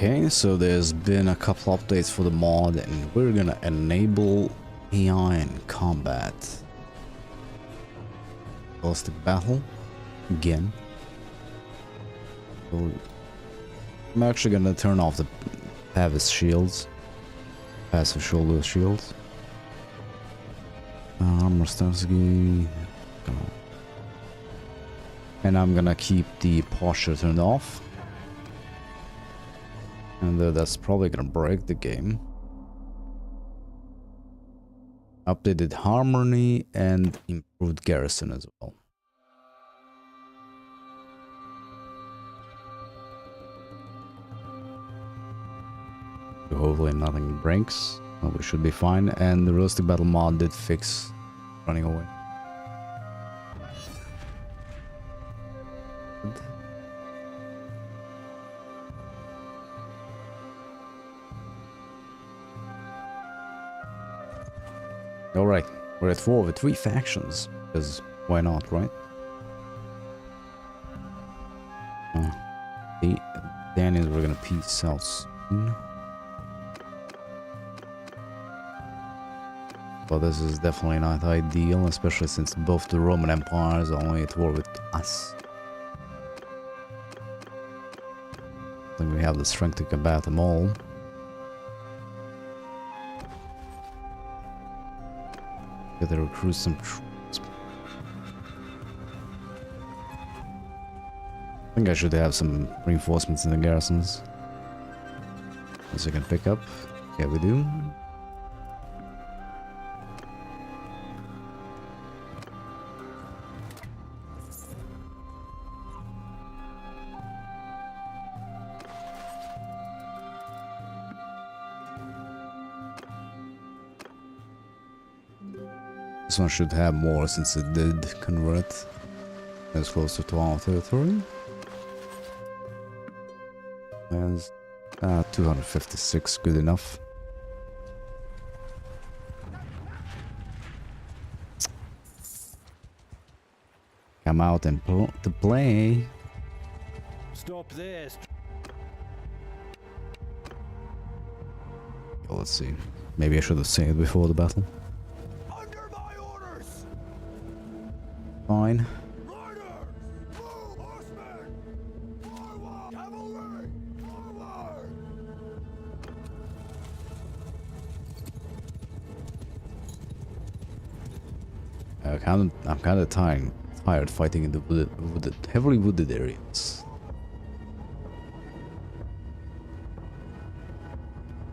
Okay, so there's been a couple updates for the mod, and we're gonna enable AI in combat. Ballistic battle again. So I'm actually gonna turn off the passive shoulder shields. Armor Starsky. And I'm gonna keep the posture turned off. And that's probably gonna break the game. Updated harmony and improved garrison as well. So hopefully nothing breaks. Well, we should be fine. And the realistic battle mod did fix running away. Alright, we're at war with 3 factions, because why not, right? The Danians were gonna peace out soon. But this is definitely not ideal, especially since both the Roman empires are only at war with us. I think we have the strength to combat them all. Gotta recruit some troops. I think I should have some reinforcements in the garrisons. As I can pick up. Yeah, we do. This one should have more since it did convert. It's closer to our territory. As 256, good enough. Come out and to play. Stop this. Well, let's see. Maybe I should have said it before the battle. Fine. Riders! Move! Horsemen! Forward! Cavalry! Forward! I'm kind of tired fighting in the heavily wooded areas.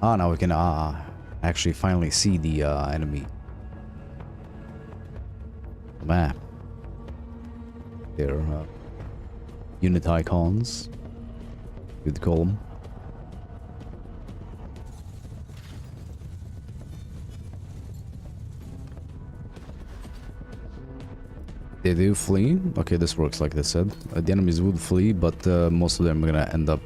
Ah, now we can actually finally see the enemy map. Their unit icons, you'd call them. They do flee. Okay, this works like they said. The enemies would flee, but most of them are gonna end up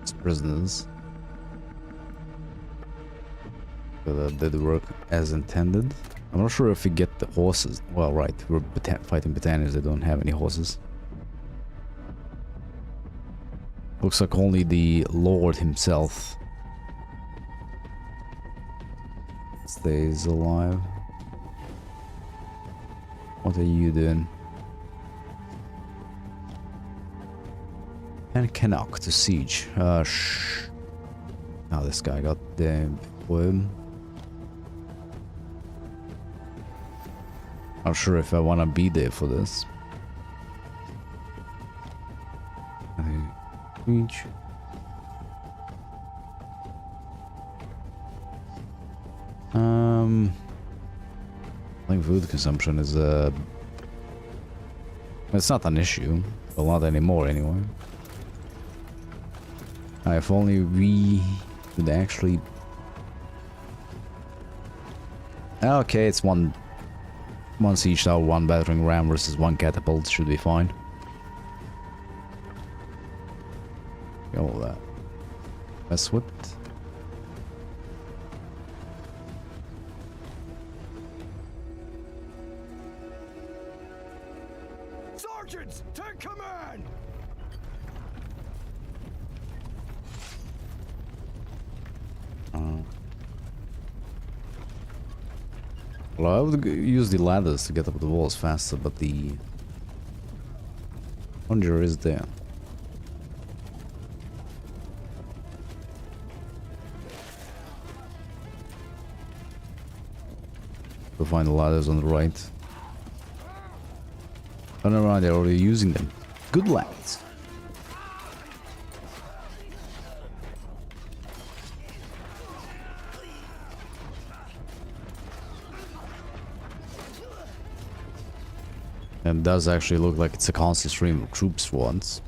as prisoners. So that did work as intended. I'm not sure if we get the horses. Well, right, we're fighting Battanians that don't have any horses. Looks like only the Lord himself stays alive. What are you doing? And Canuck to siege. Now this guy got the poem. Not sure if I want to be there for this. Reach. I think food consumption is it's not an issue, but not anymore anyway. If only we could actually. Okay, it's one siege tower, 1 battering ram versus 1 catapult, should be fine. All that. That's what. Sergeants, take command! Well, I would use the ladders to get up the walls faster, but the plunger is there. We'll find the ladders on the right. Turn around, they're already using them. Good lads. And it does actually look like it's a constant stream of troops for once.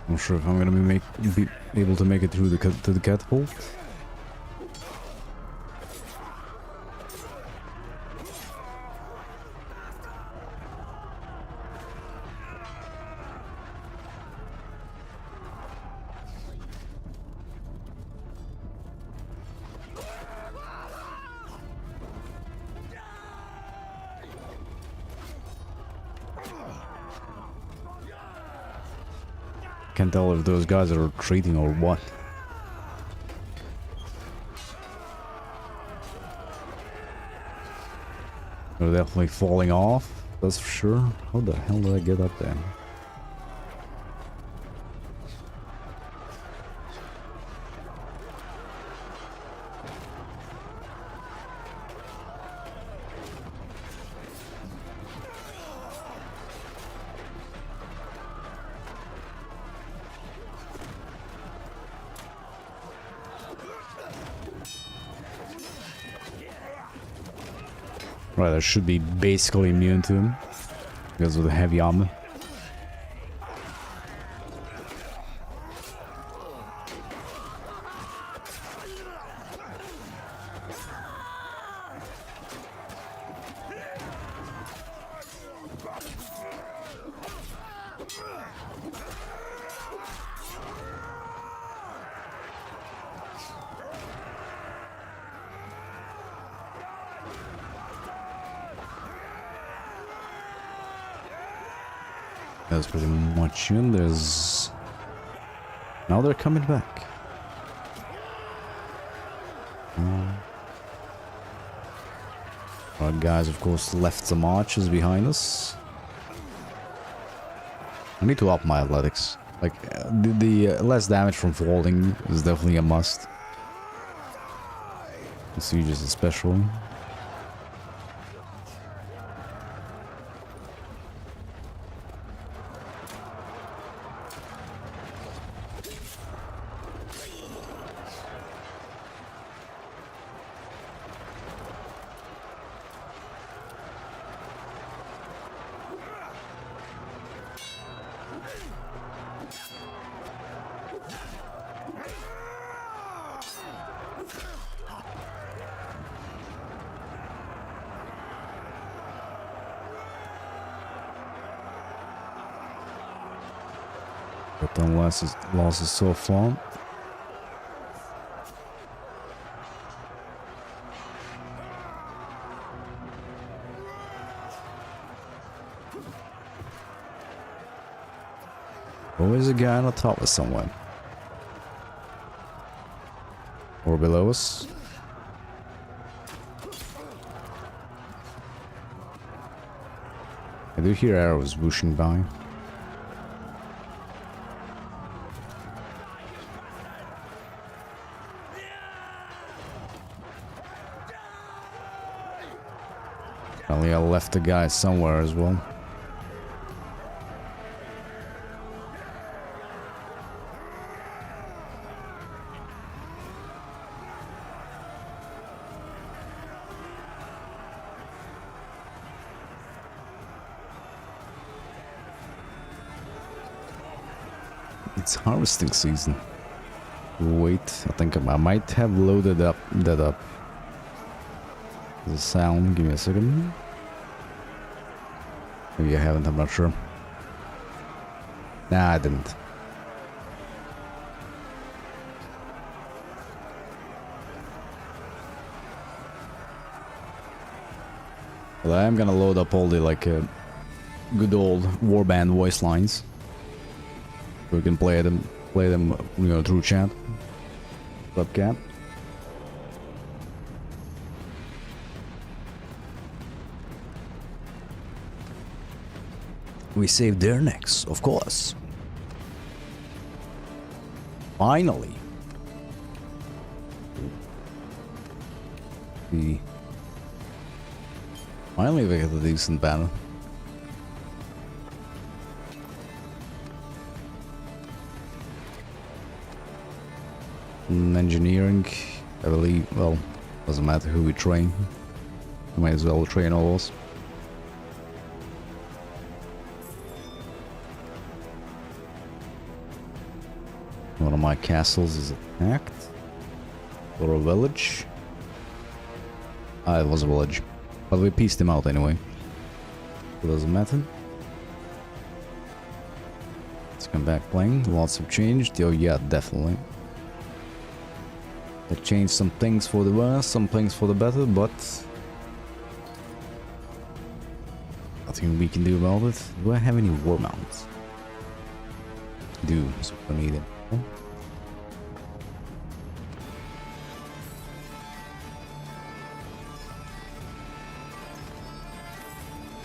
I'm not sure if I'm gonna be able to make it through to the catapult. Can't tell if those guys are retreating or what. They're definitely falling off, that's for sure. How the hell did I get up there? Right, I should be basically immune to him because of the heavy armor. That's pretty much in. There's... Now they're coming back. Our guys, of course, left some archers behind us. I need to up my athletics. Like, the less damage from falling is definitely a must. The sieges especially. But then losses so far. Always a guy on the top of someone. Or below us. I do hear arrows whooshing by. Apparently I left the guy somewhere as well. It's harvesting season. Wait, I think I might have loaded up that up. The sound, give me a second. Maybe I haven't, I'm not sure. Nah, I didn't. But I am gonna load up all the like good old warband voice lines. So we can play them, you know, through chat. Webcam. We saved their necks, of course. Finally. Finally we get a decent banner. Engineering, I believe, well, doesn't matter who we train. We might as well train all of us. One of my castles is attacked. Or a village. Ah, it was a village. But we pieced him out anyway. It doesn't matter. Let's come back playing. Lots have changed. Oh yeah, definitely. They changed some things for the worse, some things for the better, but nothing we can do about it. Do I have any war mounts? I do, so I need it. Oh.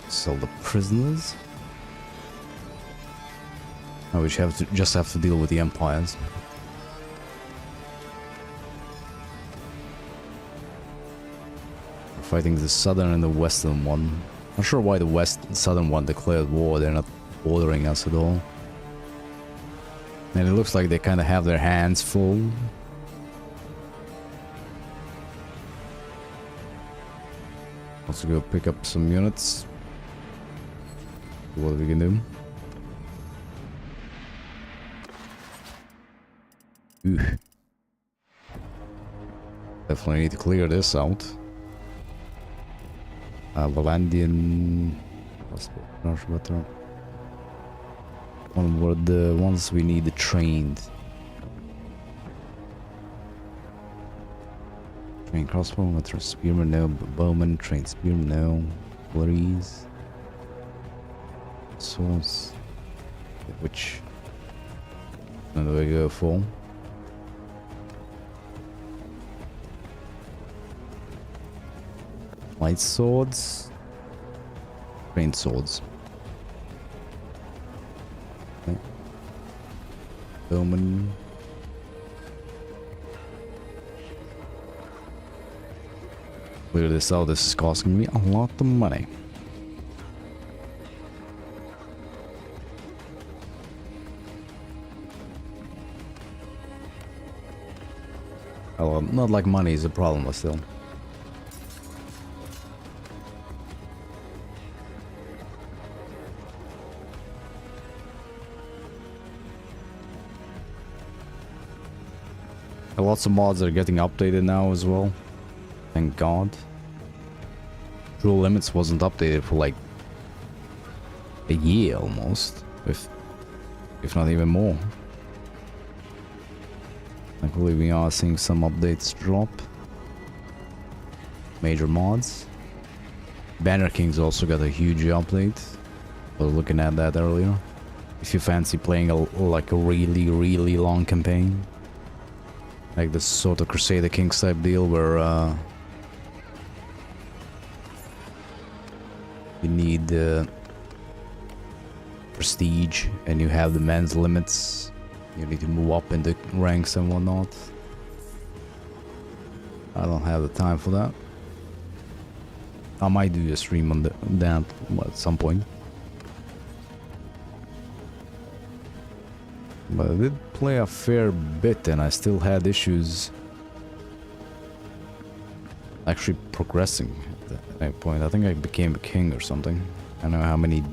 Sell the prisoners. Oh, we just have to deal with the empires. We're fighting the southern and the western one. Not sure why the southern one declared war. They're not bordering us at all. And it looks like they kind of have their hands full. Let's go pick up some units. What we can do. Ooh. Definitely need to clear this out. Vlandian. One were the ones we need trained. Train crossbow, spearman, no. Bowman, train spearman, no. Cavalries. Swords. Which one do I go for? Light swords. Trained swords. Okay. Bowman. Clear this out. This is costing me a lot of money. Well, not like money is a problem, but still. Lots of mods are getting updated now as well. Thank God. True Limits wasn't updated for like a year almost, if not even more. I believe we are seeing some updates drop. Major mods. Banner King's also got a huge update. I was looking at that earlier. If you fancy playing like a really long campaign. Like this sort of Crusader Kings type deal where you need prestige and you have the men's limits. You need to move up in the ranks and whatnot. I don't have the time for that. I might do a stream on that at some point. But I did play a fair bit and I still had issues actually progressing at that point. I think I became a king or something. I don't know how many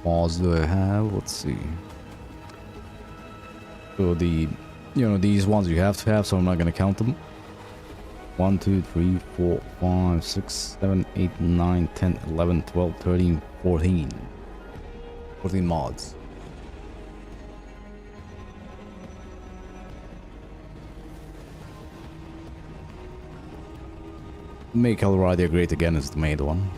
balls do I have. Let's see. So the, you know, these ones you have to have, so I'm not gonna count them. 1, 2, 3, 4, 5, 6, 7, 8, 9, 10, 11, 12, 13, 14. 14 mods. Make Cavalry great again is the main one.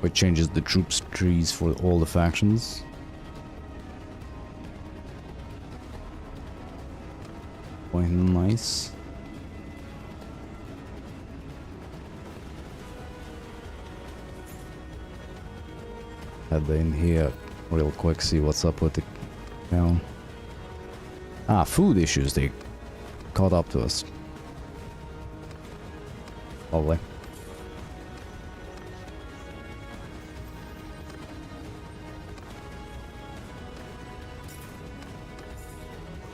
Which changes the troops trees for all the factions. Quite nice. Head in here real quick, see what's up with the town. Ah, food issues, they caught up to us. Lovely.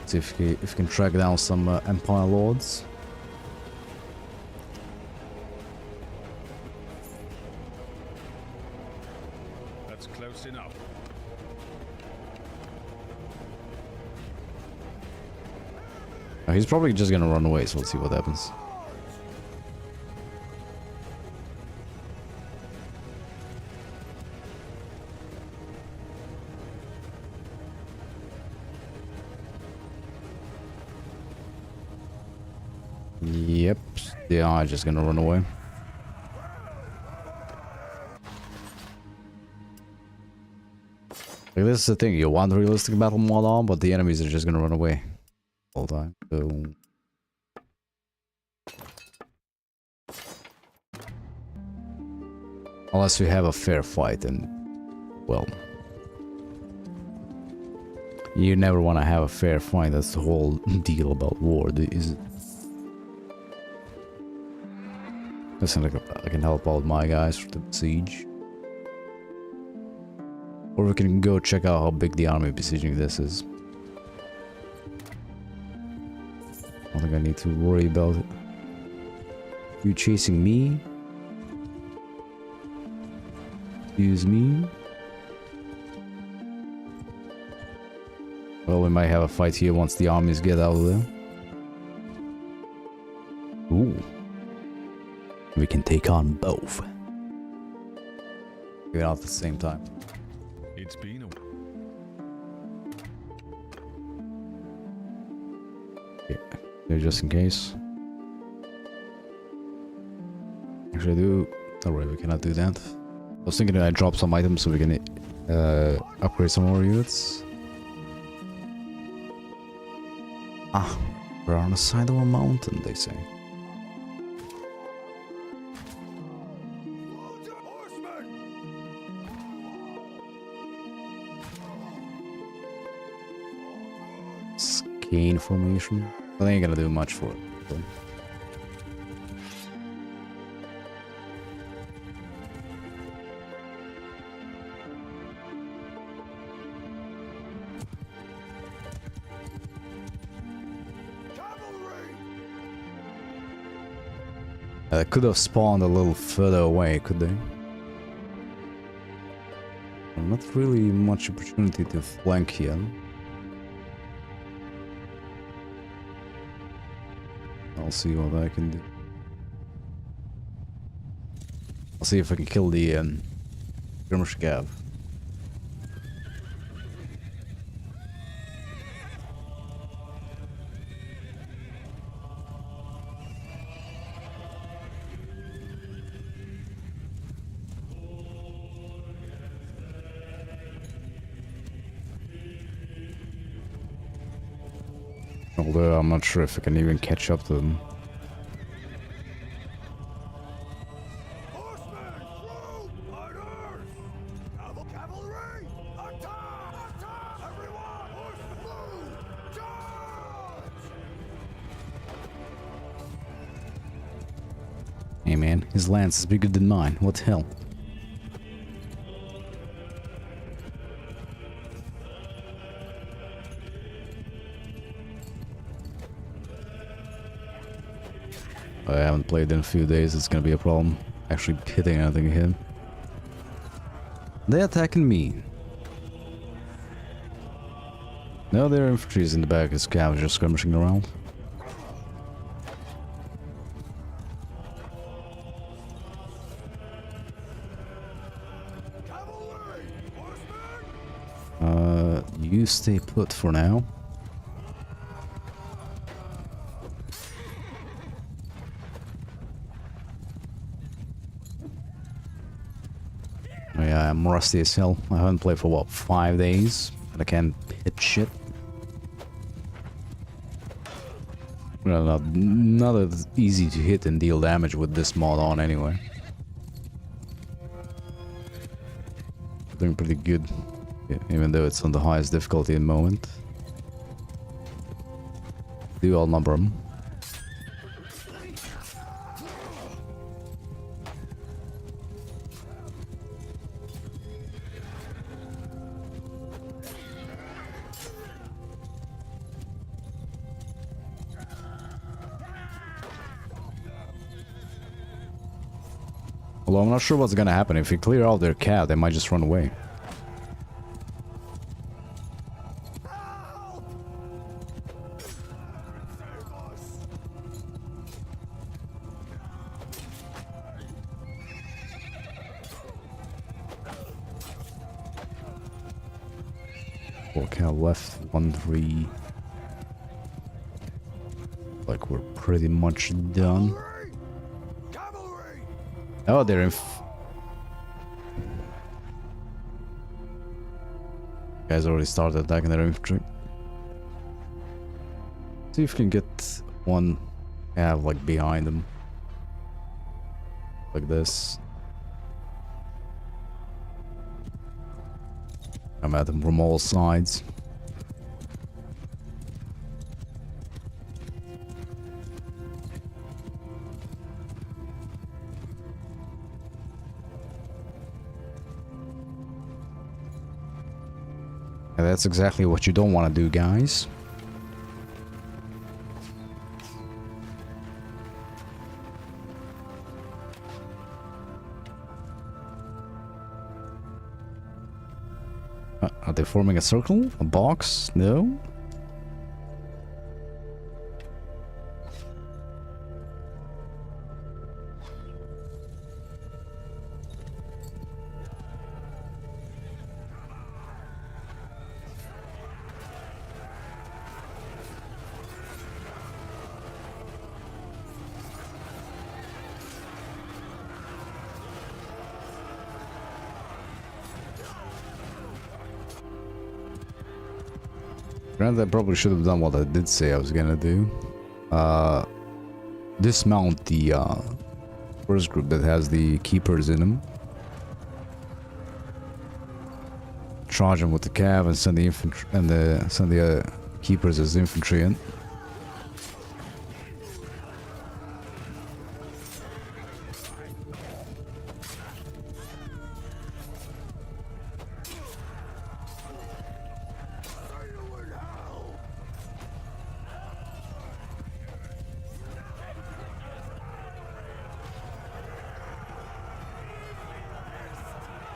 See if we can track down some Empire Lords. That's close enough. He's probably just gonna run away, so let's see what happens. Yep, they are just gonna run away. Like, this is the thing, you want realistic battle mod on, but the enemies are just gonna run away all the time. So unless we have a fair fight, and well, you never want to have a fair fight. That's the whole deal about war. Listen, I can help out my guys for the siege. Or we can go check out how big the army besieging this is. I don't think I need to worry about it. You chasing me? Excuse me? Well, we might have a fight here once the armies get out of there. Ooh. We can take on both. Get out at the same time. It's been a Yeah, just in case. Actually, I do. Alright, we cannot do that. I was thinking I'd drop some items so we can upgrade some more units. Ah, we're on the side of a mountain, they say. Gain formation. I ain't gonna do much for it. So. cavalry. They could have spawned a little further away, could they? Not really much opportunity to flank here. I'll see what I can do. I'll see if I can kill the skirmish Gav. Although I'm not sure if I can even catch up to them. Horsemen, through! Orders! Cavalry! Attack! Attack! Everyone! Horsemen, move! Charge! Hey man, his lance is bigger than mine. What the hell? I haven't played in a few days, it's gonna be a problem. actually hitting anything him. They attacking me. No, their infantry is in the back. His scouts just skirmishing around. Cavalry! Horsemen! You stay put for now. Yeah, I'm rusty as hell. I haven't played for what, 5 days? And I can't hit shit. Well, not as easy to hit and deal damage with this mod on anyway. Doing pretty good, even though it's on the highest difficulty at the moment. Do all number them. Although I'm not sure what's gonna happen. If you clear out their cat, they might just run away. Help! Save us! Four cat left, 1-3. Like we're pretty much done. Cavalry! Cavalry! Oh, they're in. Guys already started attacking their infantry. See if you can get one cav like behind them. Like this. Come at them from all sides. And that's exactly what you don't want to do, guys. Are they forming a circle? A box? No? Granted, I probably should have done what I did say I was gonna do. Dismount the first group that has the keepers in them. Charge them with the cav and send the infantry and send the keepers as infantry in.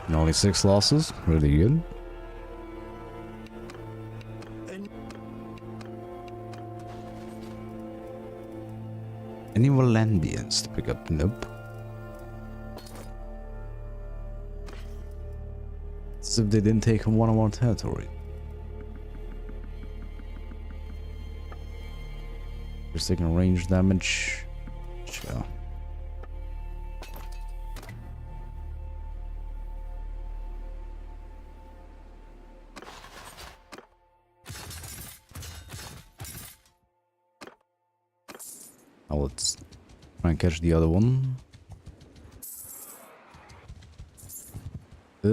And only 6 losses, really good. Any Vlandians to pick up? Nope. As if they didn't take one of our territory. Just taking range damage. Sure. Now let's try and catch the other one. I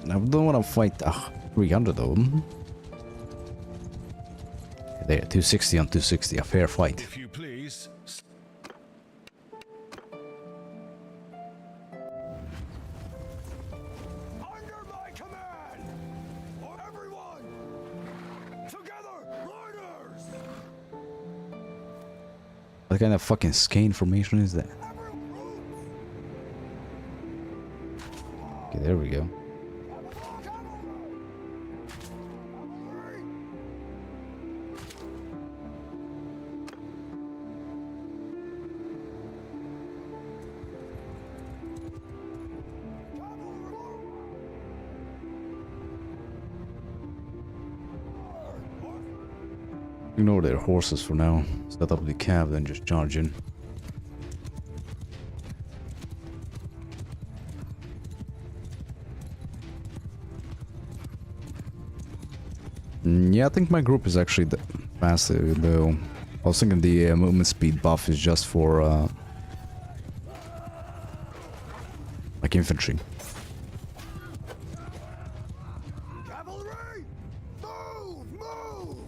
don't want to fight 300 of them. There, 260 on 260, a fair fight. If you please. Under my command! Everyone! Together! What kind of fucking skein formation is that? Okay, there we go. Ignore their horses for now. Set up the cab, then just charge in. Yeah, I think my group is actually faster, though. I was thinking the movement speed buff is just for, like infantry. Cavalry! Move! Move!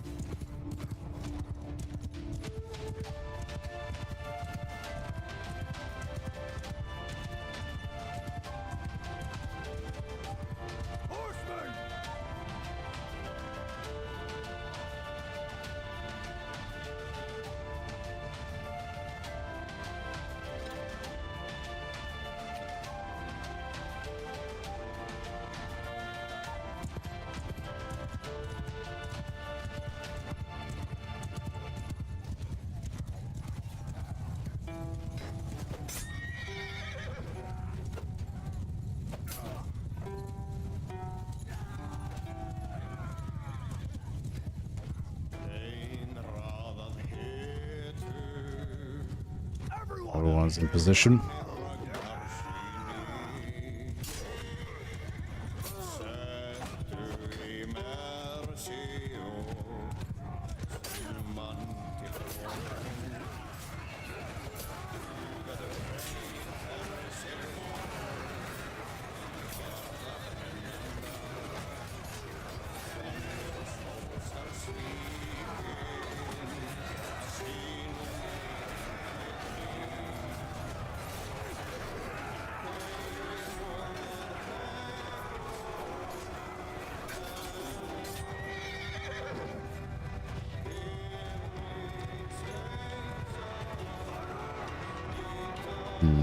Horsemen! Everyone's in position.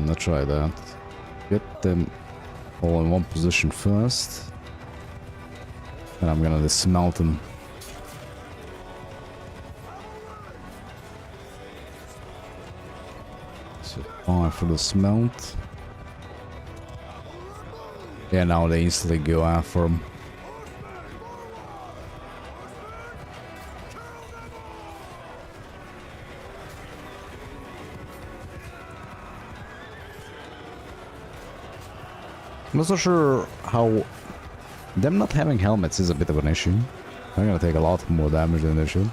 Let's try that. Get them all in one position first. And I'm gonna dismount them. So 5 for the smelt. Yeah, now they instantly go after him. I'm not so sure how... Them not having helmets is a bit of an issue. They're gonna take a lot more damage than they should.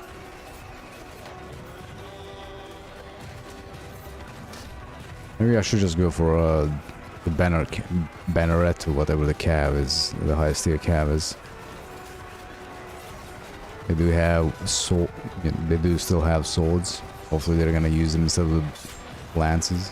Maybe I should just go for the banneret or whatever the cav is, the highest tier cav is. They do have they do still have swords. Hopefully they're gonna use them instead of the lances.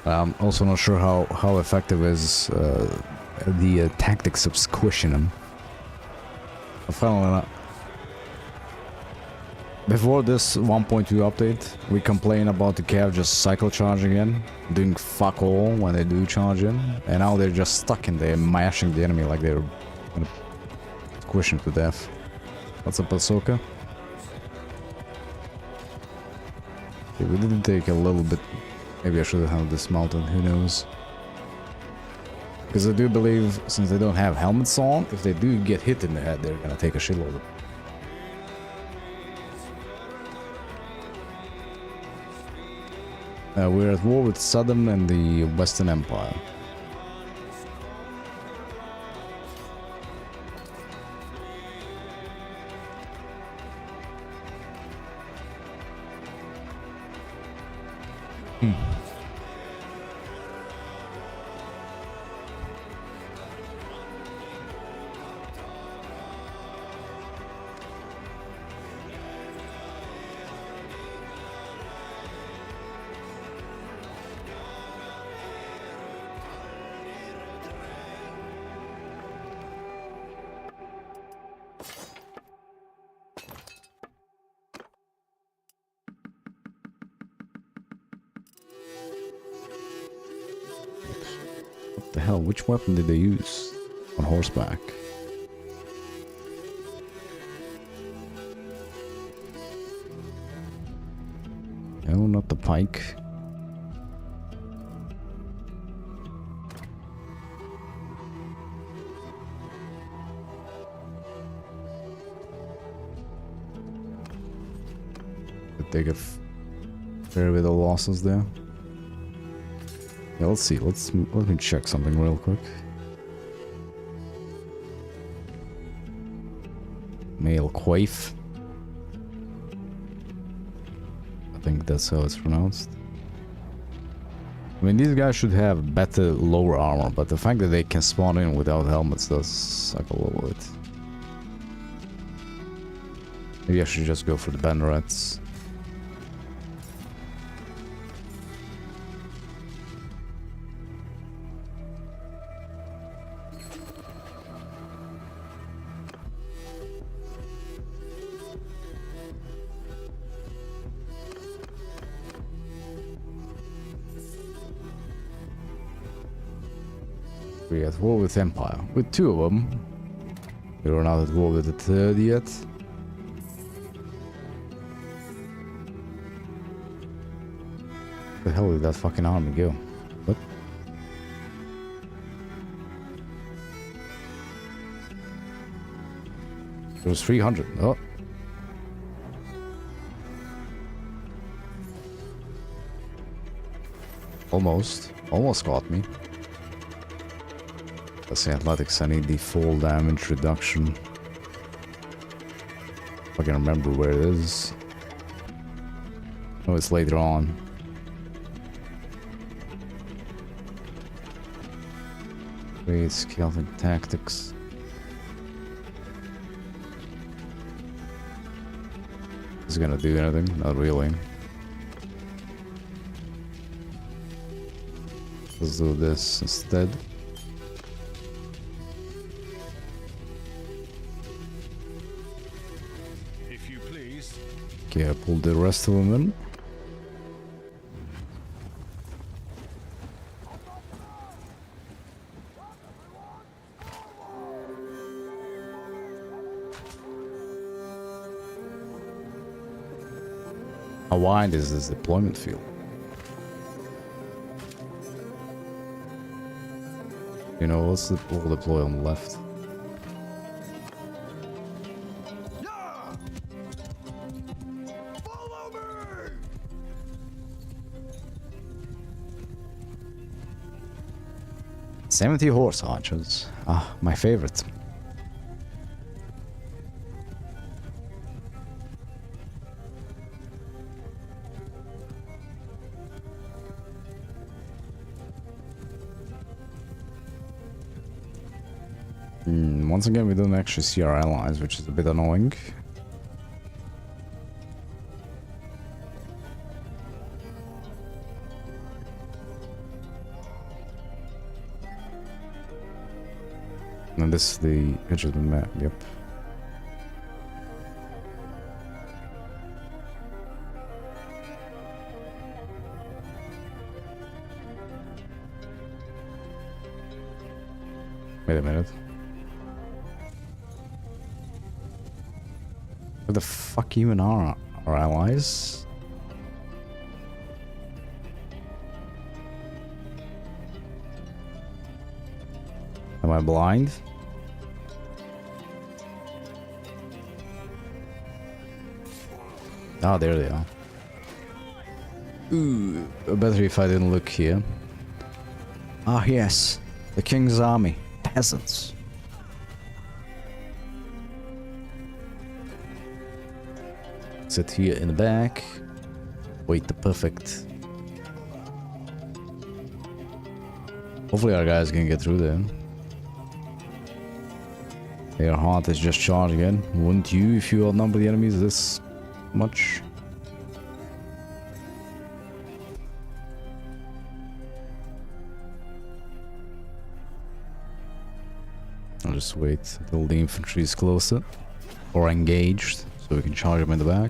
I'm also not sure how effective is the tactics of squishing them. Finally not. Before this 1.2 update, we complained about the cav just cycle charging in, doing fuck all when they do charge in, and now they're just stuck in there, mashing the enemy like they're gonna squish him to death. What's up, Ahsoka? Okay, we didn't take a little bit. Maybe I should have held this mountain, who knows. Because I do believe, since they don't have helmets on, if they do get hit in the head, they're gonna take a shitload. We're at war with Saddam and the Western Empire. The hell, which weapon did they use on horseback? No, not the pike. Could take a fair bit of losses there. Yeah, let's see. Let me check something real quick. Male Quaif. I think that's how it's pronounced. I mean, these guys should have better lower armor, but the fact that they can spawn in without helmets does suck a little bit. Maybe I should just go for the Bannerlords. We're at war with Empire. With two of them. We're not at war with the third yet. Where the hell did that fucking army go? What? It was 300. Oh. Almost got me. That's the athletics. I need the fall damage reduction. If I can remember where it is. Oh, it's later on. Wait, scouting tactics. Is it gonna do anything? Not really. Let's do this instead. If you please. Okay, I pulled the rest of them in. How wide is this deployment field? You know, we'll deploy on the left. Yeah! Follow me! 70 horse archers. Ah, my favorite. Once again, we don't actually see our allies, which is a bit annoying. And this is the edge of the map, yep. Wait a minute. Where the fuck even are our allies? Am I blind? Ah, there they are. Ooh, better if I didn't look here. Ah, yes. The king's army. Peasants. Sit here in the back. Wait the perfect. Hopefully our guys can get through there. Their heart is just charged again. Wouldn't you if you outnumber the enemies this much? I'll just wait until the infantry is closer or engaged. So we can charge them in the back.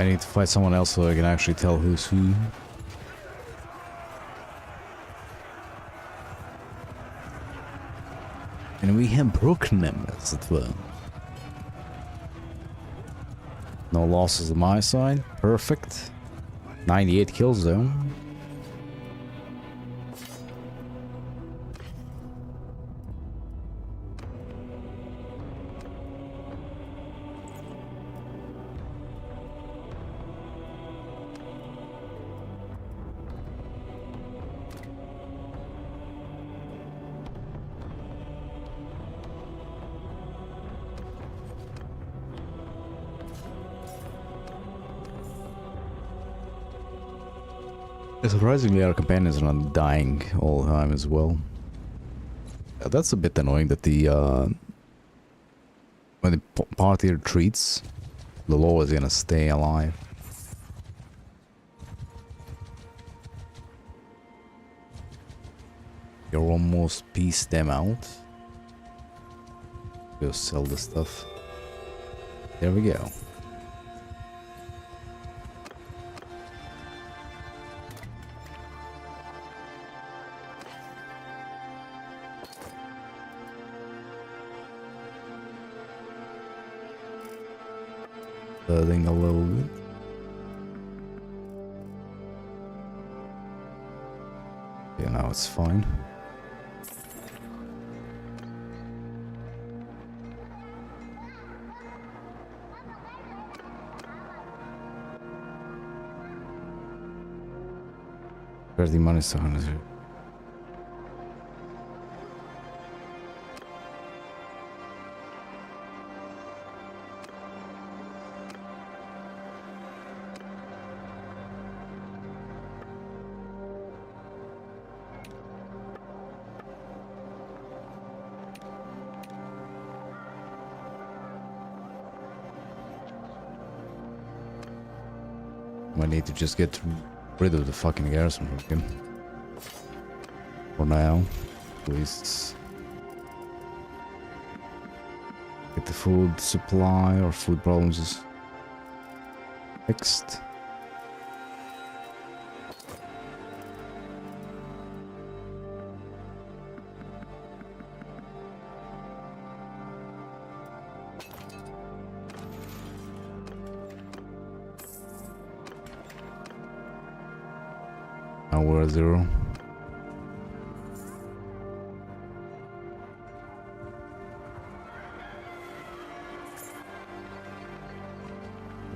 I need to fight someone else so I can actually tell who's who. And we have broken them, as it were. No losses on my side. Perfect. 98 kills though. Surprisingly, our companions are not dying all the time as well. That's a bit annoying that the when the party retreats, the law is gonna stay alive. You're almost pieced them out. Go sell the stuff. There we go. Building a little bit. Yeah, now it's fine. Where's the money to 100? I need to just get rid of the fucking garrison from him. For now, at least. Get the food supply or food problems fixed. Now we're at 0.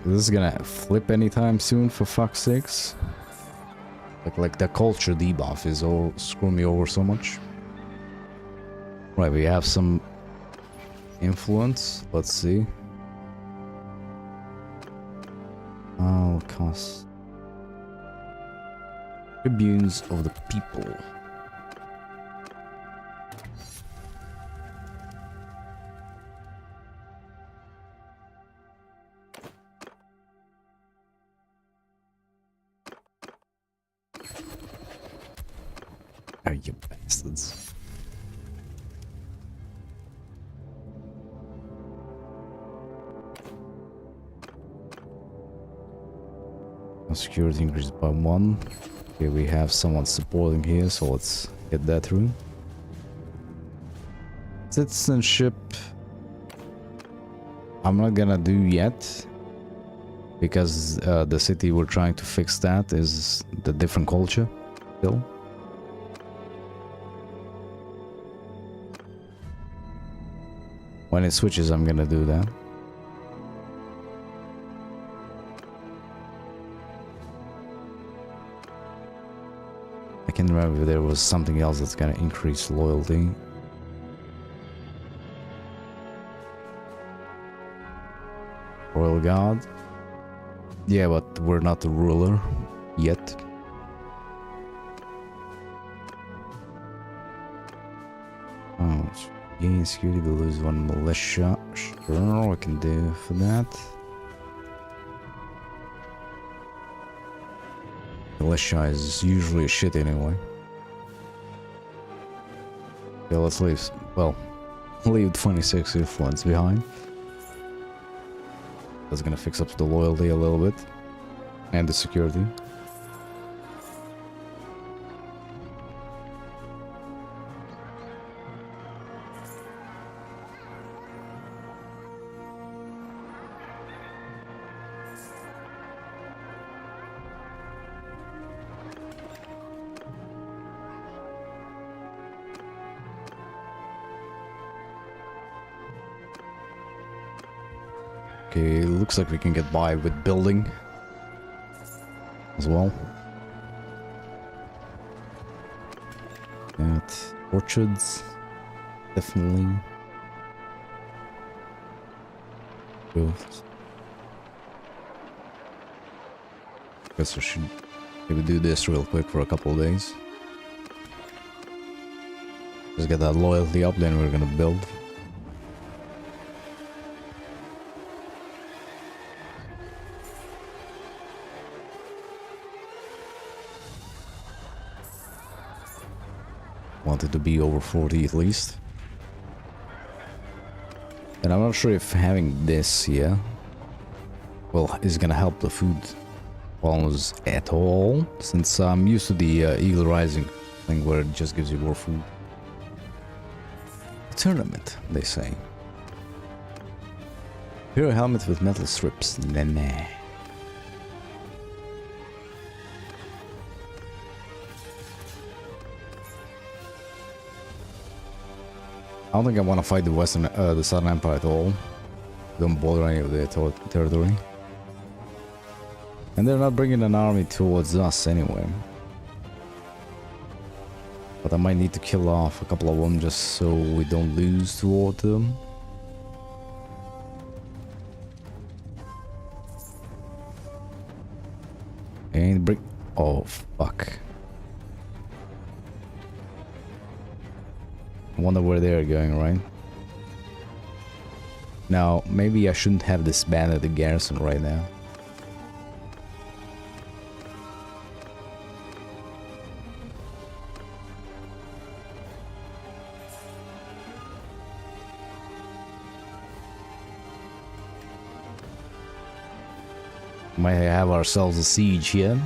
This is gonna flip anytime soon, for fuck's sakes. Like the culture debuff is all screwing me over so much. Right, we have some influence. Let's see. I'll cost tribunes of the people. Oh, you bastards. Security increased by 1. Okay, we have someone supporting here, so let's get that through. Citizenship, I'm not gonna do yet, because the city we're trying to fix that is the different culture still. When it switches, I'm gonna do that. I can't remember if there was something else that's gonna increase loyalty. Royal Guard. Yeah, but we're not the ruler yet. Oh, gain security to lose 1 militia. Sure, I can do for that. Militia is usually a shit anyway. Okay, let's leave. 26 influence behind. That's gonna fix up the loyalty a little bit. And the security. Okay, looks like we can get by with building as well. Got orchards, definitely. Growth. Guess I should maybe do this real quick for a couple of days. Just get that loyalty up, then we're gonna build. Want it to be over 40 at least. And I'm not sure if having this here, well, is gonna help the food balance at all, since I'm used to the Eagle Rising thing where it just gives you more food. Tournament, they say. Hero helmet with metal strips. Nah. I don't think I want to fight the Southern Empire at all. Don't bother any of their territory. And they're not bringing an army towards us anyway. But I might need to kill off a couple of them just so we don't lose toward them. And bring... Oh, fuck. I wonder where they're going, right? Now, maybe I shouldn't have disbanded the garrison right now. Might have ourselves a siege here.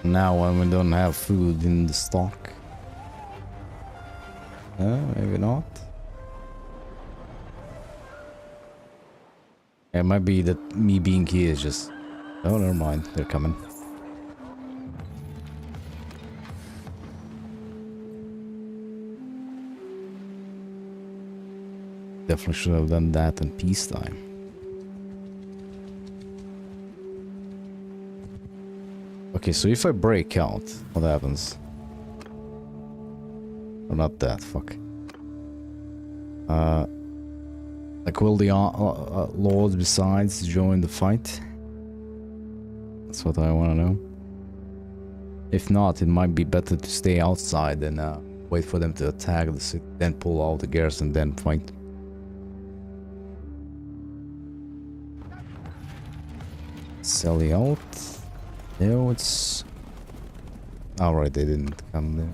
Now when we don't have food in the stock. Maybe not. It might be that me being here is just... Oh, never mind. They're coming. Definitely should have done that in peacetime. Okay, so if I break out, what happens? Or not that, fuck. Like, will the lords besides join the fight? That's what I want to know. If not, it might be better to stay outside and wait for them to attack the city, then pull out the garrison, then fight. Sally out. No, it's... Alright, they didn't come there.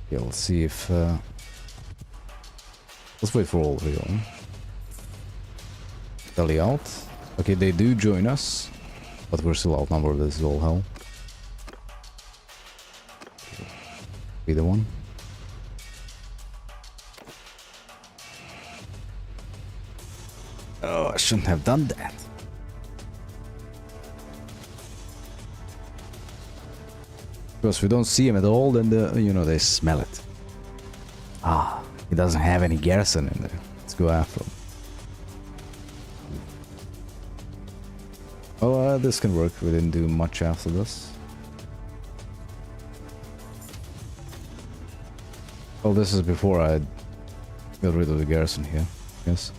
Yeah, let's see if... Let's wait for all of you. Sally out. Okay, they do join us. But we're still outnumbered, this is all hell. Be the one. Oh, I shouldn't have done that. Because if we don't see him at all, then you know, they smell it. Ah, he doesn't have any garrison in there. Let's go after him. Oh, this can work. We didn't do much after this. Well, this is before I got rid of the garrison here. Yes.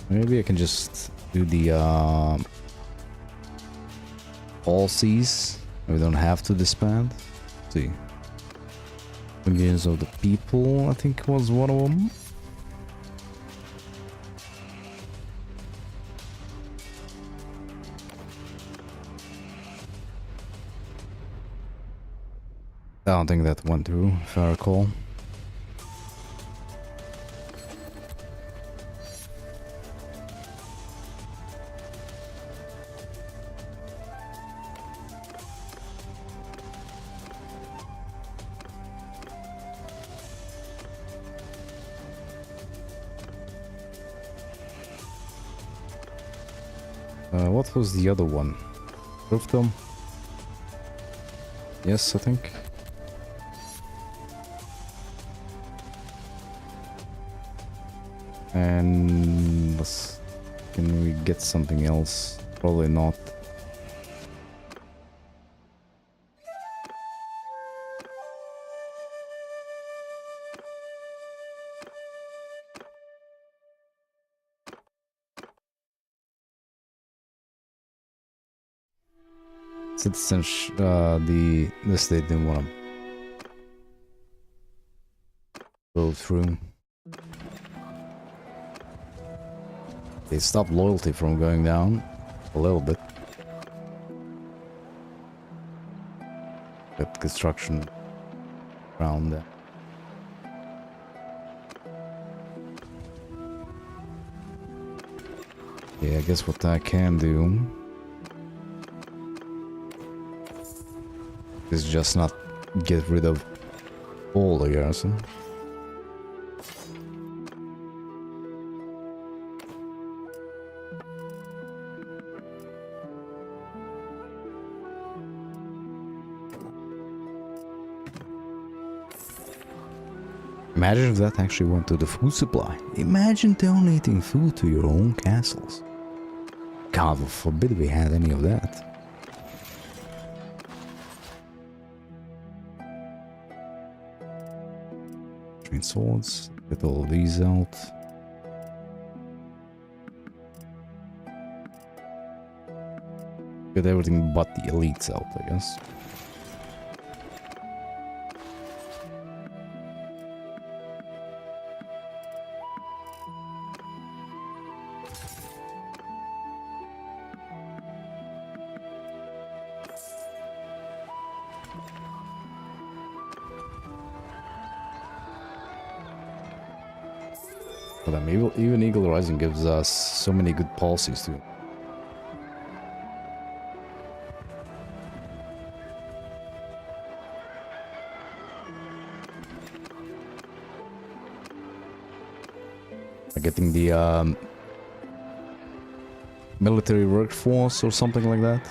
Maybe I can just do the all seas. We don't have to disband. Let's see. Millions of the people, I think, was one of them. I don't think that went through, if I recall. What was the other one? Roofdom? Yes, I think. And can we get something else? Probably not. Citizenship, the state didn't want to go through. They stopped loyalty from going down a little bit. Got construction around there. Yeah, I guess what I can do is just not get rid of all the garrison. Imagine if that actually went to the food supply. Imagine donating food to your own castles. God forbid we had any of that. Train swords, get all of these out. Get everything but the elites out, I guess. But even Eagle Rising gives us so many good policies too. Getting the military workforce or something like that.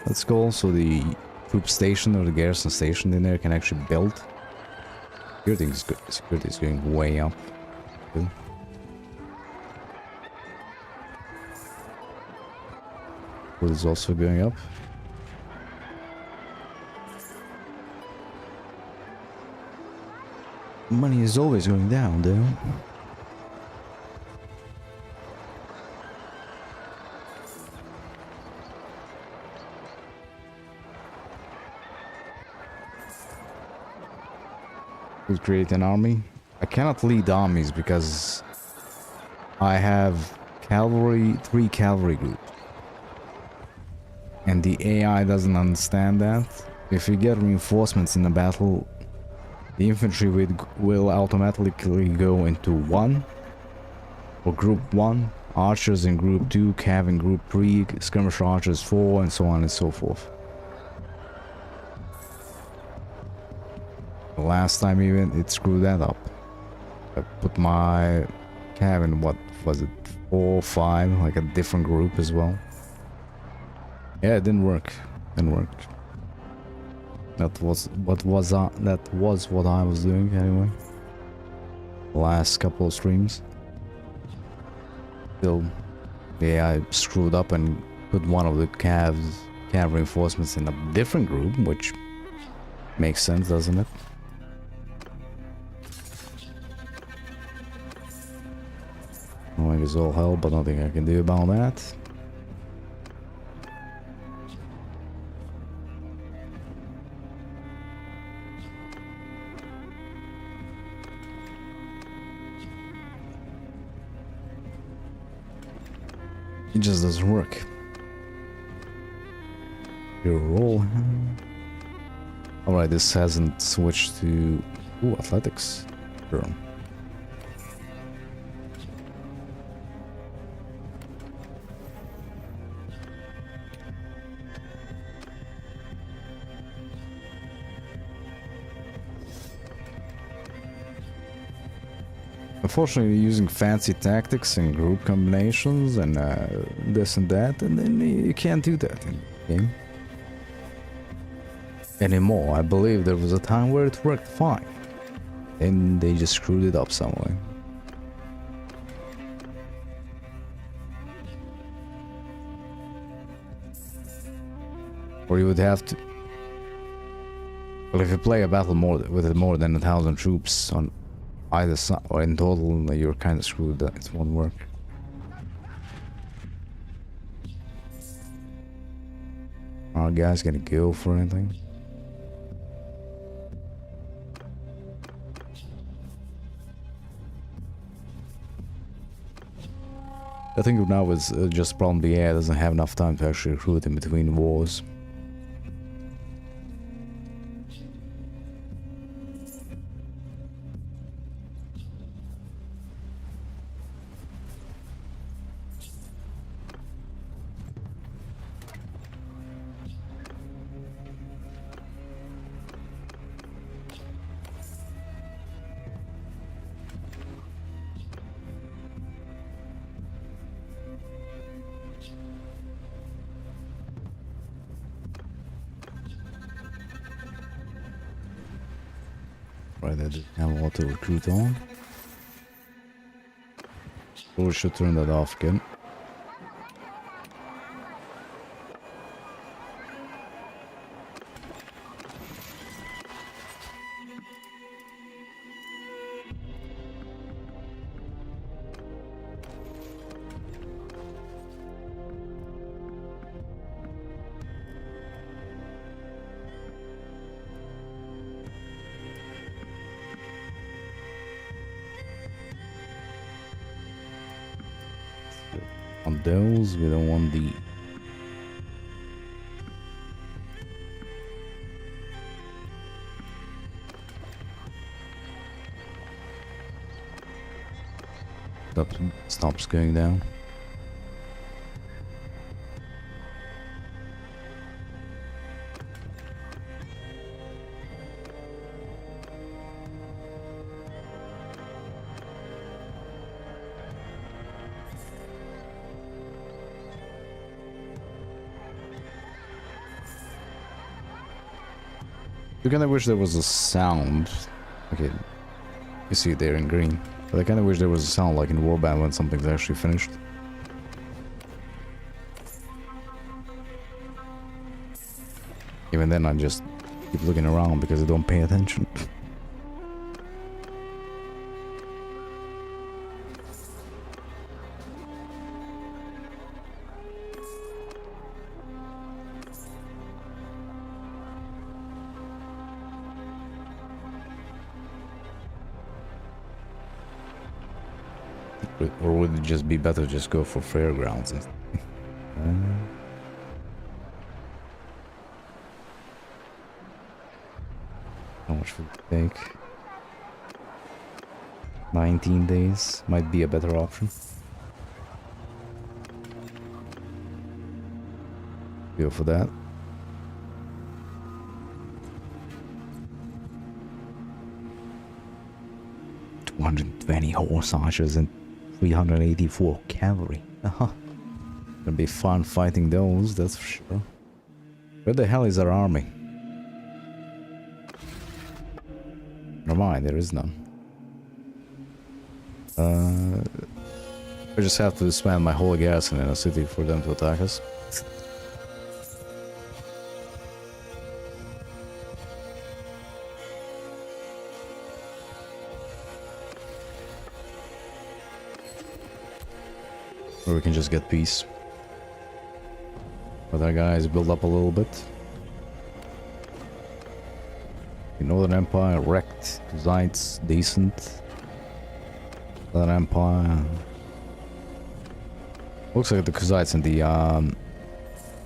Let's go. So the troop station or the garrison station in there can actually build. Security is good. Security is going way up. Good. Food is also going up. Money is always going down, though. Could create an army. I cannot lead armies because I have cavalry, 3 cavalry groups. And the AI doesn't understand that. If you get reinforcements in the battle, the infantry will automatically go into 1 or group 1, archers in group 2, cav in group 3, skirmish archers 4, and so on and so forth. The last time even it screwed that up. I put my cav in, what was it, 4 or 5, like a different group as well. Yeah, it didn't work. Didn't work. That was what I was doing anyway. The last couple of streams. Still, yeah, I screwed up and put one of the cav reinforcements in a different group, which makes sense, doesn't it? Annoying as all hell, but nothing I can do about that. It just doesn't work. Your roll. Alright, this hasn't switched to... Ooh, athletics. Sure. Unfortunately, using fancy tactics and group combinations and this and that, and then you can't do that in the game anymore. I believe there was a time where it worked fine, and they just screwed it up some way. Or you would have to... Well, if you play a battle with more than 1,000 troops on either side, or in total, you're kind of screwed. That it won't work. Are guys gonna go for anything? I think now it's just probably AI doesn't have enough time to actually recruit in between wars. Right, I didn't have a lot to recruit on. So we should turn that off again. On those, we don't want the... Stops going down. I kinda wish there was a sound. Okay, you see it there in green. But I kinda wish there was a sound like in Warband when something's actually finished. Even then I just keep looking around because I don't pay attention. Or would it just be better to just go for fairgrounds? How much would it take? 19 days might be a better option. Go for that. $220 horse archers and 384 cavalry. Gonna be fun fighting those, that's for sure. Where the hell is our army? Never mind, there is none. I just have to spend my whole garrison in a city for them to attack us. Or we can just get peace. But our guys build up a little bit. The Northern Empire wrecked. Khuzaits decent. Southern Empire. Looks like the Khuzaits and the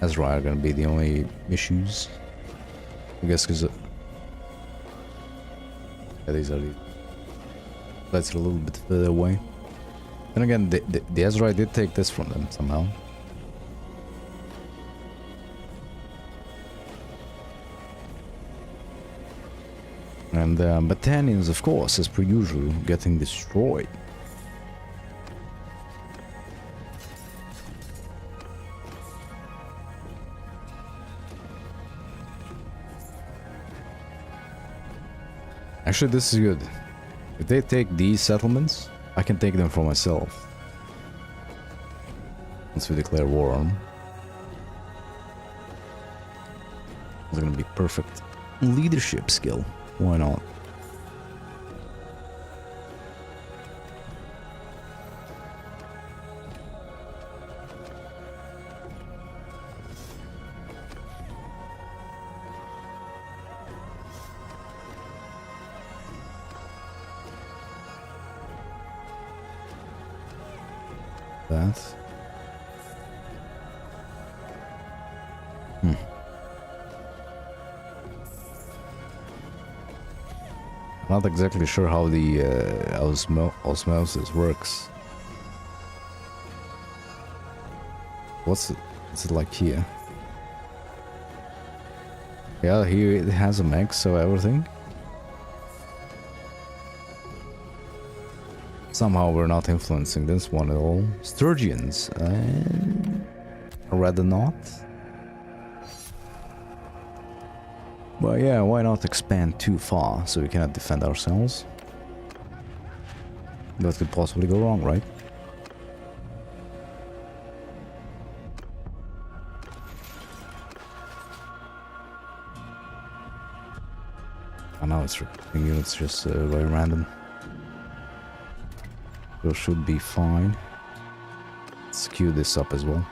Ezra are gonna be the only issues. I guess because Yeah, these are the... That's a little bit further away. Then again, the Ezra did take this from them somehow. And Battanians, of course, as per usual, getting destroyed. Actually, this is good. If they take these settlements, I can take them for myself. Once we declare war on them. It's gonna be perfect leadership skill. Why not? That. Not exactly sure how the osmosis works. What's it like here? Yeah, here it has a max, so everything. Somehow we're not influencing this one at all. Sturgians, rather not. But yeah, why not expand too far so we cannot defend ourselves? That could possibly go wrong, right? I know it's recruiting units just very random. So should be fine. Let's queue this up as well.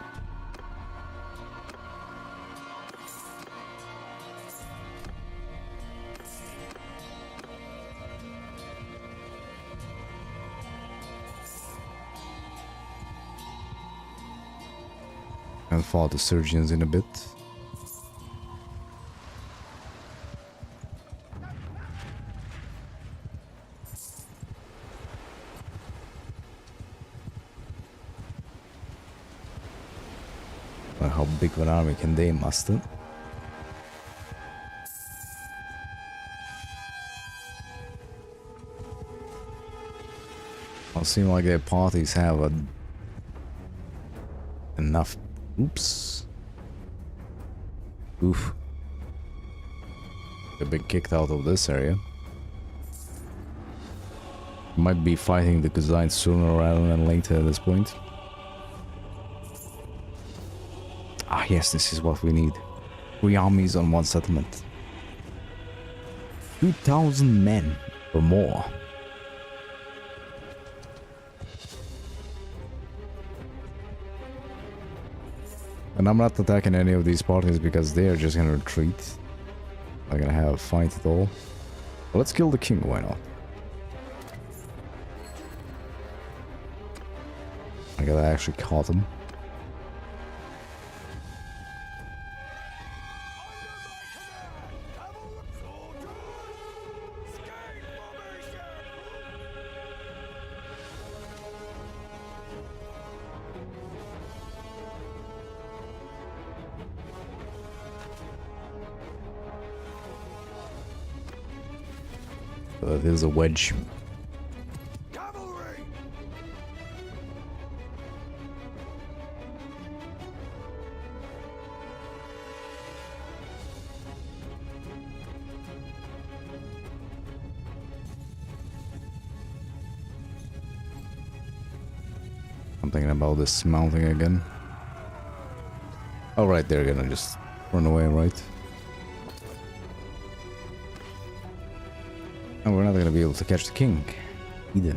And follow the surgeons in a bit. Well, how big of an army can they muster? It seems like their parties have enough. Oops. Oof. They've been kicked out of this area. Might be fighting the Kazines sooner rather than later at this point. Ah yes, this is what we need. 3 armies on 1 settlement. 2,000 men or more. And I'm not attacking any of these parties because they are just gonna retreat. Not gonna have a fight at all. But let's kill the king, why not? I gotta actually caught him. There's a wedge. Cavalry! I'm thinking about this mounting again. Oh right, they're gonna just run away, right? And we're not gonna be able to catch the king either.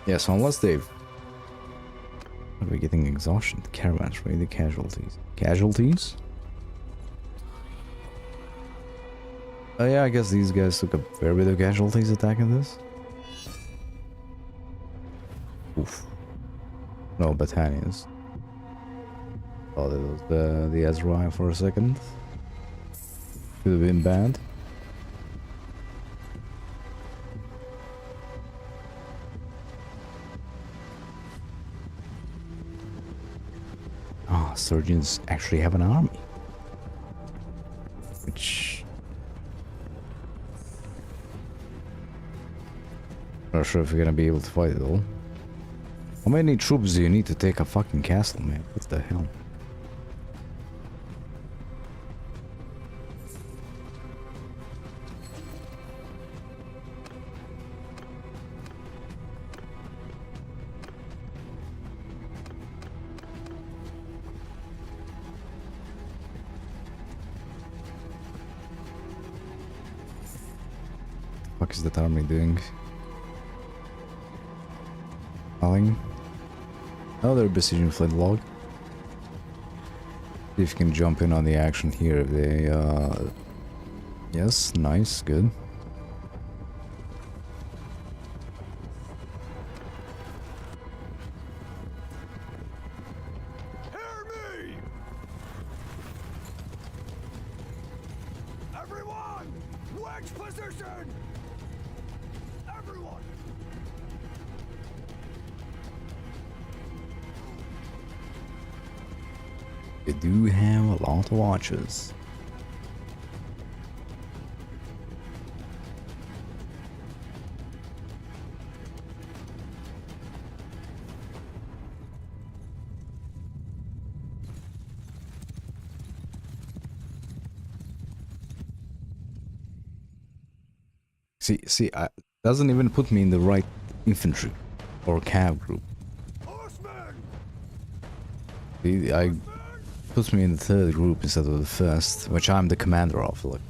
Yeah, so unless they've... Are we getting exhaustion? The caravans, right? The casualties. Casualties? Oh yeah, I guess these guys took a fair bit of casualties attacking this. Oof. No battalions. Oh, that was the Ezra for a second. Could have been bad. Ah, surgeons actually have an army. Which... Not sure if you're gonna be able to fight it all. How many troops do you need to take a fucking castle, man? What the hell? What is that army doing? Nothing. Oh, they're besieging Flintlock. See if you can jump in on the action here. If they, yes, nice, good. Hear me! Everyone! Wedge position! Everyone! They do have a lot of archers. See, doesn't even put me in the right infantry or cav group. Horsemen! I puts me in the third group instead of the first, which I'm the commander of. Like,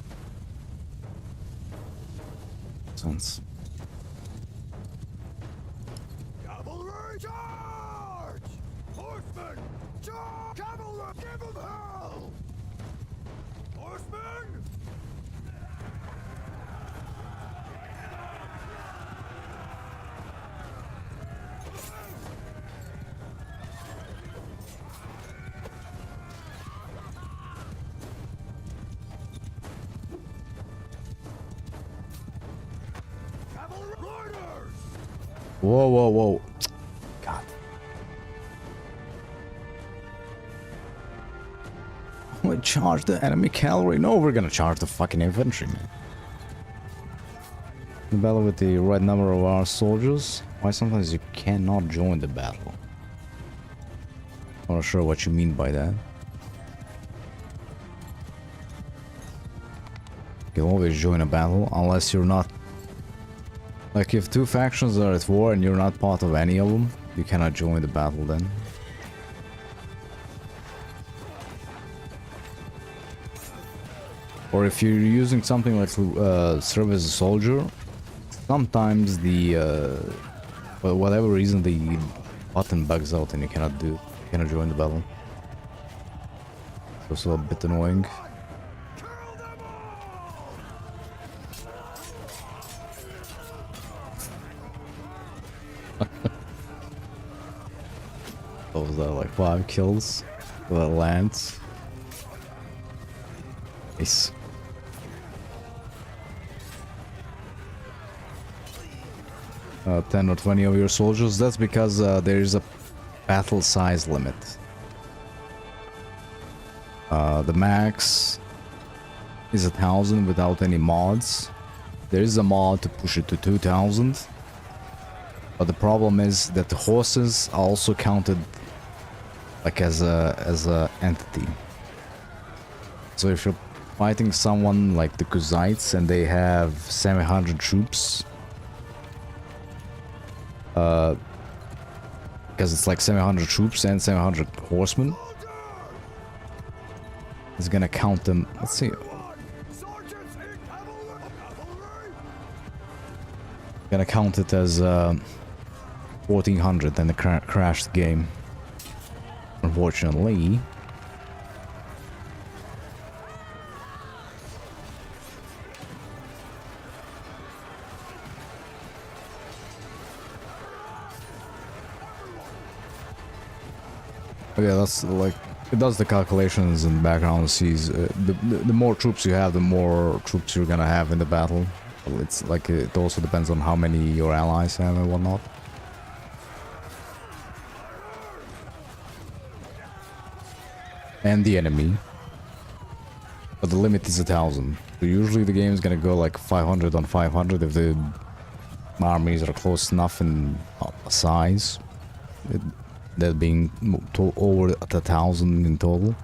sense. Cavalry charge! Horsemen charge! Cavalry, give them hell! Horsemen! Cavalry riders! Whoa, whoa, whoa. God. We charge the enemy cavalry. No, we're gonna charge the fucking infantry, man. The battle with the right number of our soldiers. Why sometimes you cannot join the battle? I'm not sure what you mean by that. You can always join a battle unless you're not... Like, if two factions are at war and you're not part of any of them, you cannot join the battle then. Or if you're using something like serve as a soldier, sometimes the for whatever reason the button bugs out and you cannot join the battle. So it's a bit annoying. Kill them all! What was that, like 5 kills with a lance? Nice. 10 or 20 of your soldiers. That's because there is a battle size limit. The max is 1,000 without any mods. There is a mod to push it to 2,000. But the problem is that the horses are also counted like as a entity. So if you're fighting someone like the Kuzites and they have 700 troops, because it's like 700 troops and 700 horsemen, it's gonna count them. Let's see. Sergeants in cavalry! Cavalry! Gonna count it as 1400 and it crashed the game. Unfortunately. Yeah, that's like it does the calculations in the background. Sees the more troops you have, the more troops you're gonna have in the battle. It's like it also depends on how many your allies have and whatnot. And the enemy. But the limit is 1,000. So usually the game is gonna go like 500 on 500 if the armies are close enough in size. That being over 1,000 in total.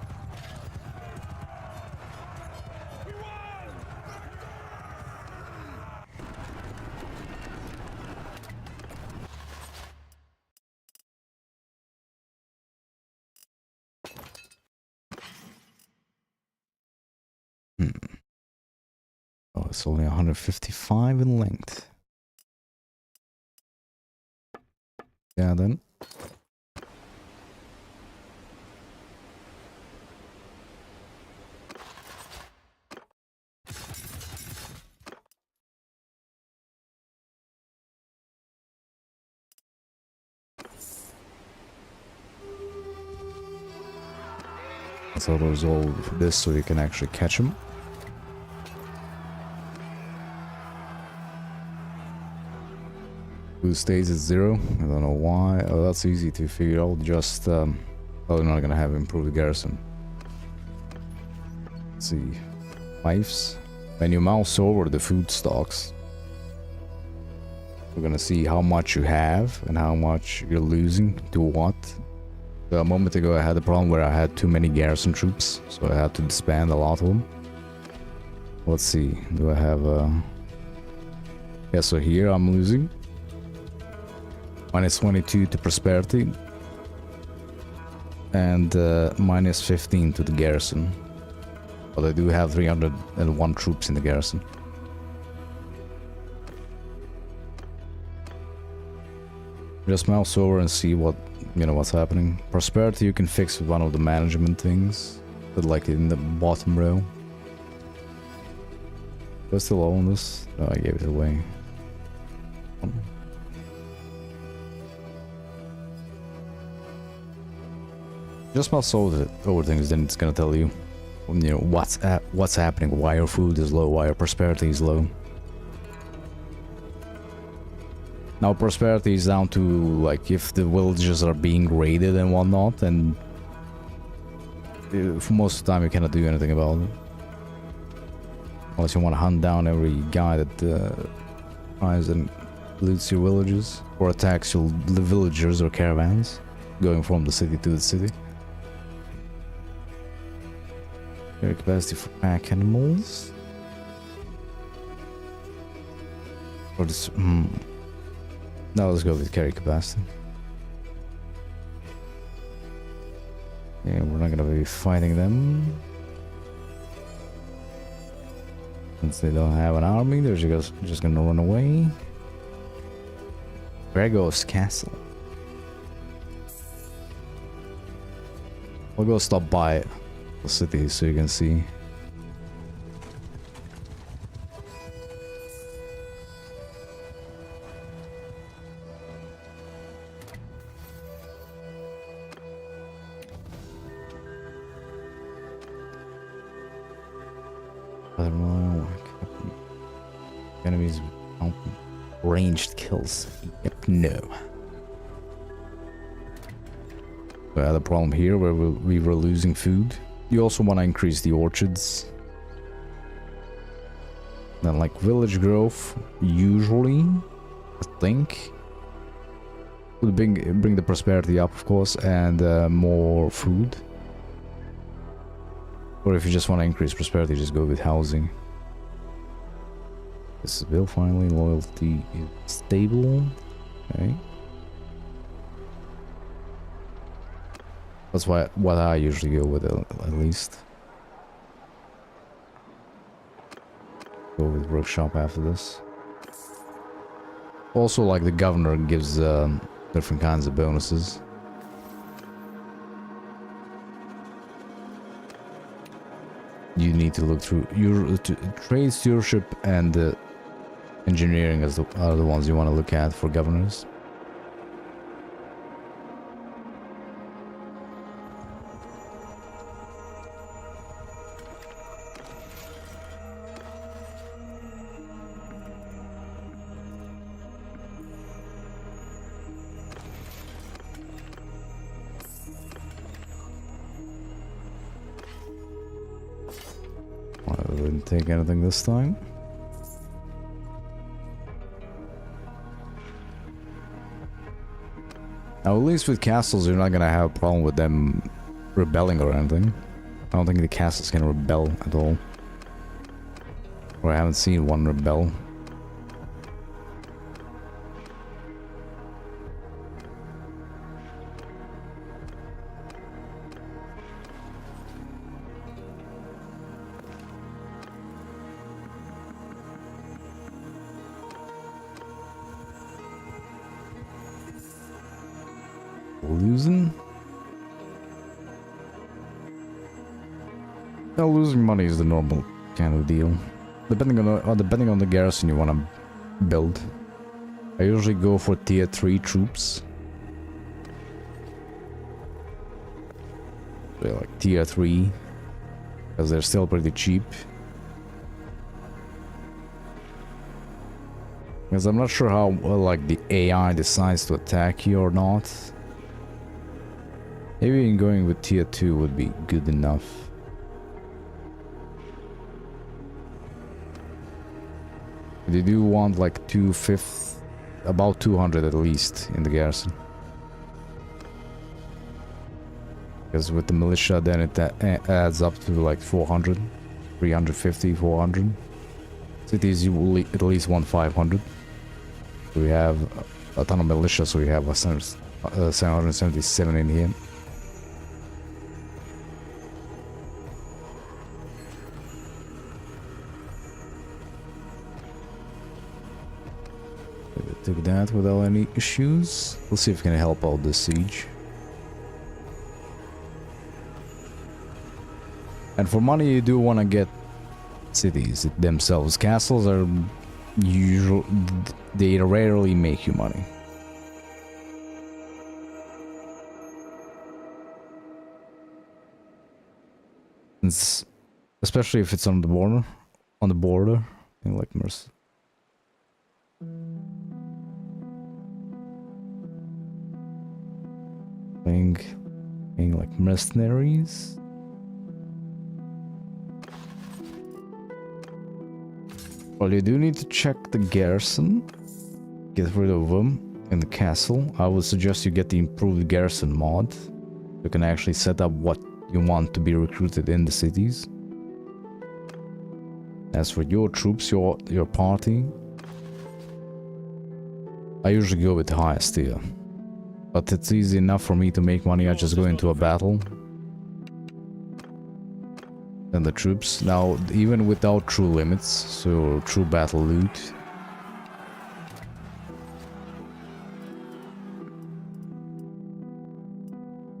Oh, it's only 155 in length. Yeah, then. So to resolve this so you can actually catch him. Who stays at 0? I don't know why. Oh, that's easy to figure out. Just, well, they're not gonna have improved garrison. Let's see. Fives. When you mouse over the food stocks, we're gonna see how much you have and how much you're losing to what. So a moment ago I had a problem where I had too many garrison troops, so I had to disband a lot of them. Let's see, do I have yeah, so here I'm losing. Minus 22 to prosperity. And minus 15 to the garrison. But I do have 301 troops in the garrison. Just mouse over and see what, you know, what's happening. Prosperity you can fix with one of the management things, but like in the bottom row. Do I still own this? No, I gave it away. Just mouse over things, then it's gonna tell you, you know, what's happening, why your food is low, why your prosperity is low. Now prosperity is down to like if the villages are being raided and whatnot, and for most of the time you cannot do anything about it. Unless you want to hunt down every guy that tries and loots your villages or attacks your villagers or caravans going from the city to the city. Carry capacity for pack animals. Or this, now let's go with carry capacity. Yeah, we're not gonna be fighting them. Since they don't have an army, they're just gonna run away. Gregor's castle. We'll go stop by the city so you can see. Enemies ranged kills. Yep, no. We had a problem here where we were losing food. You also want to increase the orchards. Then like village growth, usually, I think, would bring the prosperity up, of course, and more food. Or if you just want to increase prosperity, just go with housing. This is built finally. Loyalty is stable. Okay. That's what I usually go with, at least. Go with workshop after this. Also, like the governor gives different kinds of bonuses. You need to look through your trade stewardship and engineering are the ones you want to look at for governors. I didn't take anything this time. Now, at least with castles, you're not gonna have a problem with them rebelling or anything. I don't think the castles can rebel at all. Or I haven't seen one rebel. Losing? Well, losing money is the normal kind of deal. Depending on the garrison you want to build. I usually go for tier 3 troops. They're like tier 3 because they're still pretty cheap. Because I'm not sure how well, like the AI decides to attack you or not. Maybe going with tier 2 would be good enough. They do want like 2/5, about 200 at least in the garrison. Because with the militia then it adds up to like 400, 350, 400. Cities you will at least want 500. We have a ton of militia, so we have 777 in here. Took that without any issues. We'll see if we can help out this siege. And for money, you do want to get cities themselves. Castles are usual; they rarely make you money. Especially if it's on the border. On the border, I like Mercy. Playing like mercenaries. Well, you do need to check the garrison. Get rid of them in the castle. I would suggest you get the improved garrison mod. You can actually set up what you want to be recruited in the cities. As for your troops, your party, I usually go with the highest tier. But it's easy enough for me to make money. I just go into a battle. And the troops. Now, even without true limits, so true battle loot.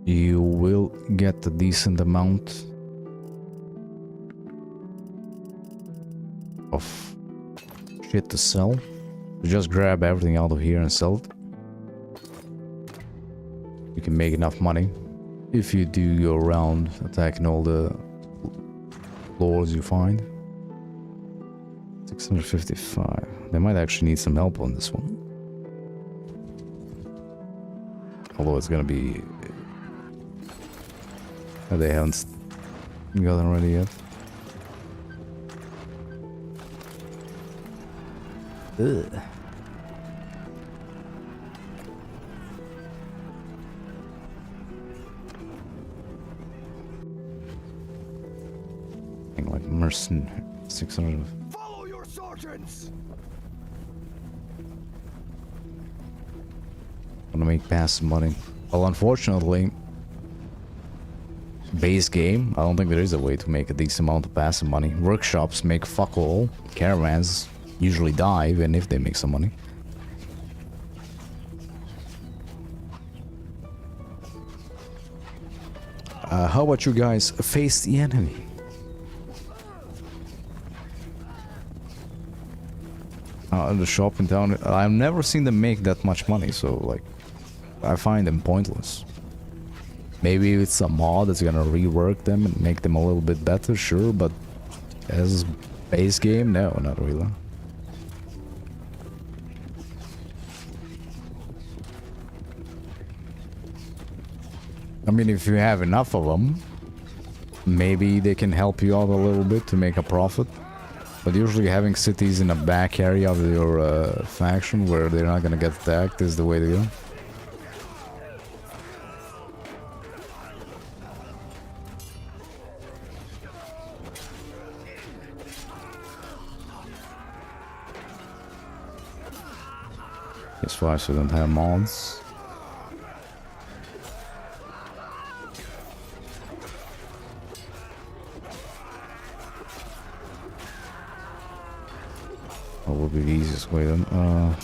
You will get a decent amount of shit to sell. So just grab everything out of here and sell it. You can make enough money if you do go around attacking all the lords you find. 655. They might actually need some help on this one. Although it's gonna be... They haven't gotten ready yet. Ugh. Like mercen 600. Follow your sergeants. Gonna make passive money. Well, unfortunately, base game, I don't think there is a way to make a decent amount of passive money. Workshops make fuck all. Caravans usually die even if they make some money. How about you guys face the enemy? The shop in town, I've never seen them make that much money, so like I find them pointless. Maybe it's a mod that's gonna rework them and make them a little bit better, sure, but as base game, no, not really. I mean, if you have enough of them, maybe they can help you out a little bit to make a profit. But usually having cities in a back area of your faction where they're not gonna get attacked is the way to go. As far as we don't have mods. What would be the easiest way then? I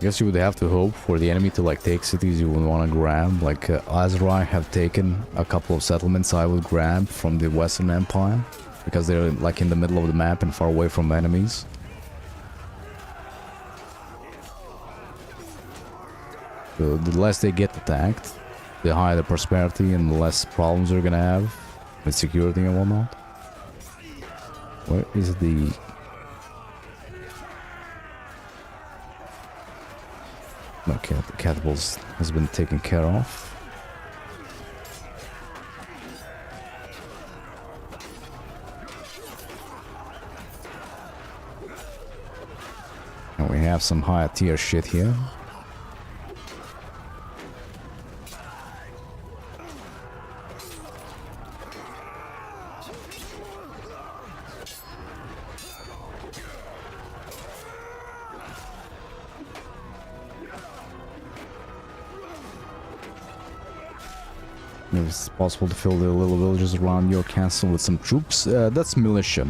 guess you would have to hope for the enemy to like take cities you would want to grab. Like Azrai have taken a couple of settlements I would grab from the Western Empire. Because they're like in the middle of the map and far away from enemies. So the less they get attacked, the higher the prosperity and the less problems they're gonna have with security and whatnot. Where is the... Okay, the catapults has been taken care of. And we have some higher tier shit here. If it's possible to fill the little villages around your castle with some troops, that's militia.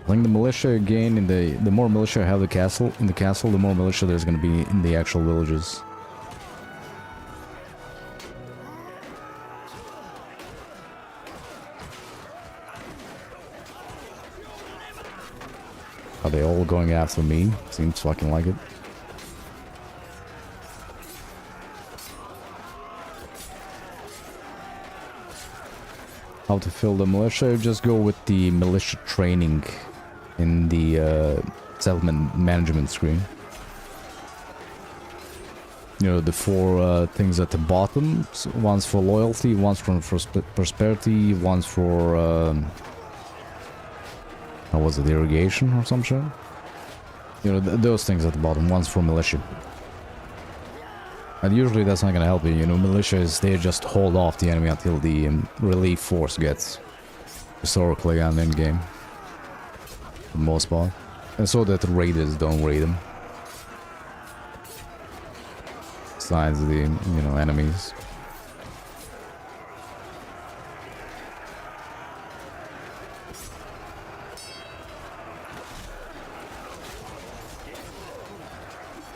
I think the militia again, the more militia I have in the castle, the more militia there's gonna be in the actual villages. Are they all going after me? Seems fucking like it. How to fill the militia? Just go with the militia training in the settlement management screen. You know, the four things at the bottom. So one's for loyalty, one's for prosperity, one's for... how was it? Irrigation or some shit? You know, those things at the bottom. One's for militia. And usually that's not gonna help you, you know, militia is there just hold off the enemy until the relief force gets historically on end game. For the most part. And so that the raiders don't raid them. Besides the, you know, enemies.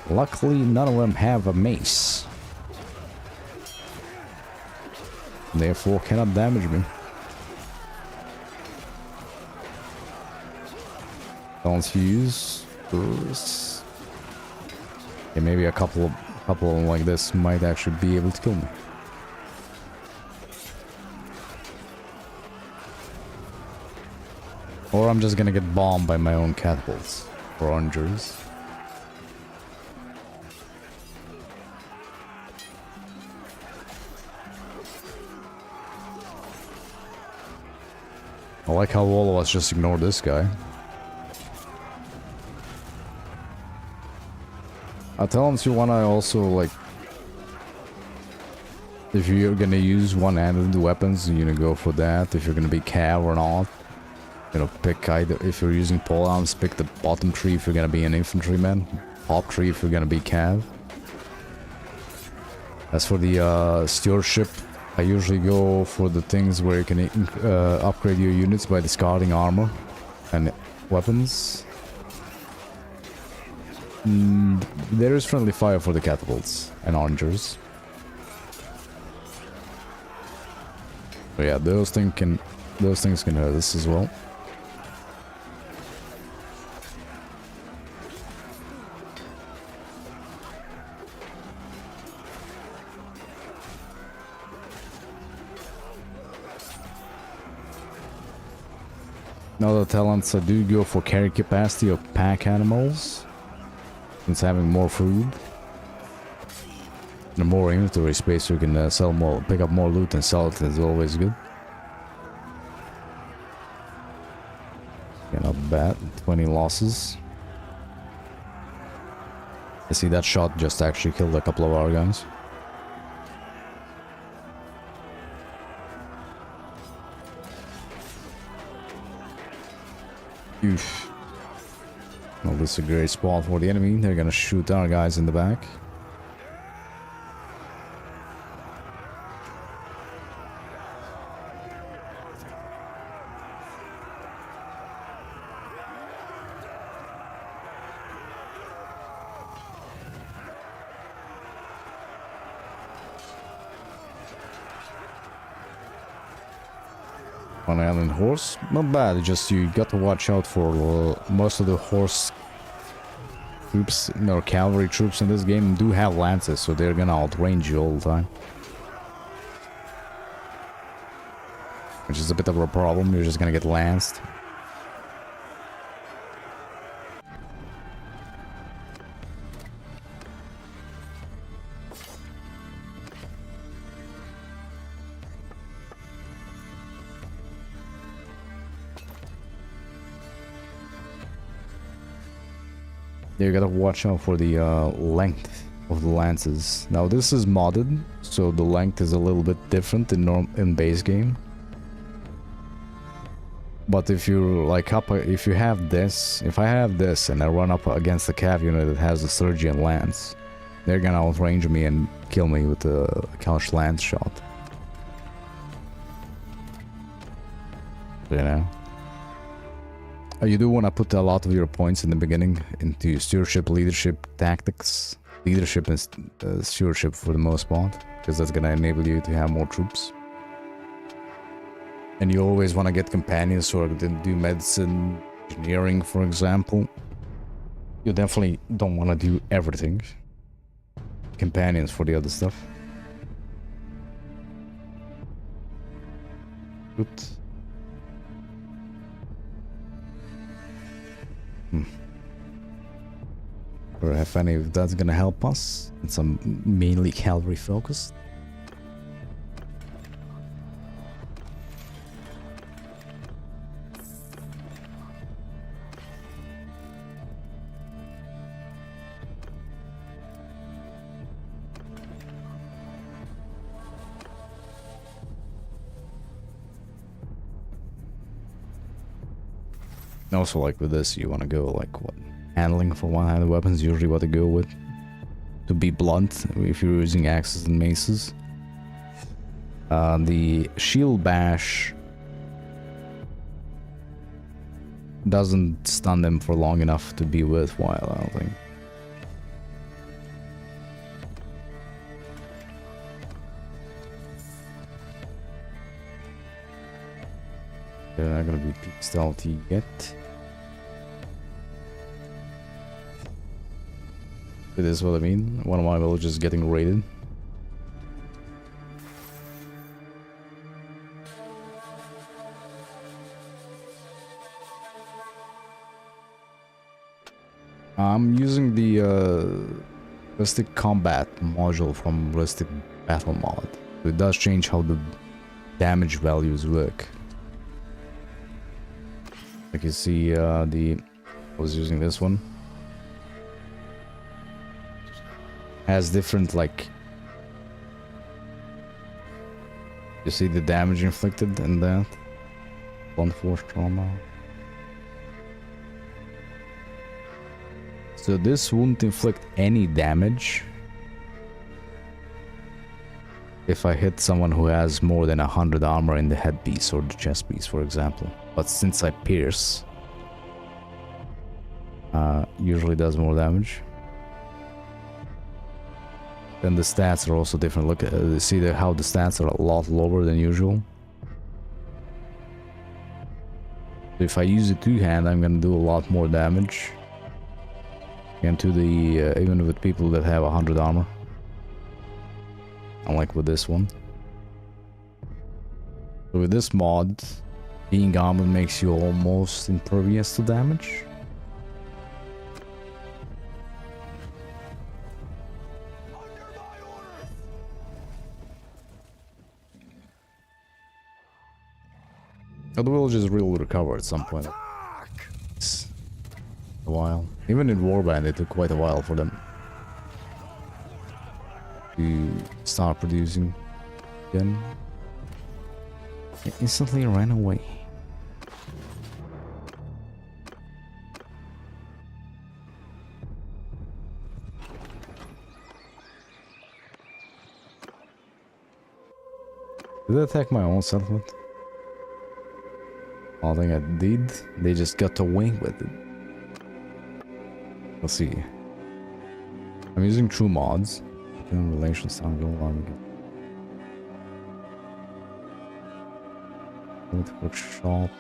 Luckily, none of them have a mace. Therefore, cannot damage me. Balance fuse. Yeah, maybe a couple of them like this might actually be able to kill me. Or I'm just gonna get bombed by my own catapults or archers. I like how all of us just ignore this guy. I tell him if you wanna also like, if you're gonna use one-handed weapons, you're gonna go for that. If you're gonna be cav or not, you know, pick either. If you're using pole arms, pick the bottom tree if you're gonna be an infantryman. Top tree if you're gonna be cav. As for the stewardship, I usually go for the things where you can upgrade your units by discarding armor and weapons. There is friendly fire for the catapults and archers. But yeah, those things can hurt us as well. Other talents, I do go for carry capacity of pack animals, since having more food. The more inventory space you can sell more, pick up more loot and sell it is always good. Yeah, not bad. 20 losses. I see that shot just actually killed a couple of our guys. Oof. Well, this is a great spot for the enemy. They're gonna shoot our guys in the back. One island horse, not bad. Just you got to watch out for most of the horse troops, or cavalry troops in this game do have lances, so they're gonna outrange you all the time, which is a bit of a problem. You're just gonna get lanced. You gotta watch out for the length of the lances. Now this is modded, so the length is a little bit different in base game. But if you like if you have this, if I have this and I run up against the cav unit that has the Sturgian lance, they're gonna outrange me and kill me with a couch lance shot. You know. You do want to put a lot of your points in the beginning into stewardship, leadership, tactics. Leadership and stewardship for the most part, because that's going to enable you to have more troops. And you always want to get companions who are going to do medicine, engineering, for example. You definitely don't want to do everything. Companions for the other stuff. Good. Or if any of that's gonna help us. It's mainly cavalry focused. Also, like with this, you want to go like what? Handling for one-handed weapons, usually what to go with. To be blunt, if you're using axes and maces. The shield bash doesn't stun them for long enough to be worthwhile, I don't think. They're not gonna be peak stealthy yet. It is what I mean. One of my villages getting raided. I'm using the Realistic Combat module from Realistic Battle mod. It does change how the damage values work. Like you see, I was using this one. Has different, like, you see the damage inflicted in that blunt force trauma. So this won't inflict any damage if I hit someone who has more than 100 armor in the headpiece or the chest piece, for example. But since I pierce, usually does more damage. Then the stats are also different. Look, see how the stats are a lot lower than usual. So if I use a two-hand, I'm gonna do a lot more damage. And to the even with people that have 100 armor, unlike with this one. So with this mod, being armored makes you almost impervious to damage. The villages will recover at some point. Attack! It's a while. Even in Warband, it took quite a while for them to start producing again. It instantly ran away. Did I attack my own settlement? I don't think I did. They just got away with it. Let's see. I'm using true mods. In relations sound go on again. With workshop.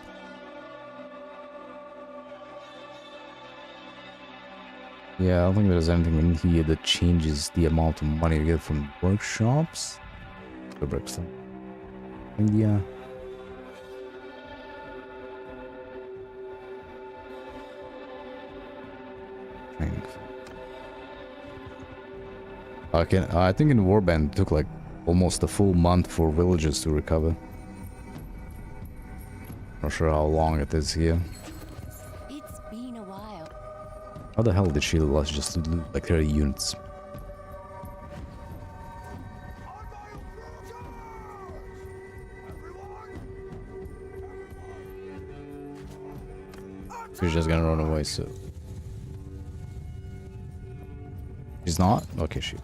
Yeah, I don't think there's anything in here that changes the amount of money you get from workshops. The Brixton. India. I think in Warband it took like almost a full month for villages to recover. Not sure how long it is here. It's been a while. How the hell did she lose just like 30 units? She's just gonna run away, so... She's not? Okay, shoot.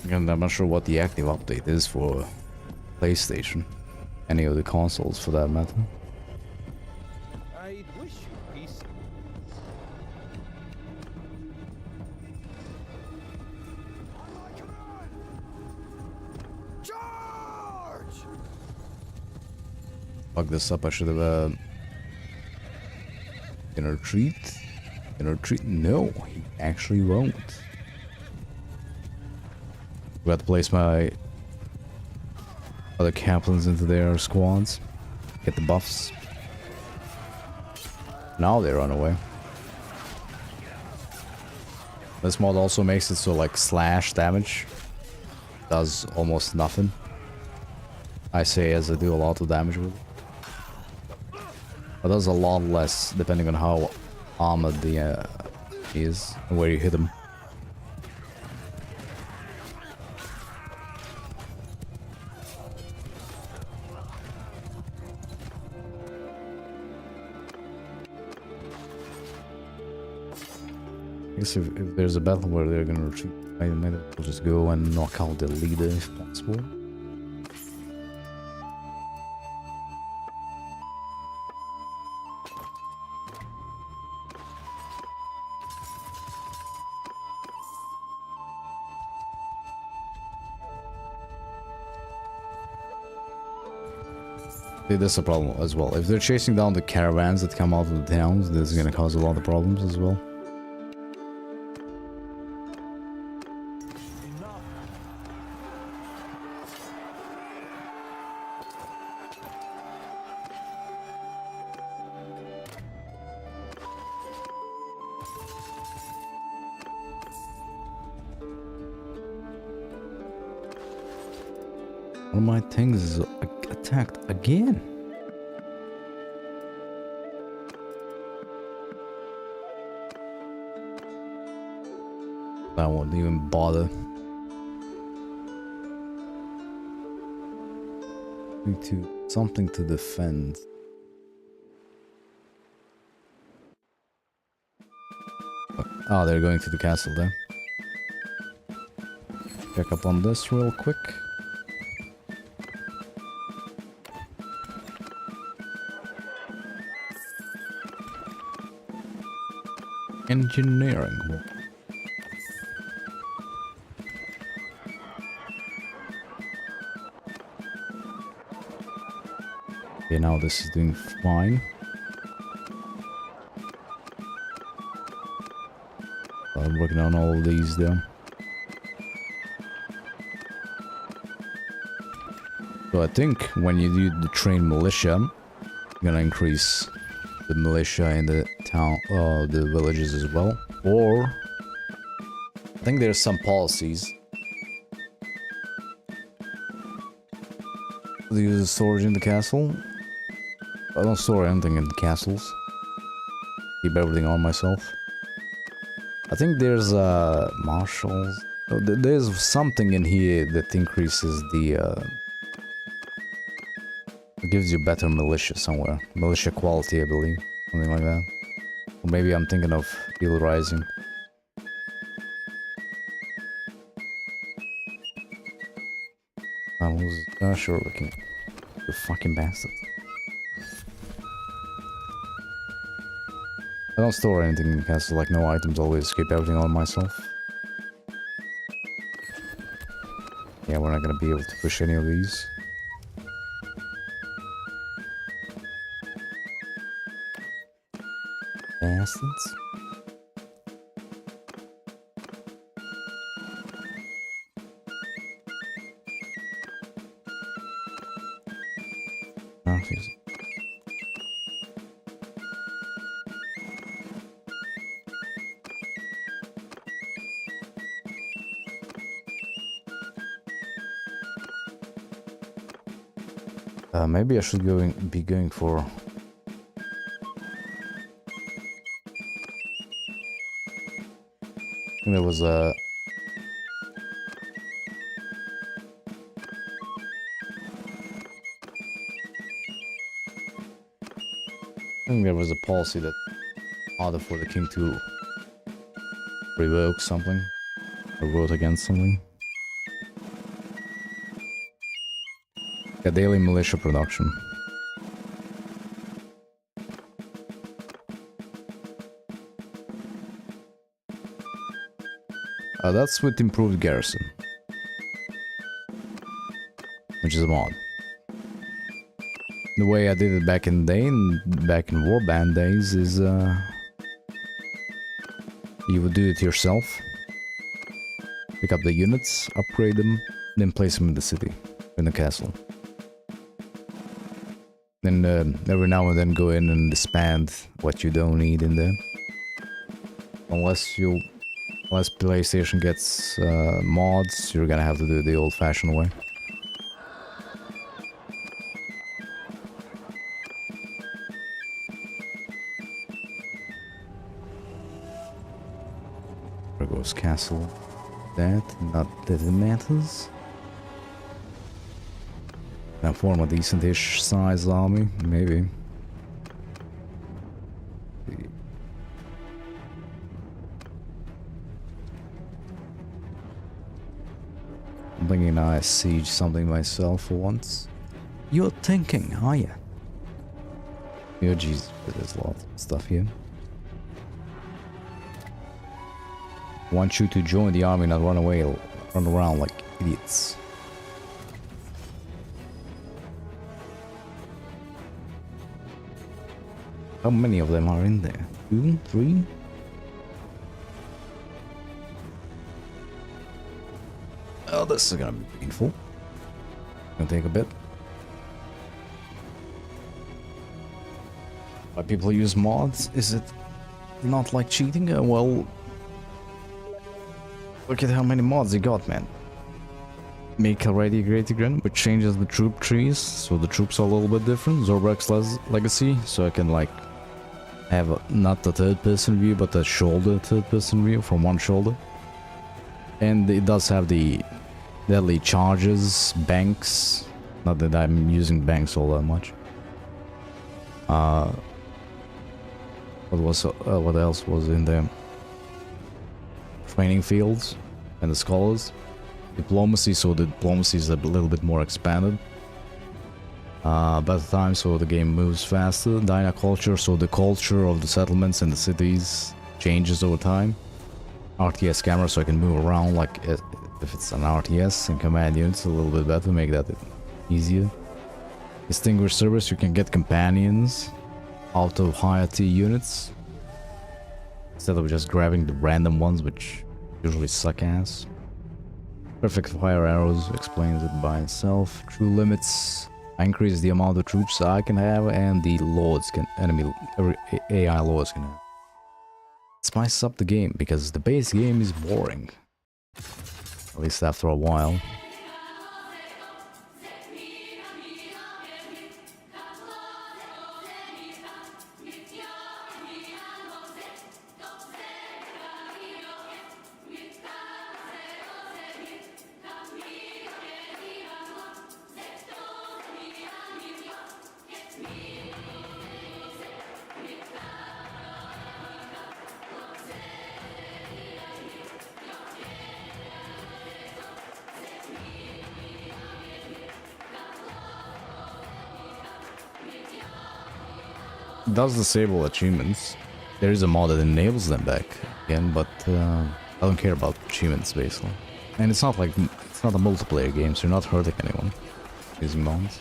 And I'm not sure what the active update is for PlayStation. Any of the consoles for that matter. I'd wish you peace. On my command! Charge! Fuck this up, I should have in a retreat? In a retreat? No, he actually won't. We have to place my other captains into their squads. Get the buffs. Now they run away. This mod also makes it so like slash damage does almost nothing. I say as I do a lot of damage with it. But does a lot less depending on how armored the is and where you hit them. I guess if there's a battle where they're gonna retreat, I might as well just go and knock out the leader if possible. See, that's a problem as well. If they're chasing down the caravans that come out of the towns, this is gonna cause a lot of problems as well. One of my things is attacked again. I won't even bother. Need to something to defend. Oh, they're going to the castle there. Check up on this real quick. Engineering. Okay, now this is doing fine. I'm working on all of these though. So I think when you do the train militia, you're gonna increase the militia in the town, the villages as well. Or I think there's some policies. To use storage in the castle. I don't store anything in the castles. Keep everything on myself. I think there's marshals. Oh, there's something in here that increases the gives you better militia somewhere. Militia quality, I believe. Something like that. Or maybe I'm thinking of Eel Rising. I was sure looking. You fucking bastard. I don't store anything in the castle, like no items, always keep everything on myself. Yeah, we're not gonna be able to push any of these. Bastards. Maybe I should be going for... I think there was a... I think there was a policy that ordered for the king to revoke something or vote against something. A daily militia production. That's with improved garrison, which is a mod. The way I did it back in the day, back in Warband days, is you would do it yourself. Pick up the units, upgrade them, then place them in the city, in the castle. Then every now and then go in and disband what you don't need in there. Unless PlayStation gets mods, you're gonna have to do it the old-fashioned way. There goes castle. Not that it matters. Can I form a decent-ish size army? Maybe. I'm thinking I siege something myself for once. You're thinking, are you? Oh jeez, there's a lot of stuff here. Want you to join the army, not run away, run around like idiots. How many of them are in there? 2, 3? Oh, this is gonna be painful. Gonna take a bit. Why people use mods? Is it not like cheating? Well, look at how many mods you got, man. Make already a great again, which changes the troop trees, so the troops are a little bit different. Zorbek's legacy, so I can like have not the third-person view, but the shoulder third-person view from one shoulder. And it does have the deadly charges, banks. Not that I'm using banks all that much. What else was in there? Training fields and the scholars. Diplomacy, so the diplomacy is a little bit more expanded. Better time, so the game moves faster. Dyna culture, so the culture of the settlements and the cities changes over time. RTS camera, so I can move around like if it's an RTS, and command units a little bit better, make that easier. Distinguished service, you can get companions out of higher tier units instead of just grabbing the random ones, which usually suck ass. Perfect fire arrows explains it by itself. True limits. I increase the amount of troops I can have and the lords can AI lords can have. Spices up the game because the base game is boring. At least after a while. Does disable achievements. There is a mod that enables them back again, but I don't care about achievements basically. And it's not like it's not a multiplayer game, so you're not hurting anyone using mods.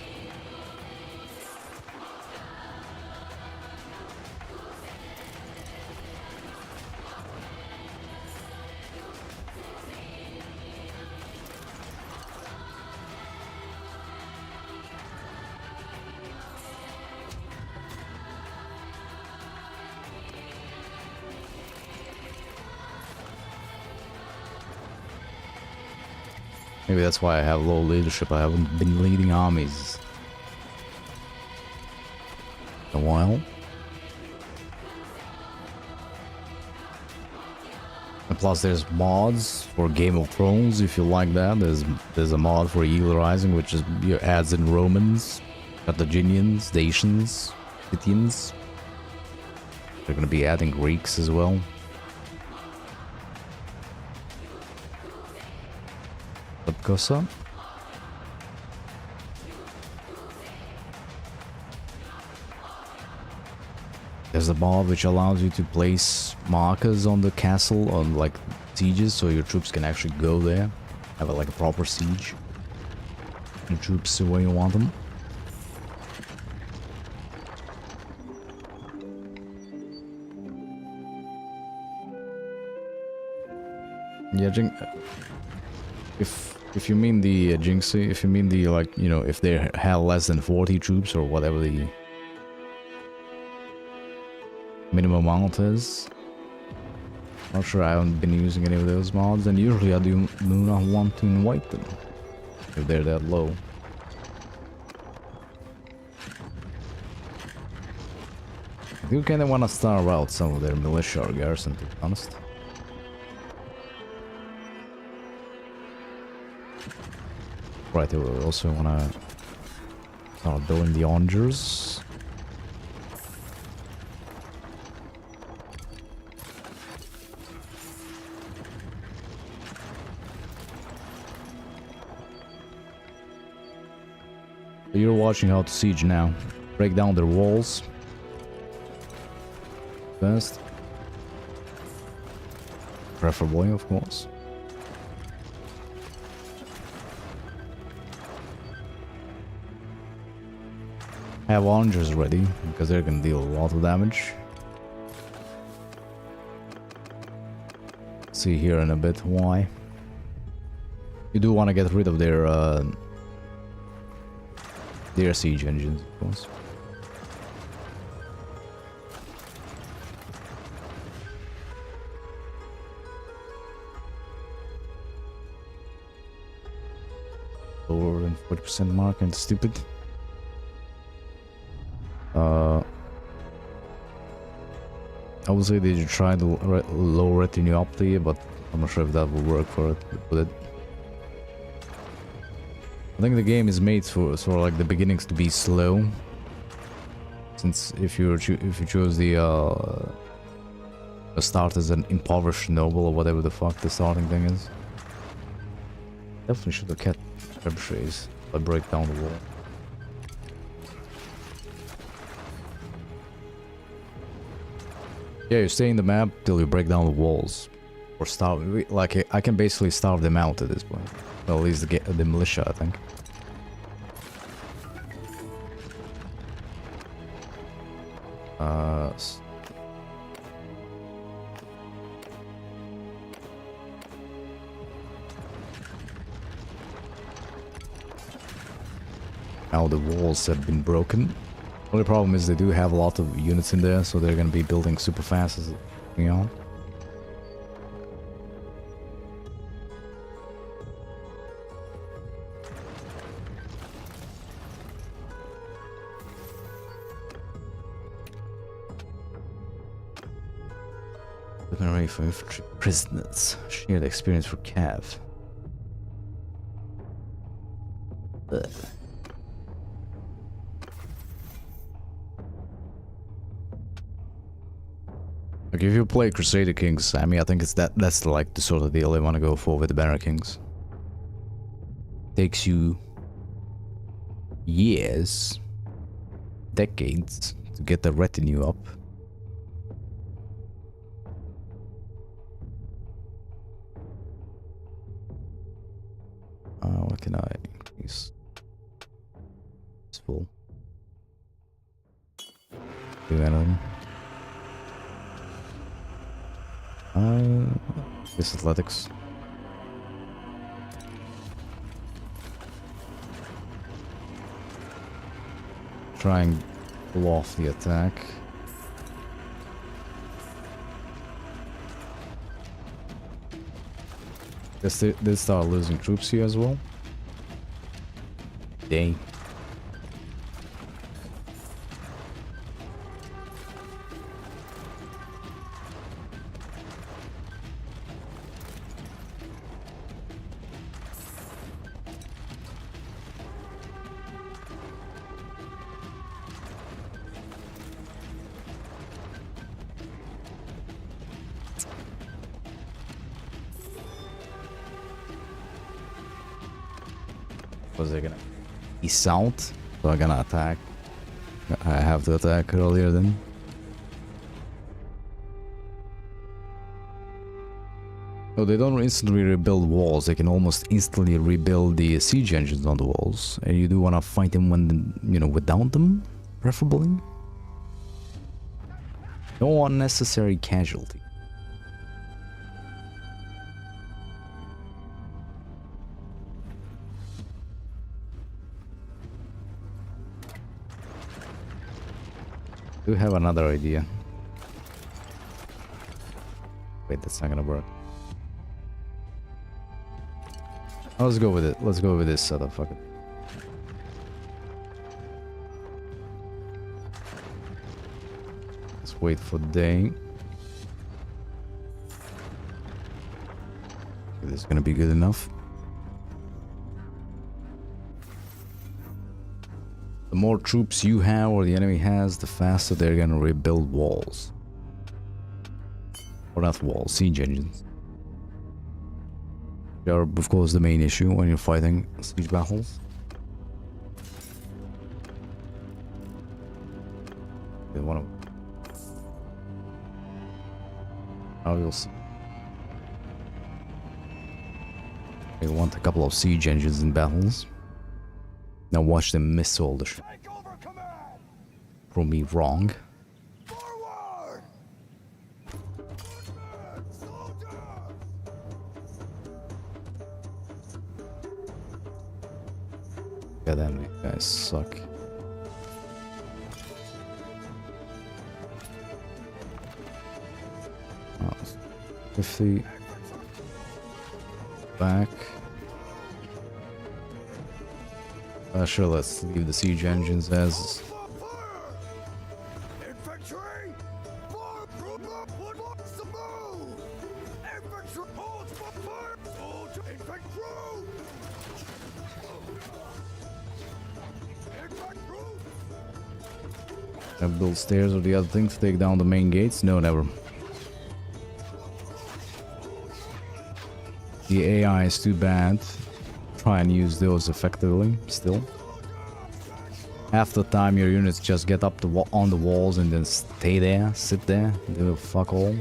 Maybe that's why I have low leadership. I haven't been leading armies in a while. And plus there's mods for Game of Thrones if you like that. There's a mod for Eagle Rising which is adds in Romans, Carthaginians, Dacians, Scythians. They're gonna be adding Greeks as well. Cosa. There's a mod which allows you to place markers on the castle on like sieges, so your troops can actually go there, have like a proper siege. Your troops where you want them. Yeah, if you mean the Jinxie, if you mean the, like, you know, if they have less than 40 troops or whatever the minimum amount is. Not sure, I haven't been using any of those mods, and usually I do not want to invite them if they're that low. I do kinda wanna starve out some of their militia or garrison, to be honest. Right, we also wanna start building the Ongers. So you're watching how to siege now. Break down their walls. First. Preferably, of course. Have Ongers ready, because they're gonna deal a lot of damage. See here in a bit why. You do want to get rid of their siege engines, of course. Lower than 40% mark and stupid. I would say they should try the low retinopathy, but I'm not sure if that will work for it. With it. I think the game is made for sort of like the beginnings to be slow. Since if you choose the start as an impoverished noble or whatever the fuck the starting thing is, definitely should have kept trebuchets if I break down the wall. Yeah, you stay in the map till you break down the walls. Or starve. Like, I can basically starve them out at this point. Well, at least the militia, I think. Now the walls have been broken. Only problem is they do have a lot of units in there, so they're gonna be building super fast as you know. Looking ready for infantry prisoners. Shared experience for Cav. Ugh. Like if you play Crusader Kings, I mean, I think it's that's like the sort of deal they want to go for with the Banner Kings. Takes you years, decades to get the retinue up. What can I increase? It's full. Do anything? This athletics. Try and pull off the attack. They start losing troops here as well. Dang. Was they gonna east out? So I'm gonna attack. I have to attack earlier then. No, they don't instantly rebuild walls. They can almost instantly rebuild the siege engines on the walls. And you do want to fight them when, you know, without them, preferably. No unnecessary casualty. I do have another idea. Wait, that's not gonna work. Let's go with it. Let's go with this setup. Fuck it. Let's wait for day. Okay, this is gonna be good enough. The more troops you have or the enemy has, the faster they're gonna rebuild walls. Or not walls, siege engines. They are, of course, the main issue when you're fighting siege battles. They want to. Now you'll see. They want a couple of siege engines in battles. Now watch them miss all the shit. Prove me wrong. Forward! Slow down! Yeah, damn, you guys suck. Oh, 50. Back. Sure, let's leave the siege engines as... Infantry! Infantry holds for fire! Soldier! Infantry! I build stairs or the other thing to take down the main gates? No, never. The AI is too bad. Try and use those effectively, still. Half the time your units just get up on the walls and then stay there, sit there, do fuck all.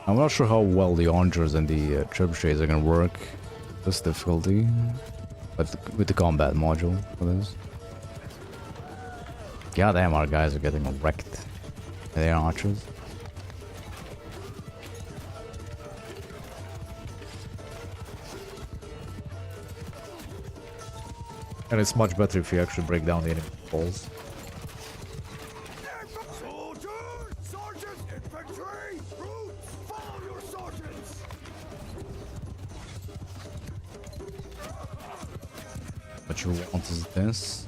I'm not sure how well the archers and the trebuchets are gonna work. This difficulty. But with the combat module for this. God damn, our guys are getting wrecked. They're archers. And it's much better if you actually break down the enemy walls. Soldiers! Sergeants! Infantry! Troops! Follow your sergeants! What you want is this.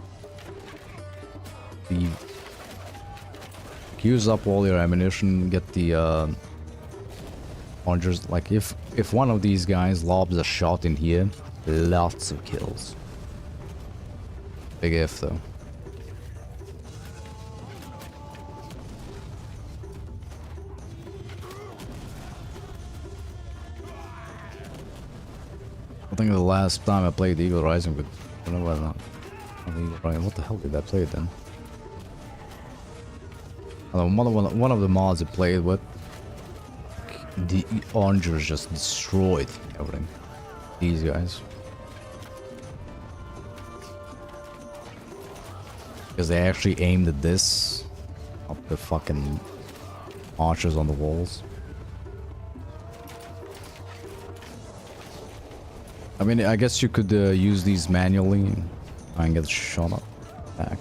The use up all your ammunition, get the launchers. Like if one of these guys lobs a shot in here, lots of kills. Big if though. I think the last time I played Eagle Rising with, I don't know whether not. What the hell did I play then? One of the mods I played with, the archers just destroyed everything. These guys. Because they actually aimed at this, up the fucking archers on the walls. I mean, I guess you could use these manually and get shot up back.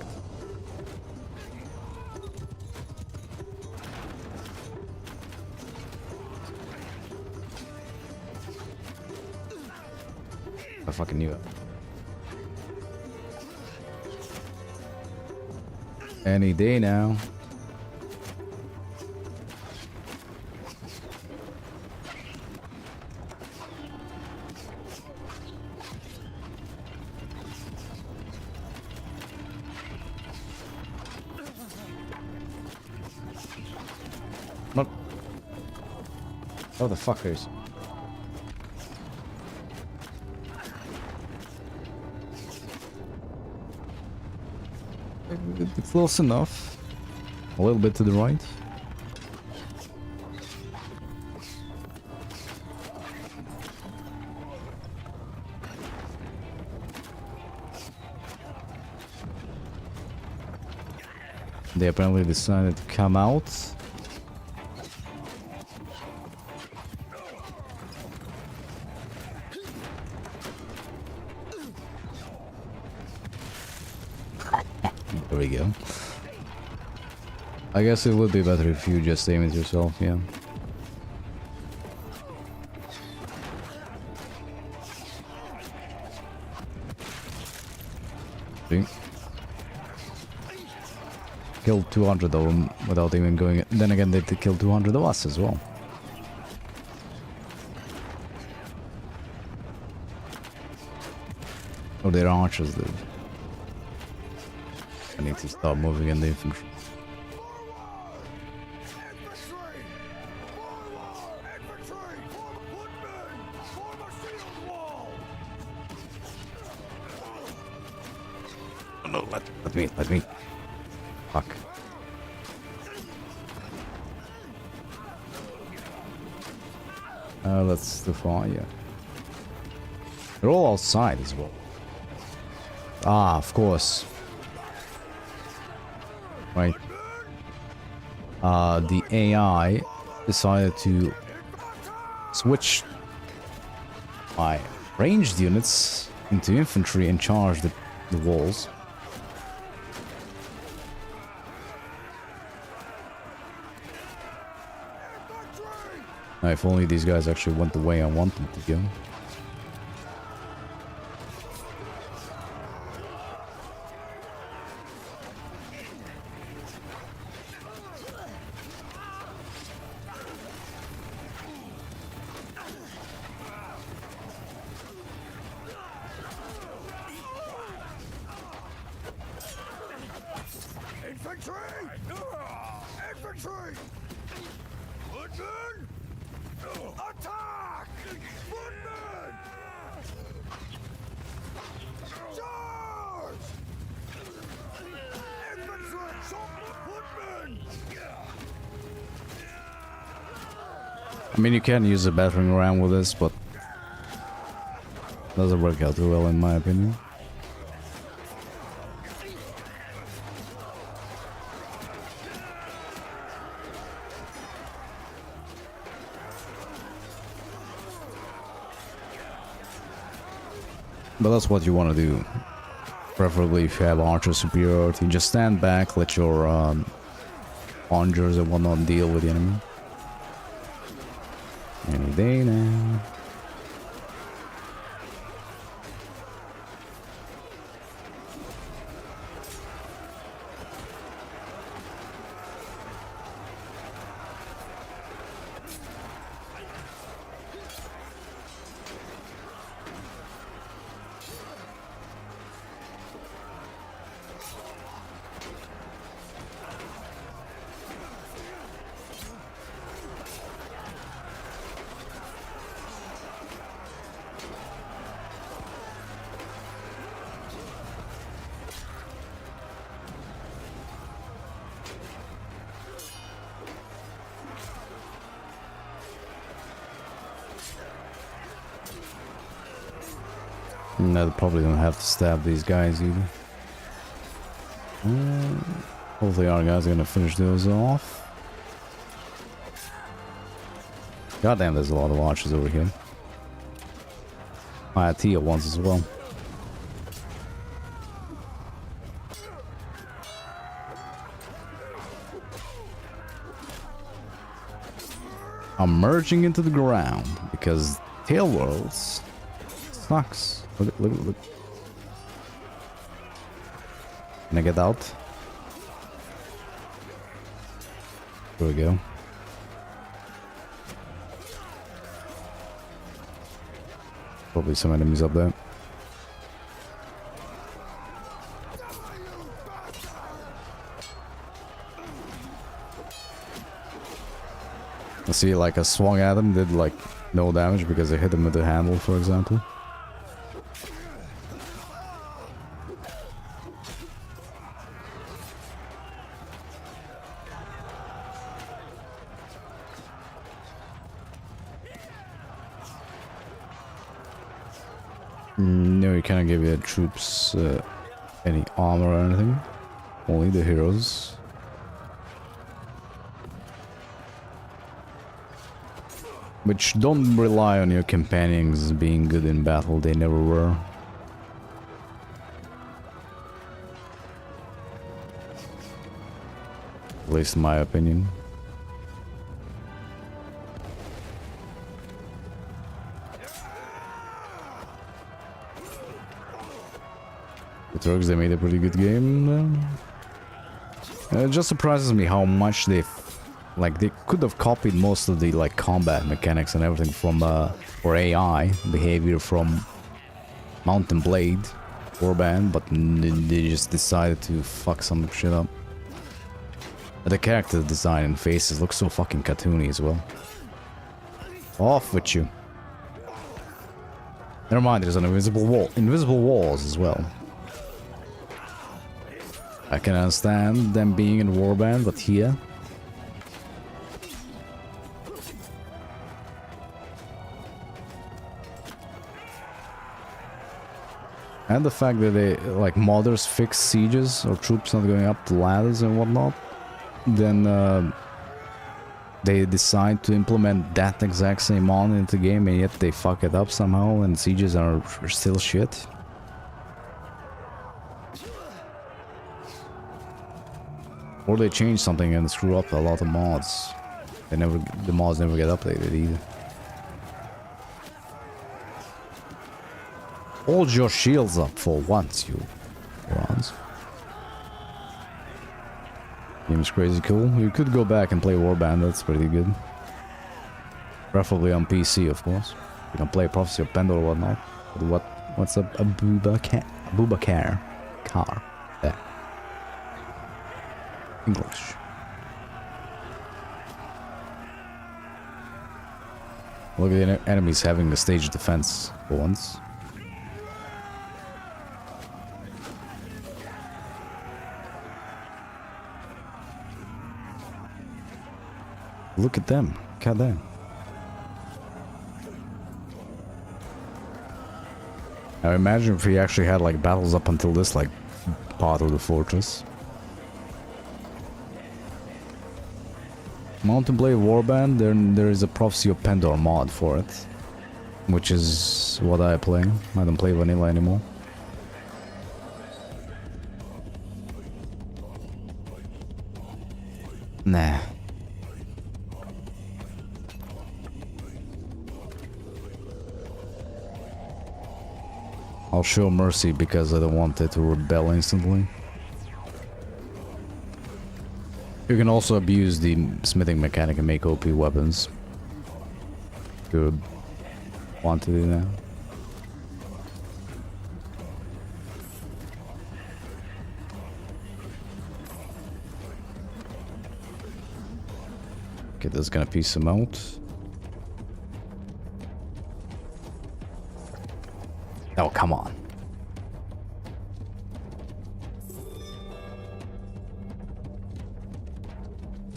I fucking knew it. Any day now. What? Oh, the fuckers. It's close enough. A little bit to the right. They apparently decided to come out. There we go. I guess it would be better if you just aim it yourself, yeah. See? Killed 200 of them without even going. Then again, they killed 200 of us as well. Oh, they're archers, dude. I need to start moving in the infantry. Oh, no, let me. Fuck. That's too far, yeah. They're all outside as well. Ah, of course. Right. The AI decided to switch my ranged units into infantry and charge the walls. Now, if only these guys actually went the way I want them to go. Infantry! Infantry! Footmen! Attack! Footmen! Charge! Infantry! Footmen! I mean, you can use a battering ram with this, but Doesn't work out too well in my opinion. But that's what you want to do. Preferably if you have archer superiority, just stand back, let your archers and whatnot deal with the enemy. Any day now. No, probably don't have to stab these guys either. Hopefully our guys are gonna finish those off. Goddamn, there's a lot of archers over here. I had Tia once as well. I'm merging into the ground because Tail Worlds sucks. Look. Can I get out? There we go. Probably some enemies up there. I see, like, I swung at him, did like no damage because I hit him with the handle, for example. No, you cannot give your troops any armor or anything. Only the heroes. Which don't rely on your companions being good in battle, they never were. At least in my opinion. The Turks, they made a pretty good game. It just surprises me how much they could have copied most of the like combat mechanics and everything from or AI behavior from Mountain Blade Warband, but they just decided to fuck some shit up. The character design and faces look so fucking cartoony as well. Off with you. Never mind, there's an invisible wall. Invisible walls as well. I can understand them being in Warband, but here... And the fact that they, like, modders fix sieges or troops not going up the ladders and whatnot, then they decide to implement that exact same mod into the game and yet they fuck it up somehow and sieges are still shit. Or they change something and screw up a lot of mods. The mods never get updated either. Hold your shields up for once, you morons. Game's crazy cool. You could go back and play Warband, that's pretty good. Preferably on PC, of course. You can play Prophecy of Pendor or whatnot. But what's up? Abubakar car. There. English. Look at the enemies having a stage defense for once. Look at them. God damn. Now imagine if we actually had like battles up until this like part of the fortress. Mountain Blade Warband, then there is a Prophecy of Pandora mod for it. Which is what I play. I don't play vanilla anymore. Nah. I'll show mercy because I don't want it to rebel instantly. You can also abuse the smithing mechanic and make OP weapons. If you want to do that. Okay, that's gonna piece him out. Oh, come on.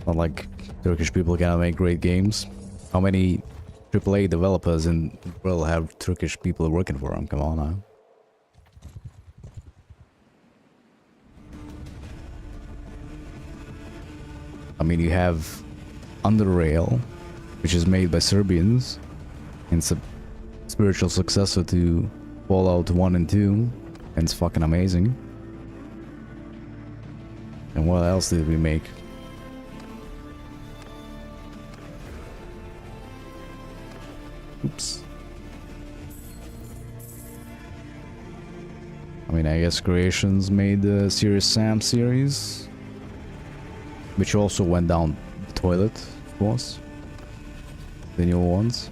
Not like Turkish people cannot make great games. How many AAA developers in the world have Turkish people working for them? Come on now. I mean, you have Underrail, which is made by Serbians, and it's a spiritual successor to Fallout 1 and 2, and it's fucking amazing. And what else did we make? Oops. I mean, I guess Creations made the Serious Sam series, which also went down the toilet, of course. The new ones.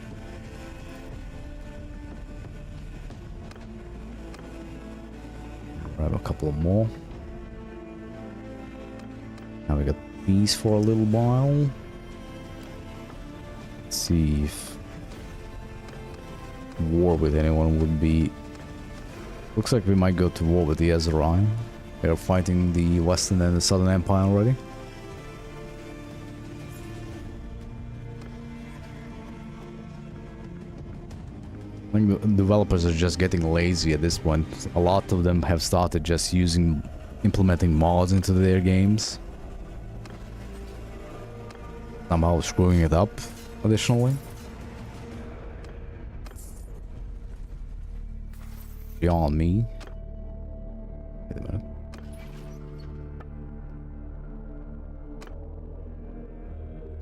Grab a couple more. Now we got these for a little while. Let's see if war with anyone would be. Looks like we might go to war with the Ezrai. They're fighting the Western and the Southern Empire already. I think the developers are just getting lazy at this point. A lot of them have started just implementing mods into their games. Somehow screwing it up additionally. Beyond me. Wait a minute.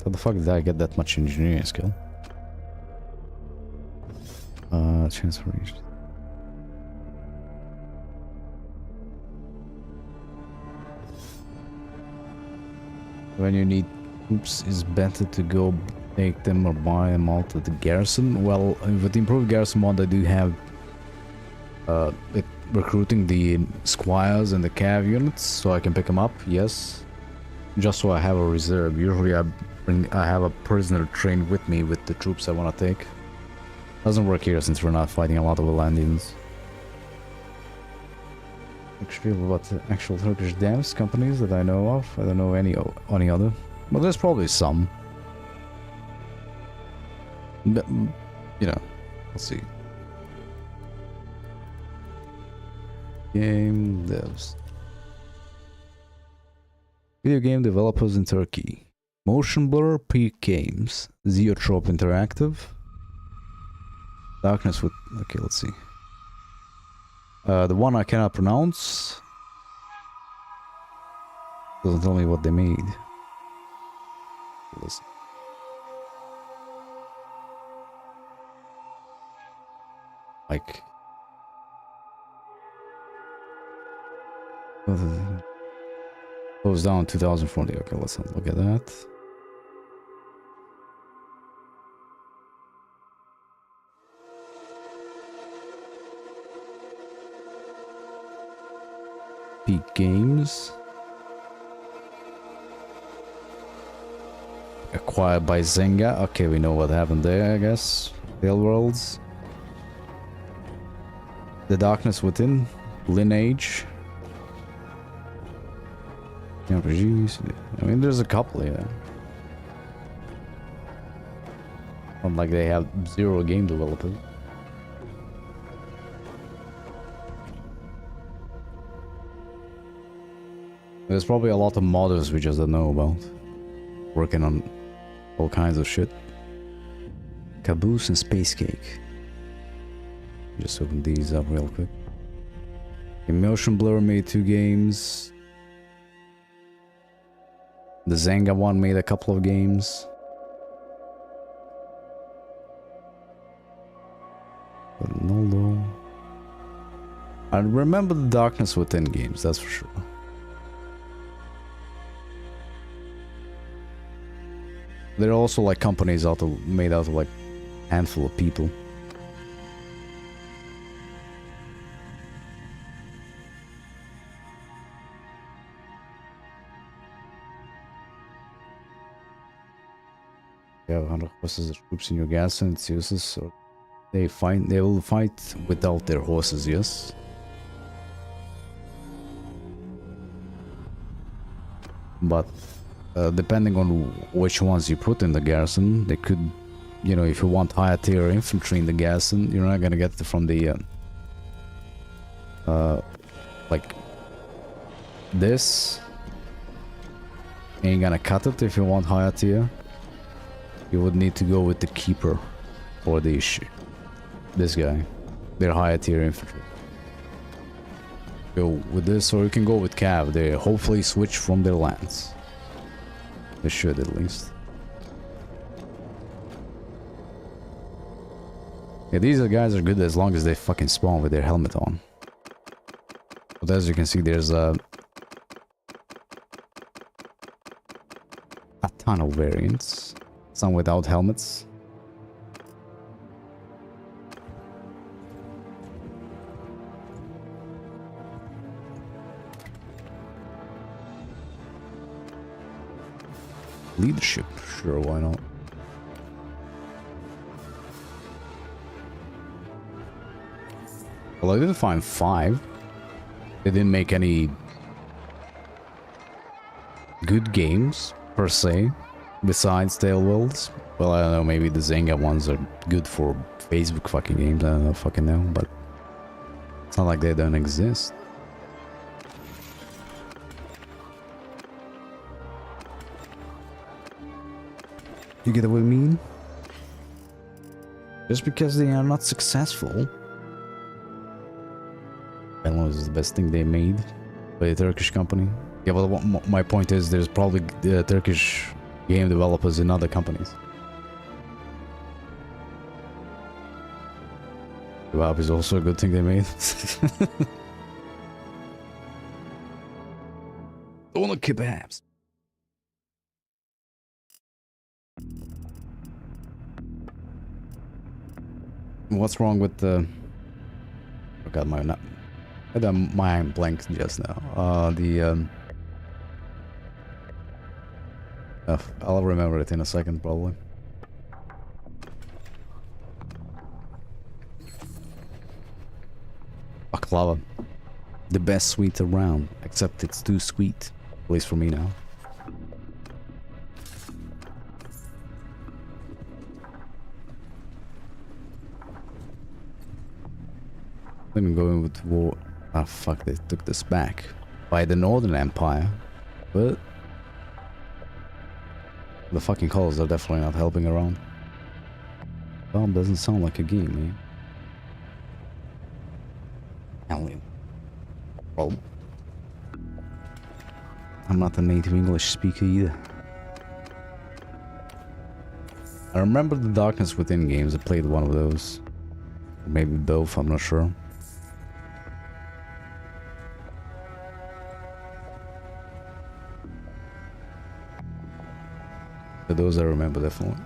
How the fuck did I get that much engineering skill? Transfer reached. When you need troops, is better to go take them or buy them out at the garrison. Well, with the improved garrison mod, I do have recruiting the squires and the cav units, so I can pick them up. Yes, just so I have a reserve. Usually, I have a prisoner trained with me with the troops I want to take. Doesn't work here since we're not fighting a lot of Vlandians. Actually, about the actual Turkish devs companies that I know of, I don't know any other. But there's probably some. But, you know, let's see. Game devs. Video game developers in Turkey. Motion Blur, Peak Games, Zeotrope Interactive. Darkness with... Okay, let's see. The one I cannot pronounce doesn't tell me what they made. Let's see. Like... Closed down 2040. Okay, let's not look at that. Peak Games. Acquired by Zynga. Okay, we know what happened there, I guess. Real Worlds. The Darkness Within. Lineage. RPGs. I mean, there's a couple here. Not like they have zero game developers. There's probably a lot of modders we just don't know about. Working on all kinds of shit. Caboose and Space Cake. Just open these up real quick. Emotion Blur made 2 games. The Zanga one made a couple of games. Ronaldo. I remember the Darkness Within games, that's for sure. There are also like companies made out of like a handful of people. You have 100 horses or troops in your garrison, it's useless, or they will fight without their horses, yes. But depending on which ones you put in the garrison, they could, you know, if you want higher tier infantry in the garrison, you're not gonna get it from the like this. Ain't gonna cut it if you want higher tier. You would need to go with the keeper or this guy. They're higher tier infantry. Go with this, or you can go with Cav. They hopefully switch from their lands. They should at least. Yeah, these guys are good as long as they fucking spawn with their helmet on. But as you can see, there's a ton of variants. Some without helmets. Leadership, sure, why not? Well, I didn't find 5. They didn't make any good games, per se, besides Tailwells. Well, I don't know, maybe the Zanga ones are good for Facebook fucking games, I don't know, fucking know, but it's not like they don't exist. You get what I mean? Just because they are not successful. Bannerlord is the best thing they made by a Turkish company. Yeah, well, my point is there's probably Turkish game developers in other companies. Kebab is also a good thing they made. All the kebabs. What's wrong with the... I got my... I had a mind blank just now. I'll remember it in a second, probably. Baklava. The best sweet around, except it's too sweet. At least for me now. Let me go in with war. Ah, fuck, they took this back. By the Northern Empire. But the fucking colors are definitely not helping around. Well, doesn't sound like a game, man. Well, I'm not a native English speaker either. I remember the Darkness Within games. I played one of those. Maybe both, I'm not sure. But those I remember definitely.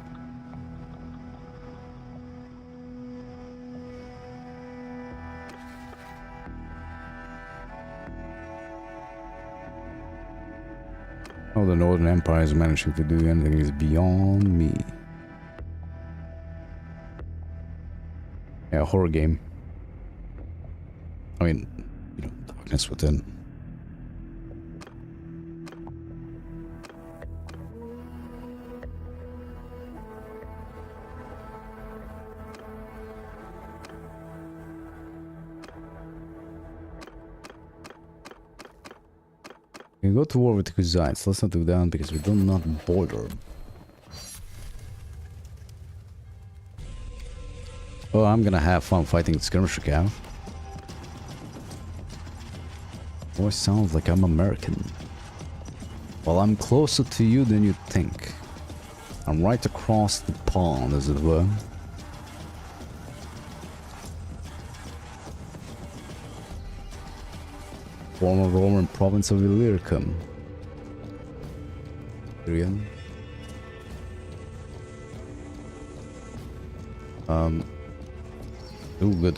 How the Northern Empire is managing to do anything is beyond me. Yeah, horror game. I mean, you know, Darkness Within. We go to war with the Hussites. Let's not do that because we do not border. Oh, I'm gonna have fun fighting the skirmisher cav. Always sounds like I'm American. Well, I'm closer to you than you think. I'm right across the pond, as it were. Former Roman province of Illyricum. Syrian. Oh, good.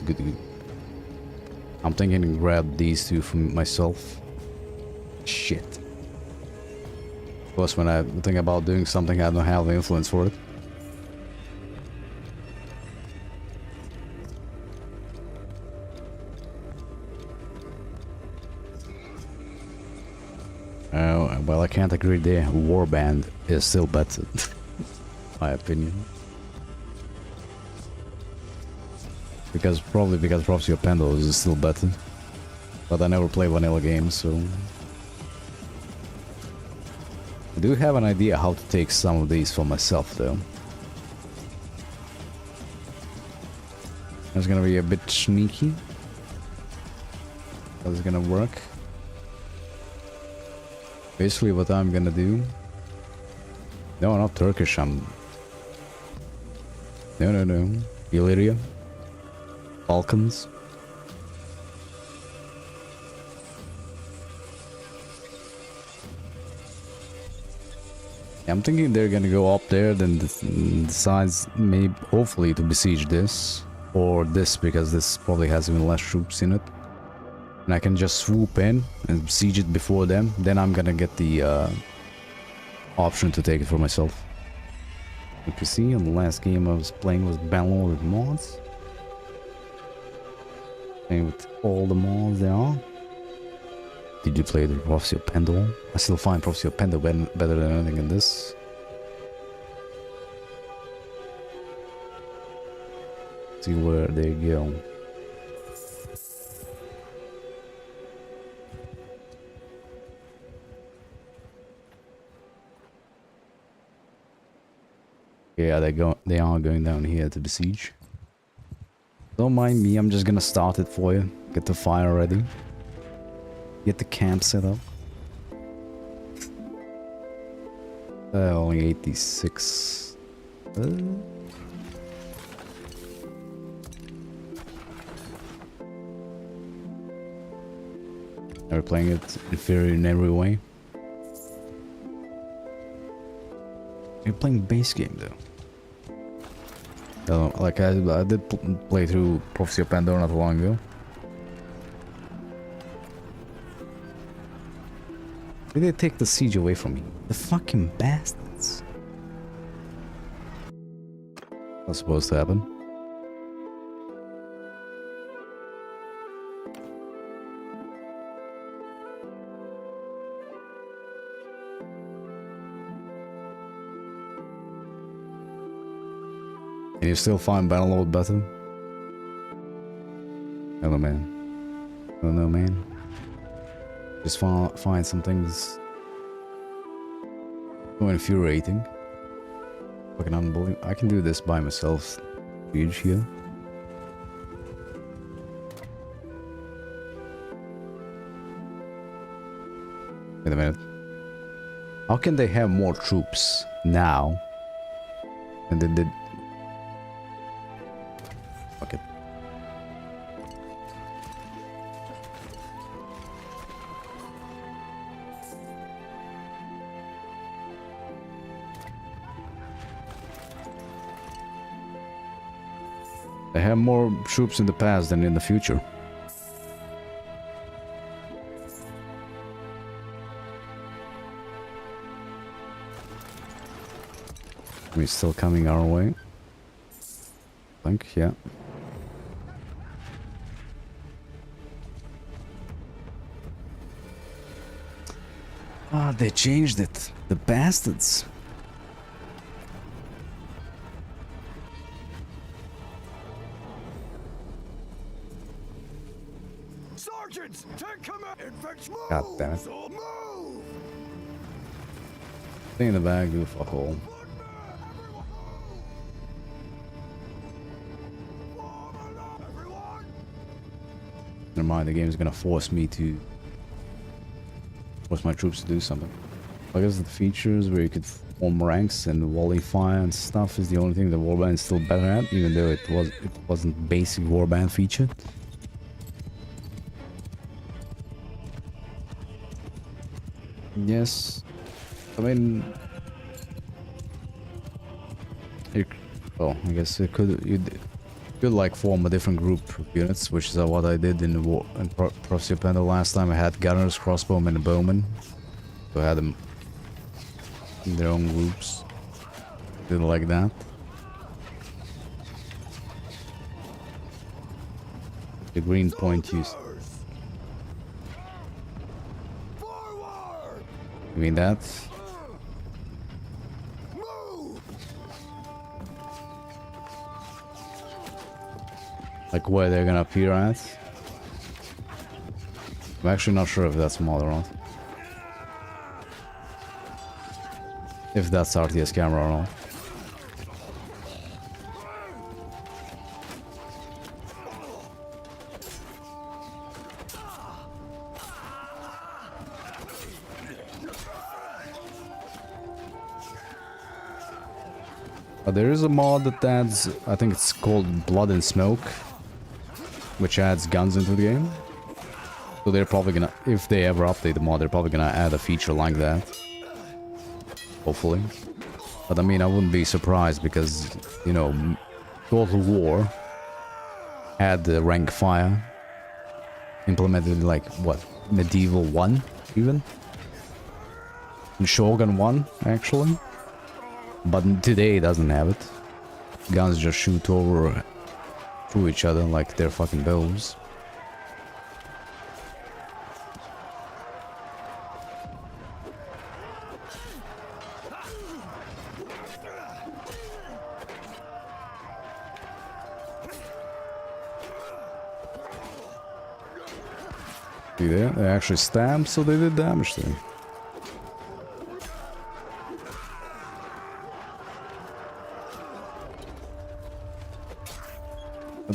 I'm thinking to grab these two for myself. Shit. Of course, when I think about doing something, I don't have the influence for it. Well, I can't agree there. Warband is still better. My opinion. Probably because Prophecy of Pendle is still better. But I never play vanilla games, so... I do have an idea how to take some of these for myself, though. It's gonna be a bit sneaky. How it's gonna work. Basically what I'm gonna do... No, not Turkish, I'm... No. Illyria. Balkans. I'm thinking they're gonna go up there, then decides maybe hopefully to besiege this or this, because this probably has even less troops in it, and I can just swoop in and besiege it before them. Then I'm gonna get the option to take it for myself. You can see on the last game I was playing was Bannerlord with mods. Playing with all the mods there are. Did you play the Prophecy of Pendle? I still find Prophecy of Pendle better than anything in this. See where they go. Yeah, they are going down here to besiege. Don't mind me, I'm just gonna start it for you. Get the fire ready. Get the camp set up. Only 86. Are we playing it inferior in every way? You're playing base game though. Like I did play through Prophecy of Pandora not long ago. Did they take the siege away from me? The fucking bastards. What's supposed to happen? Can you still find Bannerlord better? Hello, man. Oh no, man. Just find some things so infuriating. Fucking unbelievable. I can do this by myself. Huge here. Wait a minute. How can they have more troops now than they did? Fuck it. They have more troops in the past than in the future. We're still coming our way. I think, yeah. Ah, they changed it. The bastards. Sergeants, take command. Infect, move. God damn it. So move. Stay in the back, do fuck all. Everyone, move. Form a line. Everyone. Never mind, the game's gonna force me to... force my troops to do something. I guess the features where you could form ranks and volley fire and stuff is the only thing the warband is still better at, even though it wasn't basic warband feature. Yes, I mean, well, I guess you could like form a different group of units, which is what I did in the war in Prophecy of Panda last time. I had gunners, crossbowmen, and bowmen, so I had them in their own groups. Did like that. The green point used. Forward. You mean that? Move. Like where they're gonna appear at? I'm actually not sure if that's mod or not. If that's RTS camera or not. There is a mod that adds, I think it's called Blood and Smoke, which adds guns into the game. So they're probably gonna, if they ever update the mod, they're probably gonna add a feature like that. Hopefully. But I mean, I wouldn't be surprised because, you know, Total War had the rank fire implemented like, what, Medieval 1 even? And Shogun 1, actually. But today it doesn't have it. Guns just shoot over through each other like they're fucking bows. See there? They actually stabbed, so they did damage there.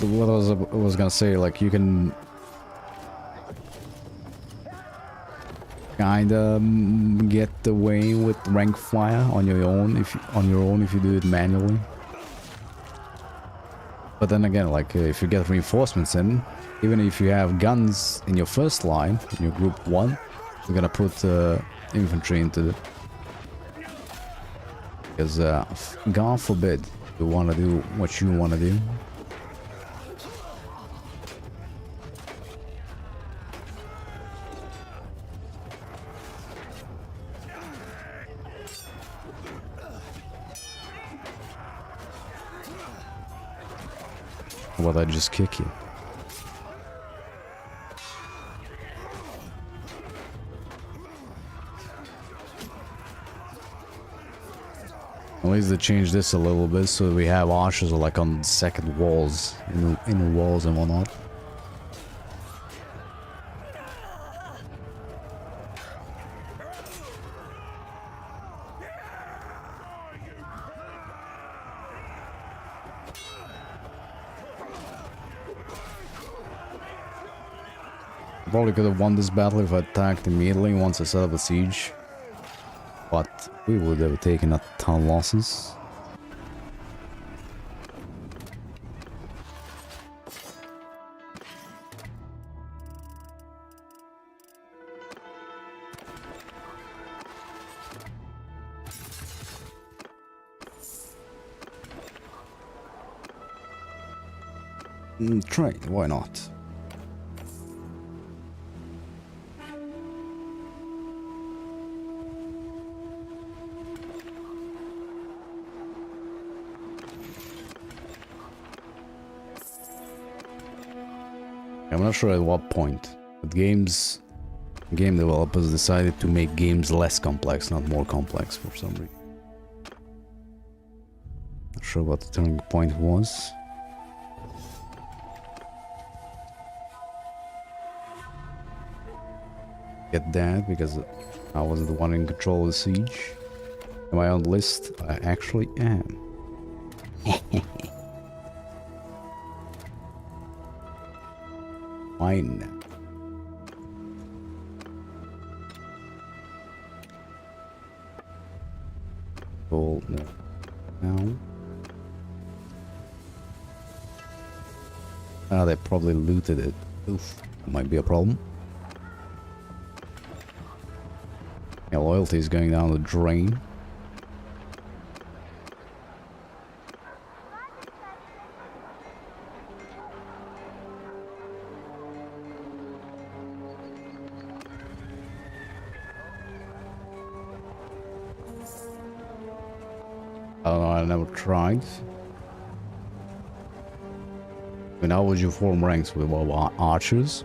What I was gonna say, like you can kinda get away with rank fire on your own if you do it manually. But then again, like if you get reinforcements in, even if you have guns in your first line, in your group 1, you're gonna put infantry into it. Because God forbid you wanna do what you wanna do. Well, I just kick you. At least they changed this a little bit, so we have archers like on second walls, in the walls and whatnot. Probably could have won this battle if I attacked immediately once I set up a siege. But we would have taken a ton of losses. Trade, why not? I'm not sure at what point, but game developers decided to make games less complex, not more complex for some reason. Not sure what the turning point was. get that because I was the one in control of the siege. Am I on the list? I actually am. Fine. Cool. No. Now. Ah, they probably looted it. Oof. That might be a problem. Yeah, loyalty is going down the drain. Oh, I never tried. I mean, how would you form ranks with archers?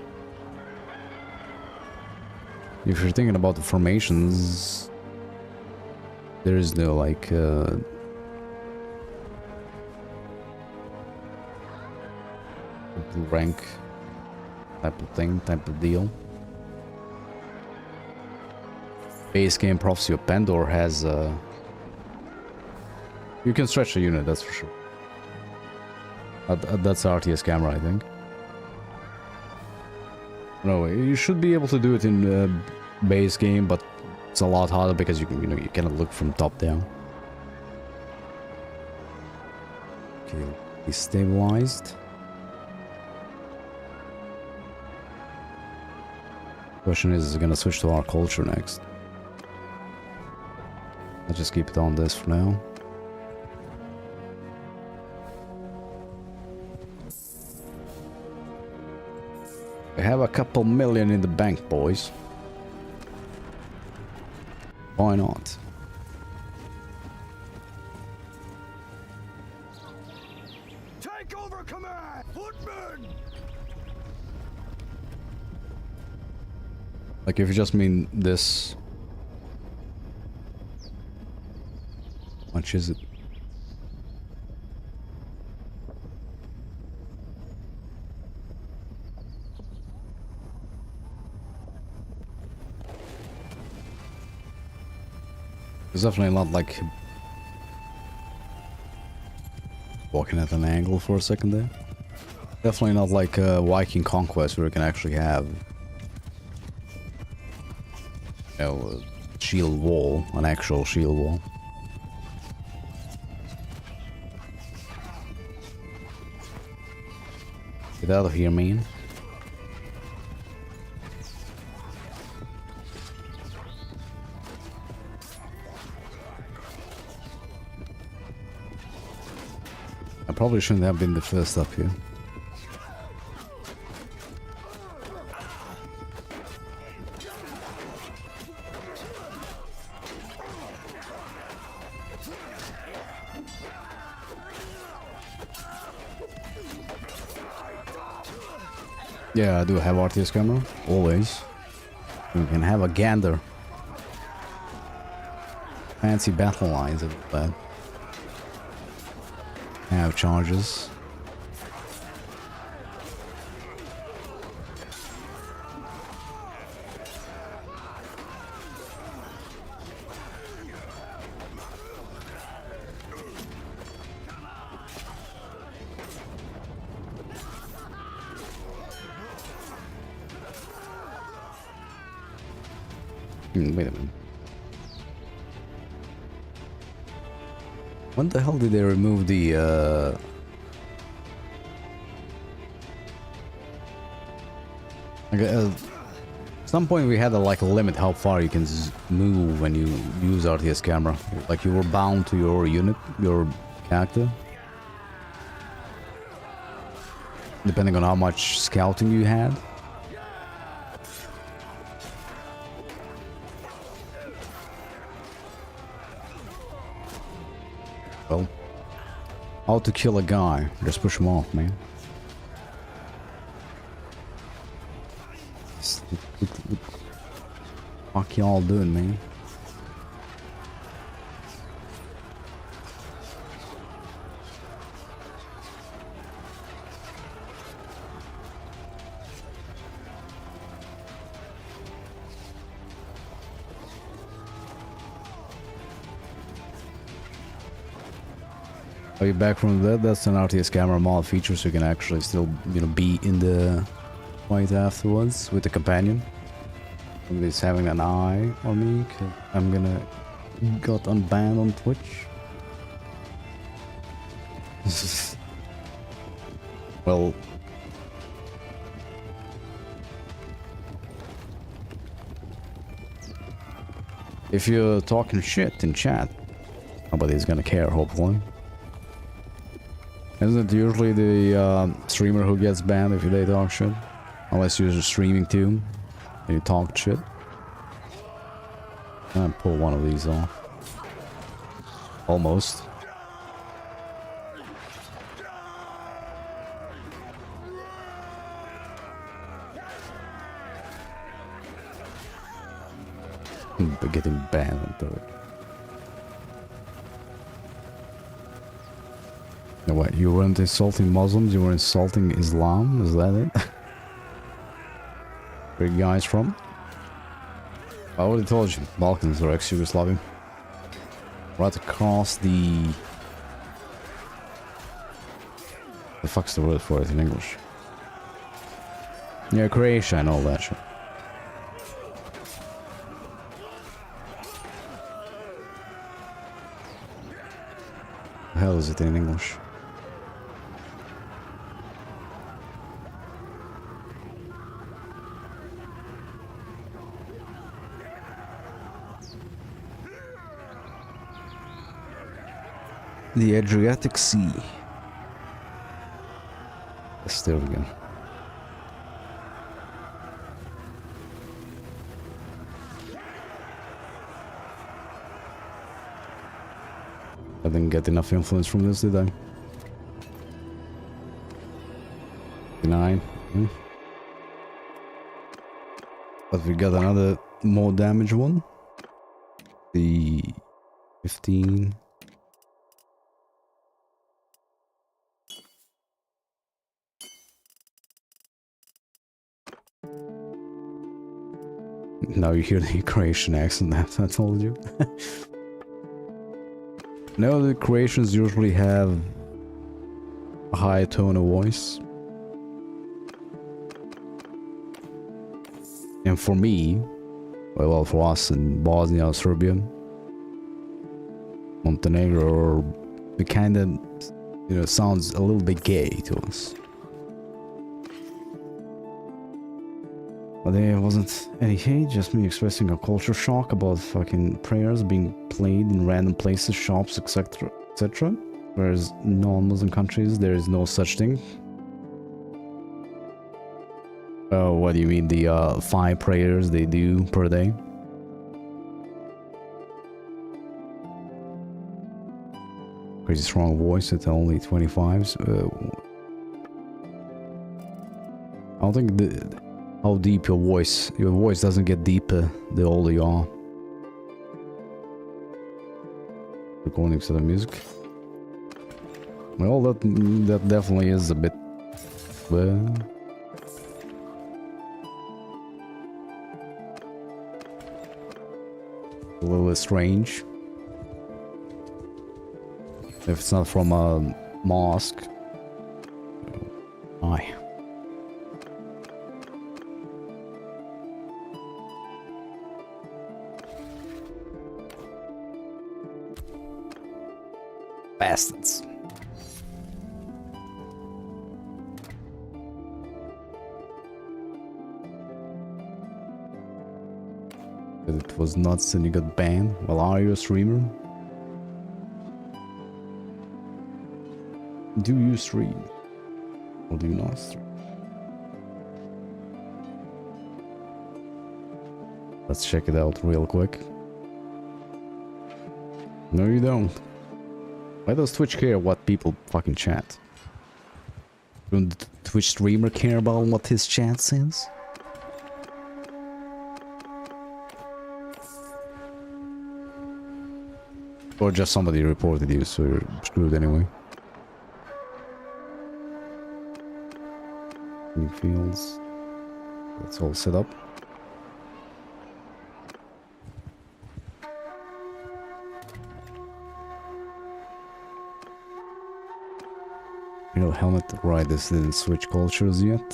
If you're thinking about the formations, there is no like rank type of thing, type of deal. Base game Prophecy of Pandor has you can stretch a unit, that's for sure. That's RTS camera, I think. No, you should be able to do it in base game, but it's a lot harder because you can, you cannot look from top down. Okay, he's stabilized. Question is it gonna switch to our culture next? I'll just keep it on this for now. We have a couple million in the bank, boys. Why not? Take over command! Footmen! Like, if you just mean this... How much is it? It's definitely not like... Walking at an angle for a second there. Definitely not like Viking Conquest where you can actually have... You know, a shield wall, an actual shield wall. Get out of here, man. I probably shouldn't have been the first up here. Yeah, I do have RTS camera, always. You can have a gander. Fancy battle lines of that. Have charges. Wait a minute. When the hell did they remove the like, at some point we had a like limit how far you can move when you use RTS camera. Like you were bound to your unit, your character. Depending on how much scouting you had. Well, how to kill a guy? Just push him off, man. What fuck y'all doing, man? Are you back from that? That's an RTS camera mod feature, so you can actually still, you know, be in the fight afterwards with the companion. Somebody's having an eye on me, 'cause I'm gonna got unbanned on Twitch. Well, if you're talking shit in chat, nobody's gonna care, hopefully. Isn't it usually the streamer who gets banned if they talk shit? Unless you're streaming too, and you talk shit. I'll pull one of these off. Almost. But getting banned on third. No, what? You weren't insulting Muslims, you were insulting Islam? Is that it? Where are you guys from? I already told you, Balkans or ex-Yugoslavia. Right across the... The fuck's the word for it in English? Yeah, Croatia and all that shit. The hell is it in English? The Adriatic Sea. Yes, there we go. I didn't get enough influence from this, did I? 9. But we got another more damage one. The 15. Now you hear the Croatian accent that I told you. No, the Croatians usually have a high tone of voice. And for me, well, for us in Bosnia, Serbia, Montenegro, it kind of, you know, sounds a little bit gay to us. But there wasn't any hate, just me expressing a culture shock about fucking prayers being played in random places, shops, etc., etc. Whereas non-Muslim countries, there is no such thing. Oh, what do you mean, the 5 prayers they do per day? Crazy strong voice at only 25s. I don't think how deep your voice doesn't get deeper the older you are. According to the music. Well, that definitely is a bit... Well... a little bit strange. If it's not from a mosque. Aye. Bastards. It was nuts and you got banned. Well, are you a streamer? Do you stream? Or do you not stream? Let's check it out real quick. No, you don't. Why does Twitch care what people fucking chat? Don't the Twitch streamer care about what his chat says? Or just somebody reported you, so you're screwed anyway. New fields. That's all set up. helmet. Right, this didn't switch cultures yet.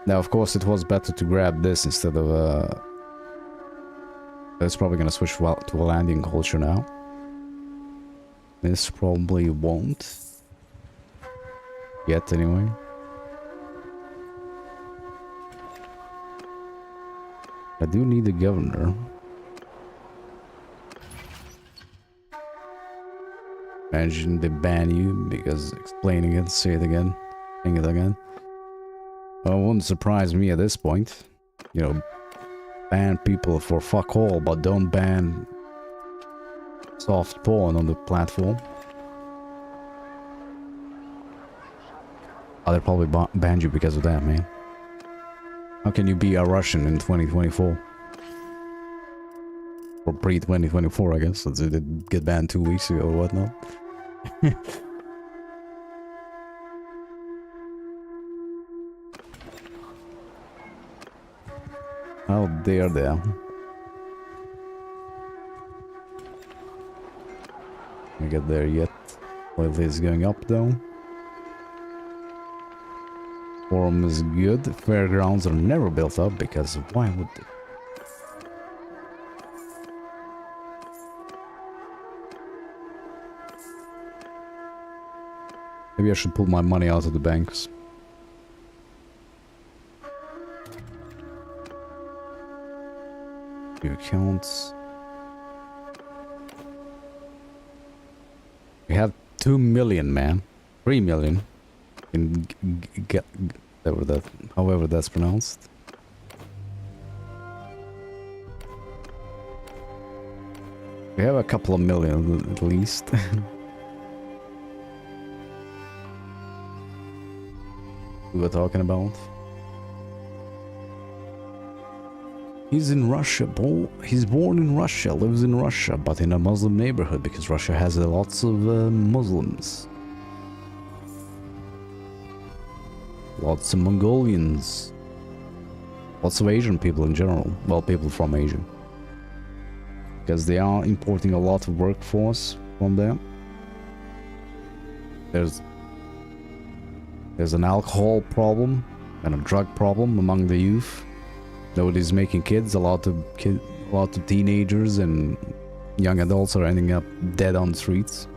Now, of course, it was better to grab this instead of It's probably gonna switch to Vlandian culture now. This probably won't. Yet, anyway. I do need a governor. Imagine they ban you because explaining it, say it again, saying it again. Well, it wouldn't surprise me at this point. You know, ban people for fuck all, but don't ban soft porn on the platform. Oh, they'll probably ban you because of that, man. How can you be a Russian in 2024? Or pre-2024, I guess, since it did get banned 2 weeks ago or whatnot. How dare they? I get there yet. Loyalty is going up though. Forum is good. Fairgrounds are never built up because why would they? Maybe I should pull my money out of the banks. New accounts. We have 2 million, man. 3 million. In however that's pronounced. We have a couple of million at least. We were talking about. He's in Russia, he's born in Russia, lives in Russia, but in a Muslim neighborhood because Russia has lots of Muslims. Lots of Mongolians. Lots of Asian people in general. Well, people from Asia. Because they are importing a lot of workforce from there. There's an alcohol problem and a drug problem among the youth. Nobody's making kids. A lot of teenagers and young adults are ending up dead on the streets.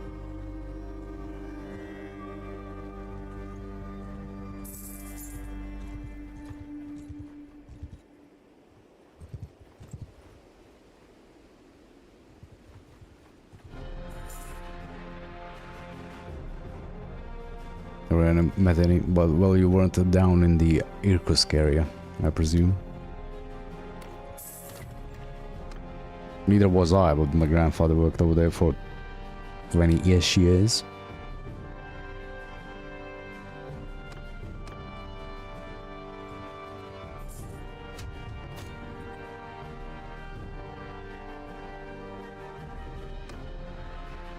Never met any, but well, you weren't down in the Irkutsk area, I presume. Neither was I, but my grandfather worked over there for 20-ish years.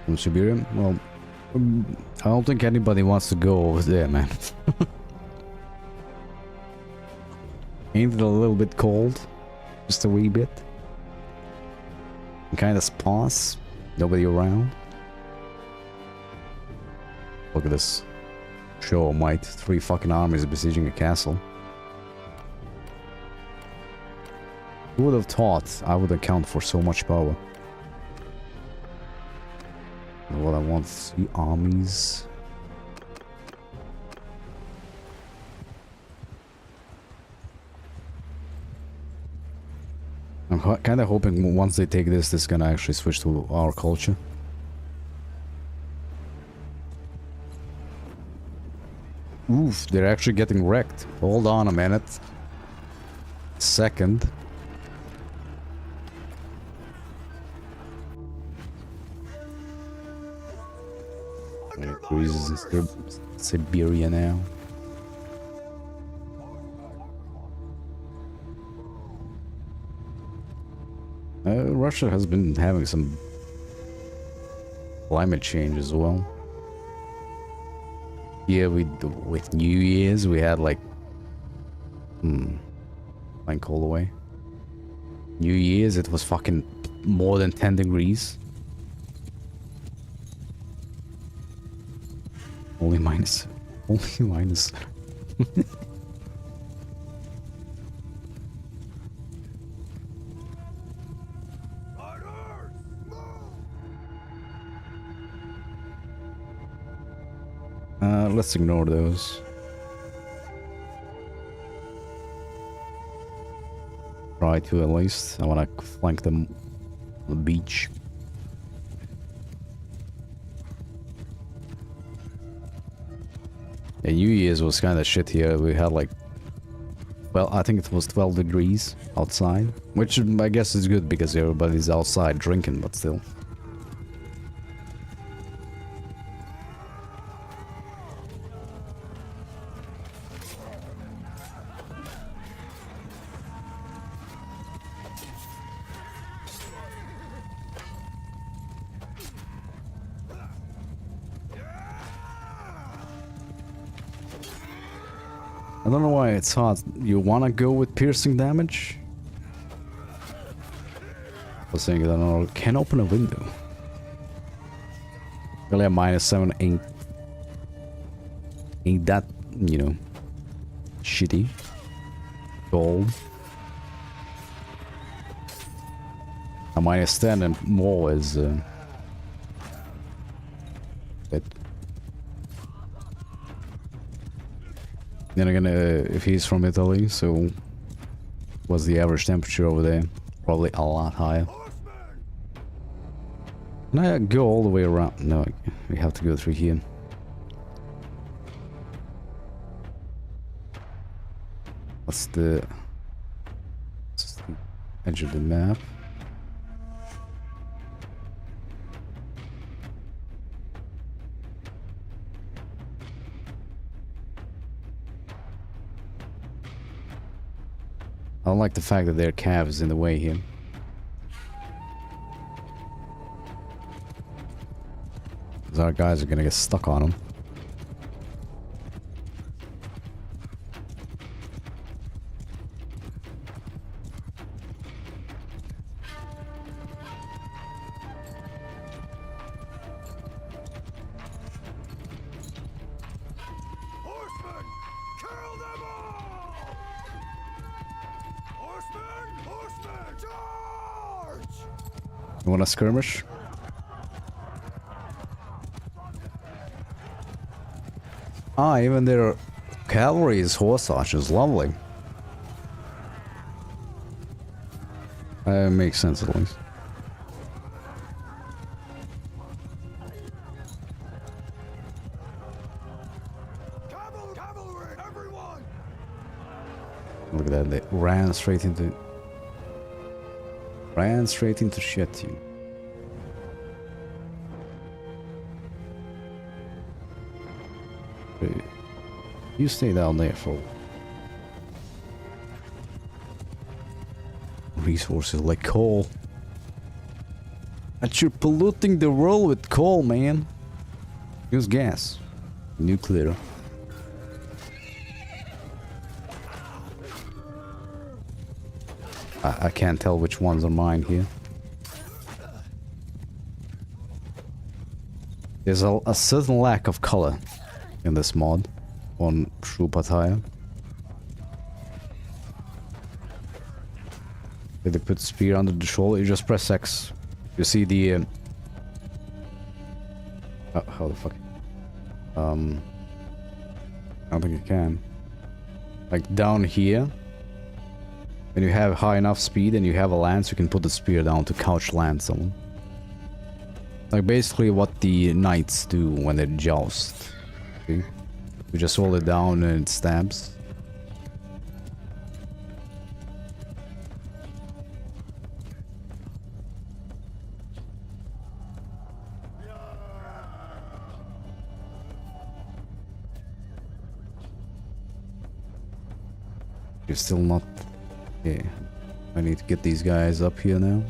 From Siberia? Well, I don't think anybody wants to go over there, man. Ain't it a little bit cold? Just a wee bit? Kind of sparse. Nobody around. Look at this. Show of might. 3 fucking armies besieging a castle. Who would have thought I would account for so much power? What I want to see armies. I'm kind of hoping once they take this is gonna actually switch to our culture. Oof, they're actually getting wrecked. Hold on a minute. Second. Cruises in Siberia now. Russia has been having some climate change as well. Yeah, with New Year's we had like blank all the way. New Year's it was fucking more than 10 degrees. Only minus. Only minus. Riders, move! Let's ignore those. Try to at least. I wanna flank them on the beach. Yeah, New Year's was kind of shit here. We had like, well, I think it was 12 degrees outside, which I guess is good because everybody's outside drinking, but still. I don't know why it's hard. You wanna go with piercing damage? I was thinking, I don't know, can open a window. Really a -7 ain't that, you know, shitty. Gold. A -10 and more is bit. Then again, if he's from Italy, so what's the average temperature over there? Probably a lot higher. Can I go all the way around? No, we have to go through here. What's the edge of the map? I don't like the fact that their cav is in the way here. Because our guys are gonna get stuck on them. Horsemen, kill them all! Horsemen, horsemen, charge! You wanna skirmish? Ah, even their cavalry is horse archers. Lovely. Makes sense at least. Cavalry, everyone! Look at that, they ran straight into shit, you. You stay down there for resources like coal. But you're polluting the world with coal, man. Use gas. Nuclear. I can't tell which ones are mine here. There's a certain lack of color in this mod on troop attire. Did they put spear under the shoulder? You just press X. You see the oh, how the fuck? I don't think you can. Like down here, when you have high enough speed and you have a lance, you can put the spear down to couch land someone. Like basically what the knights do when they joust. See? You just hold it down and it stabs. You're still not... Yeah. I need to get these guys up here now.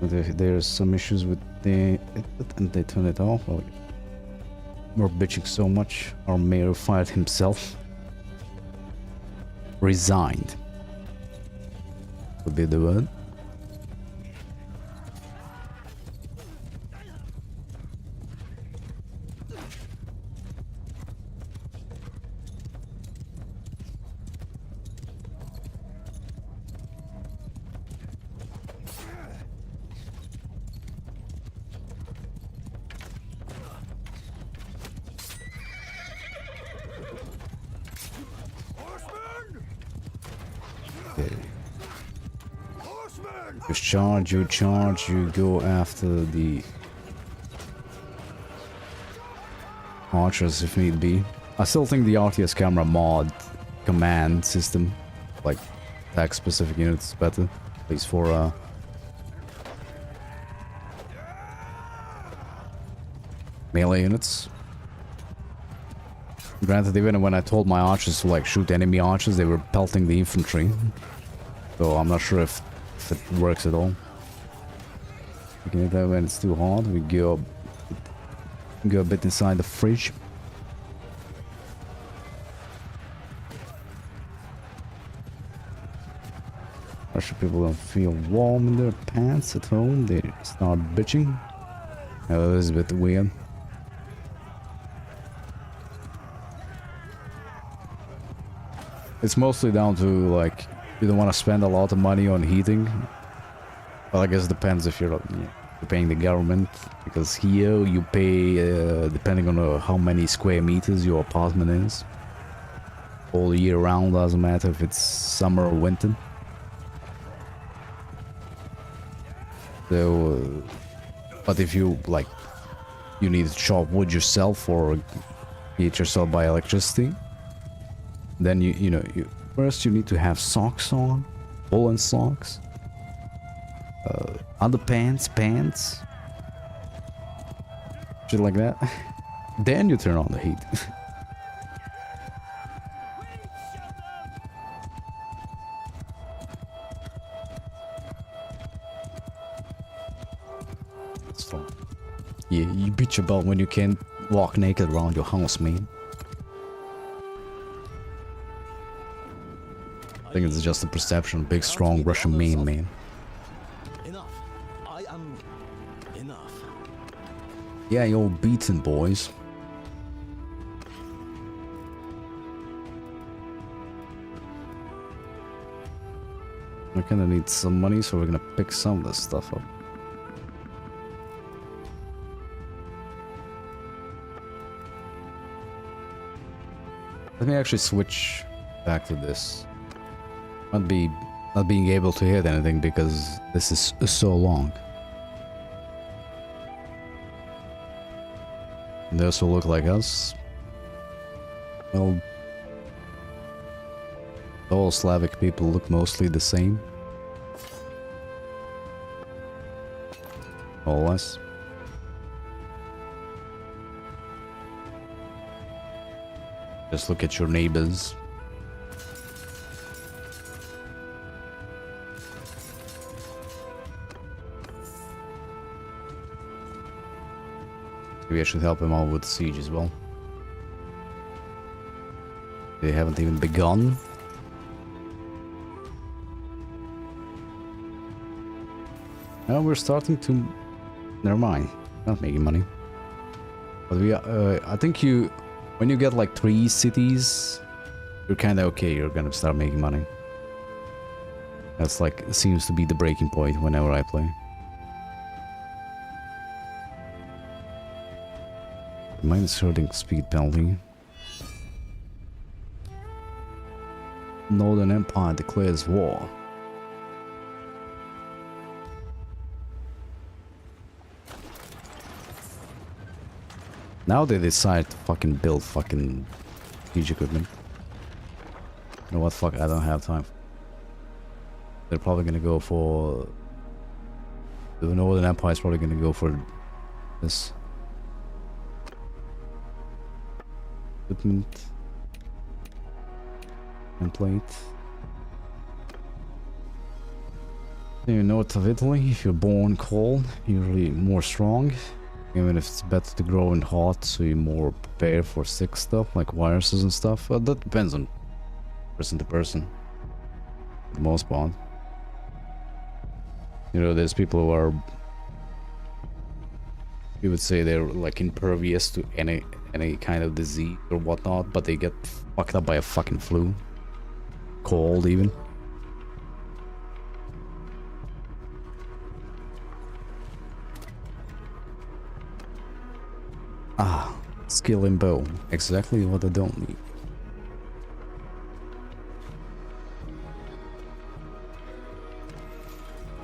There's some issues with the... and they turn it off. Oh, we're bitching so much. Our mayor fired himself. Resigned. Would be the word. You charge, you go after the archers if need be. I still think the RTS camera mod command system, like attack specific units, is better. At least for melee units. Granted, even when I told my archers to like shoot enemy archers, they were pelting the infantry. So I'm not sure if it works at all. We can hit that when it's too hard. We go a bit inside the fridge. Russian people don't feel warm in their pants at home. They start bitching. That is a bit weird. It's mostly down to like you don't want to spend a lot of money on heating. Well, I guess it depends if you're paying the government, because here you pay depending on how many square meters your apartment is. All year round, doesn't matter if it's summer or winter. So, but if you like, you need to chop wood yourself or heat yourself by electricity, then you first you need to have socks on, woolen socks, underpants, pants, shit like that. Then you turn on the heat. So, yeah, you bitch about when you can't walk naked around your house, man. I think it's just a perception. Big, strong Russian man. Enough. I am enough. Yeah, you're beaten, boys. I kinda need some money, so we're gonna pick some of this stuff up. Let me actually switch back to this. Not being able to hit anything because this is so long. And those who look like us, well, all Slavic people look mostly the same. More or less. Just look at your neighbors. Maybe I should help him out with siege as well. They haven't even begun. Now we're starting to... Never mind. Not making money. But we are... I think when you get like 3 cities, you're kinda okay. You're gonna start making money. That's like... seems to be the breaking point whenever I play. Minus hurting speed penalty. Northern Empire declares war. Now they decide to fucking build fucking siege equipment. You know what, fuck, I don't have time. They're probably gonna go for... The Northern Empire is probably gonna go for this. Equipment. Template. In north of Italy, if you're born cold, usually more strong. Even if it's better to grow in hot, so you're more prepared for sick stuff, like viruses and stuff. That depends on person to person, for the most part. You know, there's people who are... You would say they're like impervious to any kind of disease or whatnot, but they get fucked up by a fucking flu. Cold, even. Ah, skill in bow. Exactly what I don't need.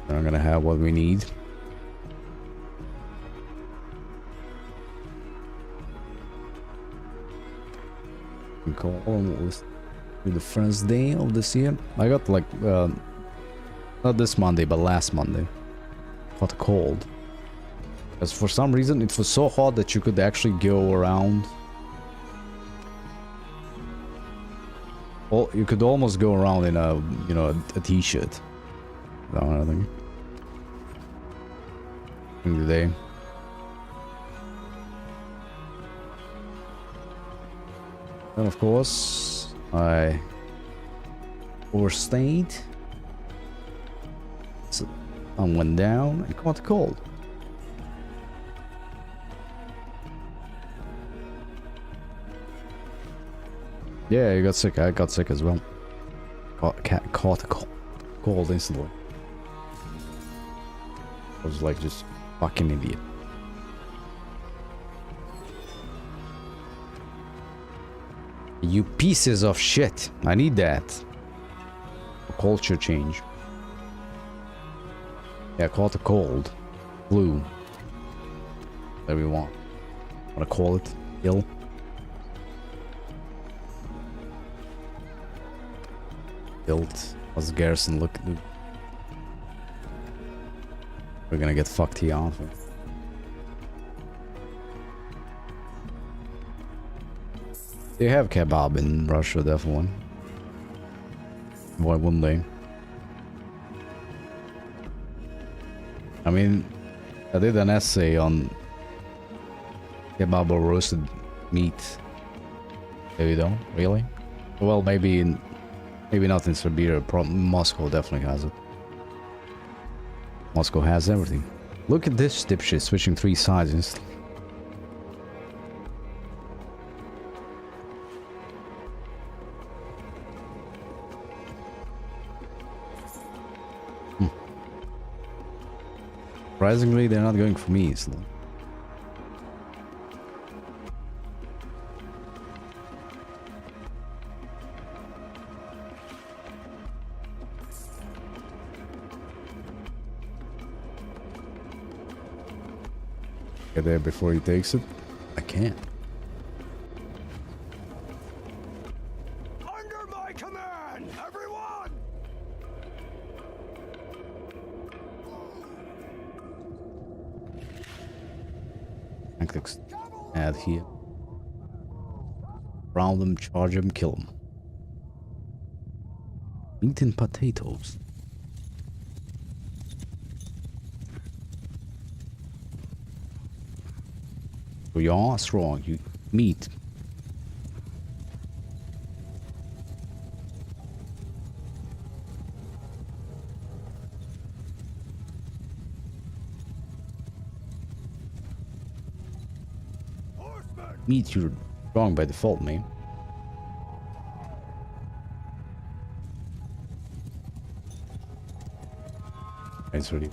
We're gonna have what we need. We call almost to the first day of this year. I got like not this Monday, but last Monday. Got cold. Because for some reason it was so hot that you could actually go around. Well, you could almost go around in a, you know, a t-shirt. That one, I think. In the day. And of course, I overstayed. So I went down and caught cold. Yeah, you got sick. I got sick as well. Caught cold instantly. I was like just fucking idiot. You pieces of shit. I need that. A culture change. Yeah, caught a cold. Flu. Whatever you want. Wanna call it? Ill. Built. How's Garrison look? We're gonna get fucked here, aren't we? They have kebab in Russia, definitely. Why wouldn't they? I mean, I did an essay on kebab or roasted meat. There you go. Really? Well, maybe not in Siberia. Moscow definitely has it. Moscow has everything. Look at this dipshit switching 3 sides instantly. Surprisingly, they're not going for me, so. Get there before he takes it. I can't. Under my command, everyone! Tactics. Add here. Round them, charge them, kill them. Meat and potatoes. So you are strong. You meat. Horsemen! Meat, you're strong by default, man. It's really.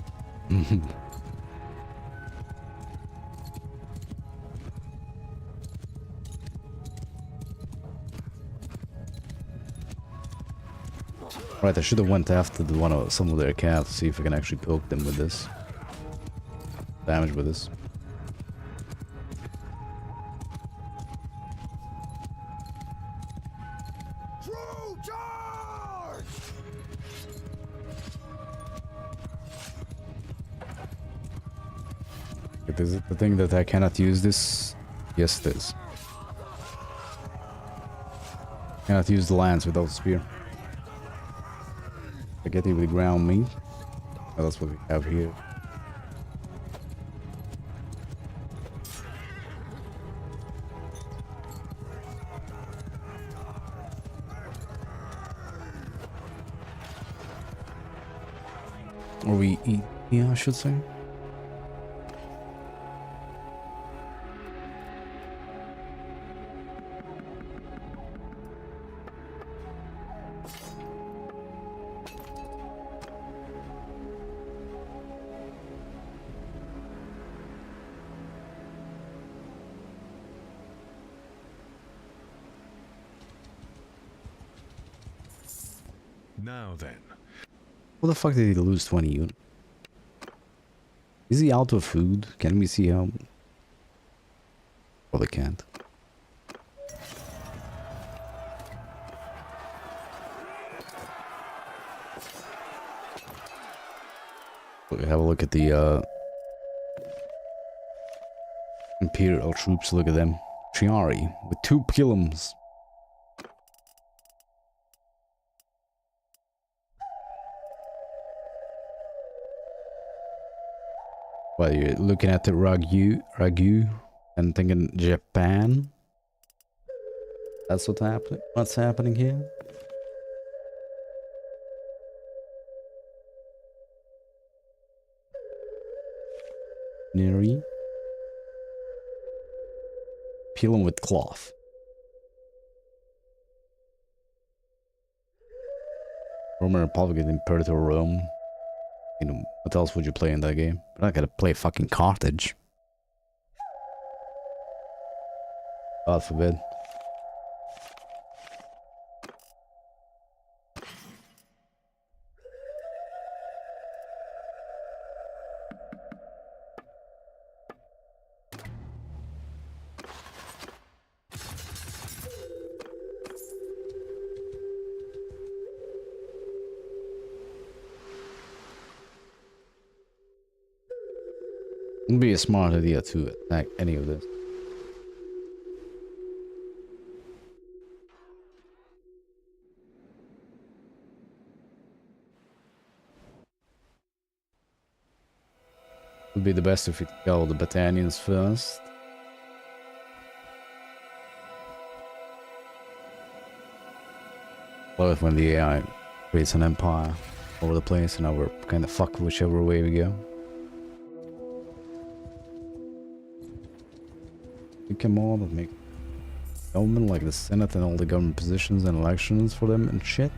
Right, I should have went after some of their cats to see if I can actually poke them with this. Damage with this. True charge! Is it the thing that I cannot use this? Yes, it is. Cannot use the lance without the spear. Spaghetti with ground meat. Oh, that's what we have here. Or we eat, yeah, I should say. Now then. What the fuck did he lose 20 units? Is he out of food? Can we see how? Probably can't. Have a look at the Imperial troops. Look at them. Triari with 2 pilums. Well, you're looking at the Ragu, and thinking Japan. That's what's happening. What's happening here? Neri. Pilum with cloth. Roman Republic and Imperator Rome. You know, what else would you play in that game? You're not gonna play fucking Carthage. God forbid. It'd be a smart idea to attack any of this. Would be the best if we kill the Battanians first. Well, if when the AI creates an empire over the place, and now we're kind of fucked whichever way we go. We can more that make government like the Senate and all the government positions and elections for them and shit.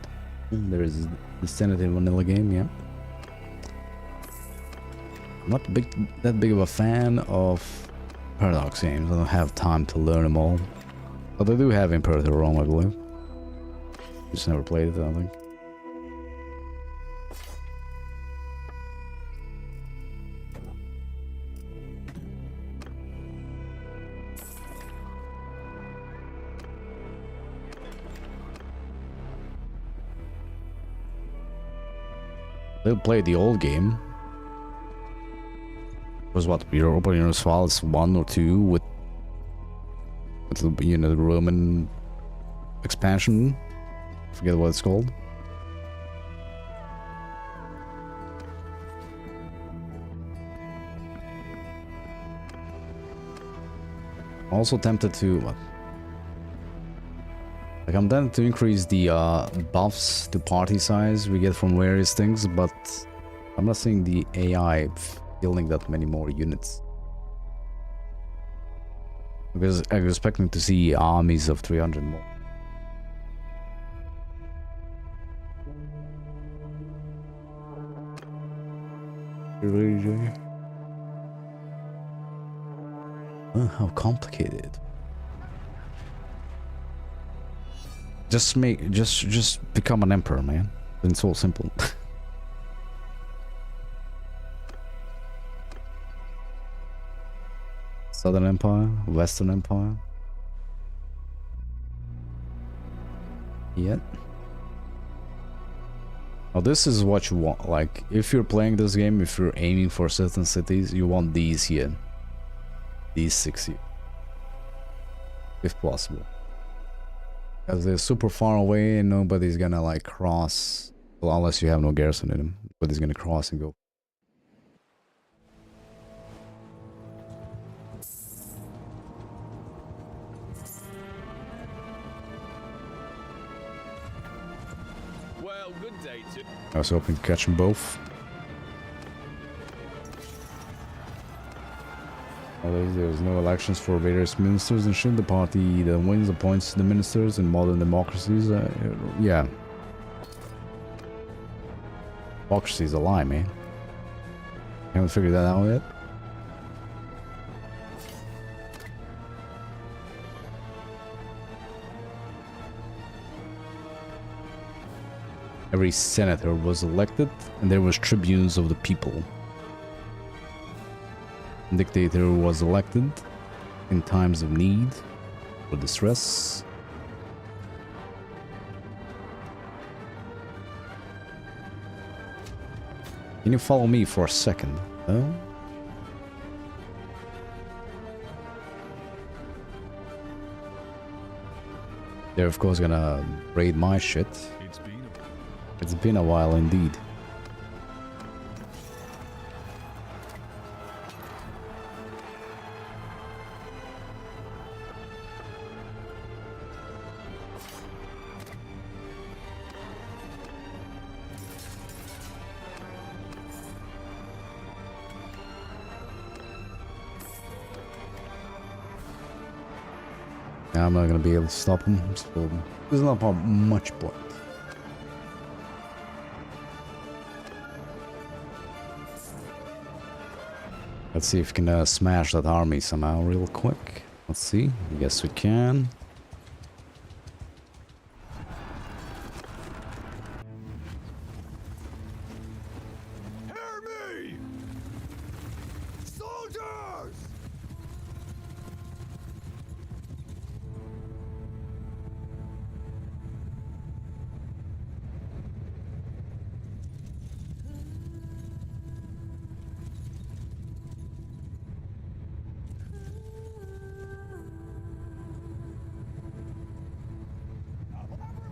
There is the Senate in vanilla game, yeah. I'm not that big of a fan of Paradox games. I don't have time to learn them all. But I do have Imperator Rome, I believe. Just never played it, I don't think. They played the old game. It was what, Europa Universalis 1 or 2 with you know, the Roman expansion. I forget what it's called. I'm also tempted to what? Like, I'm tempted to increase the buffs to party size we get from various things, but I'm not seeing the AI building that many more units. Because I'm expecting to see armies of 300 more. Oh, how complicated. Just become an emperor, man. It's so simple. Southern Empire, Western Empire. Yet. Now this is what you want. Like, if you're playing this game, if you're aiming for certain cities, you want these here. These 6 here. If possible. Because they're super far away and nobody's gonna like cross. Well, unless you have no garrison in them. Nobody's gonna cross and go. Well, good day to... I was hoping to catch them both. There's no elections for various ministers and shit. The party that wins appoints the ministers in modern democracies. Yeah. Democracy is a lie, man. Haven't figured that out yet. Every senator was elected, and there was tribunes of the people. Dictator was elected in times of need or distress. Can you follow me for a second? Huh? They're of course gonna raid my shit. It's been a while indeed. I'm not gonna be able to stop him, so there's not much point. Let's see if we can smash that army somehow real quick. Let's see. I guess we can. Hear me! Soldiers!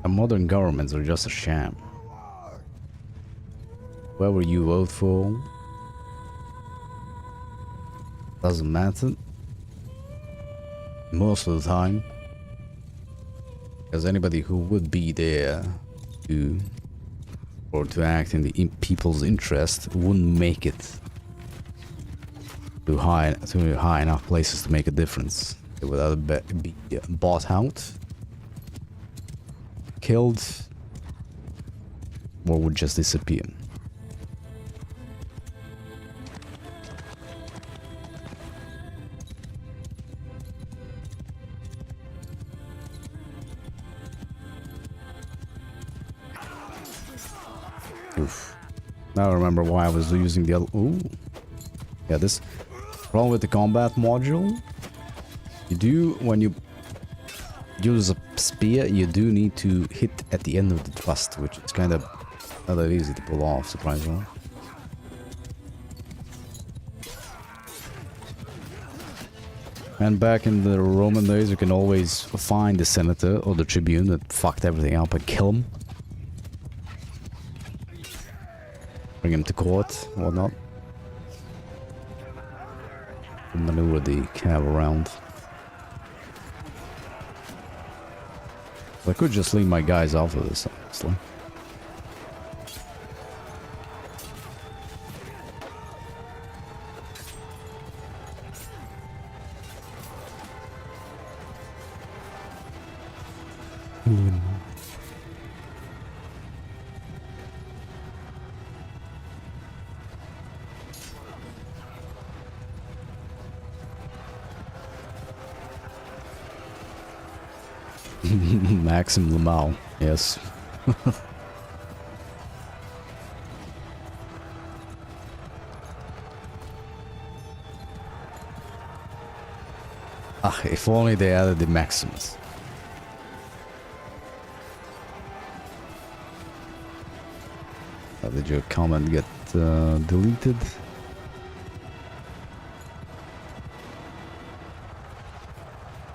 The modern governments are just a sham. Whoever you vote for doesn't matter most of the time, because anybody who would be there to act in the people's interest wouldn't make it to high enough places to make a difference. They would either be bought out, killed, or would just disappear. Oof. Now I remember why I was using the other. Ooh. Yeah, this problem with the combat module. You do, when you use a spear, you do need to hit at the end of the thrust, which is kind of not that easy to pull off, surprisingly. And back in the Roman days, you can always find the senator or the tribune that fucked everything up and kill him. Bring him to court, whatnot. Maneuver the cav around. I could just leave my guys off of this, honestly. Maxim Lamau, yes. Ah, if only they added the Maximus. How did your comment get deleted?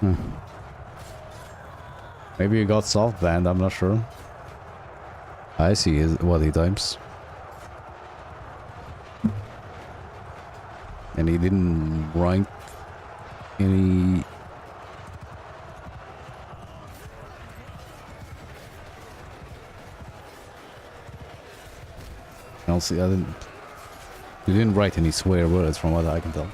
Huh. Maybe he got soft banned, I'm not sure. I see what he types. And he didn't write any... I'll see, he didn't write any swear words from what I can tell.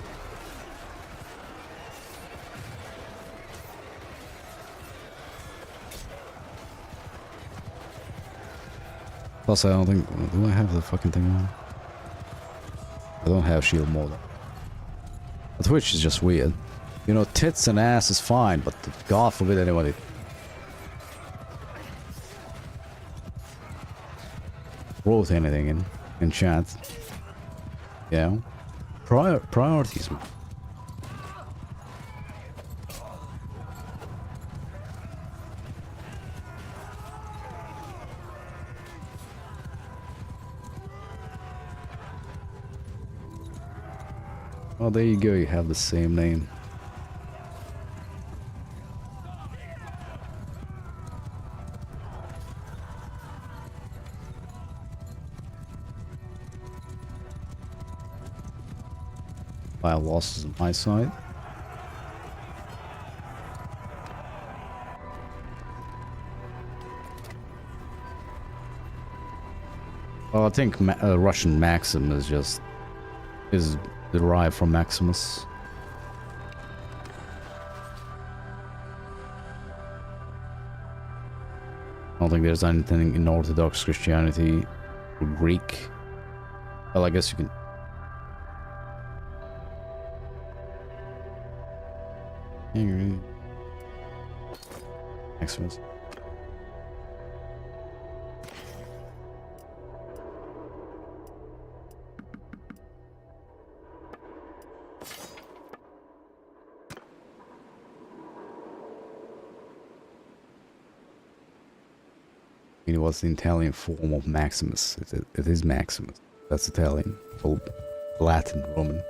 Plus, I don't think... Do I have the fucking thing on? I don't have shield mode. But Twitch is just weird. You know, tits and ass is fine, but God forbid anybody... wrote anything in chat. Yeah. Priorities, man. Oh, there you go, you have the same name. Five losses on my side. Well, I think Russian Maxim is derived from Maximus. I don't think there's anything in Orthodox Christianity or Greek. Well, I guess you can. Maximus. It was the Italian form of Maximus. It is Maximus. That's Italian. Well, Latin, Roman.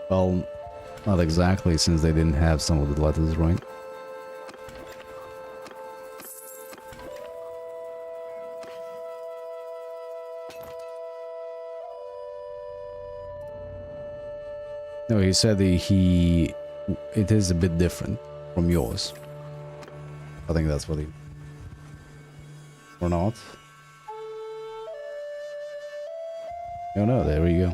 Well, not exactly, since they didn't have some of the letters, right? No, he said it is a bit different from yours. I think that's what he... Or not. Oh no, there we go.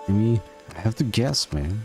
I have to guess, man.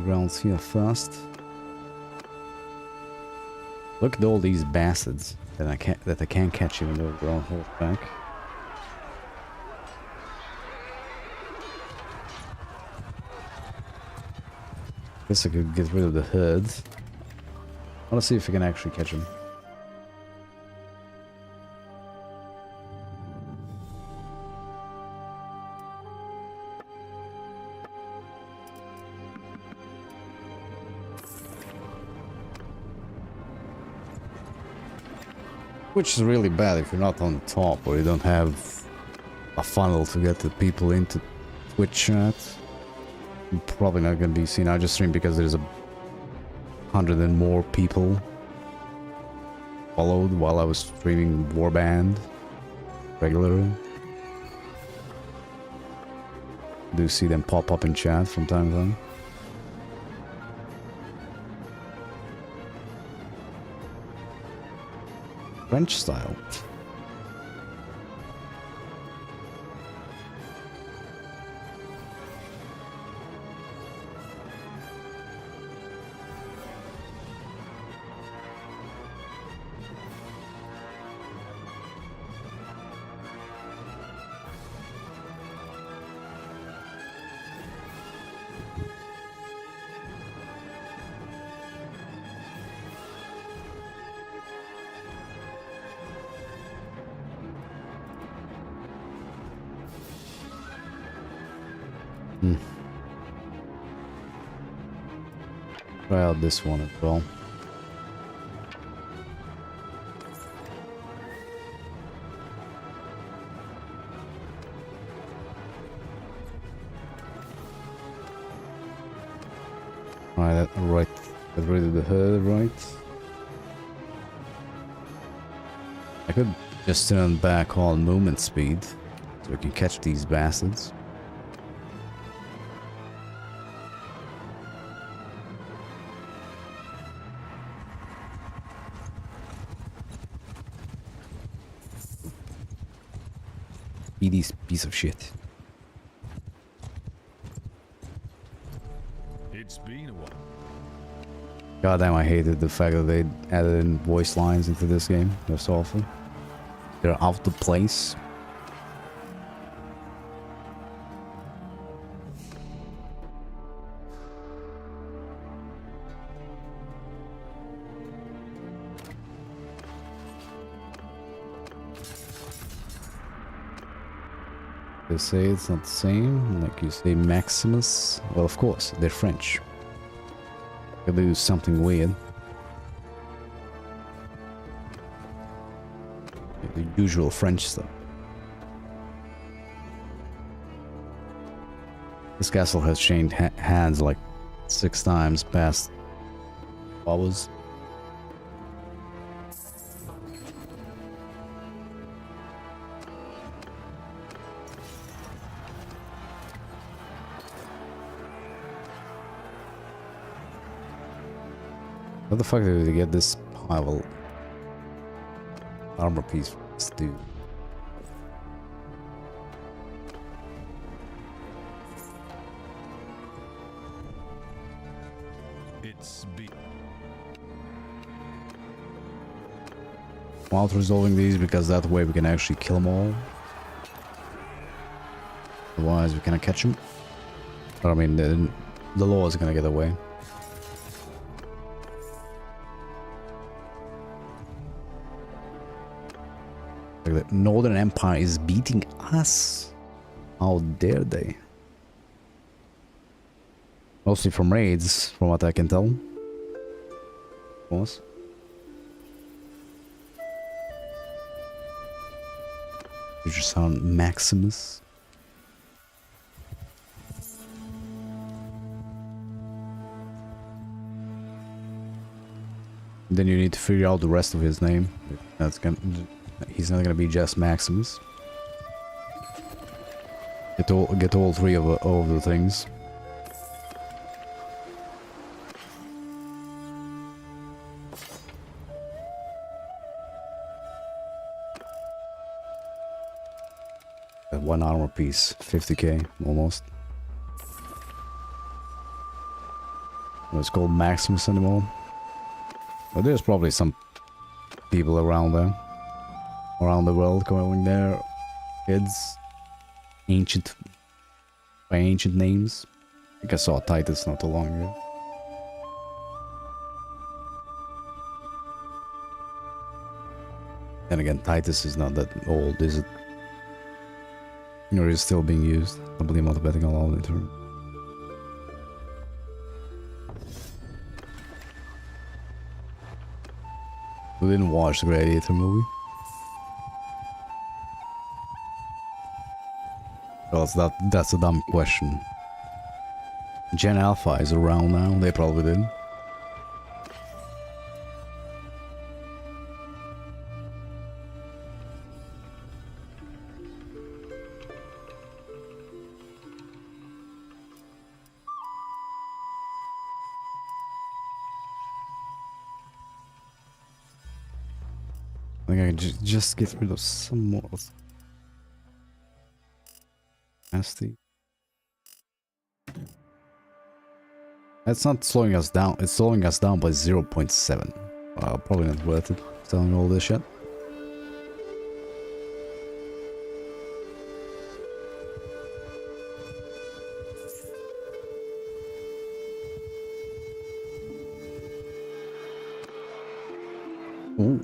Grounds here first. Look at all these bastards that I can't catch even though they're on horseback. Guess I could get rid of the herd. I want to see if I can actually catch him. Which is really bad if you're not on top or you don't have a funnel to get the people into Twitch chat. I'm probably not gonna be seen. I just stream because there's 100 and more people followed while I was streaming Warband regularly. Do see them pop up in chat from time to time. French style. Try out this one as well. Right, get rid of the herd, right? I could just turn back on movement speed so we can catch these bastards. speedy piece of shit. It's been a while. Goddamn, I hated the fact that they added in voice lines into this game. That's awful. They're out of place. They say it's not the same, like you say Maximus. Well, of course, they're French. They do something weird. The usual French stuff. This castle has changed hands like 6 times past hours. How the fuck did they get this pile of armor piece for this dude? It's been. I'm out resolving these because that way we can actually kill them all. Otherwise we cannot catch them. But I mean, the law is gonna get away. The Northern Empire is beating us. How dare they? Mostly from raids, from what I can tell. Of course. Future Sound Maximus. Then you need to figure out the rest of his name. That's gonna. He's not gonna be just Maximus. Get all 3 of the things. That 1 armor piece, 50k almost. It's called Maximus anymore. But there's probably some people around there. Around the world going there, kids, by ancient names. I think I saw Titus not too long ago. Then again, Titus is not that old, is it? Or is still being used? I believe I'm not betting on it. We didn't watch the Gladiator movie. Well, that's a dumb question. Gen Alpha is around now, they probably did. I think I can just get rid of some more. Nasty. That's not slowing us down. It's slowing us down by 0.7. Well, probably not worth it. Selling all this shit. Ooh.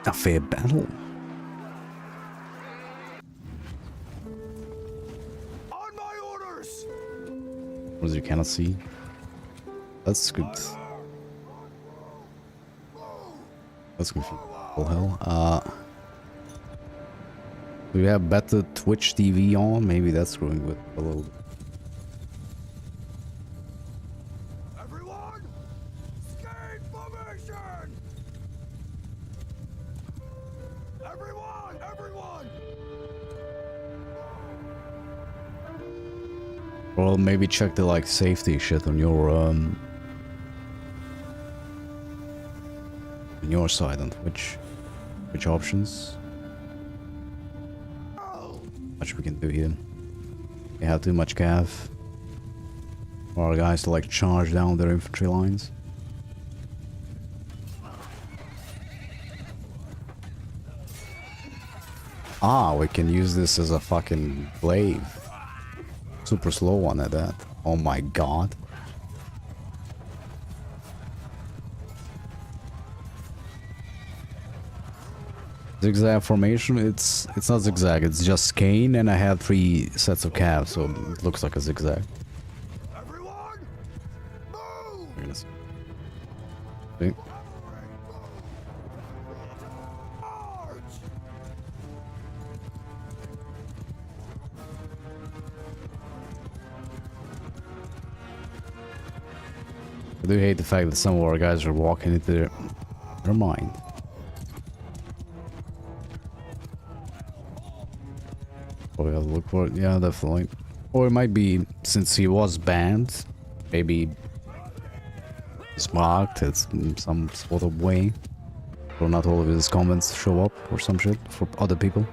A fair battle. On my orders! As you cannot see. That's good. That's good for hell. Do we have better Twitch TV on? Maybe that's screwing with a little bit. Everyone! Skate formation! Everyone! Or maybe check the like safety shit on your side on Twitch. Which options? Much we can do here. We have too much cav for our guys to like charge down their infantry lines. Ah, we can use this as a fucking glaive. Super slow one at that. Oh my god. Zigzag formation, it's not zigzag, it's just cane, and I have 3 sets of calves, so it looks like a zigzag. Everyone, move! We're gonna see. See? March! I do hate the fact that some of our guys are walking into their mind. Oh, we have to look for it. Yeah, definitely. Or it might be, since he was banned, maybe it's marked as some sort of way. Or not all of his comments show up or some shit for other people.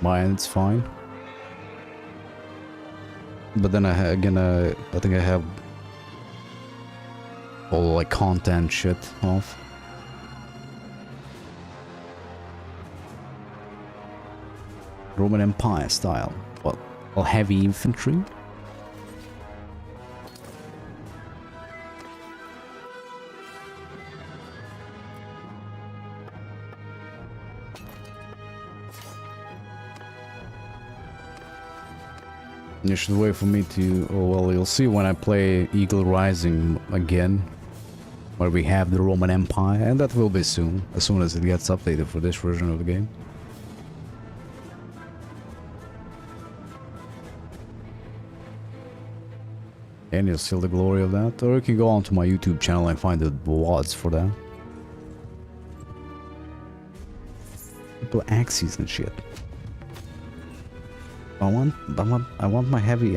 My end, it's fine. But then again, I think I have all like content shit off. Roman Empire style. Well, heavy infantry. You should wait for me to... Oh, well, you'll see when I play Eagle Rising again, where we have the Roman Empire, and that will be soon, as soon as it gets updated for this version of the game. And you'll steal the glory of that, or you can go onto my YouTube channel and find the VODs for that. People axes and shit. I want my heavily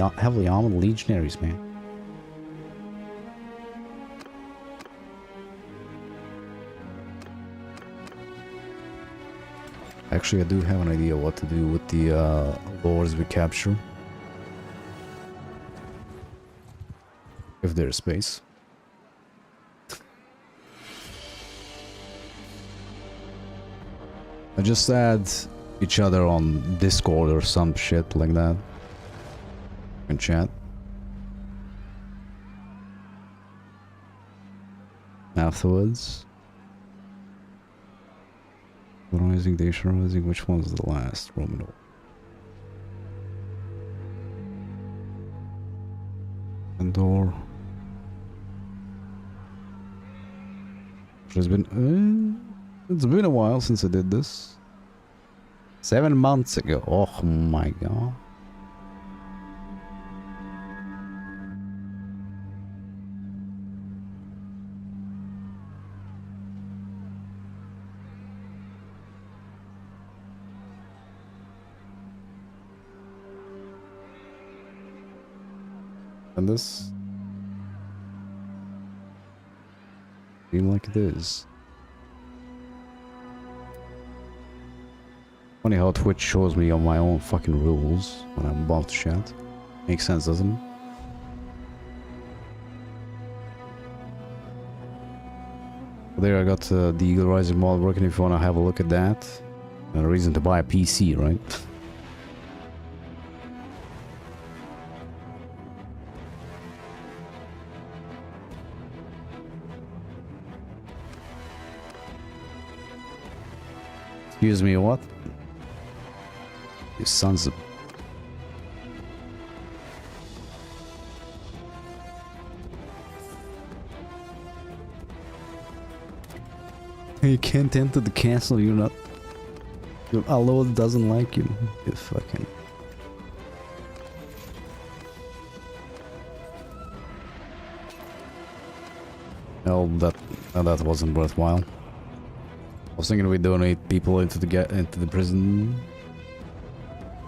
armored legionaries, man. Actually, I do have an idea what to do with the lords we capture. If there's space. I just add each other on Discord or some shit like that. In chat. Afterwards. Rising, Dacian Rising, which one's the last? Roman. Andor. It's been a while since I did this. 7 months ago. Oh my god. And this seem like it is. Funny how Twitch shows me on my own fucking rules when I'm about to chat. Makes sense, doesn't it? There I got the Eagle Rising mod working if you want to have a look at that. And a reason to buy a PC, right? Excuse me, what? You sons of... You can't enter the castle, you're not... Your lord doesn't like you. You fucking... Well, that wasn't worthwhile. I was thinking we donate people into the prison,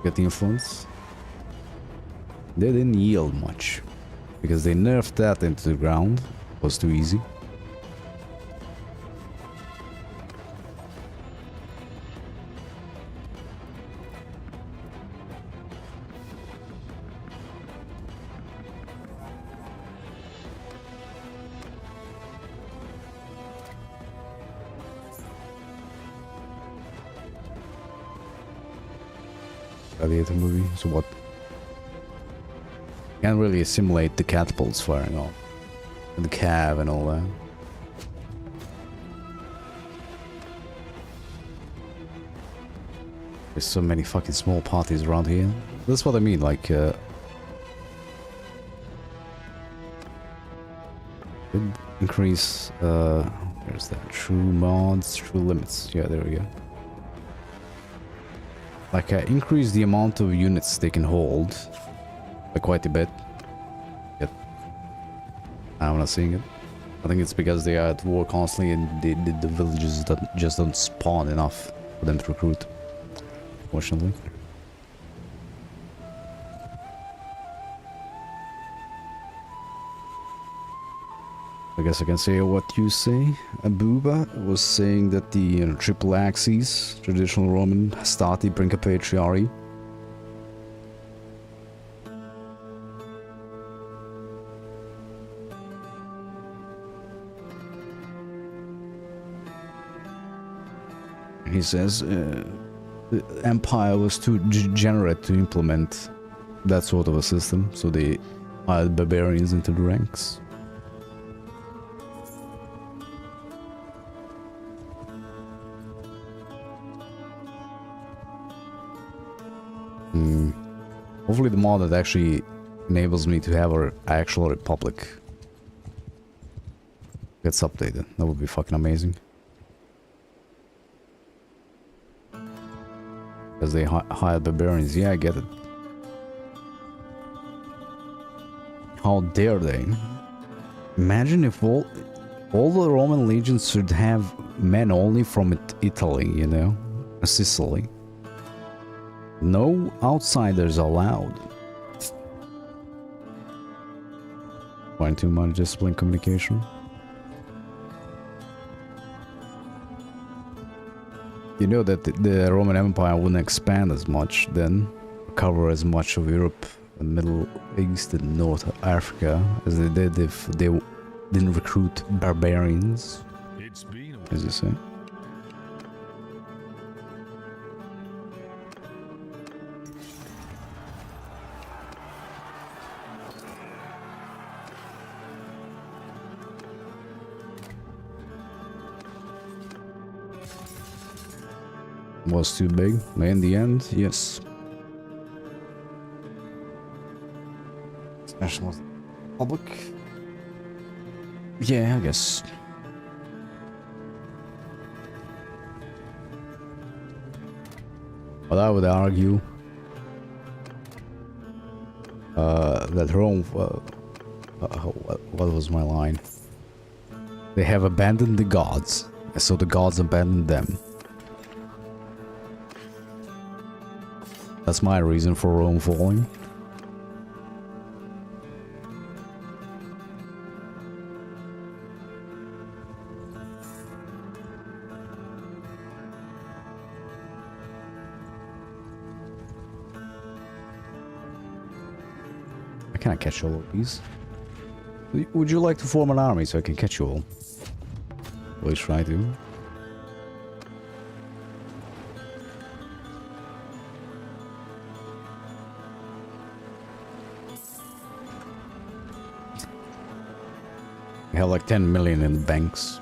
get the influence. They didn't yield much because they nerfed that into the ground. It was too easy. Gladiator movie. So what? Can't really simulate the catapults firing off. And the cav and all that. There's so many fucking small parties around here. That's what I mean, like, increase, where's that? True mods, true limits. Yeah, there we go. Like, increase the amount of units they can hold by quite a bit. Yet, I'm not seeing it. I think it's because they are at war constantly and the villages just don't spawn enough for them to recruit. Fortunately. I guess I can say what you say. Abuba was saying that the triple axes, traditional Roman, Hastati, Principatriari. He says the empire was too degenerate to implement that sort of a system, so they hired barbarians into the ranks. Hopefully the mod that actually enables me to have an actual republic gets updated. That would be fucking amazing. Because they hired barbarians. Yeah, I get it. How dare they? Imagine if all the Roman legions should have men only from Italy, you know? Sicily. No outsiders allowed. Point too much discipline communication. You know that the Roman Empire wouldn't expand as much then, cover as much of Europe and Middle East and North Africa as they did if they didn't recruit barbarians, as you say. Was too big, but in the end, yes. National public? Yeah, I guess. But I would argue that Rome, what was my line? They have abandoned the gods, so the gods abandoned them. That's my reason for Rome falling. I can't catch all of these. Would you like to form an army so I can catch you all? Always try to. I have like 10 million in banks.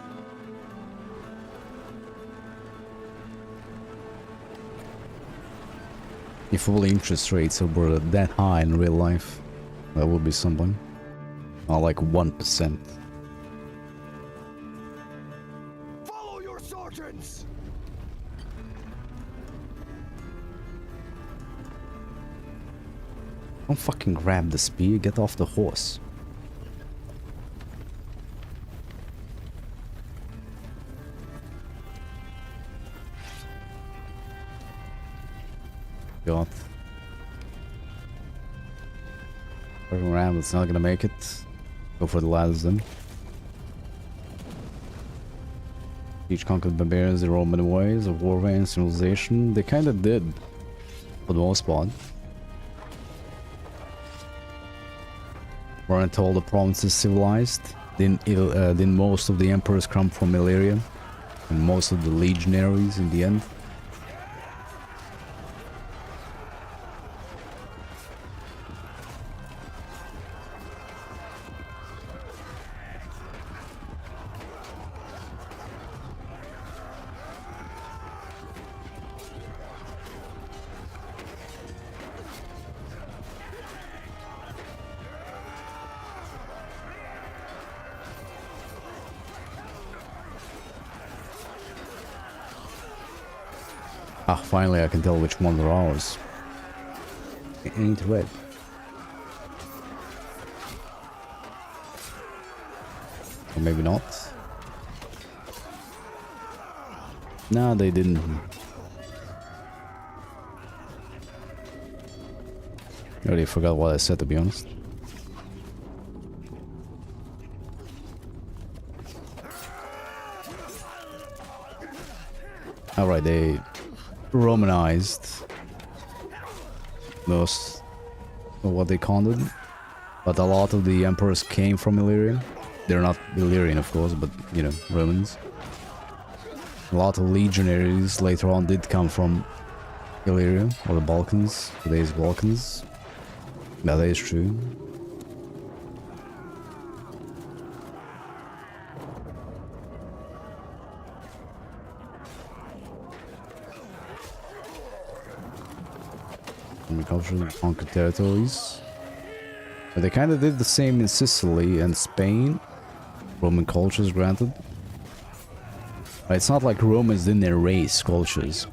If all the interest rates were that high in real life, that would be something. Or like 1%. Follow your sergeants. Don't fucking grab the spear, get off the horse. God. Turning around, it's not gonna make it. Go for the ladders then. Each conquered barbarians the Roman ways of warfare and civilization. They kinda did, for the most part. Weren't all the provinces civilized? Didn't most of the emperors come from Illyria? And most of the legionaries in the end? Ah, finally I can tell which ones are ours. It ain't red. Or maybe not. Nah, they didn't. I already forgot what I said, to be honest. Alright, they Romanized most of what they conquered, but a lot of the emperors came from Illyria. They're not Illyrian, of course, but, you know, Romans. A lot of legionaries later on did come from Illyria, or the Balkans, today's Balkans. That is true. Agricultural conquered territories. But they kind of did the same in Sicily and Spain. Roman cultures, granted. But it's not like Romans didn't erase cultures.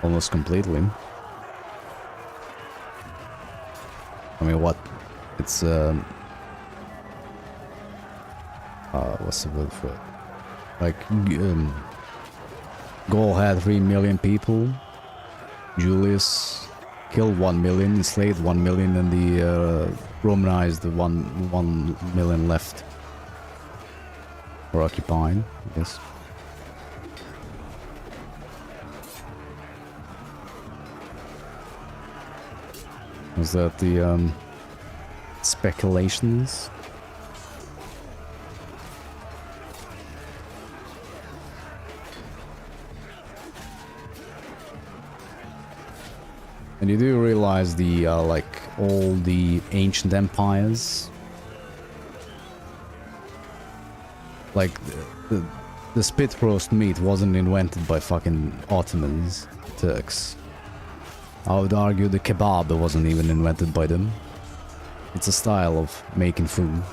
Almost completely. I mean, what? It's, what's the word for it? Like, Gaul had 3 million people. Julius killed 1 million, enslaved 1 million, and the Romanized 1 million left. Or occupying, I guess. Was that the speculations? And you do realize the like all the ancient empires, like the spit roast meat wasn't invented by fucking Ottomans, Turks. I would argue the kebab wasn't even invented by them. It's a style of making food.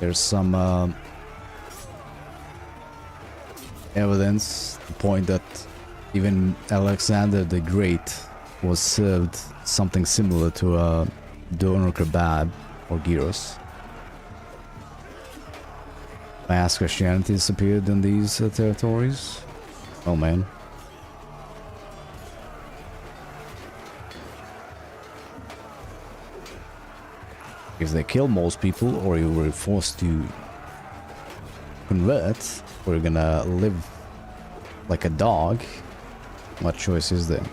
There's some evidence to point that even Alexander the Great was served something similar to a doner kebab or gyros. Mass Christianity disappeared in these territories. Oh man. If they killed most people, or you were forced to convert, or you're gonna live like a dog, what choice is there?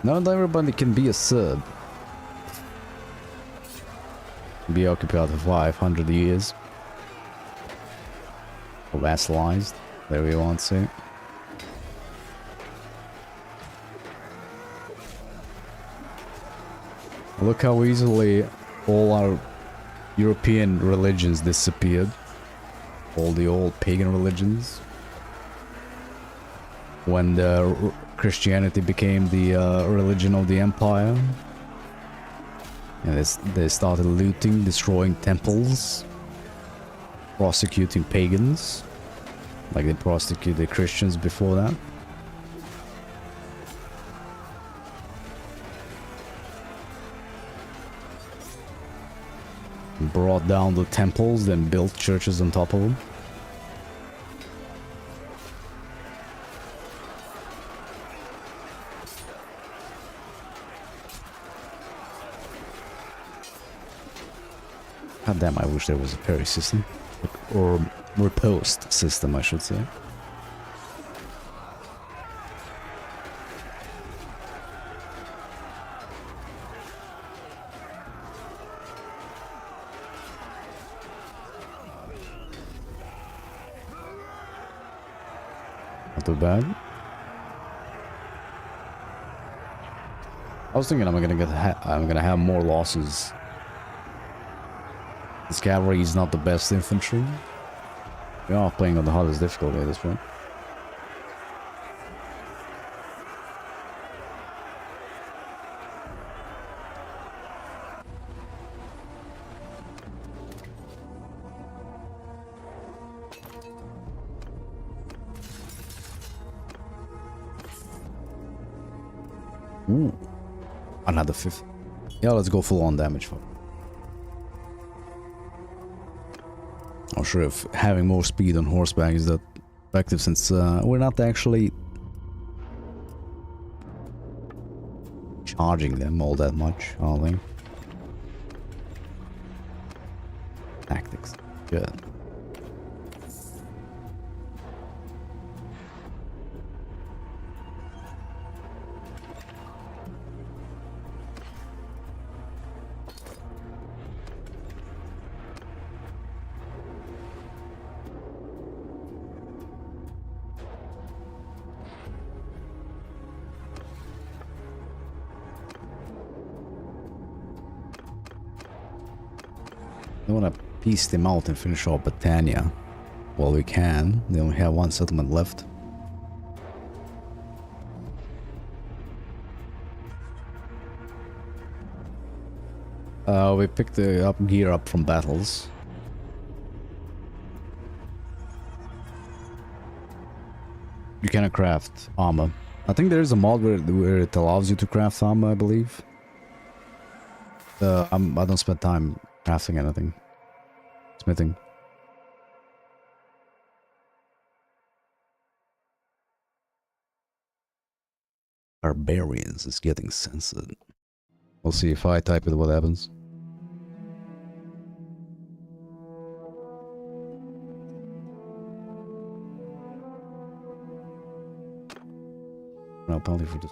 Not everybody can be a Serb. Be occupied for 500 years. Or vassalized, whatever you want to say. Look how easily all our European religions disappeared. All the old pagan religions. When the Christianity became the religion of the empire. And they started looting, destroying temples. Prosecuting pagans. Like they prosecuted Christians before that. Brought down the temples, then built churches on top of them. God damn, I wish there was a parry system. Or riposte system, I should say. Not too bad. I was thinking I'm gonna have more losses. This cavalry is not the best infantry. We are playing on the hardest difficulty at this point. Ooh. Another 5th. Yeah, let's go full on damage for it. I'm sure if having more speed on horseback is that effective, since we're not actually charging them all that much, are they? Tactics. Good. I want to piece them out and finish off Britannia while we can. They only have one settlement left. We picked the gear up from battles. You cannot craft armor. I think there is a mod where it allows you to craft armor, I believe. I don't spend time crafting anything. Smithing. Barbarians is getting censored. We'll see if I type it what happens. No penalty for this.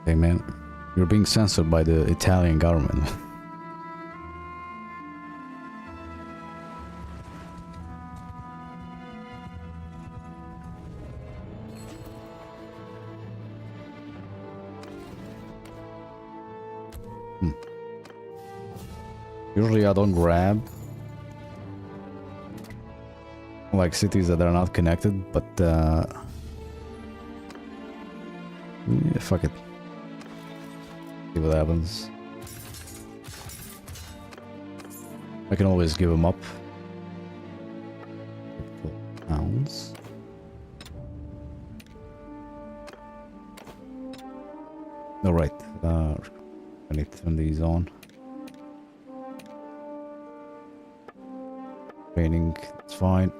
Hey man, you're being censored by the Italian government. Usually I don't grab like cities that are not connected, but yeah, fuck it. See what happens. I can always give them up. Pounds. Alright, I need to turn these on. Training, it's fine.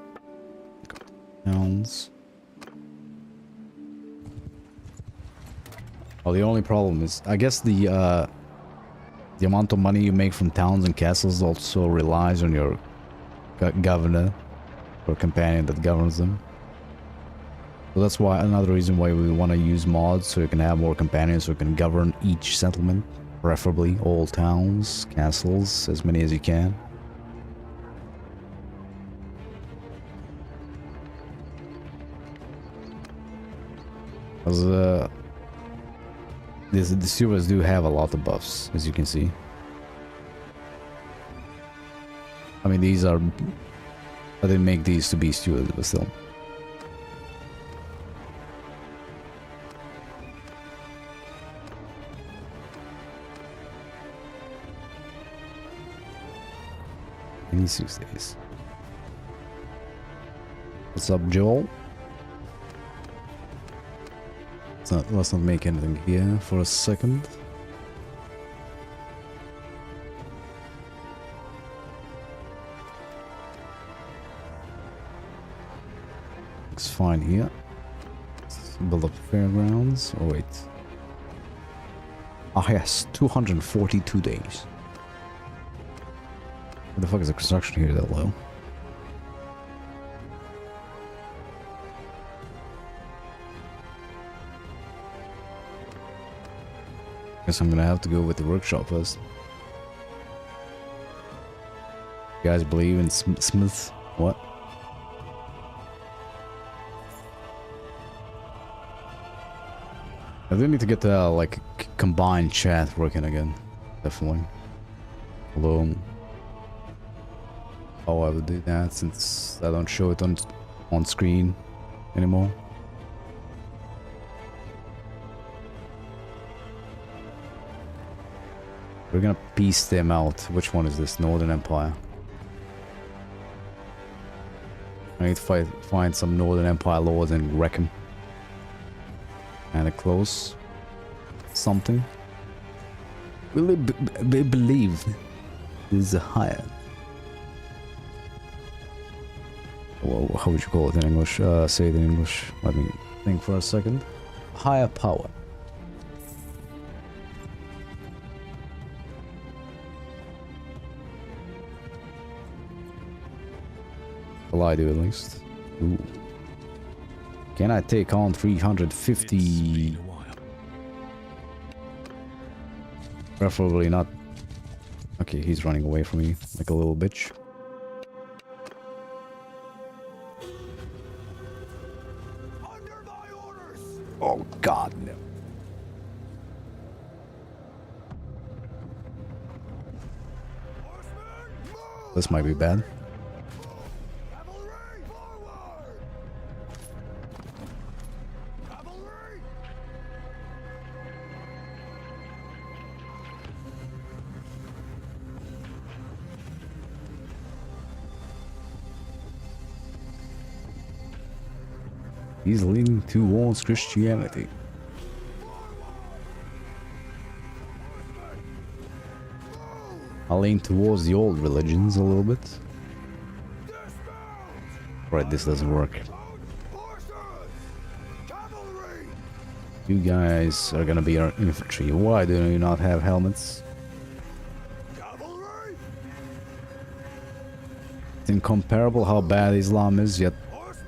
Pounds. Oh, the only problem is, I guess the amount of money you make from towns and castles also relies on your governor or companion that governs them. So that's why another reason why we want to use mods, so you can have more companions, so you can govern each settlement, preferably all towns, castles, as many as you can. Because the stewards do have a lot of buffs, as you can see. I mean, these are... I didn't make these to be stewards, but still. Any 6 days. What's up, Joel? Let's not make anything here for a second. Looks fine here. Let's build up fairgrounds. Oh wait. Ah yes, 242 days. What the fuck is the construction here that low? Guess I'm gonna have to go with the workshop first. You guys believe in smiths? What? I do need to get the like combined chat working again. Definitely. Although, oh, I would do that since I don't show it on on screen anymore. We're gonna piece them out. Which one is this? Northern Empire. I need to find some Northern Empire lords and wreck them. And a close something. Will they believe this is higher? Well, how would you call it in English? Say it in English. Let me think for a second. Higher power. Well, I do at least. Ooh. Can I take on 350? Preferably not. Okay, he's running away from me like a little bitch. Under my orders. Oh god, no. Horsemen, move. This might be bad. Cavalry, forward. Cavalry. He's leaning towards Christianity. I lean towards the old religions a little bit. Right, this doesn't work. Horses. Cavalry. You guys are gonna be our infantry. Why do you not have helmets? Cavalry. It's incomparable how bad Islam is, yet Horsemen,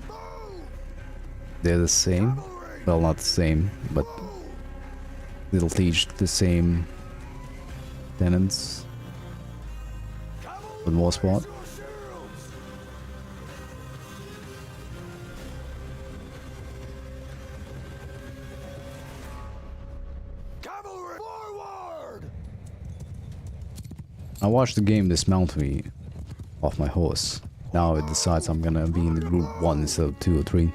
move. they're the same. Well, not the same, but they'll teach the same tenets for the most part. Your shields. Cavalry, forward. I watched the game dismount me off my horse. Now it decides I'm gonna be in the group 1 instead of 2 or 3.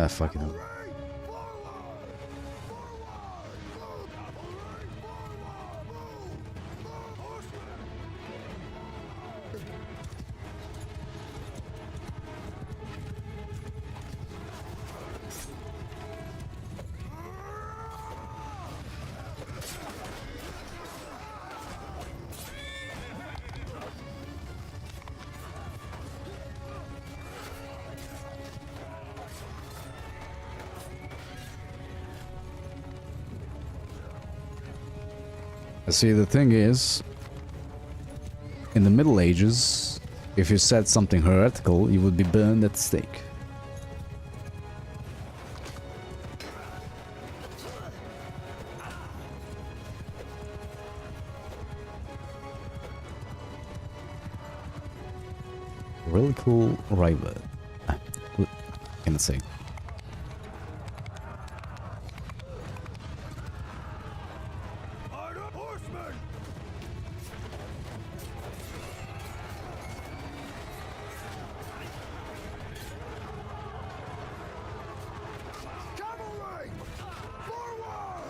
Fuck it up. See, the thing is, in the Middle Ages, if you said something heretical, you would be burned at the stake. Really cool rival. What can I say? Horsemen. Cavalry, forward.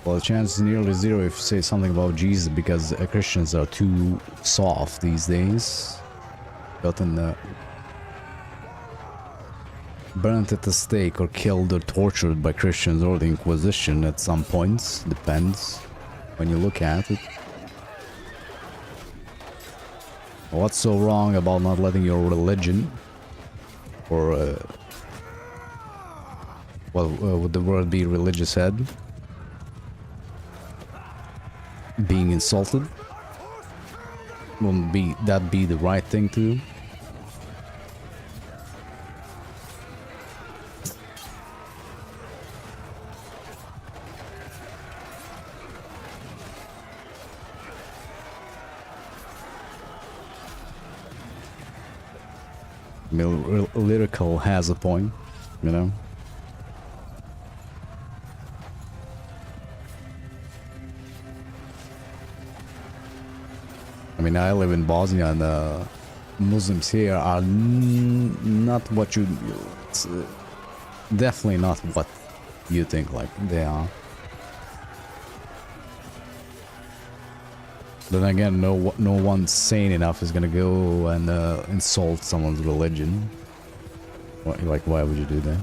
Well, the chance is nearly zero if you say something about Jesus, because Christians are too soft these days. Gotten burnt at the stake or killed or tortured by Christians or the Inquisition at some points. Depends when you look at it. What's so wrong about not letting your religion, or well, would the word be religious head, being insulted? Wouldn't that be the right thing to do? I mean, lyrical has a point, you know? I mean, I live in Bosnia and Muslims here are not what you... It's definitely not what you think like they are. Then again, no one sane enough is gonna go and insult someone's religion. Like, why would you do that?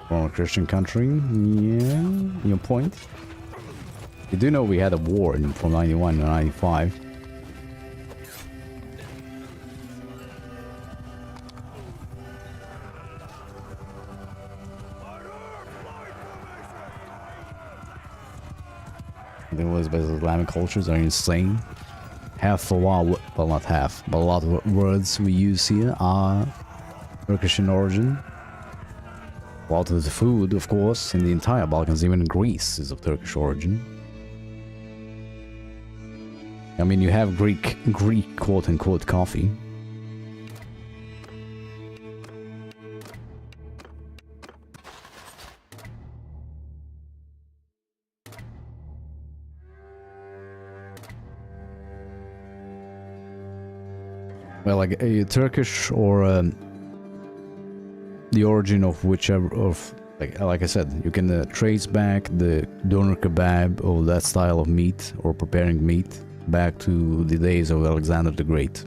From a Christian country, yeah, your point. You do know we had a war from 91 to 95. The Islamic cultures are insane. Half of our, well, not half, but a lot of words we use here are Turkish in origin. A lot of the food, of course, in the entire Balkans, even in Greece, is of Turkish origin. I mean, you have Greek quote-unquote coffee. Well, like a Turkish or the origin of whichever of like I said, you can trace back the doner kebab or that style of meat or preparing meat back to the days of Alexander the Great.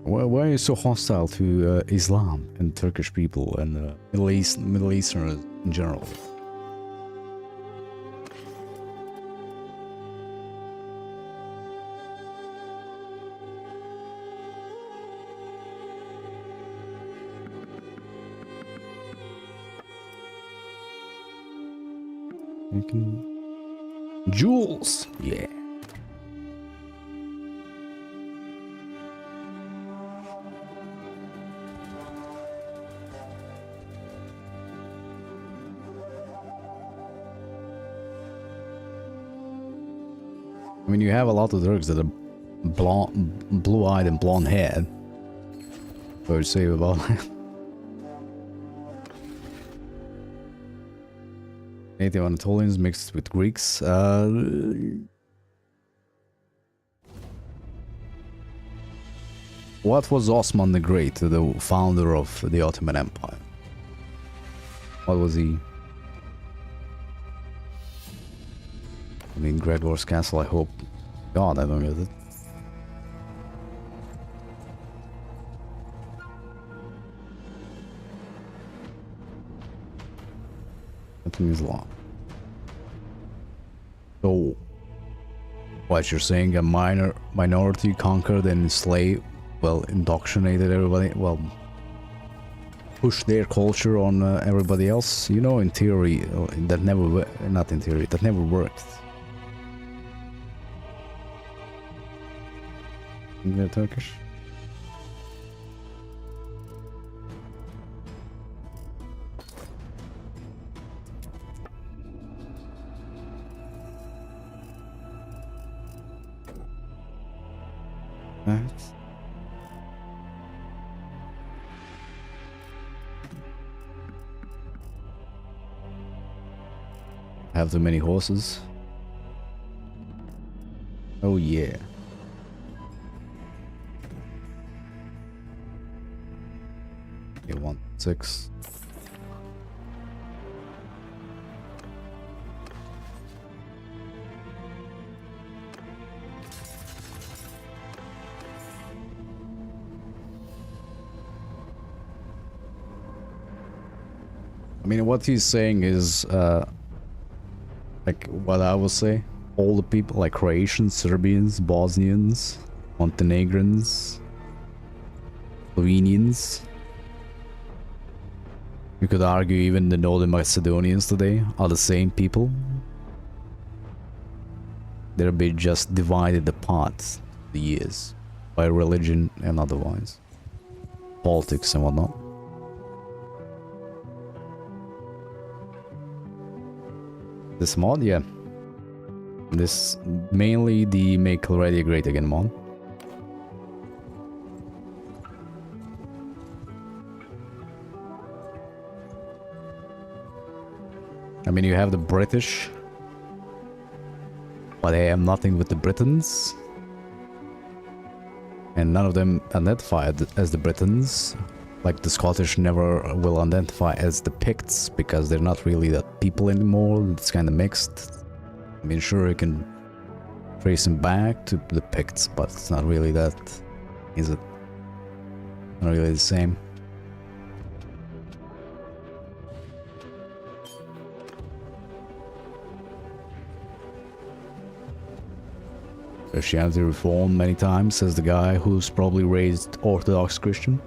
Why are you so hostile to Islam and Turkish people and Middle Easterners in general? Jules, yeah. I mean, you have a lot of Turks that are blue-eyed and blonde-haired. What would you say about that? Native Anatolians mixed with Greeks. What was Osman the Great, the founder of the Ottoman Empire? What was he? I mean, Gregor's castle, I hope. God, I don't get it. Nothing is law. So, what you're saying, a minority conquered and enslaved, well, indoctrinated everybody, well, push their culture on everybody else, you know, in theory, that never, not in theory, that never worked. They're Turkish. Right. Have too many horses. Oh yeah. Okay, 1-6. I mean, what he's saying is, like what I would say, all the people like Croatians, Serbians, Bosnians, Montenegrins, Slovenians. You could argue even the Northern Macedonians today are the same people. They're a bit just divided apart the years by religion and otherwise, politics and whatnot. This mod, yeah. This mainly the Make Already Great Again mod. I mean, you have the British, but they have nothing with the Britons. And none of them identify as the Britons. Like the Scottish never will identify as the Picts because they're not really that people anymore. It's kind of mixed. I mean, sure, you can trace them back to the Picts, but it's not really that, is it? Not really the same. Christianity reformed many times, says the guy who's probably raised Orthodox Christian.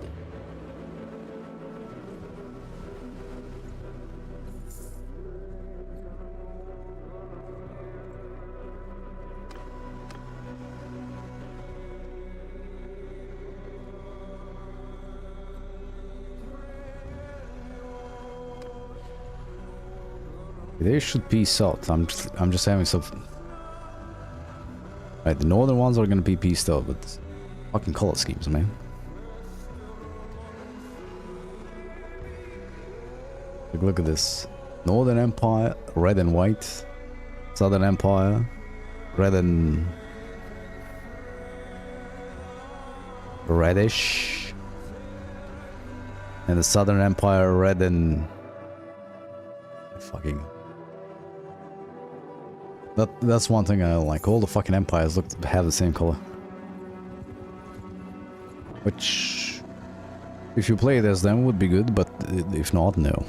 They should peace out. I'm just having some. Right, the northern ones are gonna be pieced out with fucking color schemes, man. Look at this. Northern Empire, red and white. Southern Empire, red and reddish. And the Southern Empire, red and fucking. That's one thing I don't like. All the fucking empires have the same color. Which, if you play it as them, would be good, but if not, no.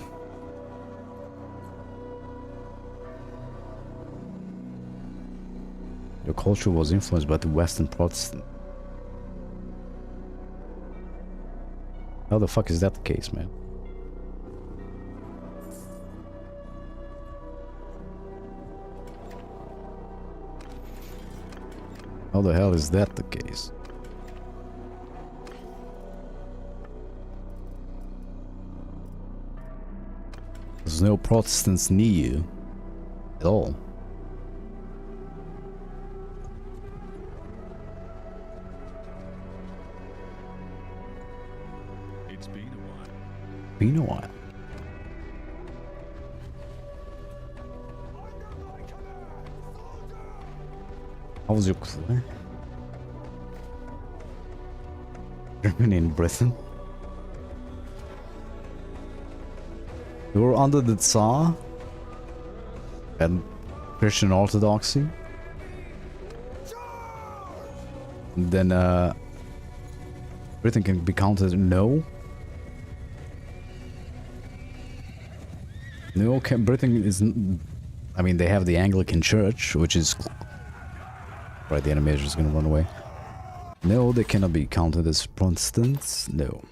Your culture was influenced by the Western Protestant. How the fuck is that the case, man? How the hell is that the case? There's no Protestants near you at all. It's been a while. Been a while. How was your career? Germany and Britain? You were under the Tsar and Christian Orthodoxy. And then Britain can be counted no. No, okay, Britain isn't. I mean, they have the Anglican Church, which is. Right, the animator is gonna run away. No, they cannot be counted as Protestants. No.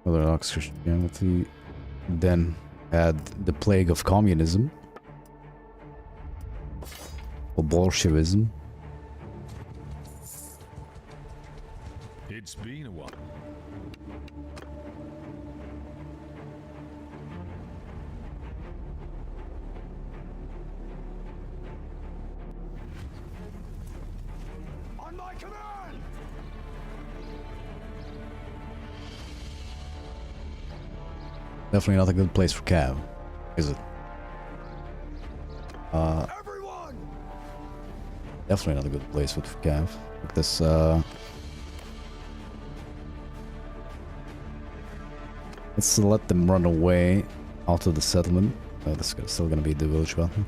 Orthodox Christianity then had the plague of communism or Bolshevism. It's been a while. On my command! Definitely not a good place for Cav, is it? Everyone! Definitely not a good place for Cav. Look at this, let's let them run away out of the settlement. Oh, this is still gonna be the village battle.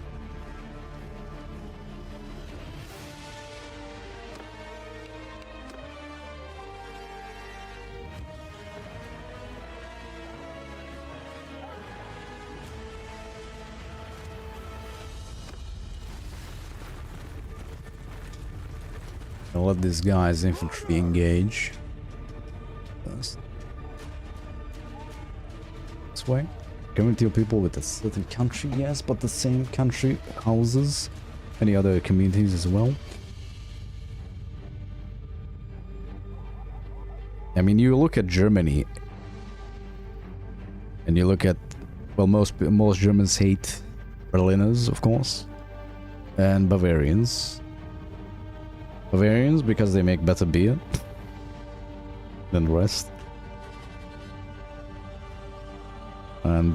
I'll let these guys infantry engage. First. This way. Community of people with a certain country, yes, but the same country houses any other communities as well. I mean, you look at Germany, and you look at, well, most Germans hate Berliners, of course, and Bavarians. Bavarians because they make better beer than the rest. And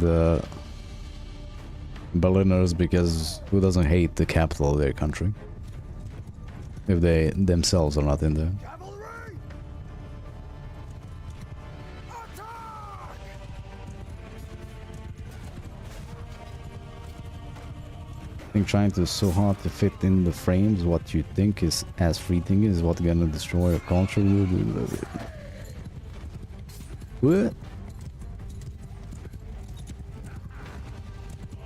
Berliners because who doesn't hate the capital of their country? If they themselves are not in there. Cavalry! Attack! I think trying to so hard to fit in the frames what you think is as free thinking is what gonna destroy your culture. What?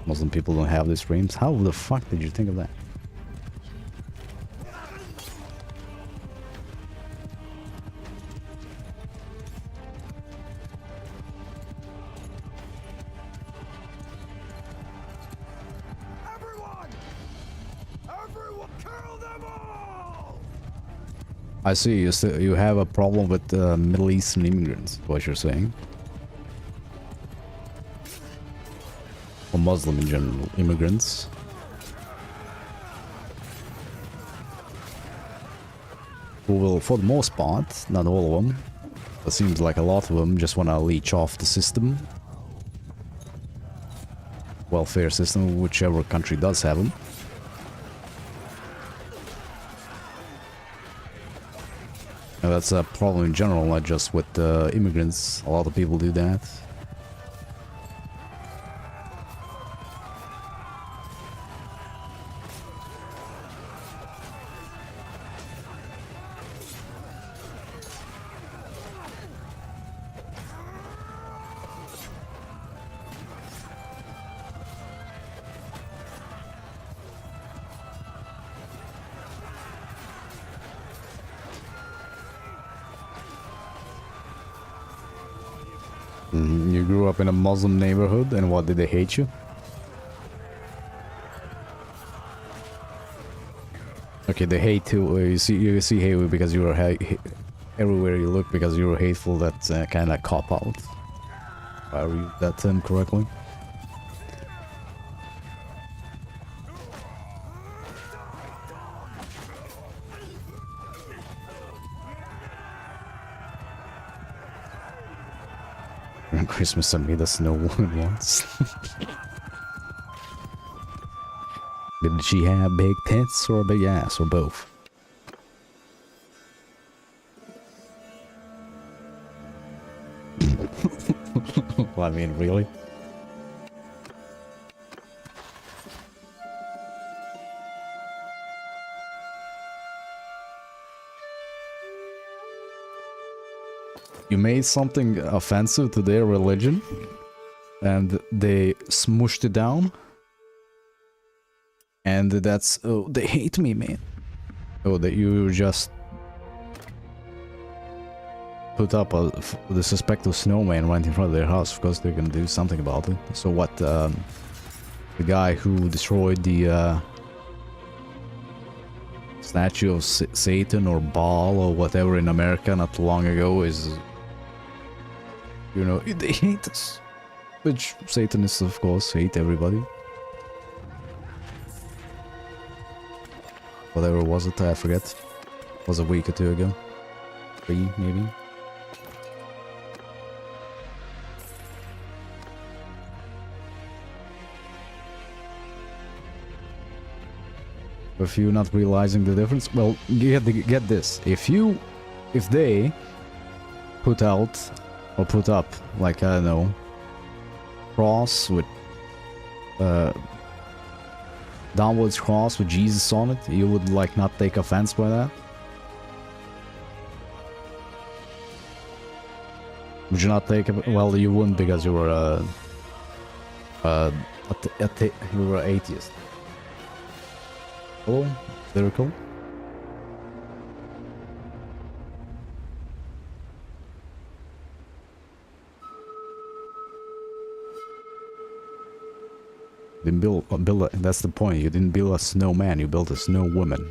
Muslim people don't have these frames. How the fuck did you think of that? Everyone, kill them all! I see. You have a problem with Middle Eastern immigrants. What you're saying? Or Muslim in general, immigrants. Who will, for the most part, not all of them, it seems like a lot of them just want to leech off the system. Welfare system, whichever country does have them. And that's a problem in general, not just with immigrants. A lot of people do that. You grew up in a Muslim neighborhood, and what, did they hate you? Okay, they hate too. You see hate because you were everywhere you look because you were hateful. That's kind of cop out. If I read that term correctly. Christmas sent me the snow woman once. Did she have big tits or a big ass or both? Well, I mean, really? You made something offensive to their religion, and they smushed it down. And that's... oh, they hate me, man. Oh, that you just... put up the suspected snowman right in front of their house. Of course, they're gonna do something about it. So what, the guy who destroyed the, statue of Satan or Baal or whatever in America not long ago is... you know, they hate us. Which Satanists, of course, hate everybody. Whatever was it, I forget. It was a week or two ago. 3, maybe. If you're not realizing the difference, well, get this. If they put out or put up, like, I don't know, cross with downwards cross with Jesus on it, you would like not take offense by that? Would you not take it? Well, you wouldn't because you were you were atheist. Oh, lyrical. didn't that's the point. You didn't build a snowman, you built a snow woman.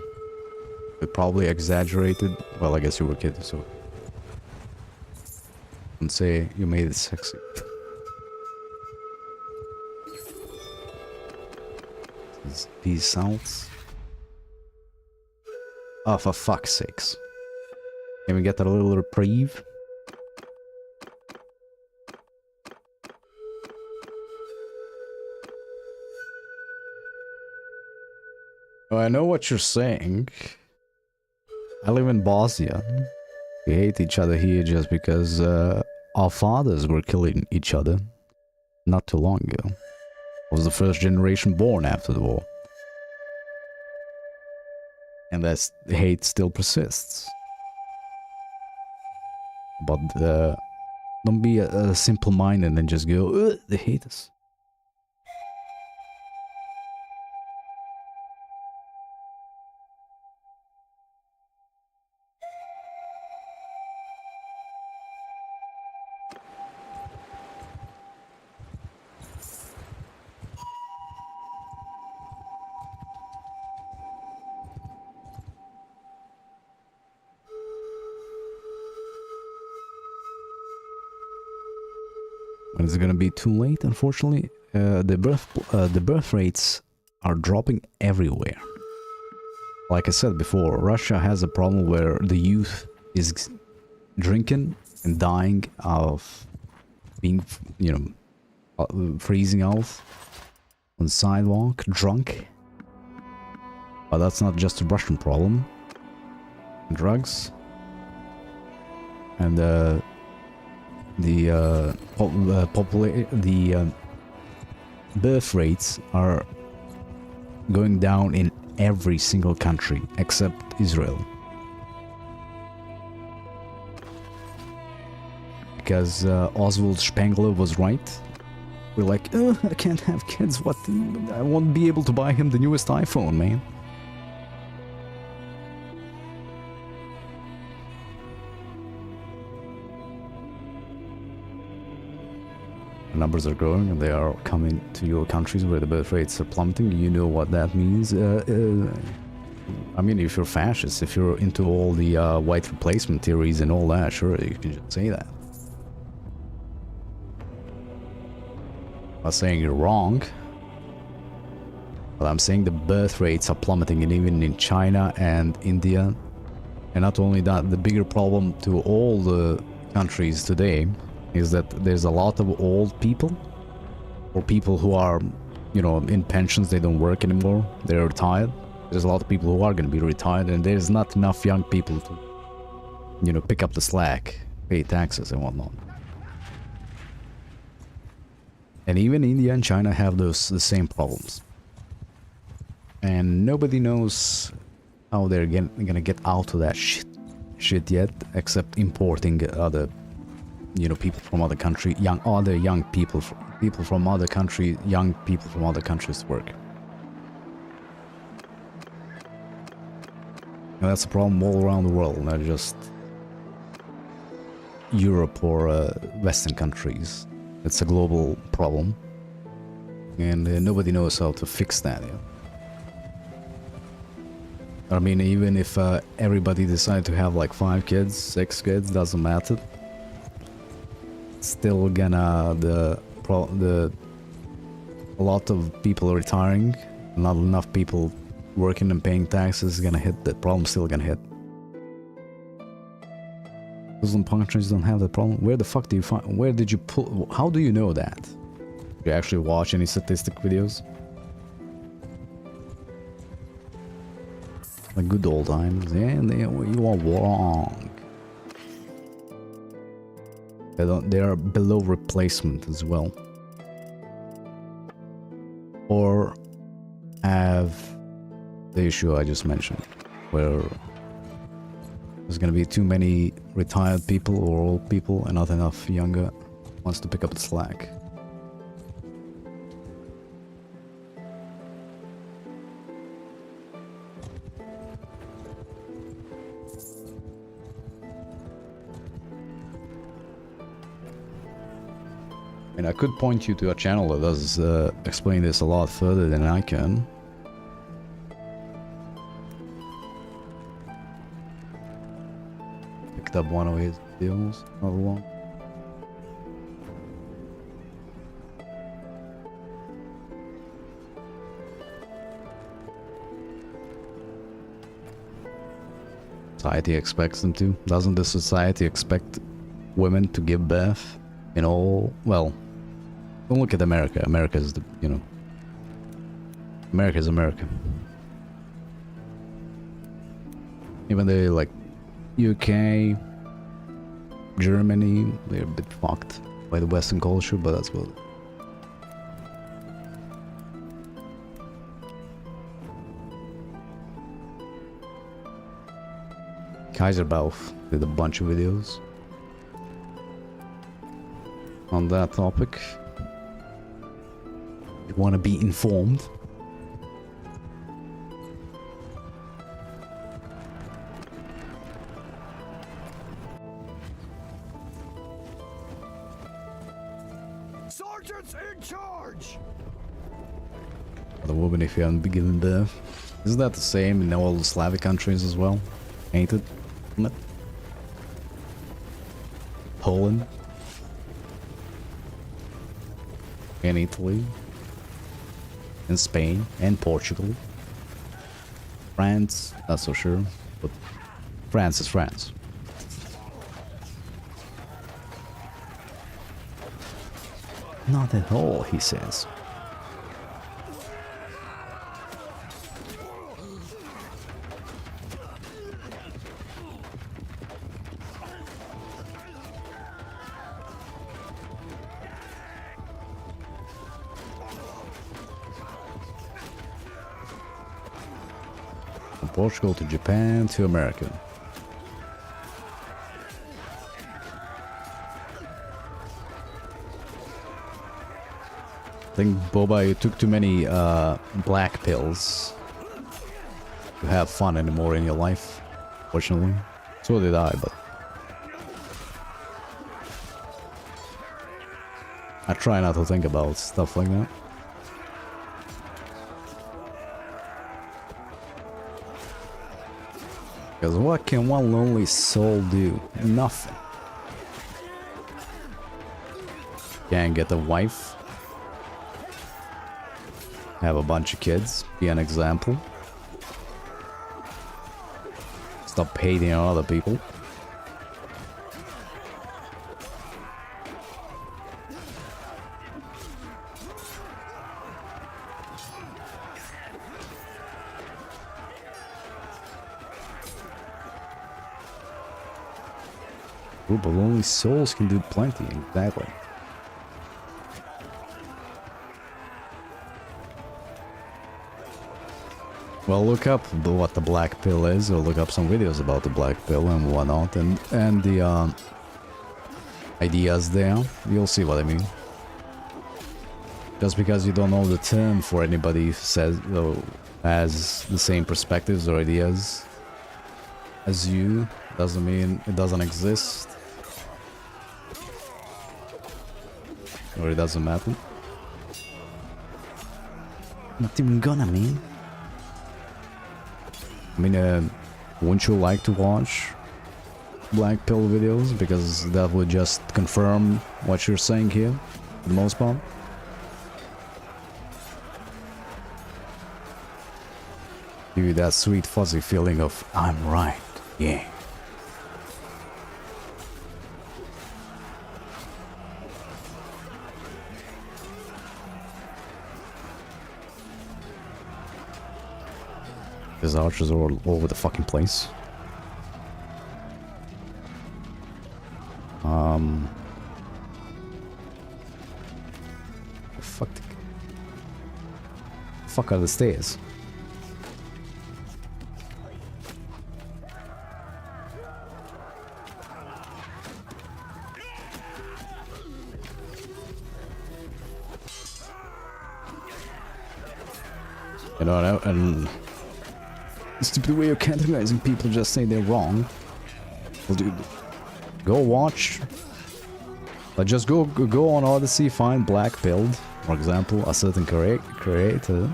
It probably exaggerated. Well, I guess you were kidding, so. And say you made it sexy. Peace out. Oh, for fuck's sakes. Can we get a little reprieve? Oh, I know what you're saying. I live in Bosnia. We hate each other here just because our fathers were killing each other not too long ago. I was the first generation born after the war. And that hate still persists. But don't be simple-minded and just go, they hate us. When it's gonna be too late, unfortunately, the birth rates are dropping everywhere. Like I said before, Russia has a problem where the youth is drinking and dying of being, you know, freezing out on the sidewalk, drunk. But that's not just a Russian problem. Drugs and the birth rates are going down in every single country except Israel. Because Oswald Spengler was right. We're like, I can't have kids, what? I won't be able to buy him the newest iPhone, man. Numbers are growing and they are coming to your countries where the birth rates are plummeting. You know what that means. I mean, if you're fascist, if you're into all the white replacement theories and all that, sure, you can just say that. I'm not saying you're wrong, but I'm saying the birth rates are plummeting, and even in China and India. And not only that, the bigger problem to all the countries today is that there's a lot of old people, or people who are, you know, in pensions, they don't work anymore, they're retired. There's a lot of people who are going to be retired, and there's not enough young people to, you know, pick up the slack, pay taxes and whatnot. And even India and China have the same problems. And nobody knows how they're gonna get out of that shit yet, except importing other, you know, people from other country, young people from other country, young people from other countries to work. And that's a problem all around the world, not just Europe or Western countries. It's a global problem, and nobody knows how to fix that yet. I mean, even if everybody decided to have like 5 kids, 6 kids, doesn't matter. Still gonna a lot of people are retiring, not enough people working and paying taxes is gonna hit. That problem still gonna hit. Muslim countries don't have that problem. Where the fuck do you find? Where did you pull? How do you know that? Do you actually watch any statistic videos? Like good old times. Yeah, you are wrong. They are below replacement as well. Or have the issue I just mentioned, where there's gonna be too many retired people or old people and not enough younger ones to pick up the slack. And I could point you to a channel that does explain this a lot further than I can. Picked up one of his videos, another one. Society expects them to. Doesn't the society expect women to give birth in all... Well, don't look at America. America is the, you know... America is America. Even though, like, UK, Germany, they're a bit fucked by the Western culture, but that's what... Kaiserbauf did a bunch of videos on that topic. You want to be informed? Sergeants in charge! The woman, if you haven't been given birth. Isn't that the same in all the Slavic countries as well? Ain't it? Poland and Italy and Spain and Portugal, France, not so sure, but France is France. Not at all, he says. From Portugal to Japan to America. I think, Boba, you took too many black pills to have fun anymore in your life, fortunately. So did I, but... I try not to think about stuff like that. Because what can one lonely soul do? Nothing. Can't get a wife. Have a bunch of kids. Be an example. Stop hating on other people. Group of lonely souls can do plenty, exactly. Well, look up what the black pill is, or look up some videos about the black pill and whatnot, and the ideas there. You'll see what I mean. Just because you don't know the term for anybody who says has the same perspectives or ideas as you, doesn't mean it doesn't exist. Or it doesn't matter. Not even gonna mean. I mean, wouldn't you like to watch black pill videos? Because that would just confirm what you're saying here, for the most part. Give you that sweet fuzzy feeling of, I'm right, yeah. There's archers all over the fucking place. Fuck are the stairs? You know, and the stupid way of categorizing people, just say they're wrong. Well, dude, go watch But just go on Odyssey, find black build, for example, a certain creator.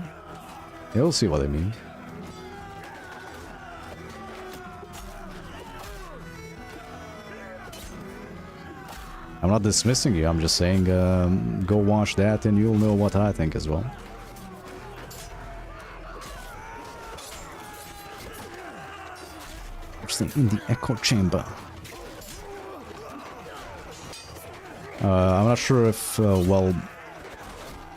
You'll see what I mean. I'm not dismissing you, I'm just saying go watch that and you'll know what I think as well. In the echo chamber. I'm not sure if, well,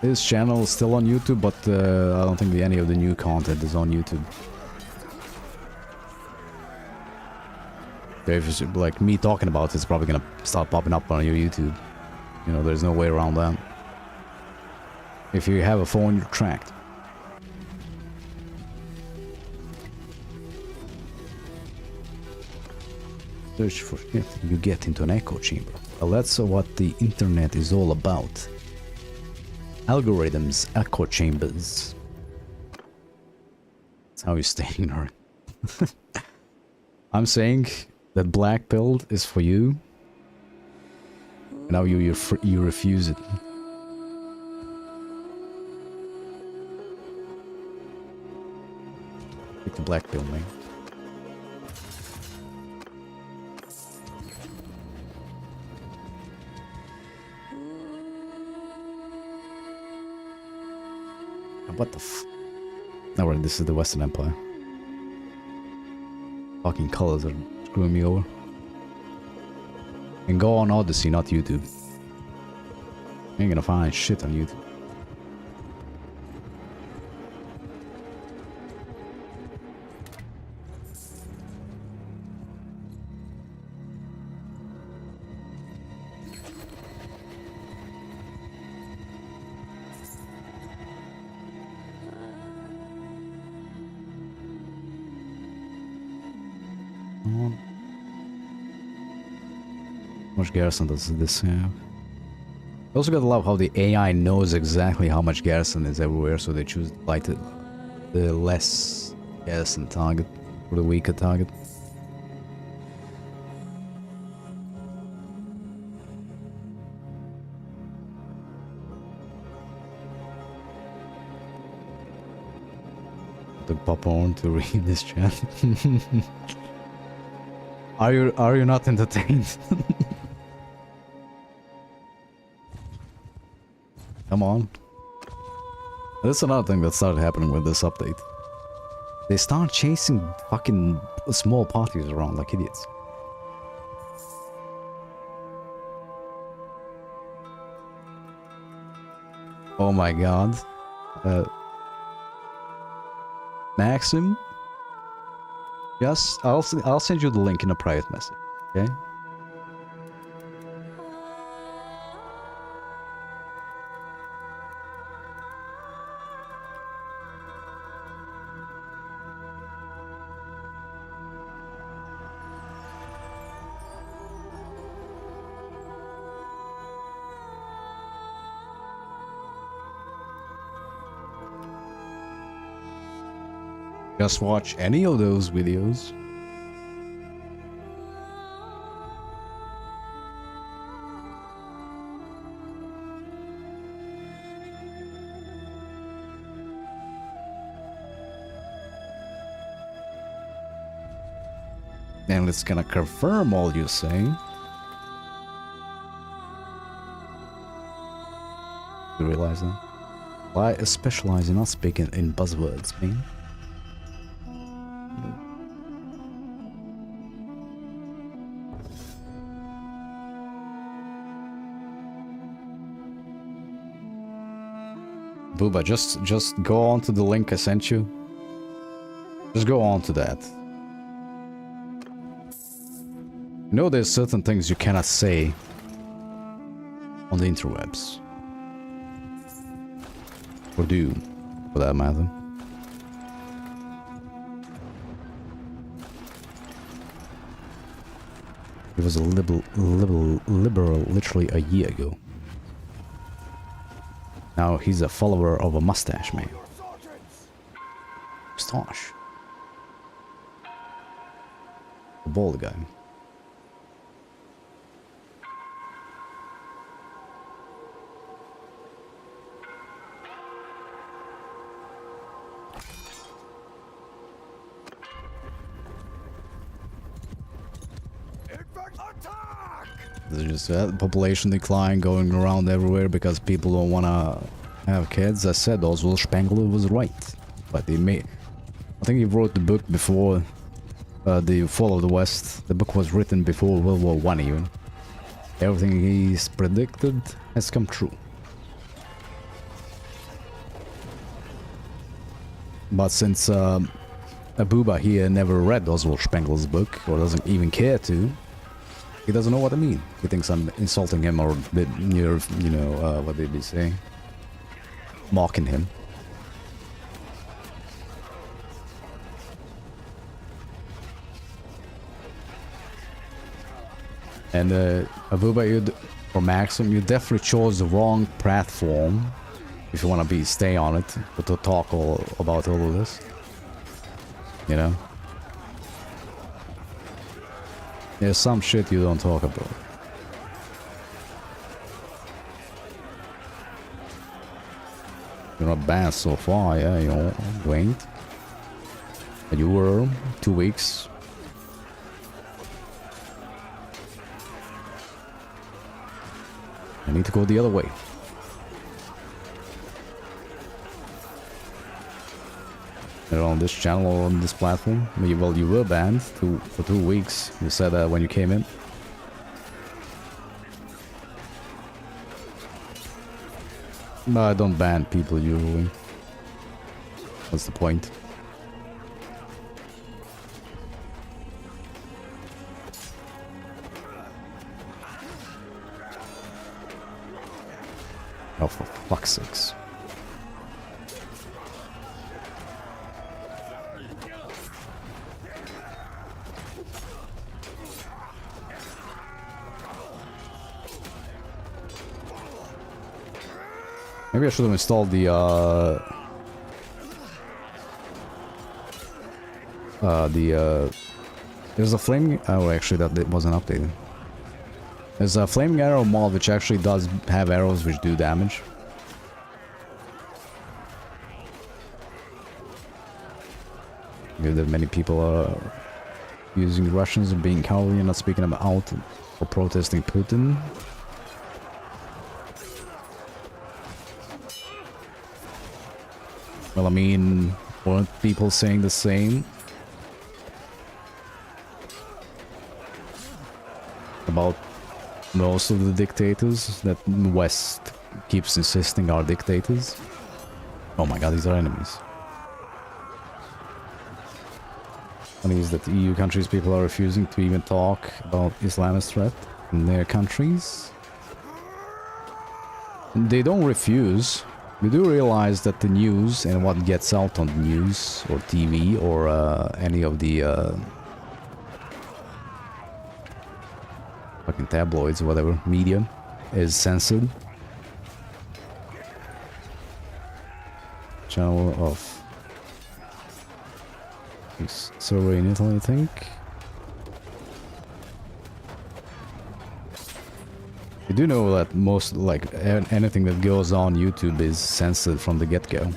his channel is still on YouTube, but I don't think any of the new content is on YouTube. So if it's like me talking about it, it's probably gonna start popping up on your YouTube. You know, there's no way around that. If you have a phone, you're tracked. Search for it, you get into an echo chamber. Well, that's what the internet is all about. Algorithms, echo chambers. That's how you stay ignorant. I'm saying that black build is for you. And now you refuse it. Pick the black build, man. What the f... No, right, this is the Western Empire. Fucking colors are screwing me over. And go on Odyssey, not YouTube. You ain't gonna find shit on YouTube. How much garrison does this have? I also gotta love how the AI knows exactly how much garrison is everywhere, so they choose the less garrison target, or the weaker target. To pop on to read this chat. Are you not entertained? Come on. That's another thing that started happening with this update. They start chasing fucking small parties around like idiots. Oh my god. Maxim? Yes, I'll send you the link in a private message, okay? Just watch any of those videos. And it's gonna confirm all you're saying. You realize that? Why specialize in not speaking in buzzwords, man? Booba, just go on to the link I sent you. Just go on to that. You know there's certain things you cannot say on the interwebs. Or do, for that matter. He was a liberal literally a year ago. Now he's a follower of a mustache man. Mustache. The bald guy. There's just population decline going around everywhere because people don't want to have kids. I said Oswald Spengler was right. But he made... I think he wrote the book before the Fall of the West. The book was written before World War I even. Everything he's predicted has come true. But since Abuba here never read Oswald Spengler's book, or doesn't even care to, he doesn't know what I mean. He thinks I'm insulting him or, you know, what did he say? Mocking him. And Abuba, or Maxim, you definitely chose the wrong platform if you want to stay on it, but to talk about all of this. You know? There's some shit you don't talk about. You're not banned so far, yeah, you ain't. And you were 2 weeks. I need to go the other way. Either on this channel or on this platform. Well, you were banned for 2 weeks. You said that when you came in. But I don't ban people usually. What's the point? Oh, for fuck's sakes. Maybe I should have installed the there's a flaming... Oh, actually, that wasn't updated. There's a flaming arrow mod which actually does have arrows which do damage. Good that many people are using the Russians and being cowardly and not speaking them out or protesting Putin. Well, I mean, weren't people saying the same about most of the dictators that the West keeps insisting are dictators? Oh my god, these are enemies. Funny is that the EU countries, people are refusing to even talk about Islamist threat in their countries. They don't refuse. We do realize that the news and what gets out on the news or TV or any of the fucking tabloids or whatever media is censored. Channel of server in Italy, I think. You do know that most, like, anything that goes on YouTube is censored from the get-go.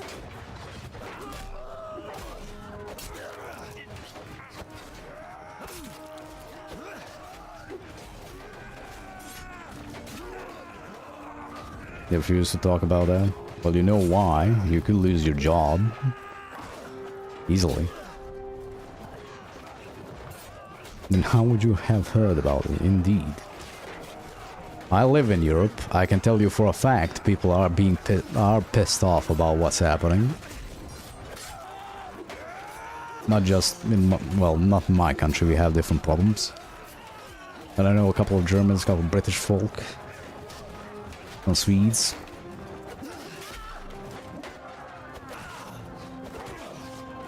They refuse to talk about that. Well, you know why. You could lose your job. Easily. Then how would you have heard about it? Indeed. I live in Europe. I can tell you for a fact people are pissed off about what's happening. Not just in well, not in my country. We have different problems. But I know a couple of Germans, a couple of British folk, some Swedes.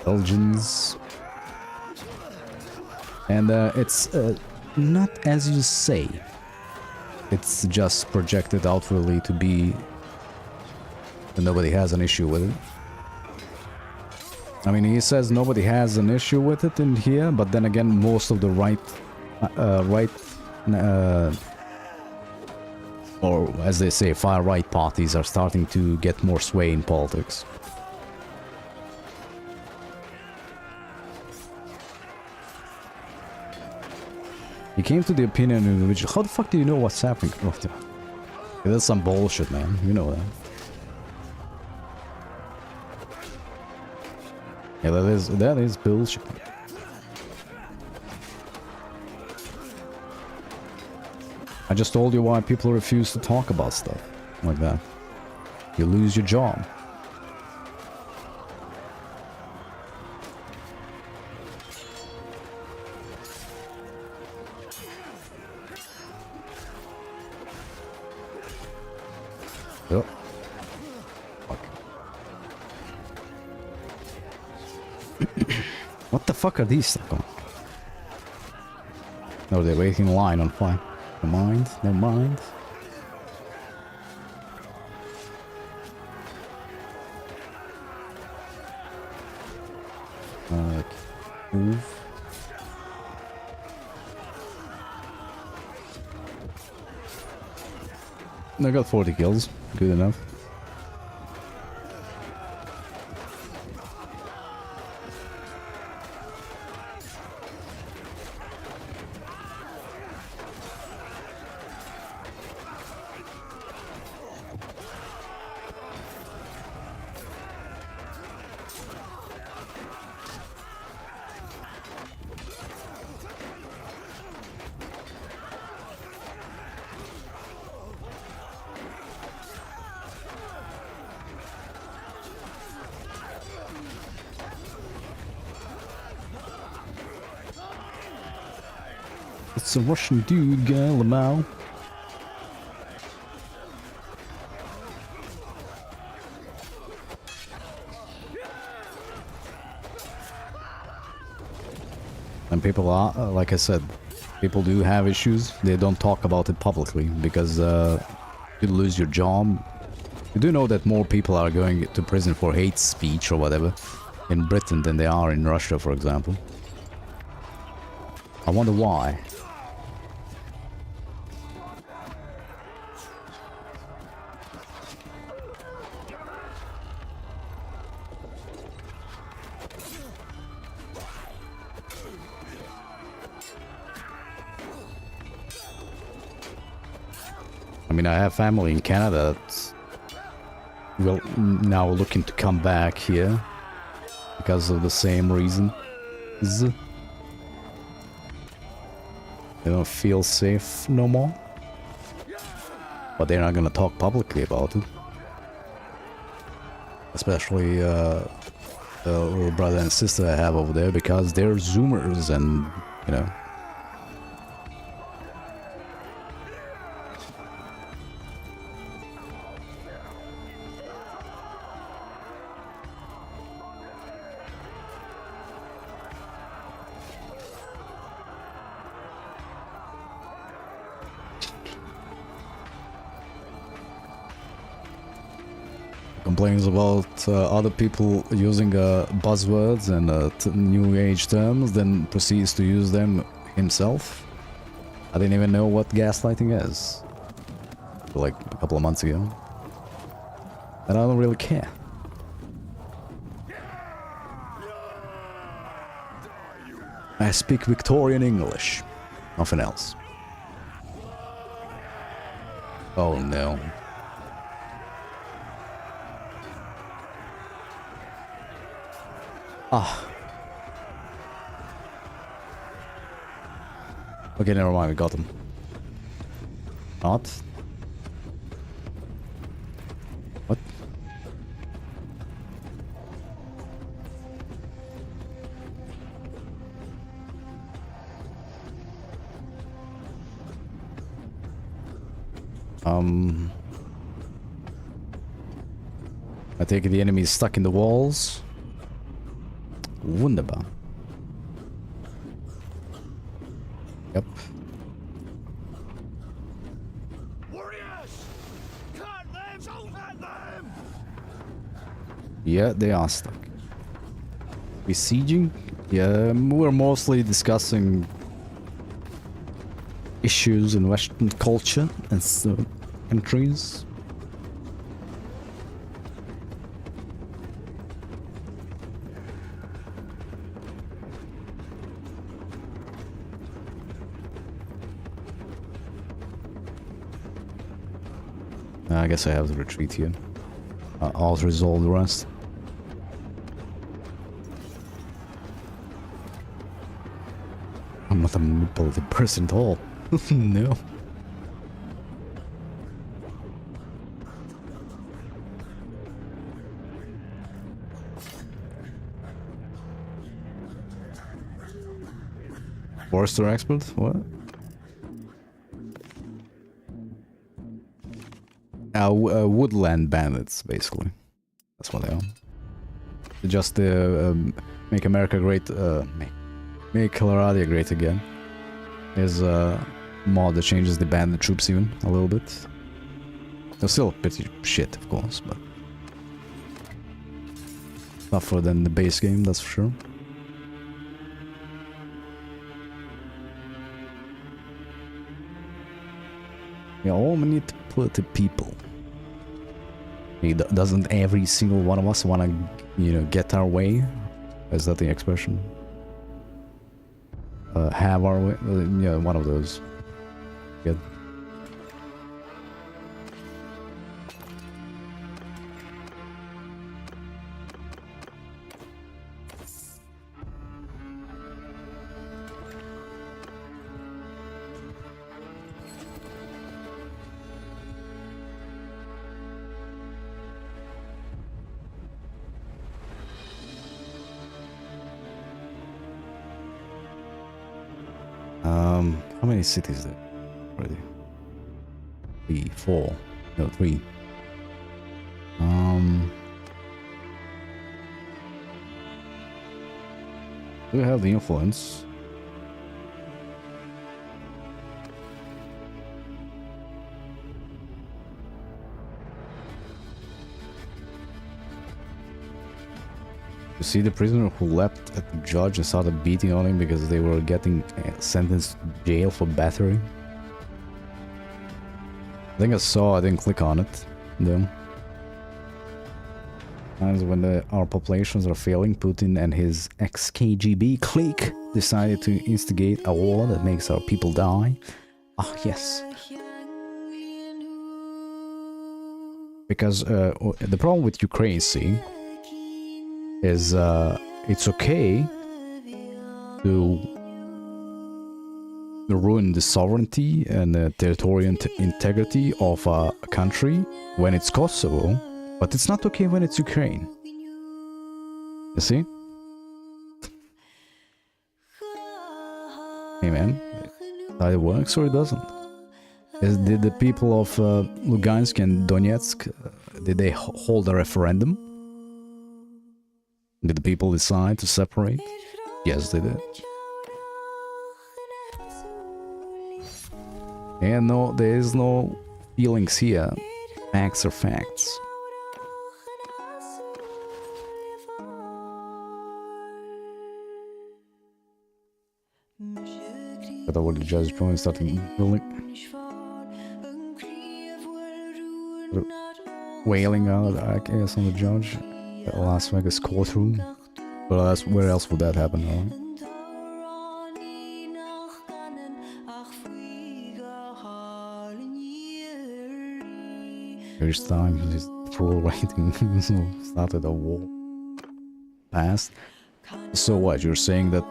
Belgians. And it's not as you say. It's just projected outwardly to be that nobody has an issue with it. I mean, he says nobody has an issue with it in here, but then again, most of the or as they say, far-right parties are starting to get more sway in politics. You came to the opinion in which... How the fuck do you know what's happening? Oh, yeah, that's some bullshit, man. You know that. Yeah, that is bullshit. I just told you why people refuse to talk about stuff like that. You lose your job. Yep. Fuck. What the fuck are these stuff on? No, they're waiting in line on fire. Never mind, never mind. Move. I got 40 kills. Good enough. It's a Russian dude, Galamau. And people are, like I said, people do have issues. They don't talk about it publicly because you lose your job. You do know that more people are going to prison for hate speech or whatever in Britain than they are in Russia, for example. I wonder why. I mean, I have family in Canada that's now looking to come back here because of the same reason. They don't feel safe no more. But they're not gonna talk publicly about it. Especially the little brother and sister I have over there because they're Zoomers and, you know. Complains about other people using buzzwords and new age terms, then proceeds to use them himself. I didn't even know what gaslighting is, like a couple of months ago, and I don't really care. I speak Victorian English, nothing else. Oh no. Ah. Okay, never mind, we got him. Not? What? I take it the enemy is stuck in the walls. Wunderbar. Yep. Warriors! Cut them! Shoot at them! Yeah, they are stuck. Besieging? Yeah, we're mostly discussing issues in Western culture and countries. I guess I have to retreat here. I'll resolve the rest. I'm not a manipulative person at all. No. Forester expert? What? Woodland bandits, basically. That's what they are. They just make America great. Make Colorado great again. There's a mod that changes the bandit troops even a little bit. They're still pretty shit, of course, but tougher than the base game, that's for sure. We all manipulative people. Doesn't every single one of us want to, you know, get our way? Is that the expression? Have our way? Yeah, one of those. Good. How many cities there already? 3, 4. No, 3. Do we have the influence? You see the prisoner who leapt at the judge and started beating on him because they were getting sentenced to jail for battery? I think I saw, I didn't click on it. No. Times when our populations are failing, Putin and his ex-KGB clique decided to instigate a war that makes our people die. Ah, yes. Because the problem with Ukraine, see, is it's okay to ruin the sovereignty and the territorial integrity of a country when it's Kosovo, but it's not okay when it's Ukraine. You see? Hey man, it either works or it doesn't. Did the people of Lugansk and Donetsk, did they hold a referendum? Did the people decide to separate? Yes, they did. And no, there is no feelings here. Facts are facts. But I would judge probably starting building, wailing out, I guess, on the judge. Las Vegas courtroom. But where else would that happen, right? First time his full rating started a war. Passed. So what, you're saying that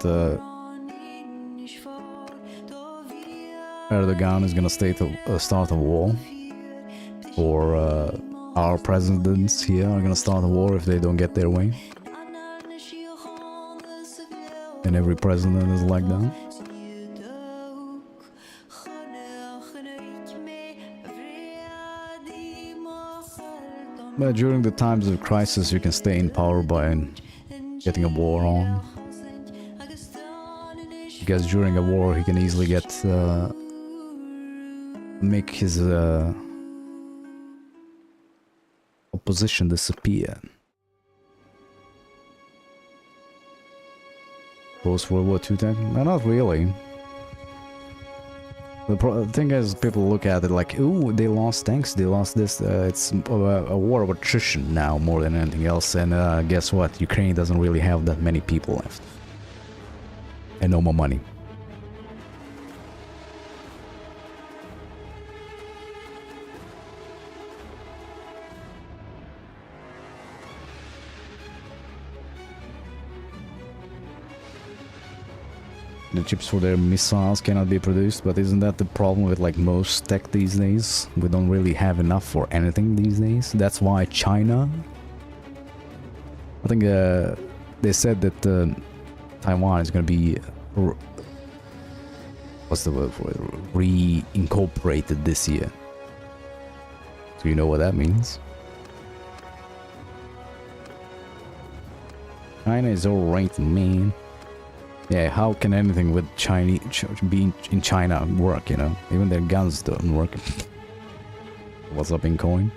Erdogan is gonna start a war? Or our presidents here are gonna start a war if they don't get their way? And every president is like that? But during the times of crisis you can stay in power by getting a war on. Because during a war he can easily make his opposition disappear. Post World War II time? No, not really. The thing is, people look at it like, ooh, they lost tanks, they lost this. It's a war of attrition now more than anything else. And guess what? Ukraine doesn't really have that many people left. And no more money. the chips for their missiles cannot be produced, but isn't that the problem with like most tech these days? We don't really have enough for anything these days. That's why China, I think they said that Taiwan is gonna be what's the word for it? Reincorporated this year. So you know what that means. China is alright, man. Yeah, how can anything with Chinese being in China work, you know? Even their guns don't work. What's up in coin?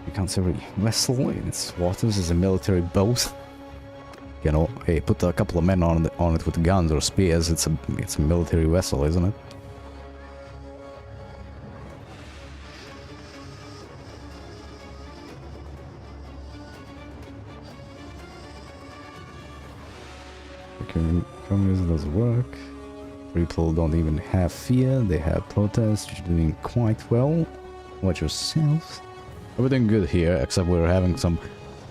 You can't see every vessel in its waters as a military boat. You know, hey, put a couple of men on it with guns or spears. It's a military vessel, isn't it? Communism doesn't work. People don't even have fear. They have protests. You're doing quite well. Watch yourselves. Everything good here, except we're having some,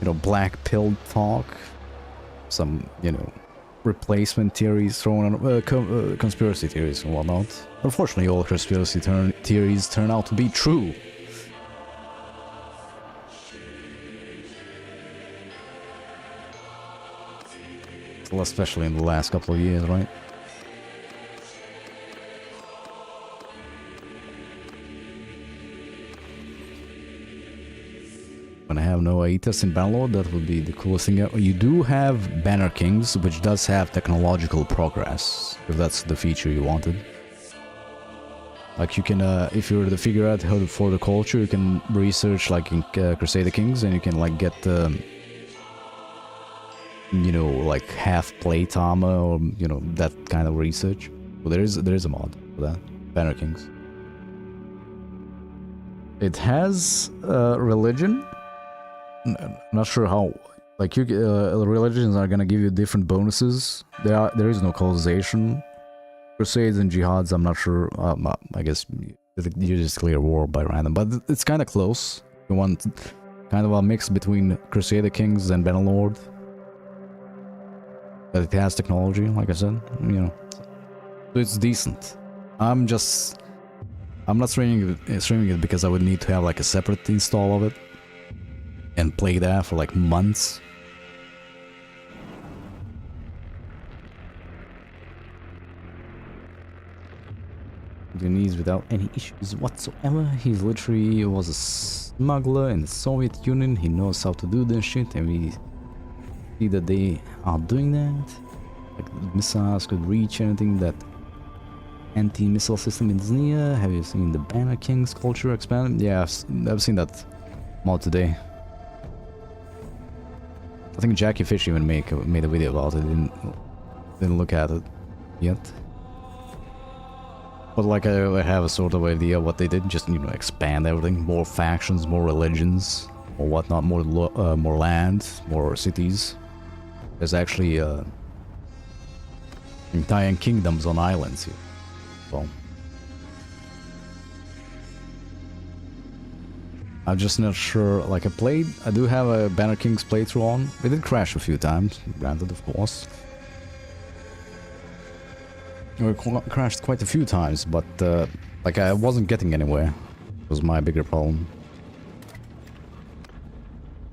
you know, black pill talk. Some, you know, replacement theories thrown on, conspiracy theories and whatnot. Unfortunately, all conspiracy theories turn out to be true. Well, especially in the last couple of years, right? When I have no Aitas in Bannerlord, that would be the coolest thing. You do have Banner Kings, which does have technological progress, if that's the feature you wanted. Like you can, if you were to figure out how to for the culture, you can research like in Crusader Kings, and you can like get, you know, like half plate armor, or you know, that kind of research. Well, there is a mod for that. Banner Kings. It has religion. Not sure how, like you, religions are gonna give you different bonuses. There is no colonization. Crusades and jihads, I'm not sure. I guess you just clear war by random, but it's kind of close. You want kind of a mix between Crusader Kings and Bannerlord. But it has technology, like I said, you know. So it's decent. I'm not streaming it because I would need to have like a separate install of it and play that for like months. Viennese without any issues whatsoever. He literally was a smuggler in the Soviet Union. He knows how to do this shit, and we see that they are doing that. Like the missiles could reach anything that anti-missile system is near. Have you seen the Banner Kings culture expand? Yeah, I've seen that mod today. I think Jackie Fish even made a video about it. Didn't look at it yet. But like I have a sort of idea what they did. Just, you know, expand everything. More factions, more religions, or whatnot. More land, more cities. There's actually entire kingdoms on islands here. Well, I'm just not sure. Like I do have a Banner Kings playthrough on. It did crash a few times, granted, of course. It crashed quite a few times, but like I wasn't getting anywhere. It was my bigger problem.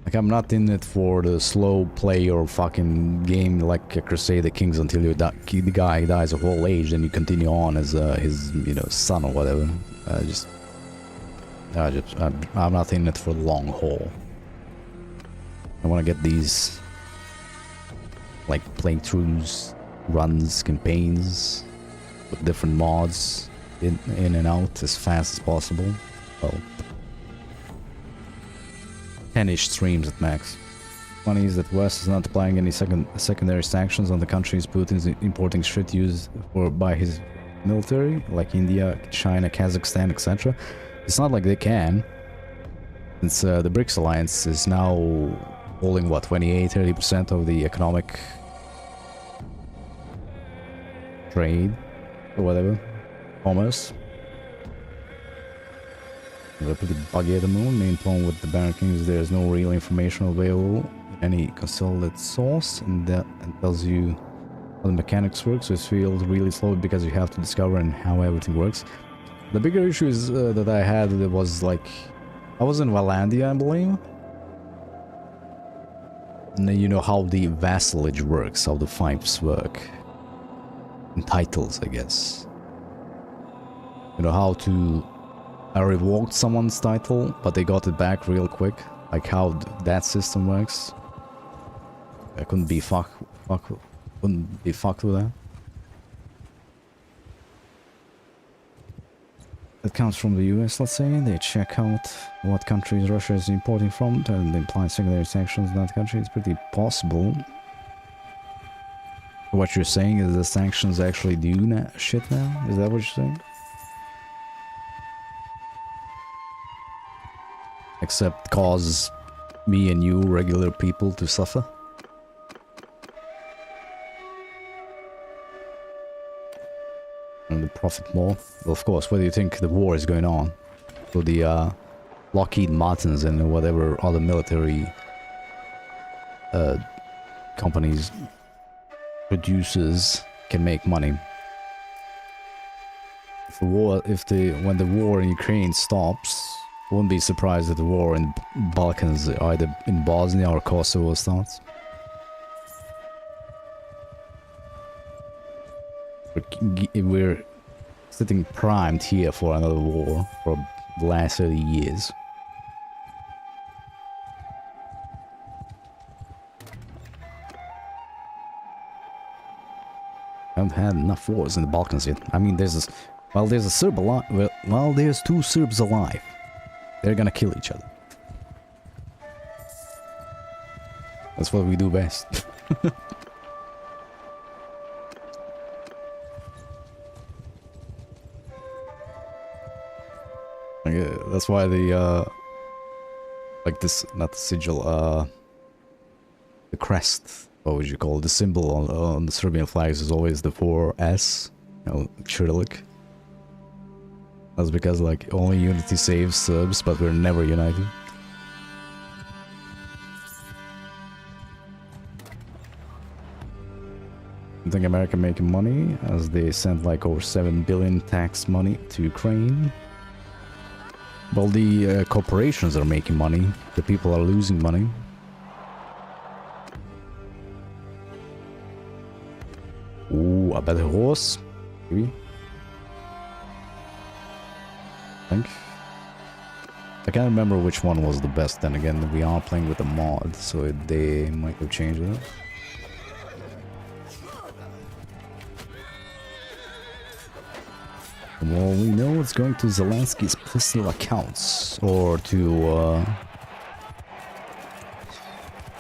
Like I'm not in it for the slow play or fucking game like a Crusader Kings until the guy dies of old age, then you continue on as his, you know, son or whatever. I'm not in it for the long haul. I want to get these like playthroughs, runs, campaigns with different mods in and out as fast as possible. Well, 10-ish streams at max. Funny is that West is not applying any secondary sanctions on the countries Putin's importing shit used by his military, like India, China, Kazakhstan, etc. It's not like they can, since the BRICS alliance is now holding what, 28-30% of the economic trade or whatever, commerce. They're pretty buggy at the moment. Main problem with the Banner Kings is there's no real information available in any consolidated source, and that tells you how the mechanics work, so it feels really slow because you have to discover and how everything works. The bigger issue is that I had was like, I was in Vlandian, I believe. And then you know how the vassalage works, how the fiefs work. And titles, I guess. You know how to... I revoked someone's title, but they got it back real quick. Like how that system works. I couldn't be fucked with that. It comes from the US, let's say. They check out what countries Russia is importing from and imply secondary sanctions in that country. It's pretty possible. What you're saying is the sanctions actually do shit now? Is that what you're saying? Except cause me and you, regular people, to suffer? And the profit more. Well, of course, where do you think the war is going on? So the Lockheed Martins and whatever other military companies, producers can make money. When the war in Ukraine stops, I wouldn't be surprised if the war in Balkans, either in Bosnia or Kosovo, starts. We're sitting primed here for another war for the last 30 years. I haven't had enough wars in the Balkans yet. I mean, there's this... Well, there's a Serb alive... Well, there's two Serbs alive. They're gonna kill each other. That's what we do best. That's why the, like this, not the sigil, the crest, what would you call it? The symbol on the Serbian flags is always the 4S, you know, Cyrillic. That's because, like, only unity saves Serbs, but we're never united. I think America making money, as they sent like over 7 billion tax money to Ukraine. Well, the corporations are making money, the people are losing money. Ooh, a better horse? Maybe? I think. I can't remember which one was the best, then again, we are playing with a mod, so they might have changed it. Well, we know it's going to Zelensky's personal accounts, or to, or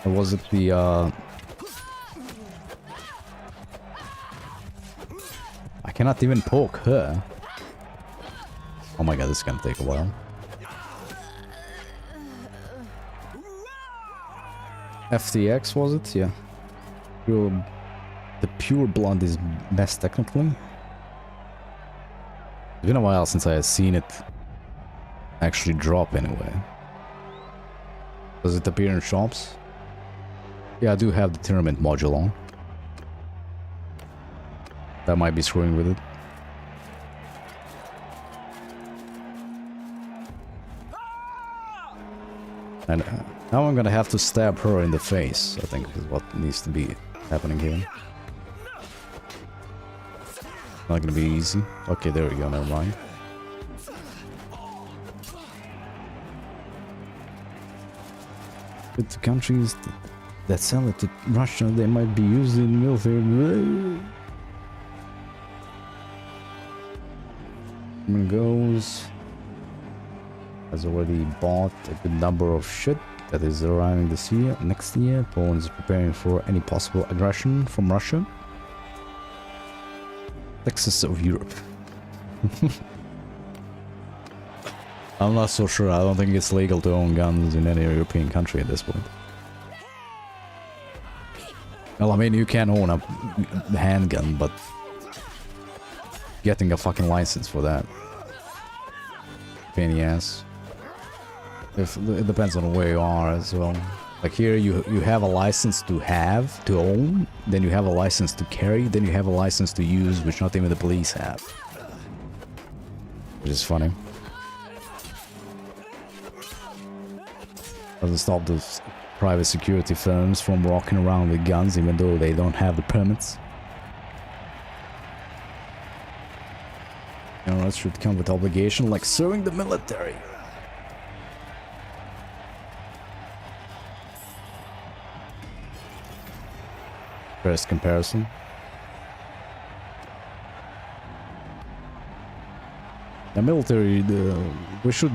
was it the, I cannot even poke her. Oh my god, this is gonna take a while. FTX, was it? Yeah. The pure blood is best technically. It's been a while since I had seen it actually drop anyway. Does it appear in shops? Yeah, I do have the tournament module on. That might be screwing with it. And now I'm gonna have to stab her in the face, I think is what needs to be happening here. Not gonna be easy. Okay, there we go, never mind. But the countries that sell it to Russia, they might be used in military. Goes has already bought a good number of shit that is arriving this year. Next year, Poland is preparing for any possible aggression from Russia. Texas of Europe. I'm not so sure. I don't think it's legal to own guns in any European country at this point. Well, I mean, you can own a handgun, but getting a fucking license for that. Pain in the ass. It depends on where you are as well. Like here you have a license to own, then you have a license to carry, then you have a license to use, which not even the police have. Which is funny. Doesn't stop those private security firms from walking around with guns even though they don't have the permits. You know, that should come with obligation like serving the military. First comparison. The military, we should...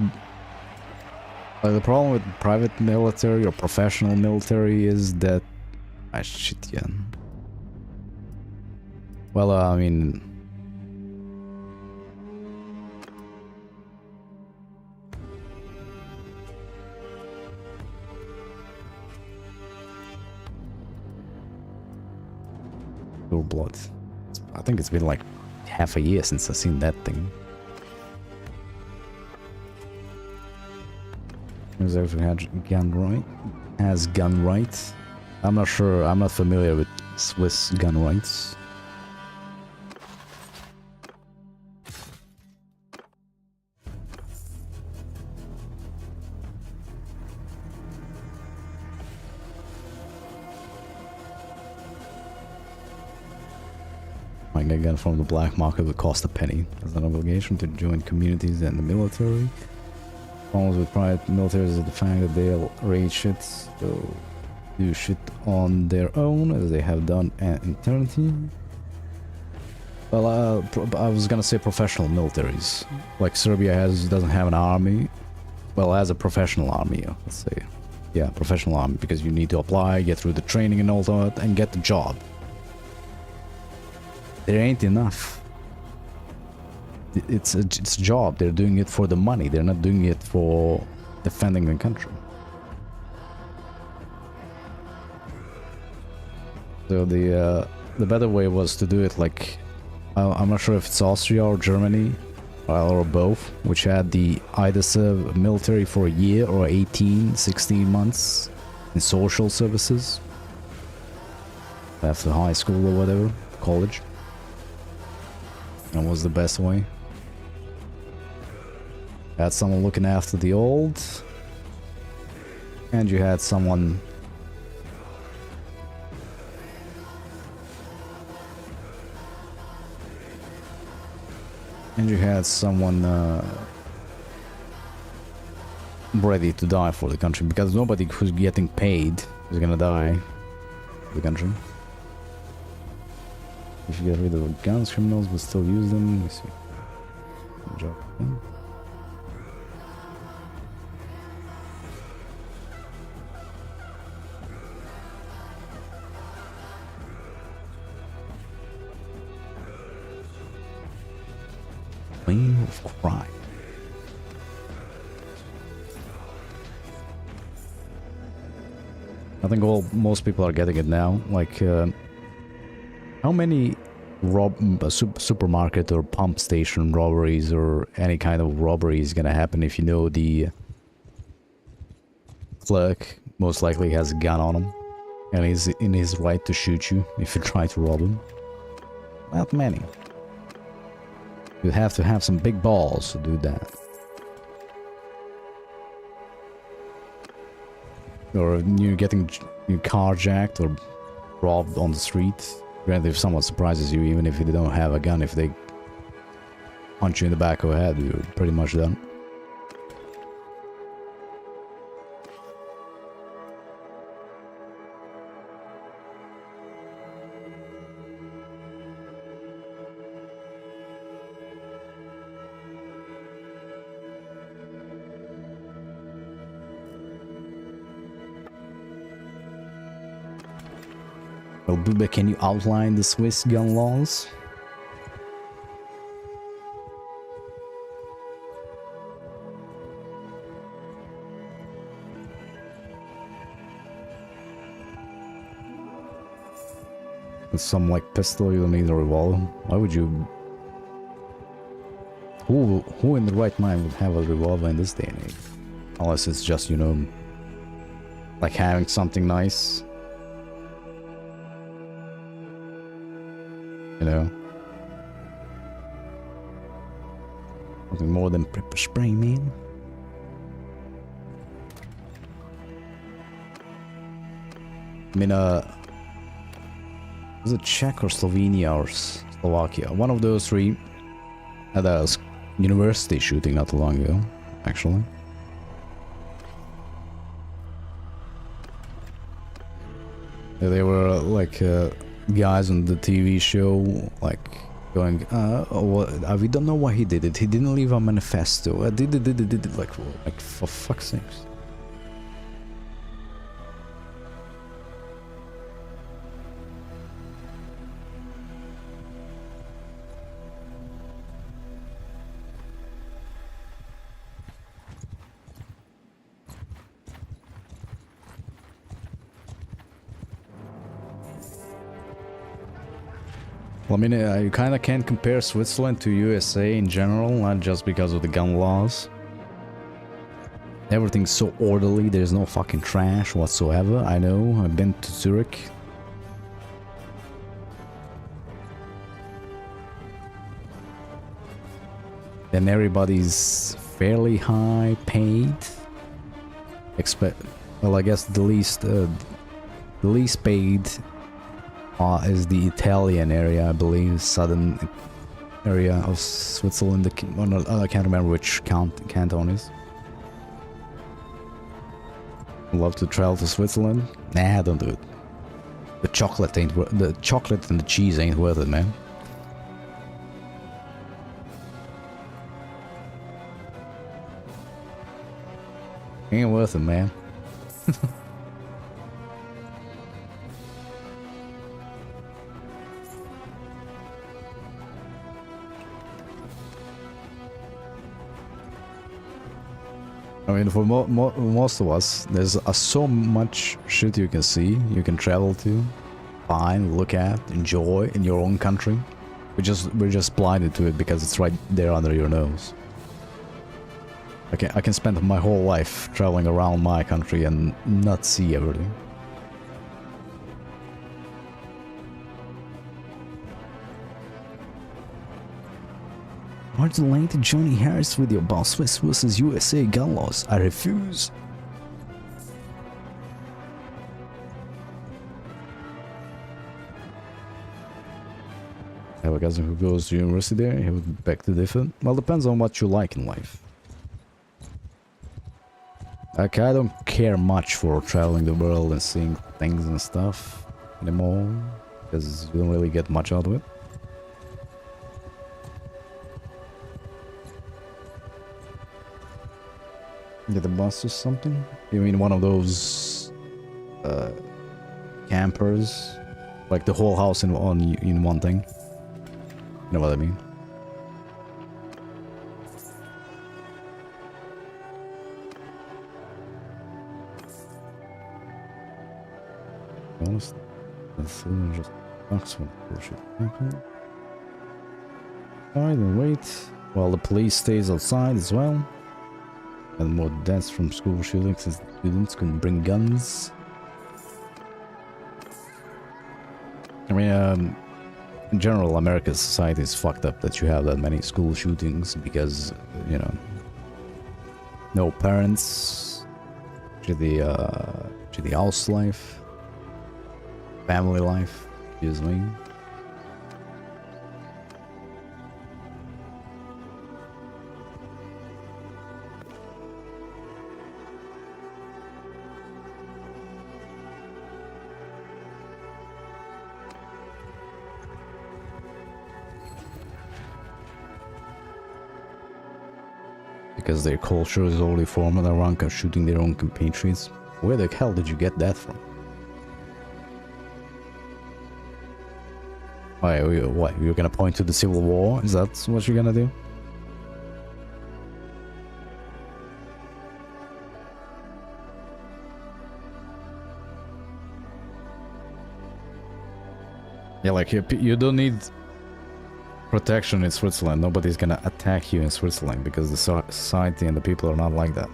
the problem with private military or professional military is that... Ah, shit, yeah. Well, I mean... Pure blood. I think it's been like half a year since I've seen that thing. Has gun rights. I'm not sure, I'm not familiar with Swiss gun rights. Buying a gun from the black market would cost a penny. There's an obligation to join communities and the military. Problems with private militaries is the fact that they'll raid shit, so do shit on their own, as they have done an eternity. Well, I was gonna say professional militaries. Like Serbia doesn't have an army. Well, has a professional army, let's say. Yeah, professional army, because you need to apply, get through the training and all that, and get the job. There ain't enough. It's a job. They're doing it for the money. They're not doing it for defending the country. So the better way was to do it like, I'm not sure if it's Austria or Germany or both, which had the either serve military for a year or 16 months in social services after high school or whatever, college. That was the best way. Had someone looking after the old, and you had someone ready to die for the country, because nobody who's getting paid is gonna die for the country. If you get rid of guns, criminals will still use them. Let me see. Good job. Yeah. Queen of crime. I think most people are getting it now. Like, how many supermarket or pump station robberies or any kind of robbery is gonna happen if you know the clerk most likely has a gun on him and he's in his right to shoot you if you try to rob him? Not many. You have to have some big balls to do that. Or you're getting your car jacked or robbed on the street. Granted, if someone surprises you, even if you don't have a gun, if they punch you in the back of the head, you're pretty much done. Well, Bube, can you outline the Swiss gun laws? With some like pistol, you don't need a revolver. Why would you Who in the right mind would have a revolver in this day and age? Unless it's just, you know, like having something nice. You know? Something more than pepper spray, man. I mean, was it Czech or Slovenia or Slovakia? One of those three had a university shooting not too long ago, actually. They were like guys on the TV show, like going, we don't know why he did it. He didn't leave a manifesto. Did it, like for fuck's sakes. Well, I mean, you kind of can't compare Switzerland to USA in general, not just because of the gun laws. Everything's so orderly, there's no fucking trash whatsoever. I know, I've been to Zurich. Then everybody's fairly high paid. Well, I guess the least paid is the Italian area, I believe, southern area of Switzerland. I can't remember which canton is. Love to travel to Switzerland? Nah, don't do it. The chocolate and the cheese ain't worth it, man. Ain't worth it, man. I mean, for most of us, there's so much shit you can see, you can travel to, find, look at, enjoy in your own country. We're just blinded to it because it's right there under your nose. I can spend my whole life traveling around my country and not see everything. Aren't you late to Johnny Harris with your boss Swiss vs USA gun laws? I refuse. I have a cousin who goes to university there, he would beg to differ. Well, depends on what you like in life. Like, I don't care much for traveling the world and seeing things and stuff anymore, because you don't really get much out of it. Get a bus or something? You mean one of those campers? Like the whole house in one thing? You know what I mean? Honest, that's just Oxford bullshit. Alright, then wait while the police stays outside as well. And more deaths from school shootings as students can bring guns. I mean, in general, America's society is fucked up that you have that many school shootings because, you know, no parents, to the house life, family life, excuse me. Because their culture is already formed around shooting their own compatriots. Where the hell did you get that from? Why, what, you're gonna point to the Civil War? Is that what you're gonna do? Yeah, like, you don't need protection in Switzerland. Nobody's gonna attack you in Switzerland because the society and the people are not like that.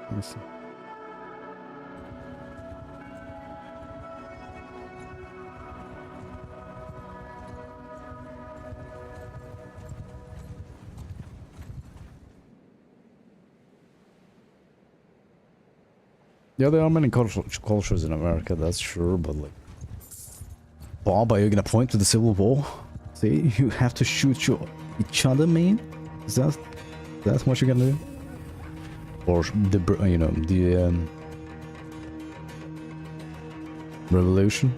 Let me see. Yeah, there are many cultures in America, that's sure, but like... Bob, are you gonna point to the Civil War? See, you have to shoot each other, man? Is that what you're gonna do? Or the, you know, the revolution?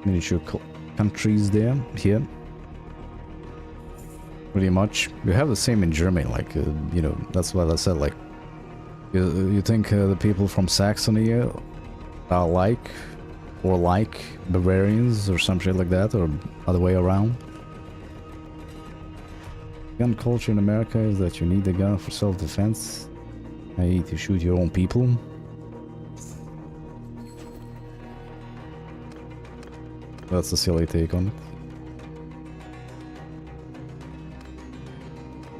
Miniature countries there, here. Pretty much. You have the same in Germany, like, you know, that's what I said, like, you think the people from Saxony are like Bavarians or some shit like that, or other way around? Gun culture in America is that you need a gun for self-defense, i.e. to shoot your own people. That's a silly take on it.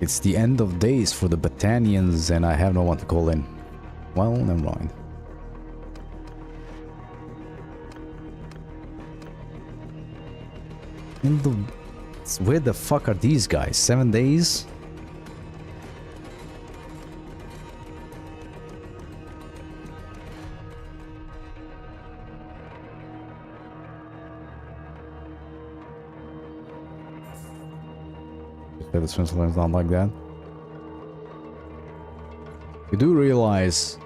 It's the end of days for the Battanians and I have no one to call in. Well, never mind. Where the fuck are these guys? 7 days? The Switzerland's not like that. You do realize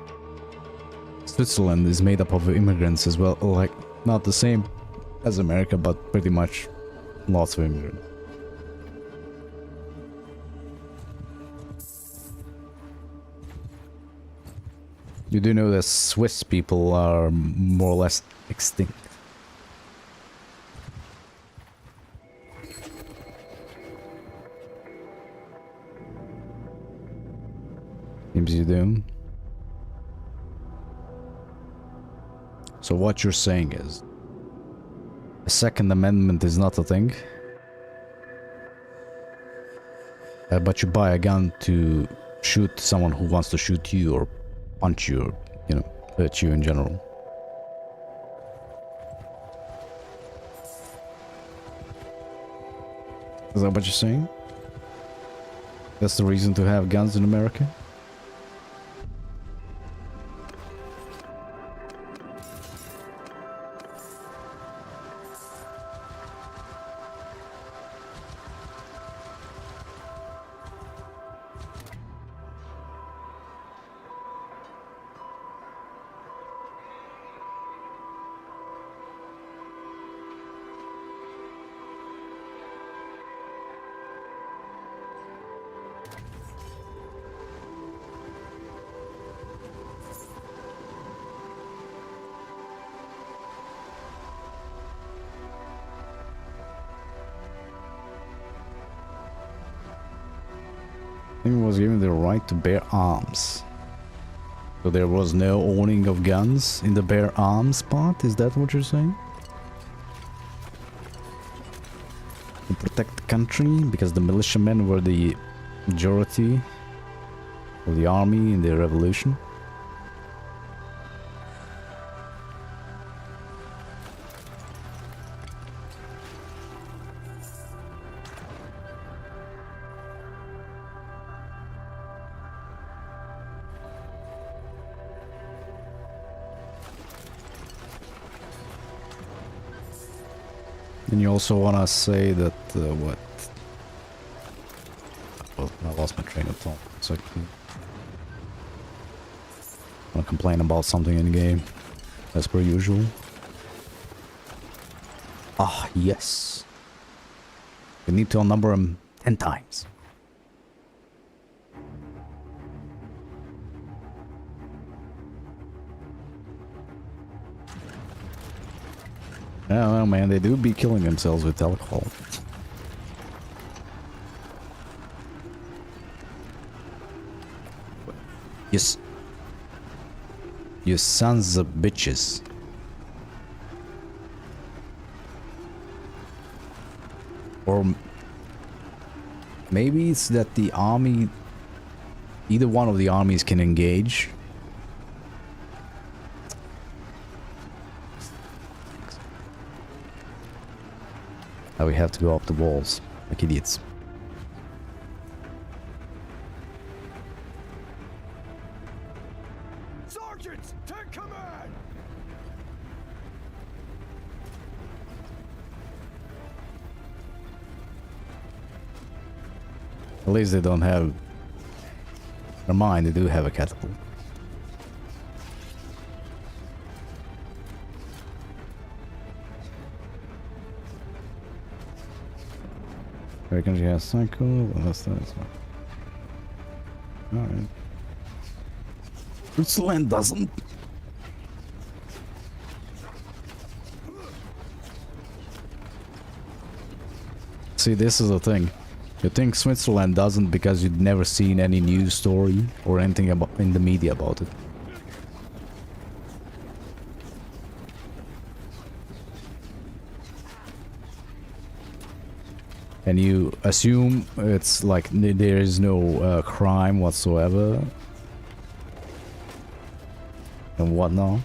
Switzerland is made up of immigrants as well, like not the same as America, but pretty much lots of immigrants. You do know that Swiss people are more or less extinct. Seems you do. So what you're saying is, a Second Amendment is not a thing, but you buy a gun to shoot someone who wants to shoot you or punch you or, you know, hurt you in general. Is that what you're saying? That's the reason to have guns in America? Was given the right to bear arms. So there was no owning of guns in the bear arms part? Is that what you're saying? To protect the country, because the militiamen were the majority of the army in the revolution? And you also want to say that, what? Well, I lost my train of thought. So I want to complain about something in the game, as per usual. Ah, yes. We need to unnumber them 10 times. Yeah, well, man, they do be killing themselves with alcohol. You sons of bitches. Or maybe it's that the army, either one of the armies can engage. Now we have to go up the walls like idiots. Sergeants, take command! At least they don't have... Never mind, they do have a catapult. American gas cycle, well, that's alright. Switzerland doesn't. See, this is the thing. You think Switzerland doesn't because you'd never seen any news story or anything about in the media about it. And you assume it's like there is no crime whatsoever and whatnot.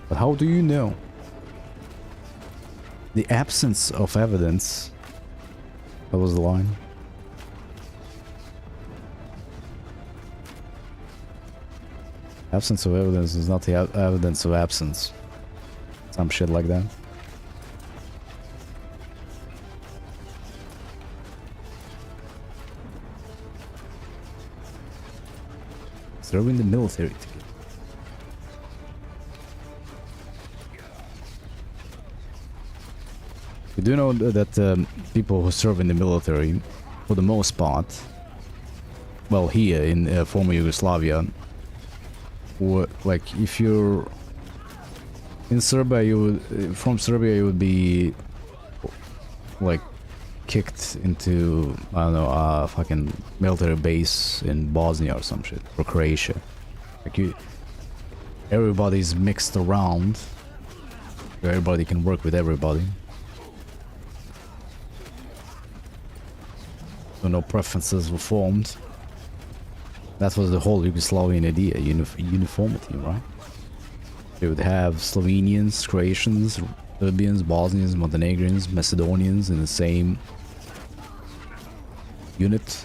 But how do you know? The absence of evidence. That was the line. Absence of evidence is not the evidence of absence. Some shit like that. Serving the military ticket. You do know that people who serve in the military, for the most part, well, here in former Yugoslavia, or like if you're in Serbia, you would, from Serbia, you would be like kicked into, I don't know, a fucking military base in Bosnia or some shit, or Croatia. Like everybody's mixed around, where everybody can work with everybody. So no preferences were formed. That was the whole Yugoslavian idea, uniformity, right? You would have Slovenians, Croatians, Serbians, Bosnians, Montenegrins, Macedonians in the same unit.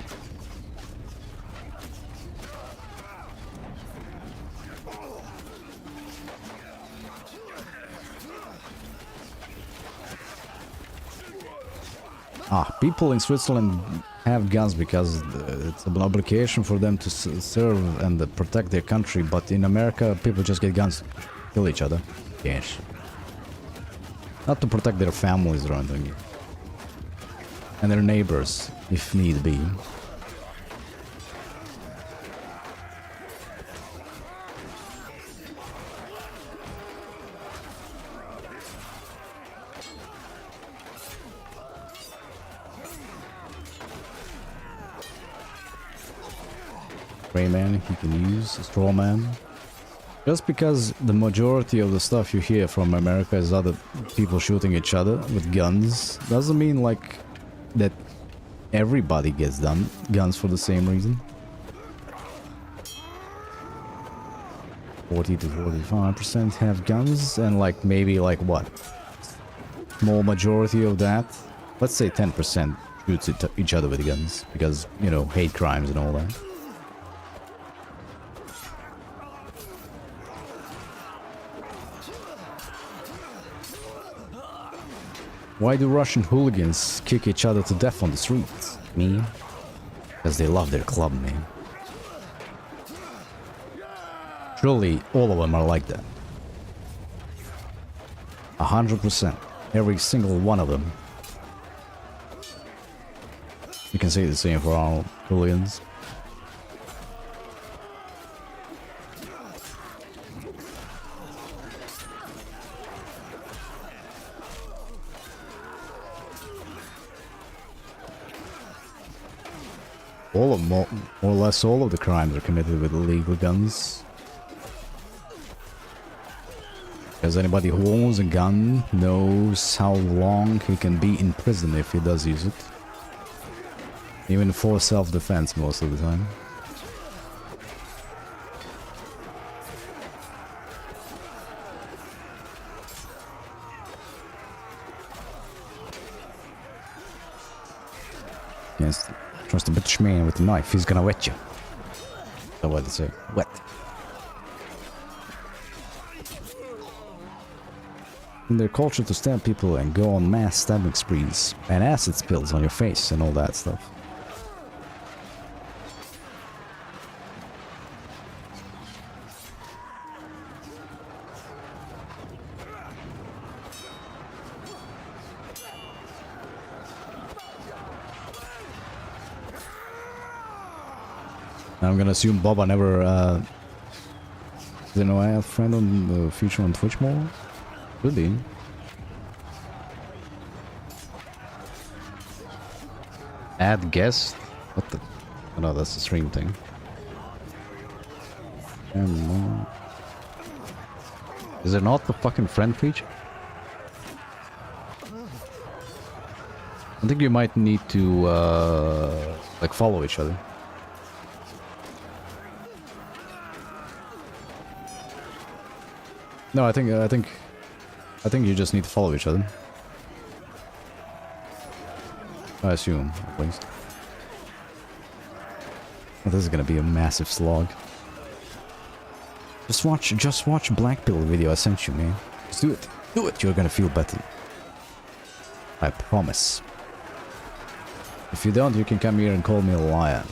People in Switzerland have guns because it's an obligation for them to serve and protect their country, but in America people just get guns to kill each other. Yes. Not to protect their families or anything. And their neighbors, if need be. Rayman, he can use straw man. Just because the majority of the stuff you hear from America is other people shooting each other with guns, doesn't mean like that everybody gets guns for the same reason. 40 to 45% have guns, and like maybe like what? Small majority of that, let's say 10% shoots each other with guns because, you know, hate crimes and all that. Why do Russian hooligans kick each other to death on the streets? Me? Because they love their club, man. Surely all of them are like that. 100%. Every single one of them. You can say the same for our hooligans. more or less all of the crimes are committed with illegal guns. Because anybody who owns a gun knows how long he can be in prison if he does use it. Even for self-defense most of the time. Yes, trust a bitch man with a knife, he's gonna wet you. That's what they say. Wet. In their culture to stab people and go on mass stabbing sprees and acid spills on your face and all that stuff. I'm gonna assume Boba never, you know, I have a friend on the feature on Twitch more? Could be. Add guest? What the? Oh no, that's the stream thing. And is it not the fucking friend feature? I think you might need to, like follow each other. No, I think you just need to follow each other. I assume, at least. Well, this is gonna be a massive slog. Just watch Black Pill video I sent you, man. Just do it. Do it, you're gonna feel better. I promise. If you don't, you can come here and call me a liar.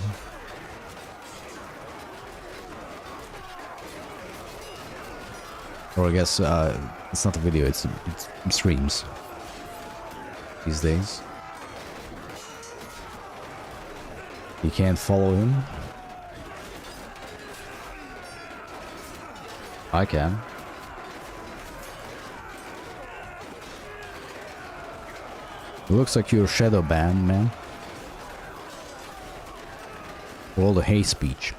Or I guess it's not a video, it's streams these days. You can't follow him. I can. It looks like you're shadow banned, man. For all the hate speech.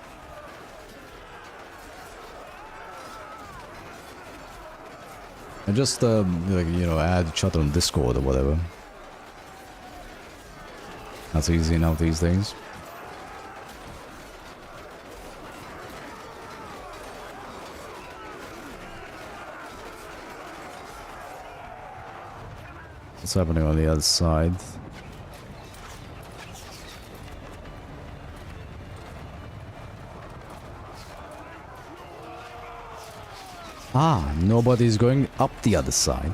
And just, like, you know, add each other on Discord or whatever. That's easy enough these days. What's happening on the other side? Ah, nobody's going up the other side.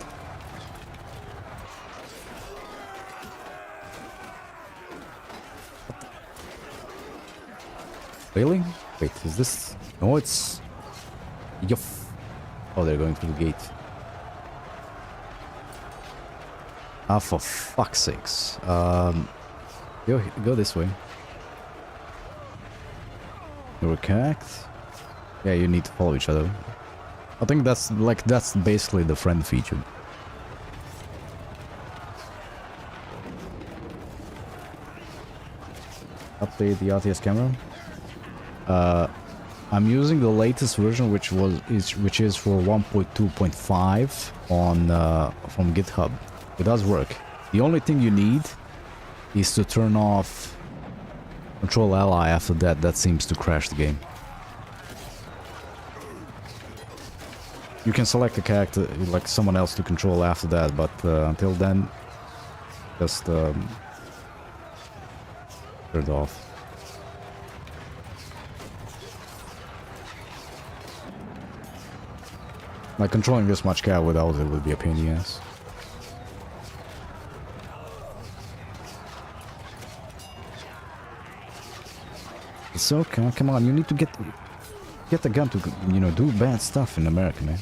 Really? Wait, is this... No, it's... Yuff. Oh, they're going through the gate. Ah, for fuck's sakes. Go this way. You're cacked? Yeah, you need to follow each other. I think that's basically the friend feature. Update the RTS camera. I'm using the latest version, which is for 1.2.5 on from GitHub. It does work. The only thing you need is to turn off Control Ally. After that, that seems to crash the game. You can select a character, like someone else to control after that, but until then, just turn it off. Like controlling this much cat without it would be a pain in the ass. It's okay, come on, you need to get the gun to, you know, do bad stuff in America, man.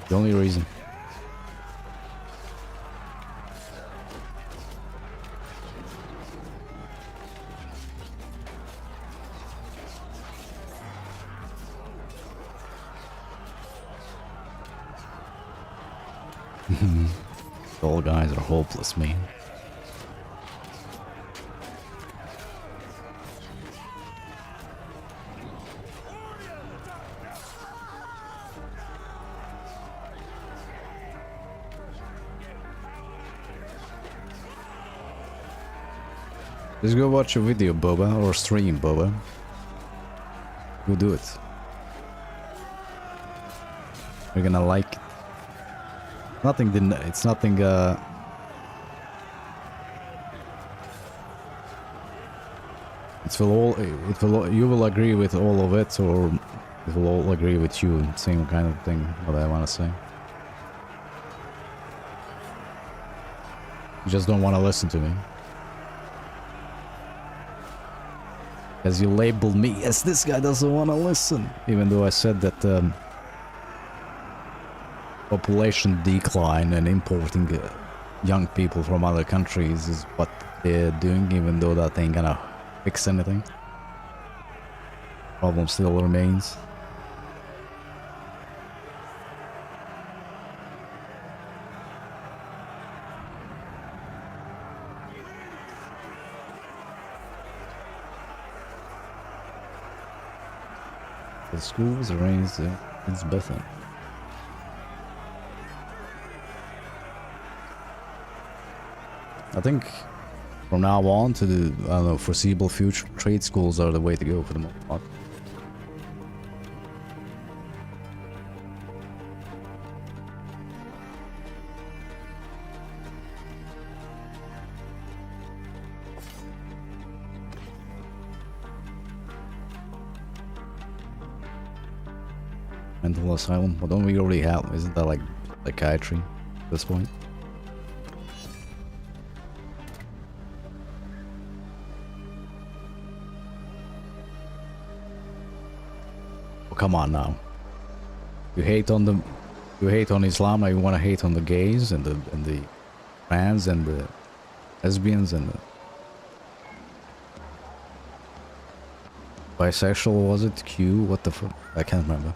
The only reason. All guys are hopeless, man. Just go watch a video, Boba, or stream, Boba. Go do it. You're gonna like it. Nothing didn't. It's nothing. It will all. It will. You will agree with all of it, or it will all agree with you. Same kind of thing. What I want to say. You just don't want to listen to me. As you labeled me as this guy doesn't want to listen, even though I said that population decline and importing young people from other countries is what they're doing, even though that ain't gonna fix anything. Problem still remains. The schools raised it's better. I think from now on to the I don't know, foreseeable future, trade schools are the way to go for the most part. Mental asylum. Well, don't we already have? Isn't that like psychiatry at this point? Oh, come on now. You hate on them. You hate on Islam. Now you want to hate on the gays and the trans and the lesbians and the bisexual. Was it Q? What the fuck? I can't remember.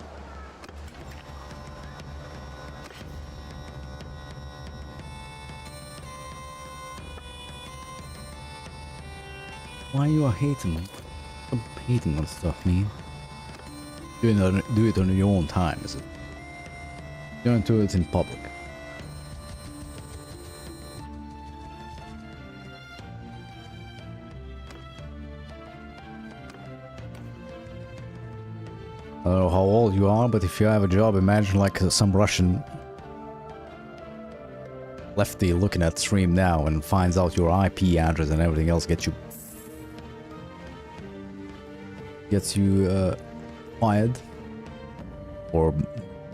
Why you are hating? Stop hating on stuff, man. Do it on your own time, is it? Don't do it in public. I don't know how old you are, but if you have a job, imagine like some Russian lefty looking at stream now and finds out your IP address and everything else, gets you fired, or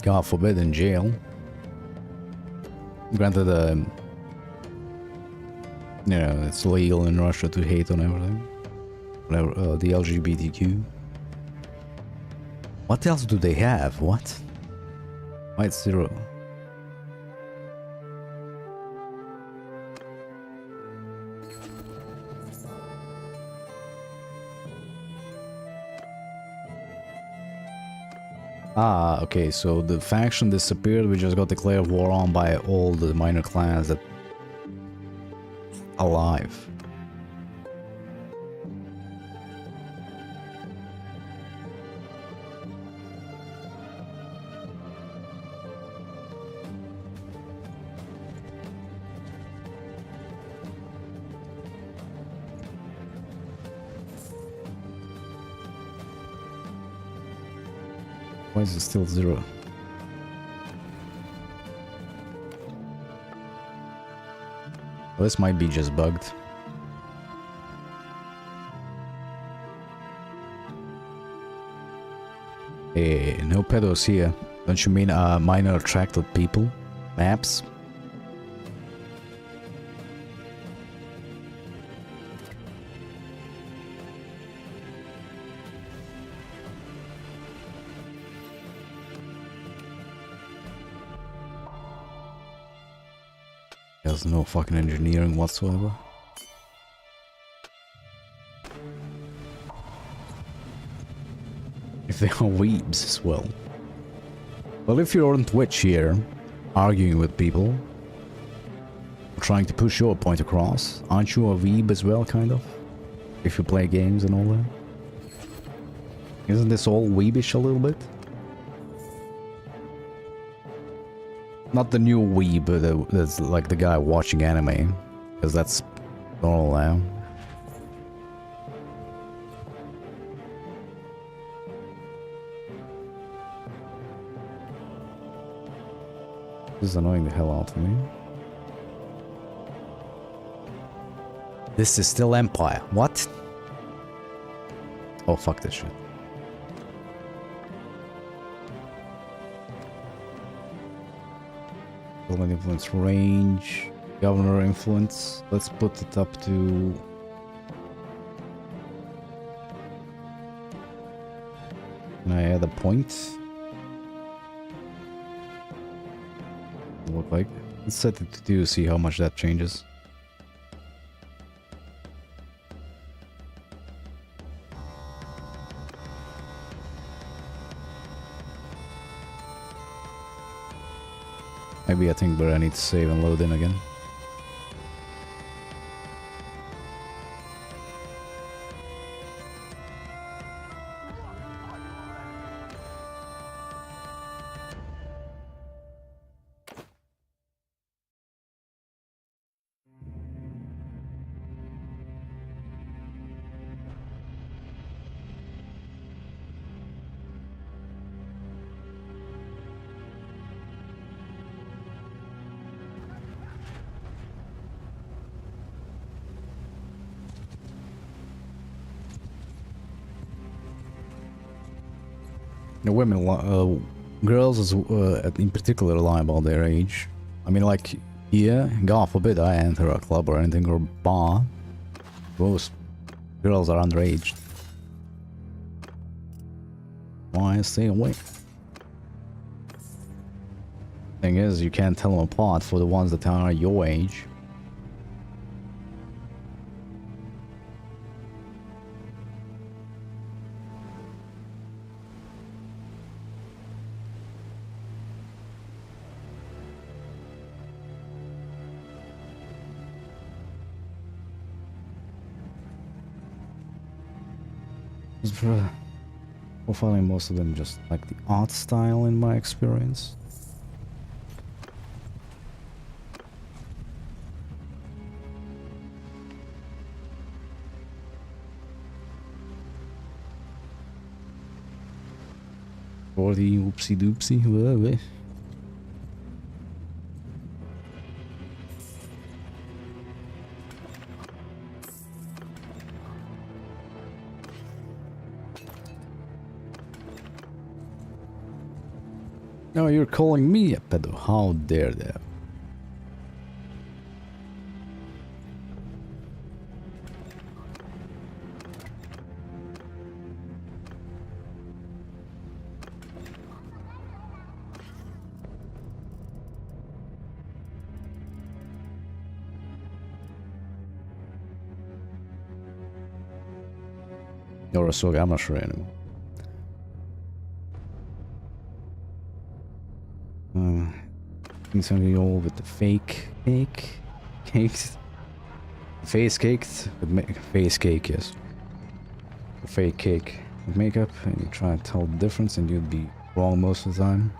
God forbid in jail. Granted, you know, it's legal in Russia to hate on everything, whatever, the LGBTQ. What else do they have? What? Why it's 0? Ah, okay, so the faction disappeared, we just got declared war on by all the minor clans that alive. Why is it still 0? Well, this might be just bugged. Hey, no pedos here. Don't you mean minor attracted people? Maps? There's no fucking engineering whatsoever. If they are weebs as well. Well, if you're on Twitch here, arguing with people, trying to push your point across, aren't you a weeb as well, kind of? If you play games and all that? Isn't this all weebish a little bit? Not the new weeb that's like the guy watching anime, because that's normal now. This is annoying the hell out of me. This is still Empire. What? Oh, fuck this shit. Government influence range. Governor influence. Let's put it up to... Can I add a point? Look like. Let's set it to 2, see how much that changes. Maybe I think where I need to save and load in again. The women, girls in particular lie about their age. I mean, like, here, God forbid I enter a club or anything, or bar. Most girls are underage. Why stay away? Thing is, you can't tell them apart for the ones that are your age. Profiling most of them just like the art style in my experience. Or the oopsie doopsie. No, you're calling me a pedo. How dare they? Or a sog, I'm not sure anymore. Something old with the fake cakes, face cakes with face cake, yes, a fake cake with makeup, and you try to tell the difference, and you'd be wrong most of the time.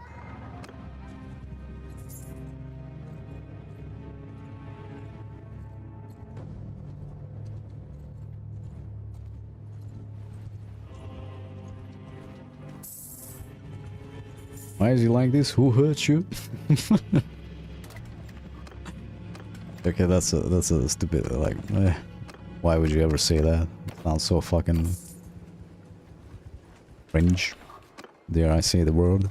Why is he like this? Who hurt you? Okay, that's a stupid, like, why would you ever say that? It sounds so fucking cringe. Dare I say the word?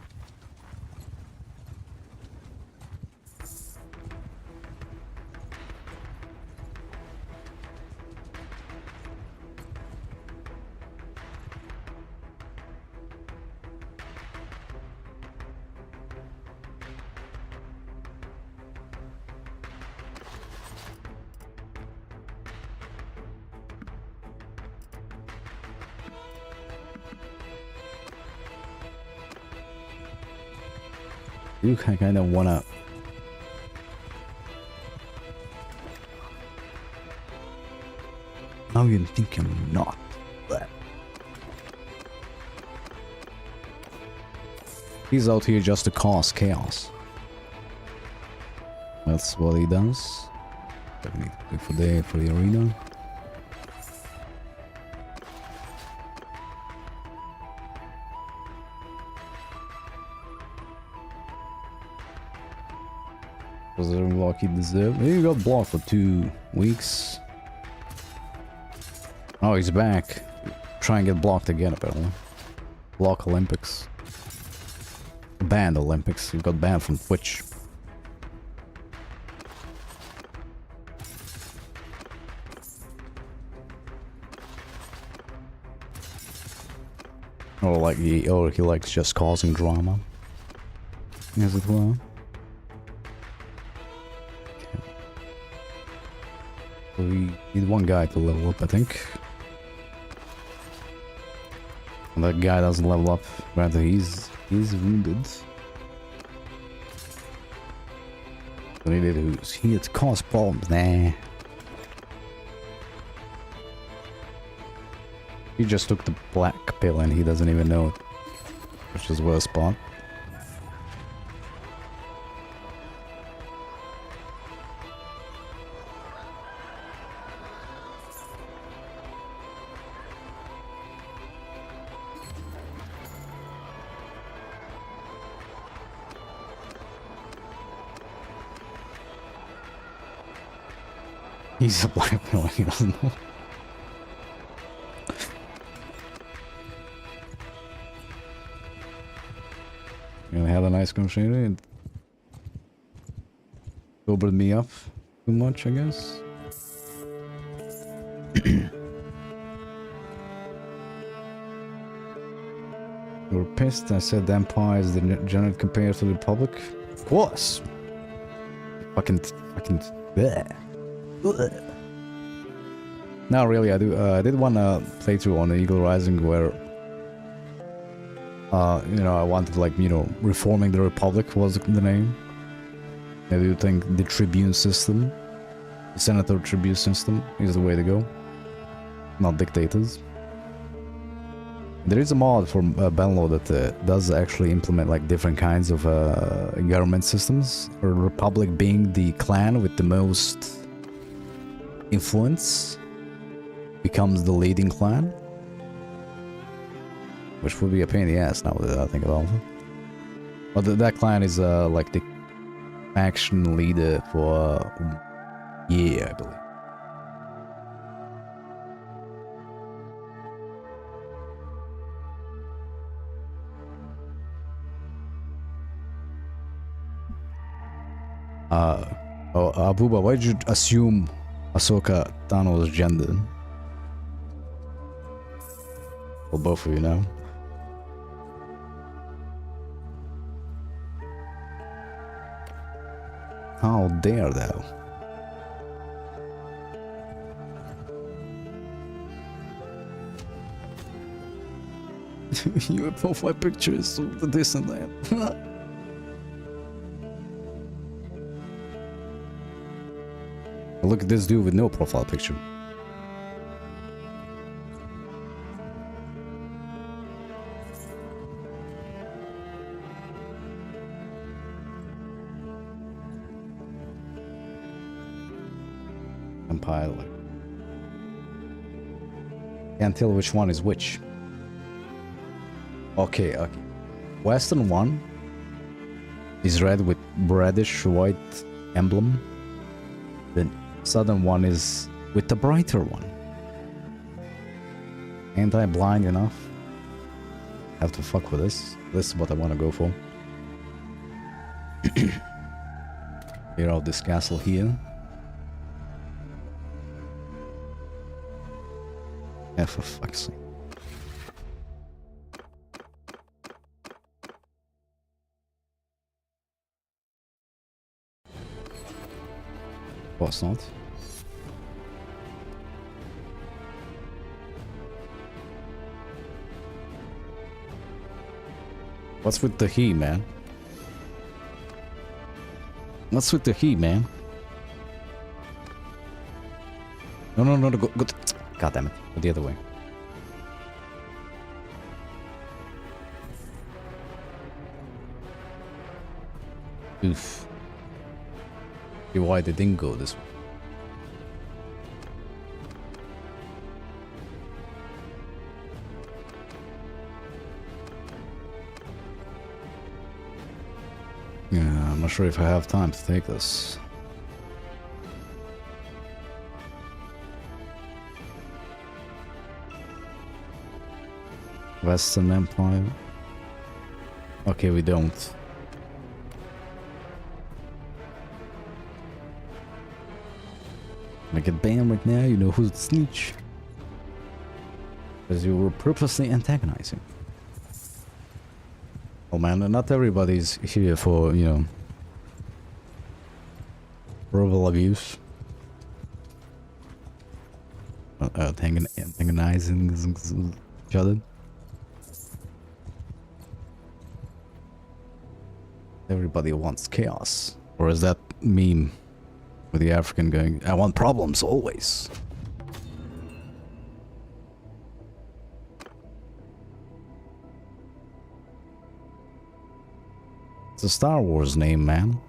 You kind of wanna... Now you think I'm not that. He's out here just to cause chaos. That's what he does. I need to wait for the arena. Was there block he deserved? He got blocked for 2 weeks. Oh, he's back. Try and get blocked again, apparently. Block Olympics. Banned Olympics. He got banned from Twitch. Or he likes just causing drama. As it were. Okay. So we need one guy to level up, I think. And that guy doesn't level up. Rather, he's wounded. So he's here to cause problems. Nah. He just took the black pill and he doesn't even know it. Which is worst part. He's a black pill and he doesn't know. Gonna have a nice conversation. It sobered me up too much, I guess. You were pissed. I said the Empire is the general compared to the Republic. Of course. Fucking. Bleh. Bleh. No, really, I do. I did one playthrough on Eagle Rising where. You know, I wanted, like, you know, reforming the Republic was the name. I do think the Tribune system, the Senator Tribune system, is the way to go. Not dictators. There is a mod for Bannerlord that does actually implement, like, different kinds of government systems. A Republic being the clan with the most influence becomes the leading clan. Which would be a pain in the ass now that I think about it. But that clan is like the faction leader for a year, I believe. Abuba, why did you assume Ahsoka Tano's gender? Well, both of you now. How dare thou? Your profile picture is so this and that. Look at this dude with no profile picture. Empire. Can't tell which one is which. Okay. Western one is red with reddish white emblem. The southern one is with the brighter one. Ain't I blind enough? Have to fuck with this. This is what I want to go for. Clear out this castle here. Yeah, for fuck's sake. Course not. What's with the he, man? What's with the he, man? No, go. God damn it. Go the other way. Oof. See why they didn't go this way. I'm not sure if I have time to take this. Western Empire. Okay, we don't. I get banned right now, you know who's the snitch. Because you were purposely antagonizing. Oh man, not everybody's here for, you know, verbal abuse. Antagonizing each other. Everybody wants chaos. Or is that meme with the African going, I want problems always. It's a Star Wars name, man.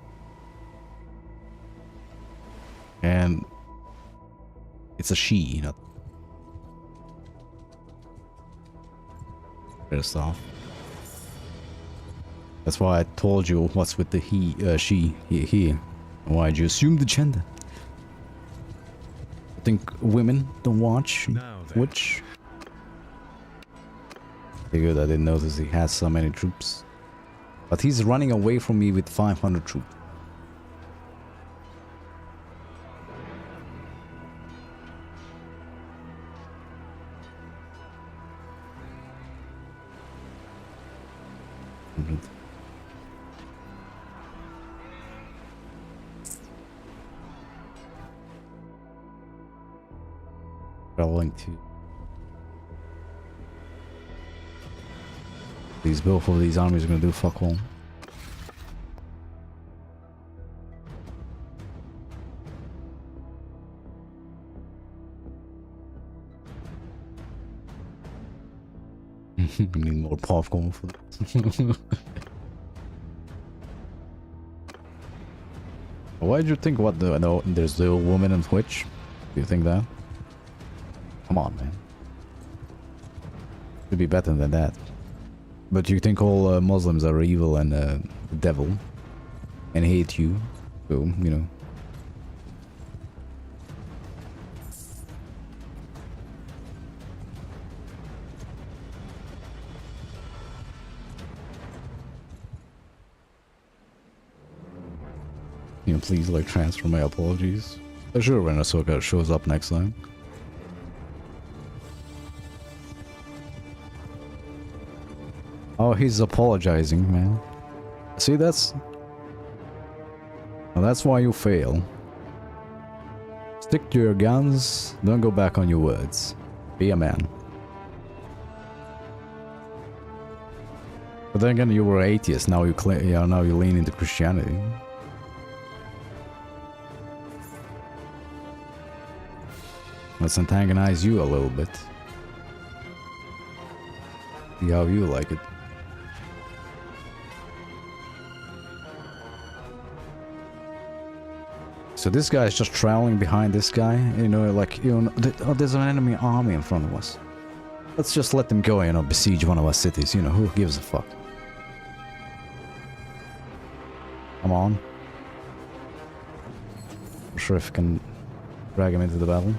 And it's a she, not pissed off. That's why I told you what's with the he, she, he. Why'd you assume the gender? I think women don't watch Which? Okay, good, I didn't notice he has so many troops. But he's running away from me with 500 troops. Traveling to both of these armies are gonna do fuck all. We need more popcorn for this. Why did you think what the no? There's the woman in Twitch. Do you think that? Come on, man. Should be better than that. But you think all Muslims are evil and the devil and hate you? So, you know. You know, please like transfer my apologies. Sure, when Ahsoka shows up next time. Oh, he's apologizing, man. See, that's... Well, that's why you fail. Stick to your guns, don't go back on your words. Be a man. But then again, you were atheist, now you now you lean into Christianity. Let's antagonize you a little bit. See how you like it. So this guy is just traveling behind this guy, you know, like, you know, oh, there's an enemy army in front of us. Let's just let them go, you know, besiege one of our cities, you know, who gives a fuck? Come on. I'm sure if I can drag him into the battle.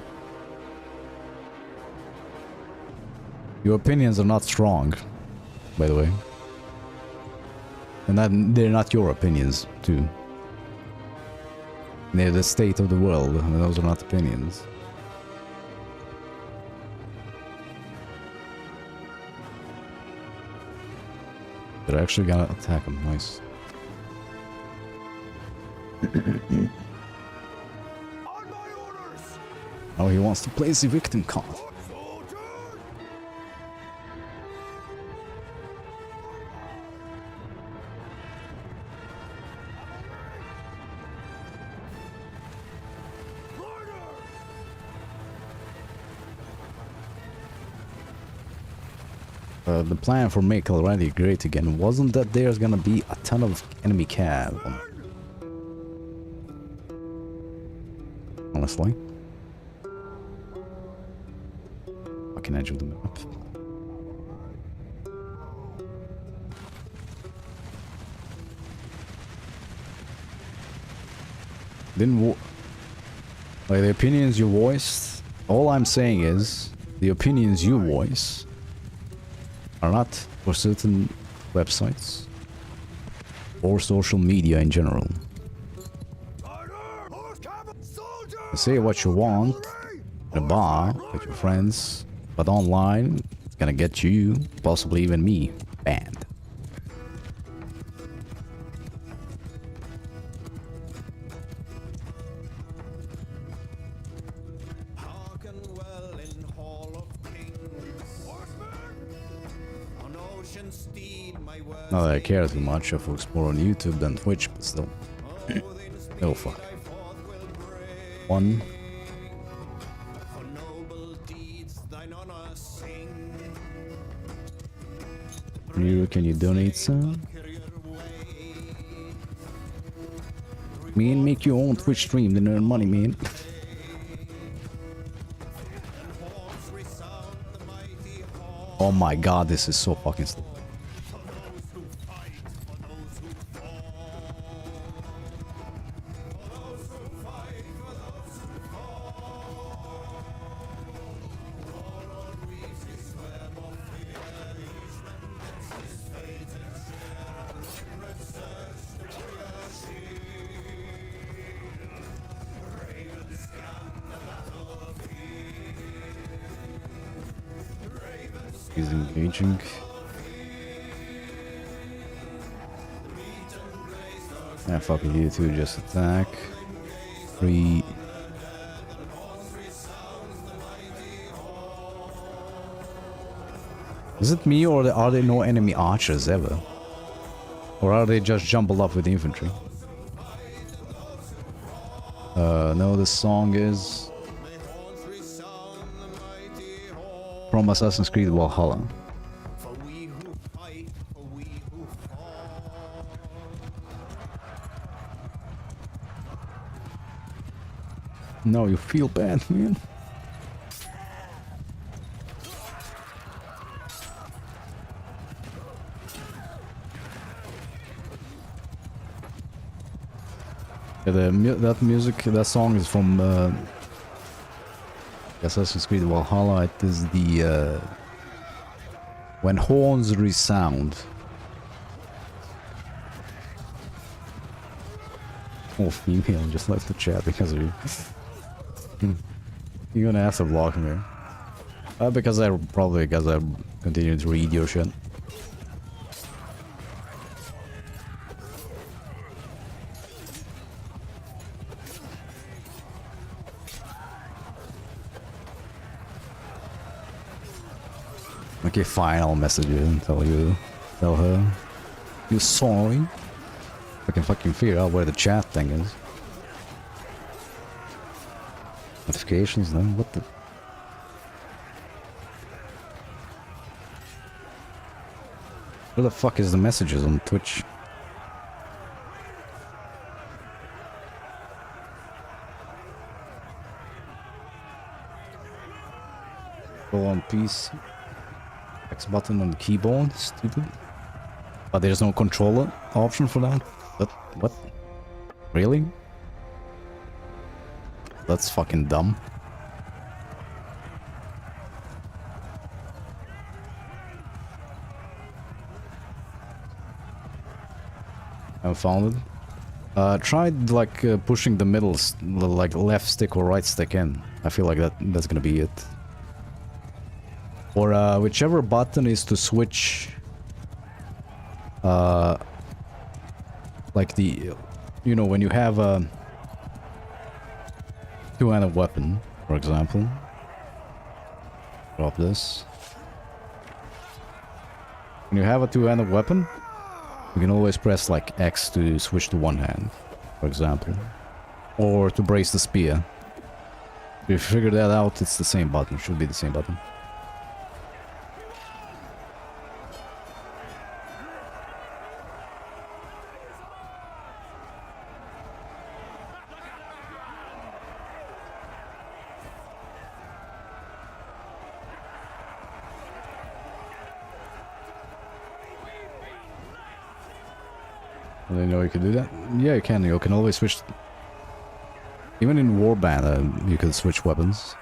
Your opinions are not strong, by the way. And that they're not your opinions, too. They're the state of the world, and those are not opinions. They're actually gonna attack him, nice. On my orders! Oh, he wants to place the victim card. Soldier! The plan for Make Already Great Again wasn't that there's gonna be a ton of enemy cav. Honestly. Fucking edge of the map. Like the opinions you voiced, all I'm saying is the opinions you voice are not for certain websites or social media in general. You say what you want in a bar with your friends, but online it's gonna get you, possibly even me, banned. Not that I care too much if we explore on YouTube than Twitch, but still. Oh fuck. One. Can you donate some? Man, make your own Twitch stream and earn money, man. Oh my god, this is so fucking slow. He's engaging. Yeah, fuck you two, just attack. 3. Is it me or are there no enemy archers ever? Or are they just jumbled up with infantry? No, this song is from Assassin's Creed Valhalla. No, you feel bad, man. Yeah, that music, that song is from Assassin's Creed Valhalla. It is the when horns resound. Oh, female just left the chat because of you. You're gonna have to block me. Because I continue to read your shit. Okay, fine, I'll message you and tell her. You're sorry. I can fucking figure out where the chat thing is. Notifications then? What the? Where the fuck is the messages on Twitch? Go on PC. X button on the keyboard, stupid. But there's no controller option for that? What? Really? That's fucking dumb. I found it. Tried like pushing the middle, like left stick or right stick in. I feel like that's gonna be it. Or whichever button is to switch. Like the, you know, when you have a two-handed weapon, for example. Drop this. When you have a two-handed weapon, you can always press like X to switch to one hand, for example. Or to brace the spear. If you figure that out, it's the same button. Should be the same button. I didn't know you could do that. Yeah, you can. You can always switch. Even in Warband, you could switch weapons.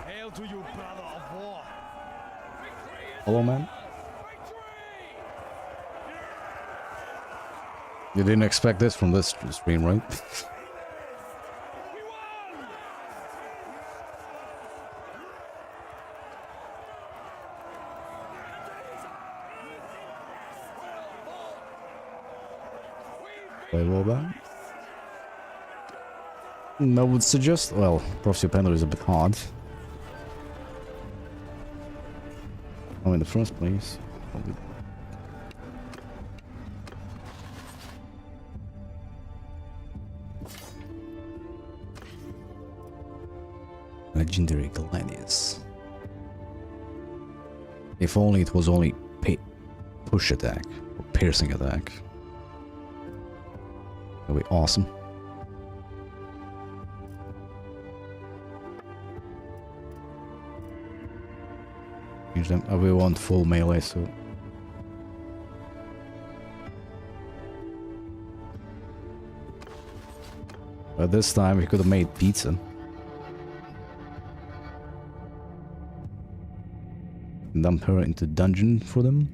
Hail to you, brother of war. Hello, man. You didn't expect this from this stream, right? Play Warband. I would suggest, well, Prophecy of Pendor is a bit hard. Oh, in the first place. Legendary Gladius. If only it was only push attack or piercing attack. That'd be awesome. Use them. We want full melee, so. But this time we could have made pizza. Dump her into dungeon for them.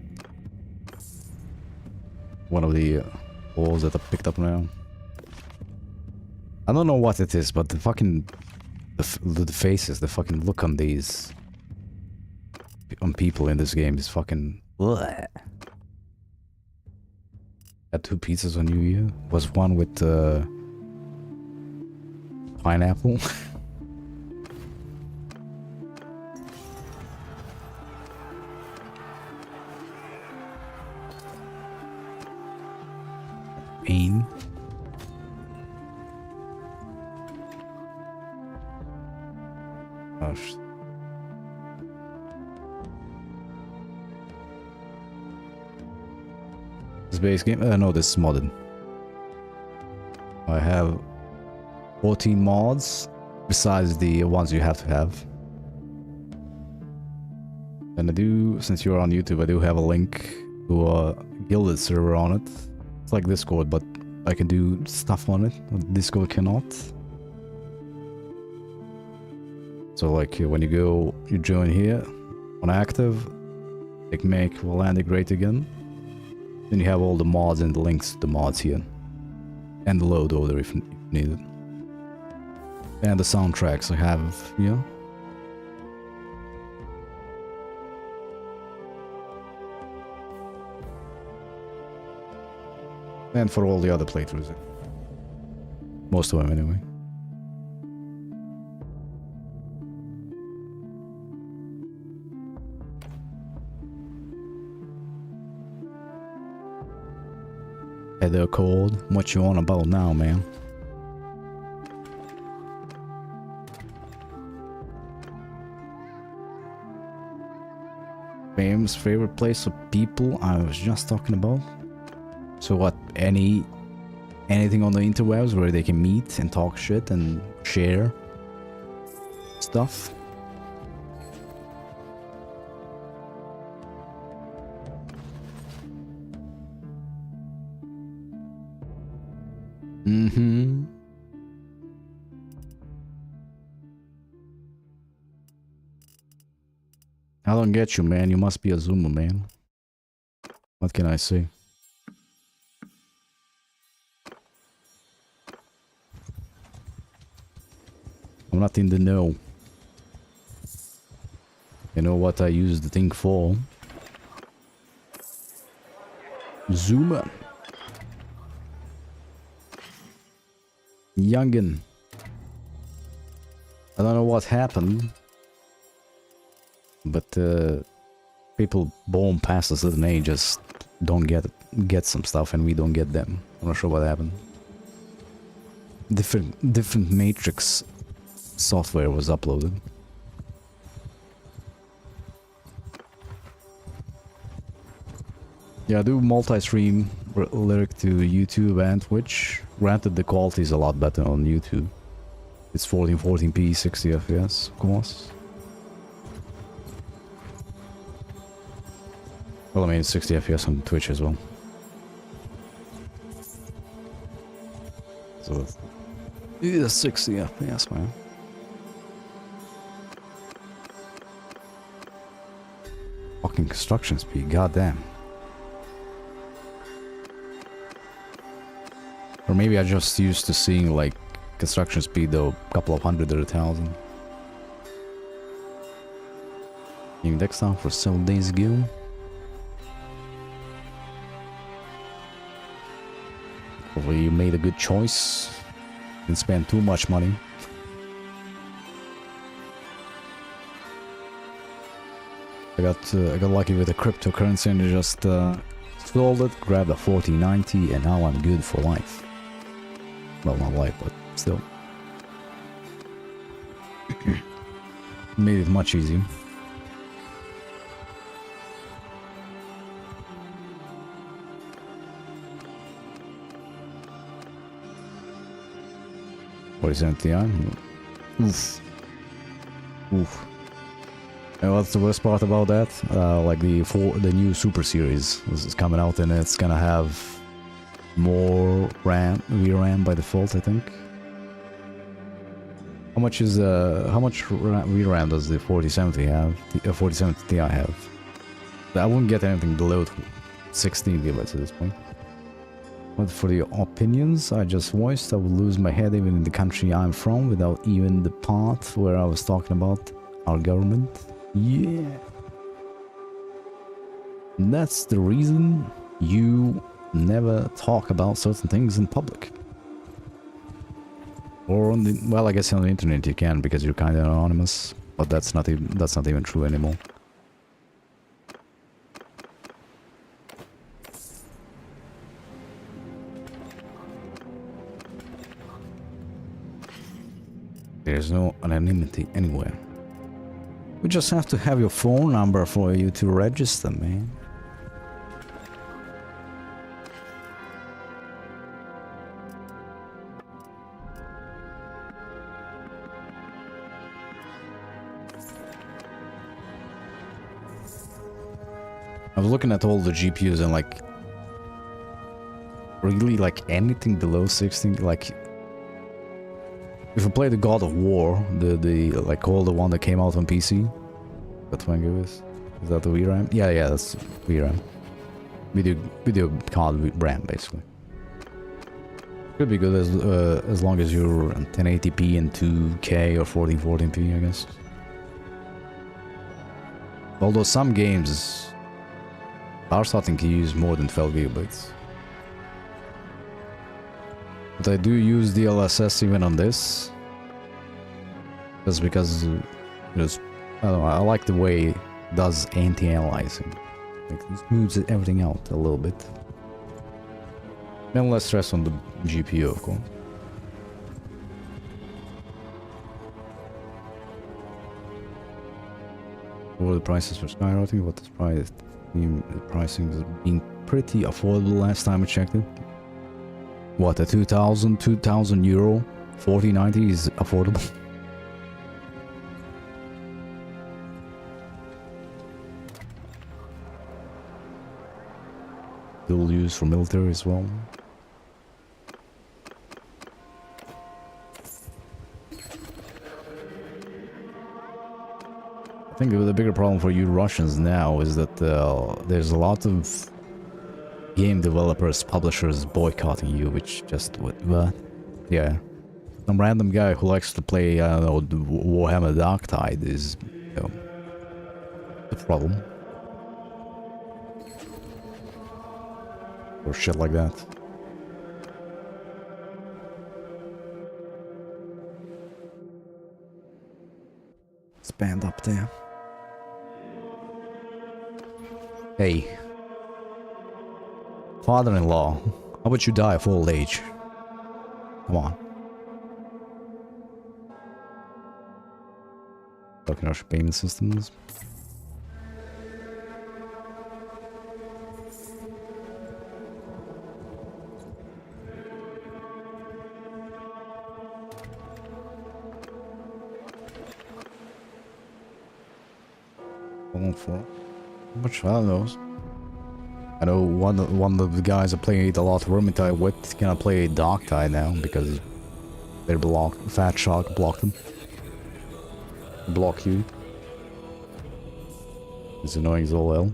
One of the walls that I picked up now. I don't know what it is, but the fucking the faces, the fucking look on these on people in this game is fucking. Bleh. Had 2 pizzas on New Year. Was one with pineapple. Pain. Gosh. This base game? No, this is modded. I have 14 mods besides the ones you have to have. And I do, since you're on YouTube, I do have a link to a guilded server on it. It's like Discord, but I can do stuff on it. Discord cannot. So like when you join here on active, like make Vlandian great again. Then you have all the mods and the links to the mods here. And the load order if needed. And the soundtracks I have here. And for all the other playthroughs. Most of them anyway. Hey there, Cold. What you on about now, man? Fame's favorite place of people I was just talking about. So what, anything on the interwebs where they can meet and talk shit and share stuff? Mm-hmm. I don't get you, man. You must be a Zoomer, man. What can I say? I'm not in the know. You know what I use the thing for? Zoomer. Youngin. I don't know what happened. But people born past a certain age just don't get some stuff and we don't get them. I'm not sure what happened. Different matrix software was uploaded. Yeah, I do multi-stream lyric to YouTube and Twitch. Granted, the quality is a lot better on YouTube. It's 1440p, 60 FPS, of course. Well, I mean, 60 FPS on Twitch as well. because of it. Yeah, 60 FPS, man. Fucking construction speed, goddamn. Or maybe I just used to seeing like construction speed though, a couple of hundred or 1,000. Index down for 7 days ago. Hopefully you made a good choice. Didn't spend too much money. I got lucky with the cryptocurrency and just sold it, grabbed a 4090, and now I'm good for life. Well, not life, but still. Made it much easier. What is NTI? Oof. Oof. And what's the worst part about that? Like the new Super Series is coming out, and it's gonna have more VRAM by default, I think. How much VRAM does the 4070 have? The 4070 Ti have? I wouldn't get anything below 16 gigabytes at this point. But for the opinions I just voiced, I would lose my head even in the country I'm from without even the part where I was talking about our government. Yeah. And that's the reason you never talk about certain things in public. Or on the, well, I guess on the internet you can because you're kind of anonymous, but that's not even true anymore. There's no anonymity anywhere. We just have to have your phone number for you to register, man. I was looking at all the GPUs and like really like anything below 60, like if you play the God of War, the like all the one that came out on PC, what one is that the VRAM? Yeah, that's VRAM. Video card RAM basically. Could be good as long as you're on 1080p and 2K or 1440p, I guess. Although some games are starting to use more than 12 gigabytes. But I do use DLSS even on this. Just because I don't know, I like the way it does anti-aliasing. Like, it smooths everything out a little bit. And less stress on the GPU, of course. What the prices for skyrocketing? What is price? The pricing is being pretty affordable last time I checked it. What, a 2,000 euro 4090 is affordable? Dual use for military as well. I think the bigger problem for you Russians now is that there's a lot of game developers, publishers boycotting you, which just what? Yeah, some random guy who likes to play I don't know Warhammer Dark Tide is the problem, or shit like that. Spanned up there. Hey. Father-in-law, how about you die of old age? Come on. Talking Russian payment systems. Going for how much are those? I know one of the guys I played a lot of Vermintide with cannot play Darktide now because they Fat Shark blocked them. Block you. It's annoying as all hell.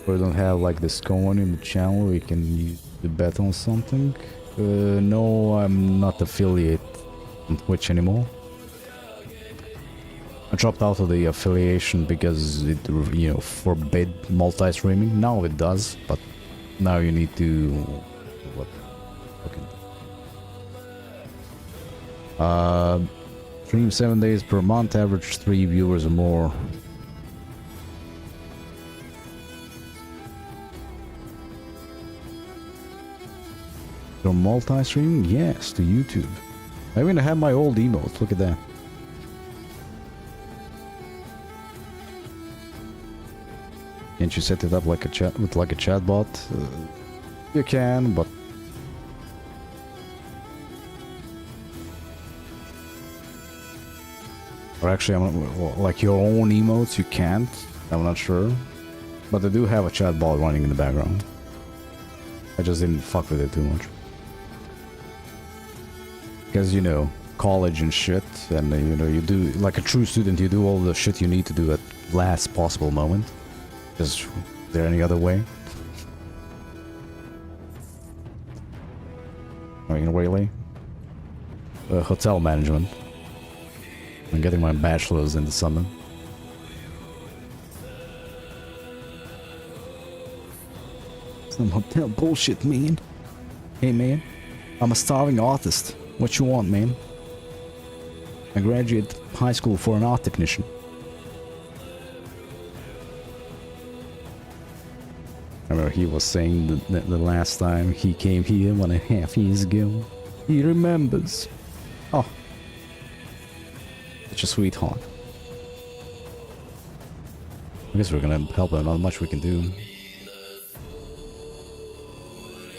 We don't have like this coin in the channel we can use to bet on something. No, I'm not affiliate on Twitch anymore. I dropped out of the affiliation because it, you know, forbid multi-streaming. Now it does, but now you need to... what? Okay. Stream 7 days per month, average 3 viewers or more. You're multi-streaming? Yes, to YouTube. I even have my old emotes, look at that. Can't you set it up like a chat with like a chatbot? You can, but or actually, like your own emotes, you can't. I'm not sure, but I do have a chatbot running in the background. I just didn't fuck with it too much because, you know, college and shit, and you know, you do like a true student, you do all the shit you need to do at last possible moment. Is there any other way? I mean, really? Hotel management. I'm getting my bachelor's in the summer. Some hotel bullshit, man. Hey, man. I'm a starving artist. What you want, man? I graduated high school for an art technician. I remember he was saying the last time he came here 1.5 years ago. He remembers. Oh. Such a sweetheart. I guess we're gonna help him, not much we can do.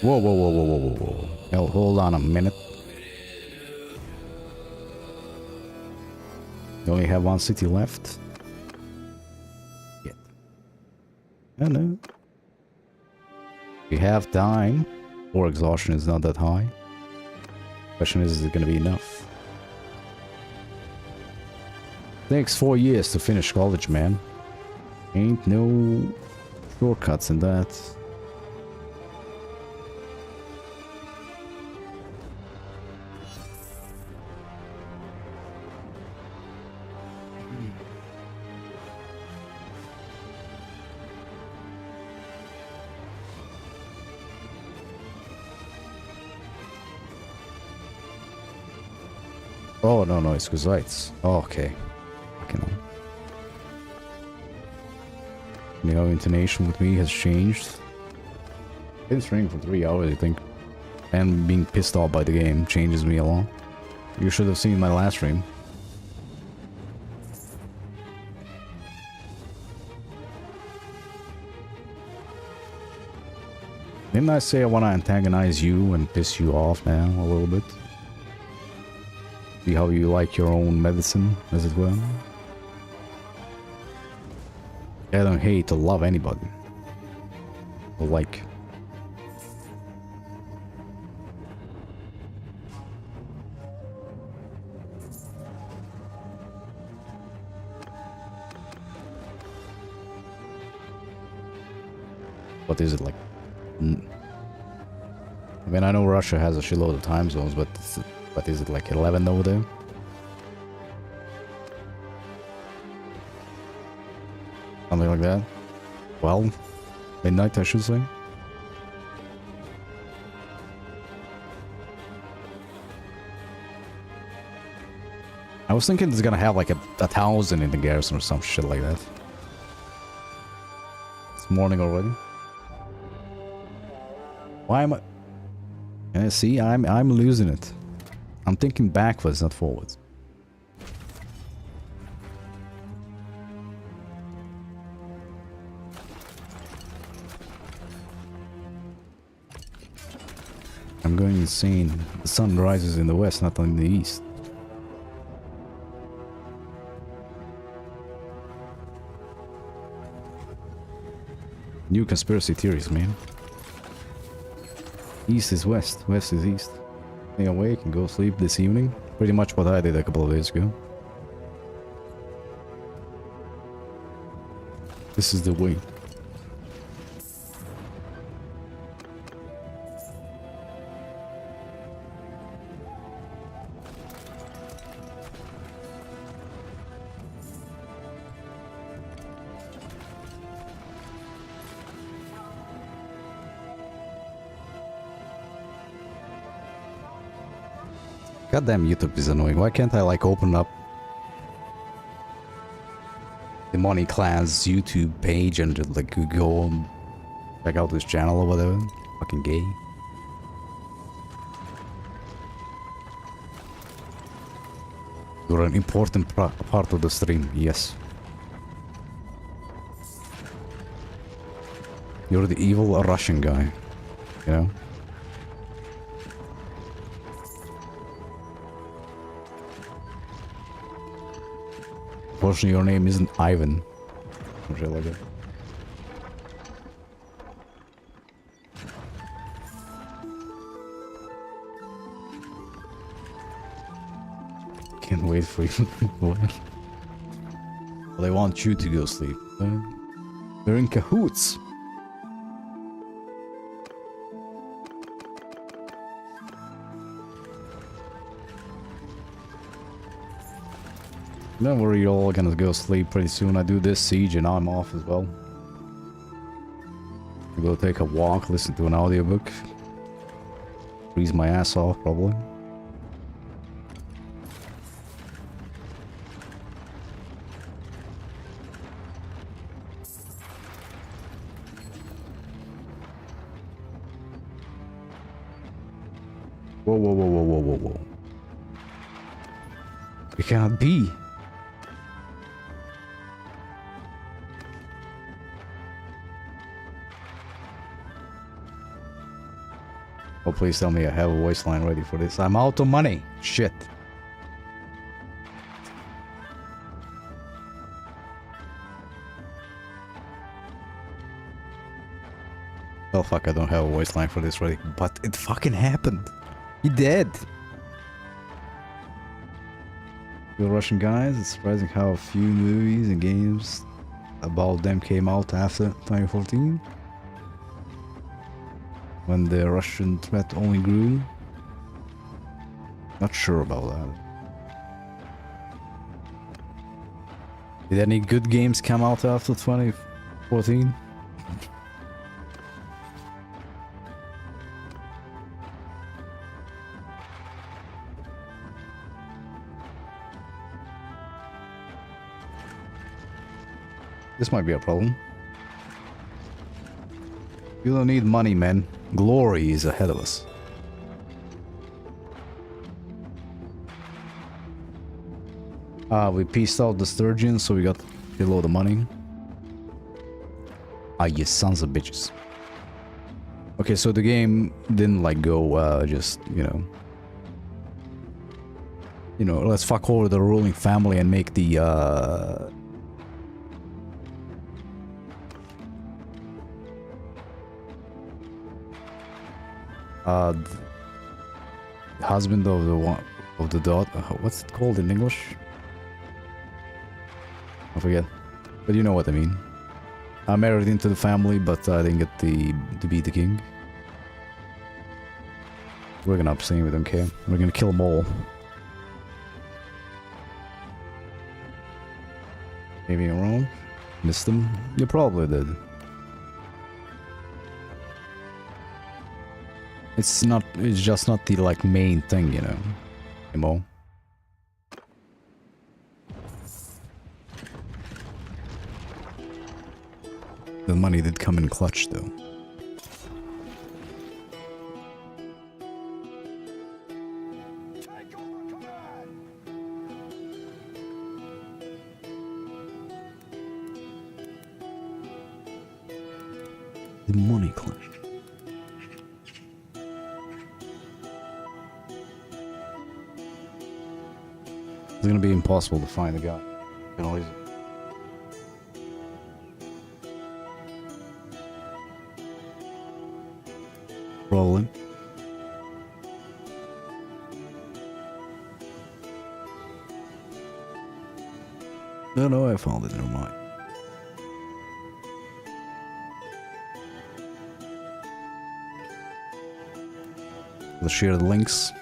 Whoa, whoa, whoa, whoa, whoa, whoa, whoa. Hell, hold on a minute. You only have one city left. Yet. I know. We have time, or exhaustion is not that high. Question is it gonna be enough? Takes 4 years to finish college, man. Ain't no shortcuts in that. Oh, no, it's Guzites. Oh, okay. Okay, no. You know, intonation with me has changed. Been streaming for 3 hours, I think. And being pissed off by the game changes me a lot. You should have seen my last stream. Didn't I say I want to antagonize you and piss you off now a little bit? See how you like your own medicine, as it were? I don't hate or love anybody. Or like. What is it like? I mean, I know Russia has a shitload of time zones, but is it like 11 over there? Something like that. Well, midnight, I should say. I was thinking it's gonna have like a 1,000 in the garrison or some shit like that. It's morning already. Why am I? Yeah, see, I'm losing it. I'm thinking backwards, not forwards. I'm going insane. The sun rises in the west, not in the east. New conspiracy theories, man. East is west, west is east. Stay awake and go sleep this evening. Pretty much what I did a couple of days ago. This is the way. Goddamn, YouTube is annoying. Why can't I like open up the Money Clan's YouTube page and just, like go and check out this channel or whatever? Fucking gay. You're an important part of the stream, yes. You're the evil Russian guy, you know? Unfortunately, your name isn't Ivan. Something like that. Can't wait for you. What? Well, they want you to go sleep. They're in cahoots. Don't worry, you're all gonna go sleep pretty soon. I do this siege and I'm off as well. I go take a walk, listen to an audiobook. Freeze my ass off, probably. Whoa, whoa, whoa, whoa, whoa, whoa, whoa. It cannot be. Oh, please tell me I have a voice line ready for this. I'm out of money. Shit. Oh fuck, I don't have a voice line for this ready. But it fucking happened. He did. You Russian guys, it's surprising how few movies and games about them came out after 2014. When the Russian threat only grew. Not sure about that. Did any good games come out after 2014? This might be a problem. You don't need money, man. Glory is ahead of us. We pieced out the sturgeon, so we got below the money. Ah, you sons of bitches. Okay, so the game didn't like go, just, you know, let's fuck over the ruling family and make the, husband of the one of the daughter. What's it called in English? I forget, but you know what I mean. I married into the family, but I didn't get to be the king. We're gonna abstain. We don't care. We're gonna kill them all. Maybe I'm wrong. Missed them. You probably did. It's not, it's just not the like main thing, you know, anymore. The money did come in clutch though. The money clutch. It's gonna be impossible to find the guy. You can always... probably. No, I found it, never mind. Let's share the links.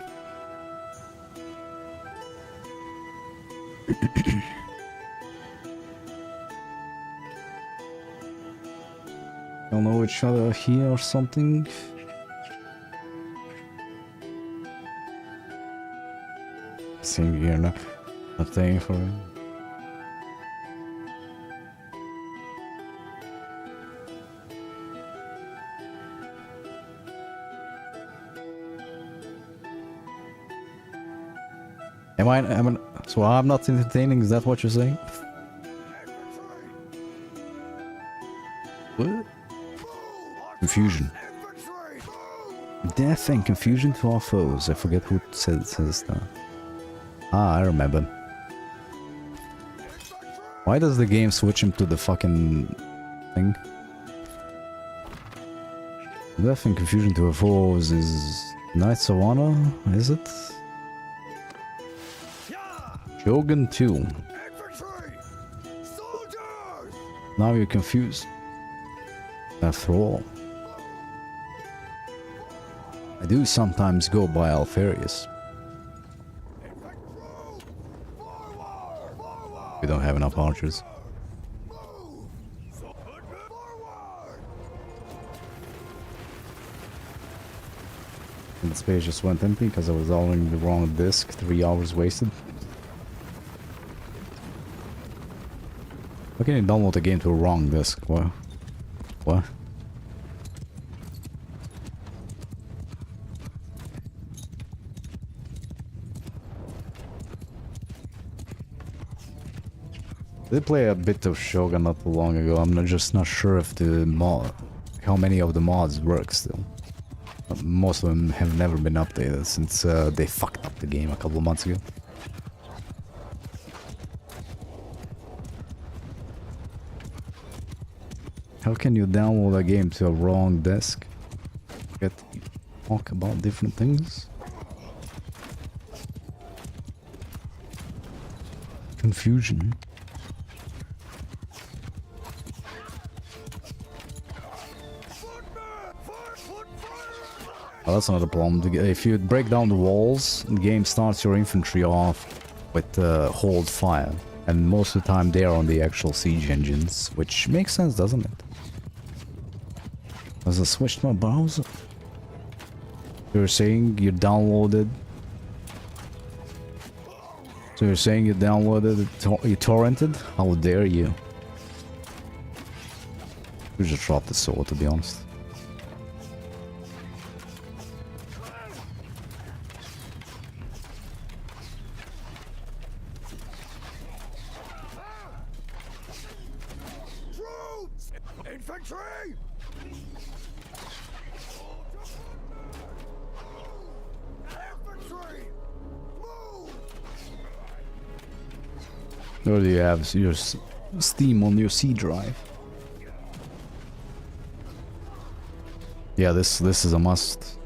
Don't know each other here or something. Same here now. Not paying for it. So I'm not entertaining, is that what you're saying? What? Confusion. Death and confusion to our foes. I forget who says that. Ah, I remember. Why does the game switch him to the fucking thing? Death and confusion to our foes is Knights of Honor, is it? Shogun 2. Now you're confused. After all. I do sometimes go by Alfarius. We don't have enough archers. And the space just went empty because I was on the wrong disc. 3 hours wasted. How can you download a game to a wrong disk? What? What? I did play a bit of Shogun not too long ago. I'm just not sure if the mod, how many of the mods work still. Most of them have never been updated since they fucked up the game a couple of months ago. How can you download a game to a wrong disk? Get talk about different things? Confusion. Well, that's not a problem. If you break down the walls, the game starts your infantry off with hold fire. And most of the time they are on the actual siege engines, which makes sense, doesn't it? Does it switch to my browser? You're saying you downloaded... So you're saying you downloaded it, you torrented? How dare you? You just dropped the sword, to be honest. Troops! Infantry! Infantry! Move! Or do you have your Steam on your C drive? Yeah, this is a must.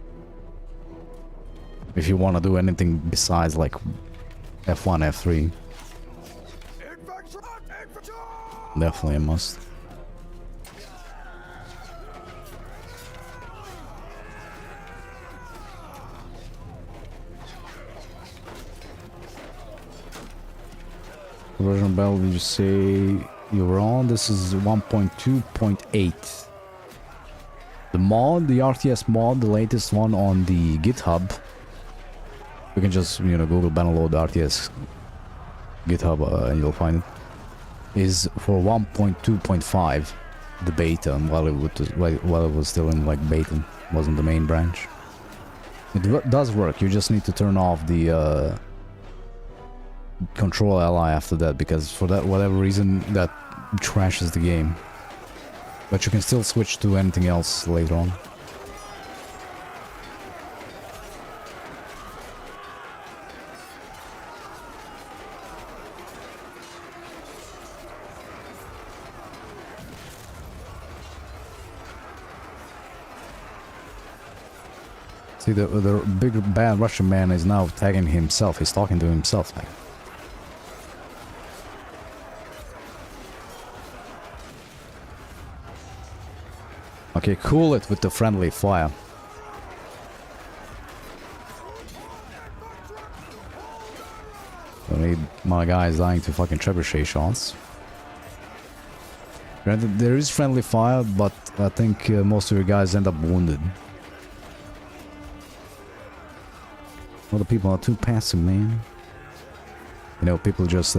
If you want to do anything besides like F1, F3. Definitely a must. Version battle, did you say you were on? This is 1.2.8. The mod, the RTS mod, the latest one on the GitHub. You can just, you know, Google Bannerlord RTS GitHub and you'll find it. Is for 1.2.5, the beta, while it was still in like beta, wasn't the main branch. It does work. You just need to turn off the control ally after that, because for that whatever reason that trashes the game. But you can still switch to anything else later on. See, the big bad Russian man is now tagging himself. He's talking to himself. Like. Okay, cool it with the friendly fire. I need my guys dying to fucking trebuchet shots. Granted, there is friendly fire, but I think most of your guys end up wounded. Other people are too passive, man. You know, people just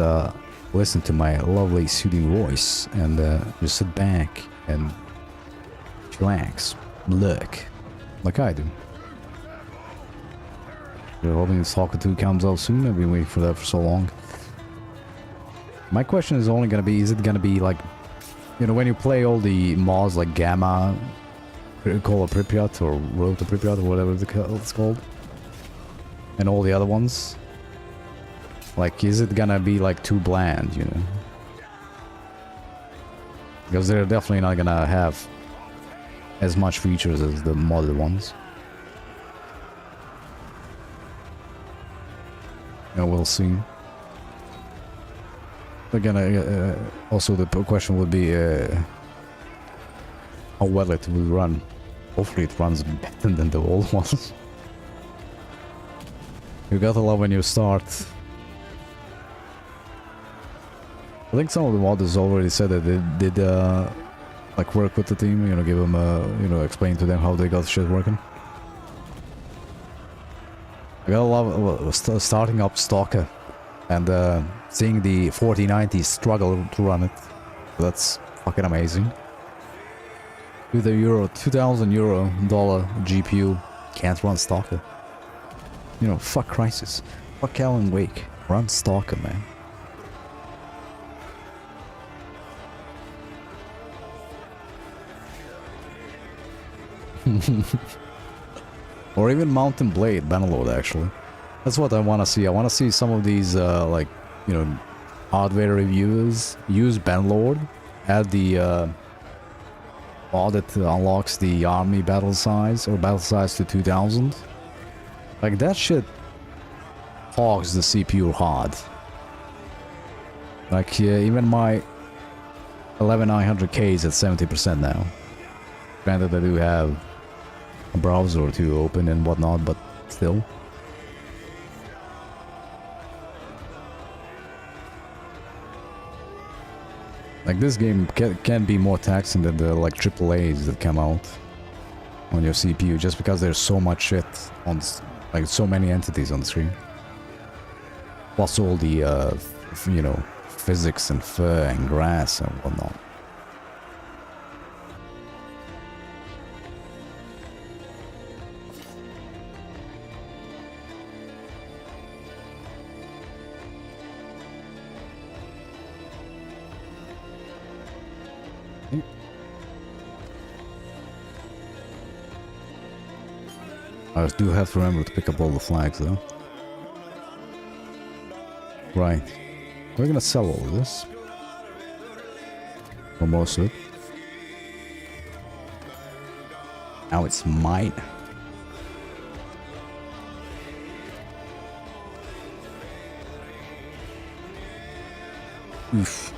listen to my lovely soothing voice and just sit back and relax, look, like I do. We're hoping Stalker 2 comes out soon. I've been waiting for that for so long. My question is only gonna be, is it gonna be like, you know, when you play all the mods like Gamma, Call of Pripyat or Road to Pripyat or whatever it's called, and all the other ones, like, is it gonna be like too bland, you know? Because they're definitely not gonna have as much features as the modded ones. Yeah, we'll see. Again, also the question would be how well it will run. Hopefully it runs better than the old ones. You gotta love when you start. I think some of the modders already said that they did like work with the team, you know, give them you know, explain to them how they got shit working. I gotta love starting up Stalker and seeing the 4090 struggle to run it. That's fucking amazing. With a $2,000 GPU, can't run Stalker. You know, fuck Crisis. Fuck Alan Wake. Run Stalker, man. Or even Mountain Blade, Bannerlord, actually. That's what I want to see. I want to see some of these, like, you know, hardware reviewers use Bannerlord, add the mod that unlocks the army battle size, or battle size to 2000. Like, that shit hogs the CPU hard. Like, even my 11900K is at 70% now. Granted, I do have a browser or two open and whatnot, but still. Like, this game can be more taxing than the like AAAs that come out on your CPU, just because there's so much shit on, like, so many entities on the screen. Plus all the you know, physics and fur and grass and whatnot. I do have to remember to pick up all the flags, though. Right. We're gonna sell all of this. Or most of it. Now it's mine. Oof.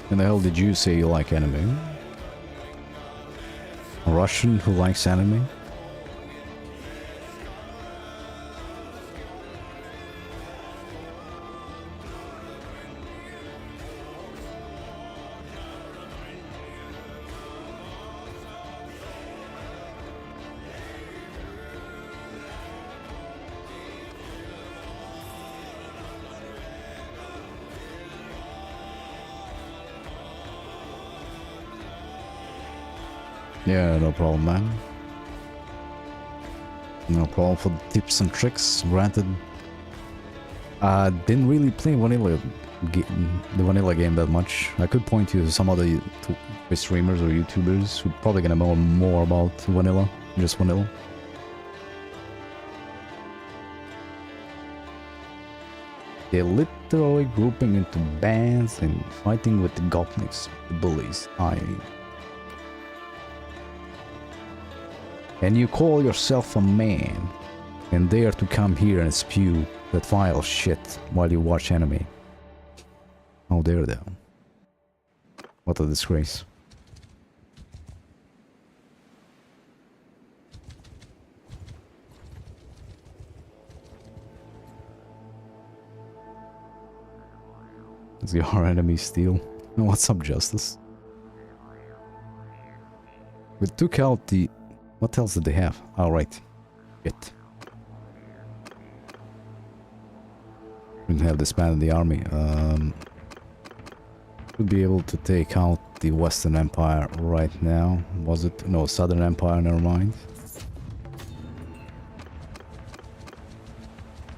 When the hell did you say you like anime? A Russian who likes anime? Yeah, no problem, man. No problem for the tips and tricks, granted. Didn't really play the vanilla game that much. I could point you to some other streamers or YouTubers who probably gonna know more about vanilla, just vanilla. They're literally grouping into bands and fighting with the gopniks, the bullies. And you call yourself a man and dare to come here and spew that vile shit while you watch anime. How dare thou? What a disgrace. Is our enemy steal? What's up, Justice? We took out the... What else did they have? Oh, right. Shit. We didn't have disbanded the army. Would be able to take out the Western Empire right now. Was it? No, Southern Empire, never mind.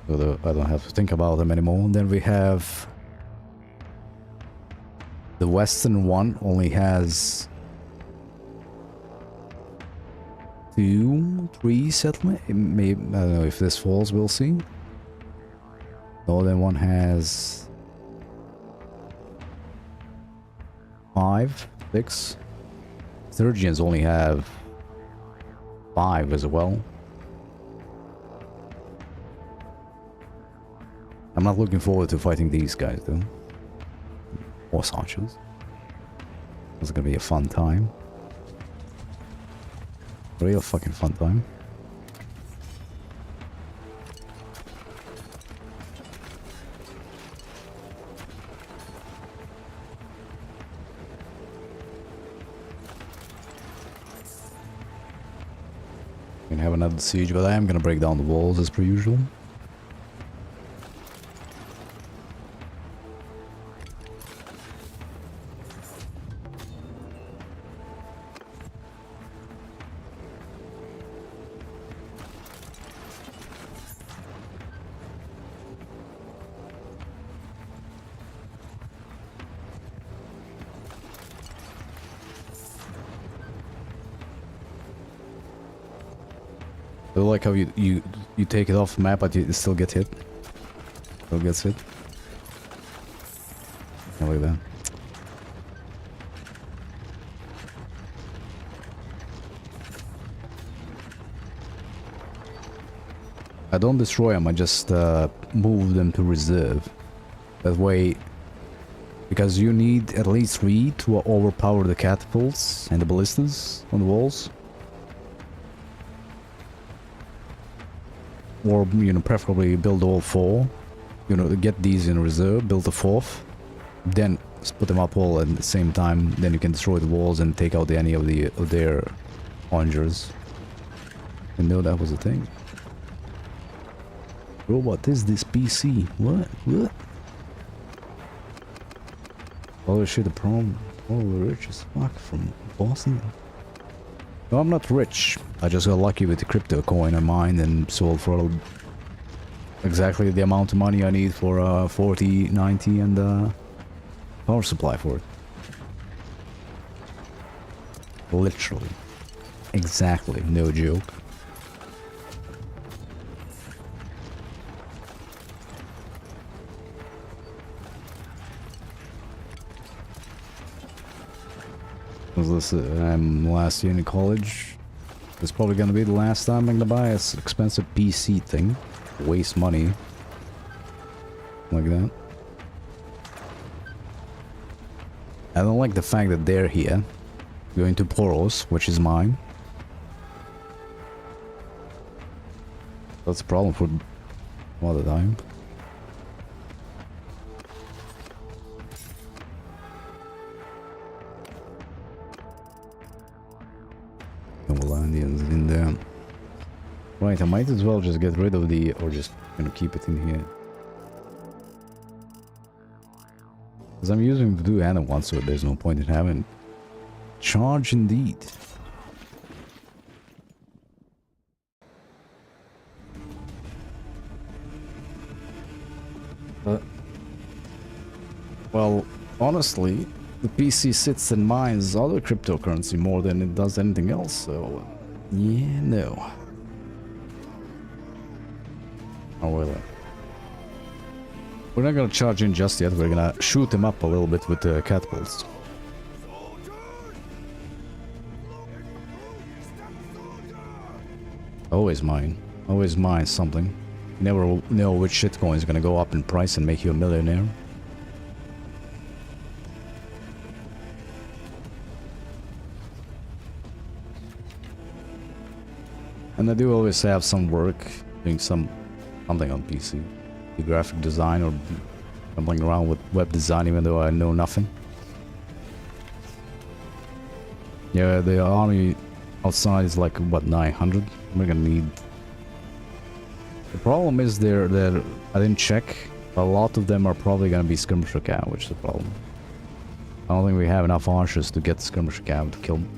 So I don't have to think about them anymore. Then we have... The Western one only has... 2, 3 settlements. Maybe, I don't know if this falls, we'll see. The Northern one has... 5, 6. Sturgians only have 5 as well. I'm not looking forward to fighting these guys though. Or Sanchos. It's gonna be a fun time. Real fucking fun time. Gonna have another siege, but I am gonna break down the walls as per usual. I like how you take it off the map, but you still get hit. Still gets hit. I like that. I don't destroy them, I just move them to reserve. That way, because you need at least 3 to overpower the catapults and the ballistas on the walls. Or, you know, preferably build all 4. You know, get these in reserve, build a 4th. Then put them up all at the same time. Then you can destroy the walls and take out any of their archers. And know that was a thing. Bro, what is this PC? What? What? Oh shit, the problem. Oh, we're rich as fuck from Boston. No, I'm not rich. I just got lucky with the crypto coin I mined and sold for exactly the amount of money I need for 40, 90 and power supply for it. Literally. Exactly. No joke. I'm last year in college. It's probably gonna be the last time I'm gonna buy an expensive PC thing. Waste money. Like that. I don't like the fact that they're here. Going to Poros, which is mine. That's a problem for all the time. Vlandians in there. Right, I might as well just get rid of the... or just, you know, keep it in here. Because I'm using Voodoo Anna once, so there's no point in having... Charge indeed. Well, honestly... The PC sits and mines other cryptocurrency more than it does anything else, so... yeah, no. Oh, well. We're not gonna charge in just yet, we're gonna shoot him up a little bit with the catapults. Always mine. Always mine something. You never know which shitcoin is gonna go up in price and make you a millionaire. And I do always have some work doing something on PC. The graphic design or fumbling around with web design even though I know nothing. Yeah, the army outside is like, what, 900? We're gonna need... The problem is that I didn't check. A lot of them are probably gonna be skirmisher cav, which is the problem. I don't think we have enough archers to get the skirmisher cav to kill them.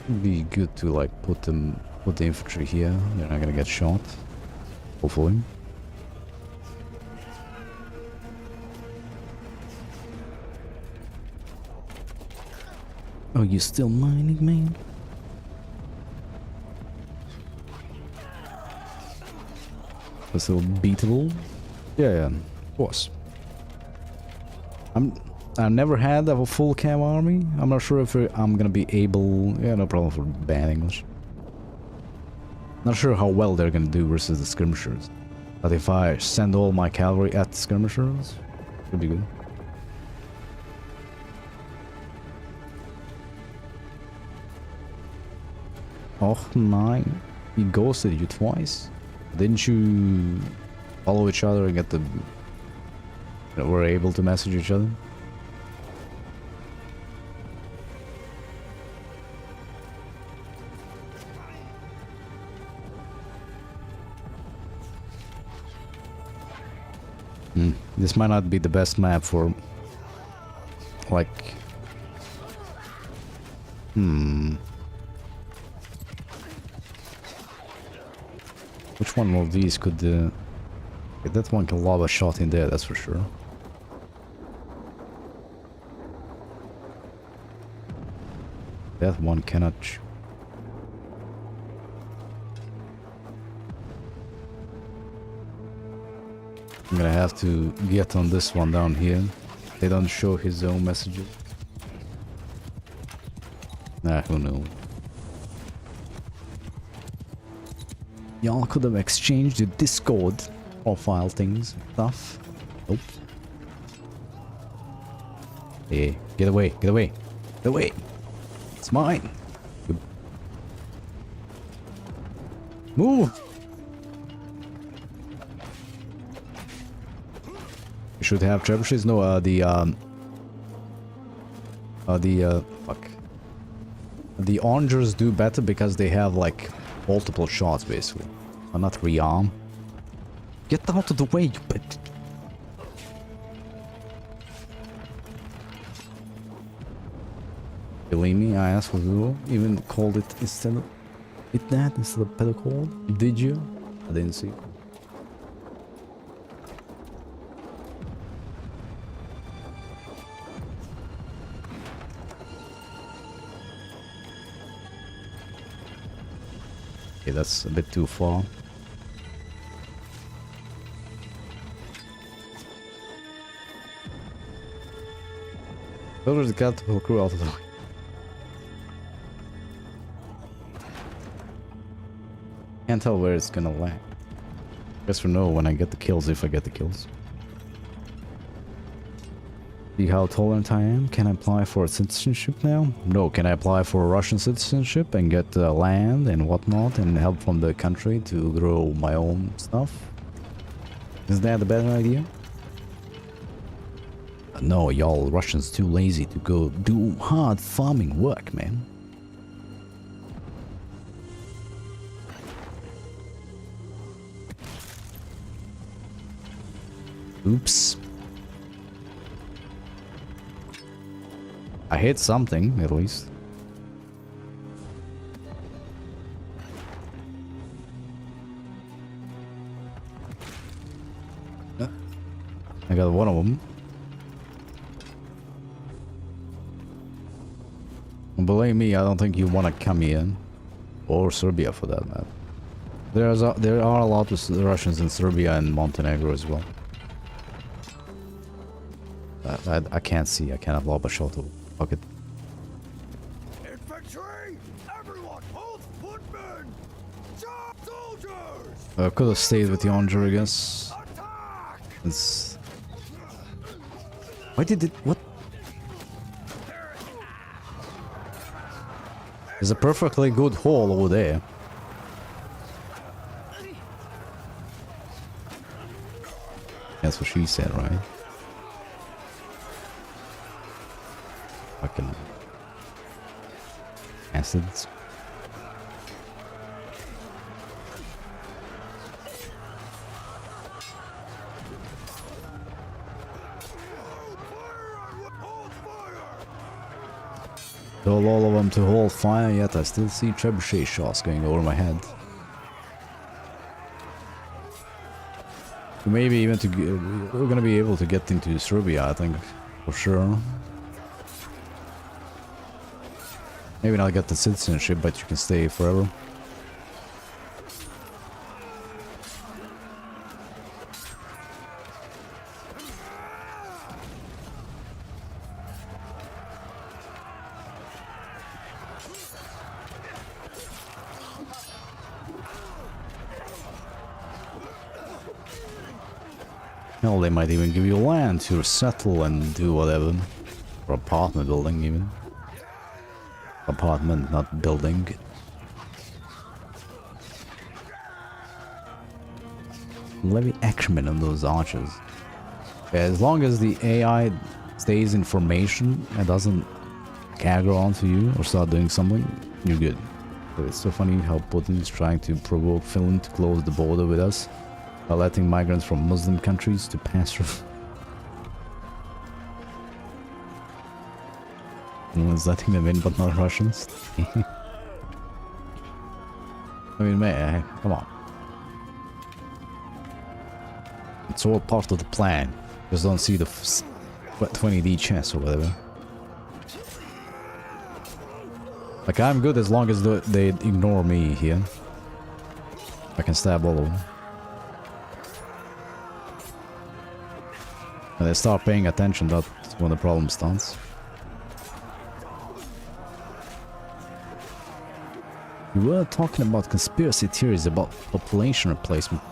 It'd be good to like put the infantry here. They're not gonna get shot. Hopefully. Oh, you still mining, man? That's still beatable? Yeah, of course. I've never had a full cav army. I'm not sure if I'm gonna be able... Yeah, no problem for bad English. Not sure how well they're gonna do versus the skirmishers. But if I send all my cavalry at the skirmishers, it'll be good. Oh, nine. He ghosted you twice. Didn't you follow each other and get the... Were able to message each other? This might not be the best map for... Like... Which one of these could... Okay, that one can lob a shot in there, that's for sure. That one cannot... I'm gonna have to get on this one down here. They don't show his own messages. Nah, who knows? Y'all could have exchanged your Discord profile things and stuff. Nope. Hey, get away, get away, get away. It's mine. Move. You should have trebuchets. No, fuck. The orangers do better because they have like multiple shots basically. I'm not rearm. Get out of the way, you bitch. Believe me, I asked for Zulu. Even called it instead of pedicall. Did you? I didn't see. Okay, that's a bit too far. Where the catapult crew out of the way? Can't tell where it's gonna land. Guess we'll know when I get the kills, if I get the kills. See how tolerant I am? Can I apply for citizenship now? No. Can I apply for Russian citizenship and get land and whatnot and help from the country to grow my own stuff? Is that a better idea? No, y'all Russians too lazy to go do hard farming work, man. Oops. I hit something, at least. I got one of them. Believe me, I don't think you want to come in. Or Serbia, for that matter. There are a lot of Russians in Serbia and Montenegro as well. I can't see. I cannot lob a shot. Fuck it. Infantry! Everyone, hold foot Soldiers! Could have stayed with Yonder, I guess. Attack! It's... Why did it... What? There's a perfectly good hole over there. That's what she said, right? Fucking... acids. Told all of them to hold fire, yet I still see trebuchet shots going over my head. Maybe even to we're gonna be able to get into Serbia, I think, for sure. Maybe not get the citizenship, but you can stay forever. Hell, they might even give you land to settle and do whatever. Or apartment building, even. Apartment, not building. Levy Ackerman on those archers. Yeah, as long as the AI stays in formation and doesn't aggro onto you or start doing something, you're good. But it's so funny how Putin is trying to provoke Finland to close the border with us by letting migrants from Muslim countries to pass through. He's letting them in, but not Russians. I mean, man, come on. It's all part of the plan. Just don't see the 20D chess or whatever. Like, I'm good as long as they ignore me here. I can stab all of them. When they start paying attention, that's when the problem starts. You were talking about conspiracy theories about population replacement.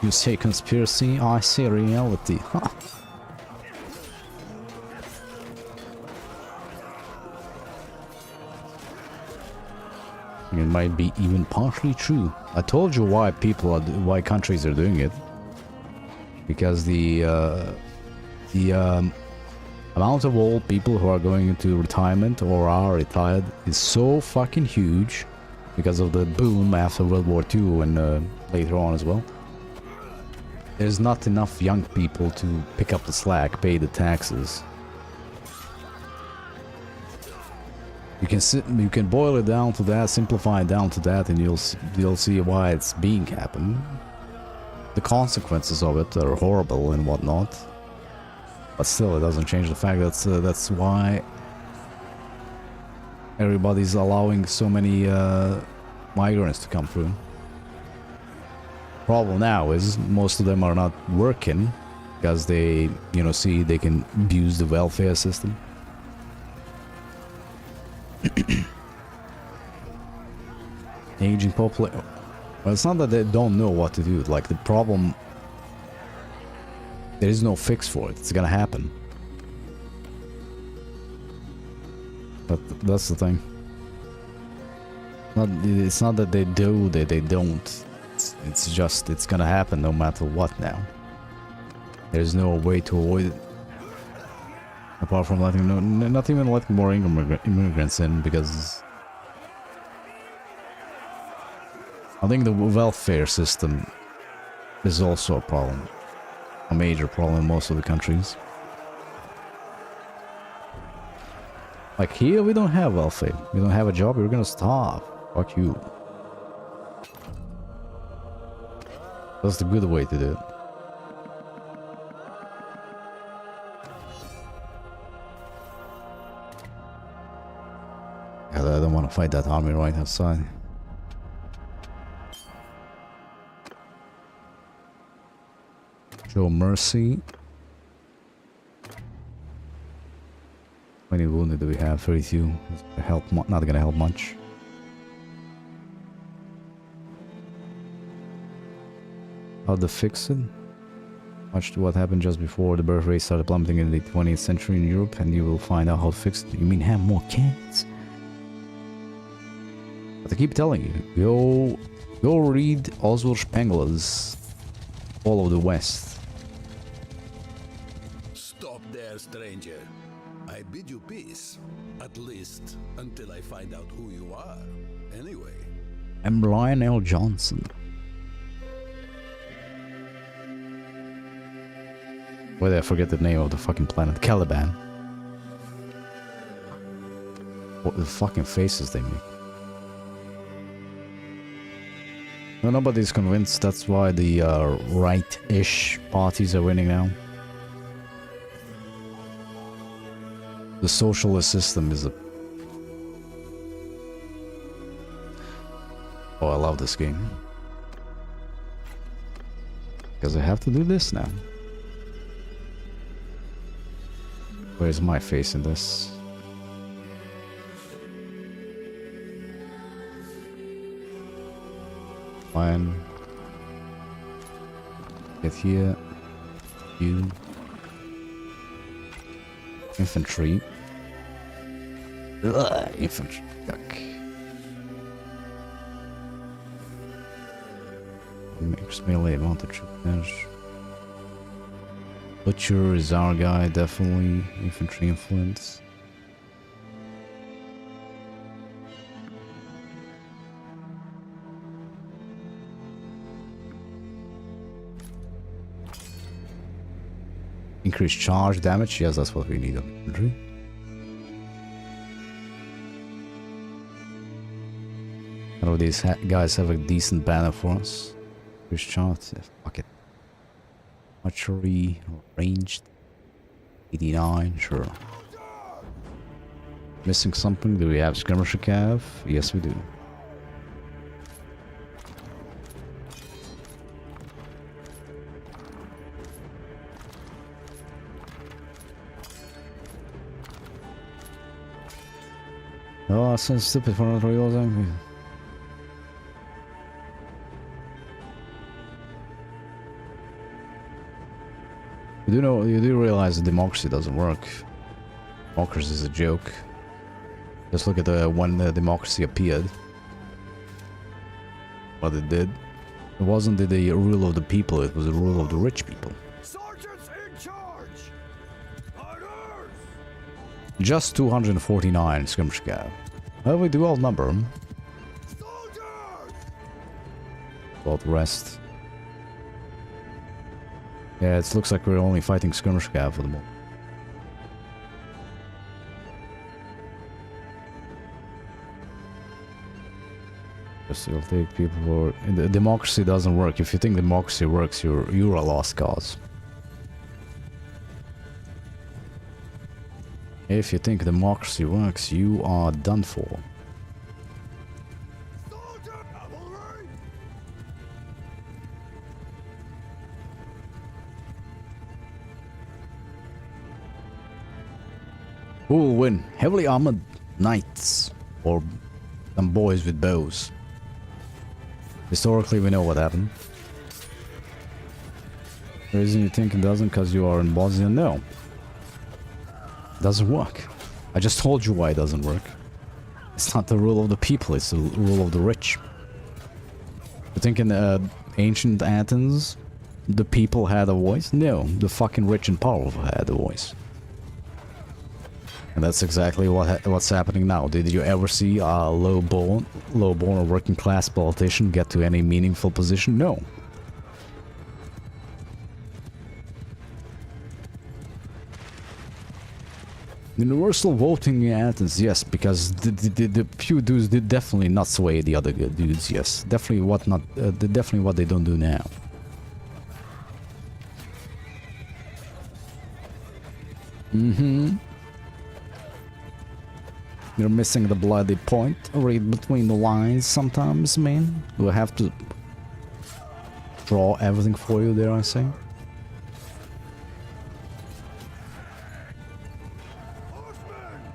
You say conspiracy, I say reality. Huh. It might be even partially true. I told you why why countries are doing it. Because the amount of old people who are going into retirement or are retired is so fucking huge because of the boom after World War II and later on as well. There's not enough young people to pick up the slack, pay the taxes. You can boil it down to that, simplify it down to that, and you'll see why it's being happened. The consequences of it are horrible and whatnot, but still, it doesn't change the fact that that's why everybody's allowing so many migrants to come through. Problem now is most of them are not working because they, see they can abuse the welfare system. Aging population. Well, it's not that they don't know what to do. Like, the problem, there is no fix for it. It's gonna happen. But that's the thing. It's not that they do, that they don't. It's just, it's gonna happen no matter what now. There's no way to avoid it. Apart from not even letting more immigrants in, because I think the welfare system is also a problem. A major problem in most of the countries. Like here, we don't have welfare. We don't have a job, we're gonna starve. Fuck you. That's the good way to do it. God, I don't want to fight that army right outside. Show mercy. How many wounded do we have? 32. Not gonna help much. how to fix it. Watch what happened just before the birth rate started plummeting in the 20th century in Europe, and you will find out how to fix it. You mean have more kids? But I keep telling you, go read Oswald Spengler's All of the West. Stop there, stranger. I bid you peace. At least until I find out who you are. Anyway. I'm Lionel Johnson. Why did I forget the name of the fucking planet? Caliban. What the fucking faces they make. No, nobody's convinced that's why the right-ish parties are winning now. The socialist system is a... Oh, I love this game. Because I have to do this now. Where's my face in this? Fine. Get here. You. Infantry. Ugh, infantry. Yuck. Makes melee advantage. Butcher is our guy, definitely. Infantry influence. Increase charge damage, yes, that's what we need on infantry. None of these guys have a decent banner for us. Increase charge, yeah, fuck it. Archery, ranged, 89, sure. Missing something? Do we have skirmisher cav? Yes, we do. Oh, that sounds stupid for another real time. You do realize that democracy doesn't work. Democracy is a joke. Just look at when democracy appeared. What it did. It wasn't the rule of the people, it was the rule of the rich people. Sergeants in charge! Orders! Just 249 skirmish cav. Well, we do outnumber them. Soldiers! About the rest. Yeah, it looks like we're only fighting skirmish cav for the moment. Just it'll take people for... Democracy doesn't work. If you think democracy works, you're a lost cause. If you think democracy works, you are done for. Soldier! Cavalry! Who will win? Heavily armored knights or some boys with bows? Historically, we know what happened. The reason you think it doesn't because you are in Bosnia? No. Doesn't work. I just told you why it doesn't work. It's not the rule of the people, it's the rule of the rich. You think in ancient Athens, the people had a voice? No, the fucking rich and powerful had a voice. And that's exactly what's happening now. Did you ever see a low-born or working-class politician get to any meaningful position? No. Universal voting in Athens, yes, because the few dudes did definitely not sway the other good dudes, yes. Definitely definitely what they don't do now. Mm-hmm. You're missing the bloody point. Read between the lines sometimes, man. Do I have to draw everything for you, dare I say?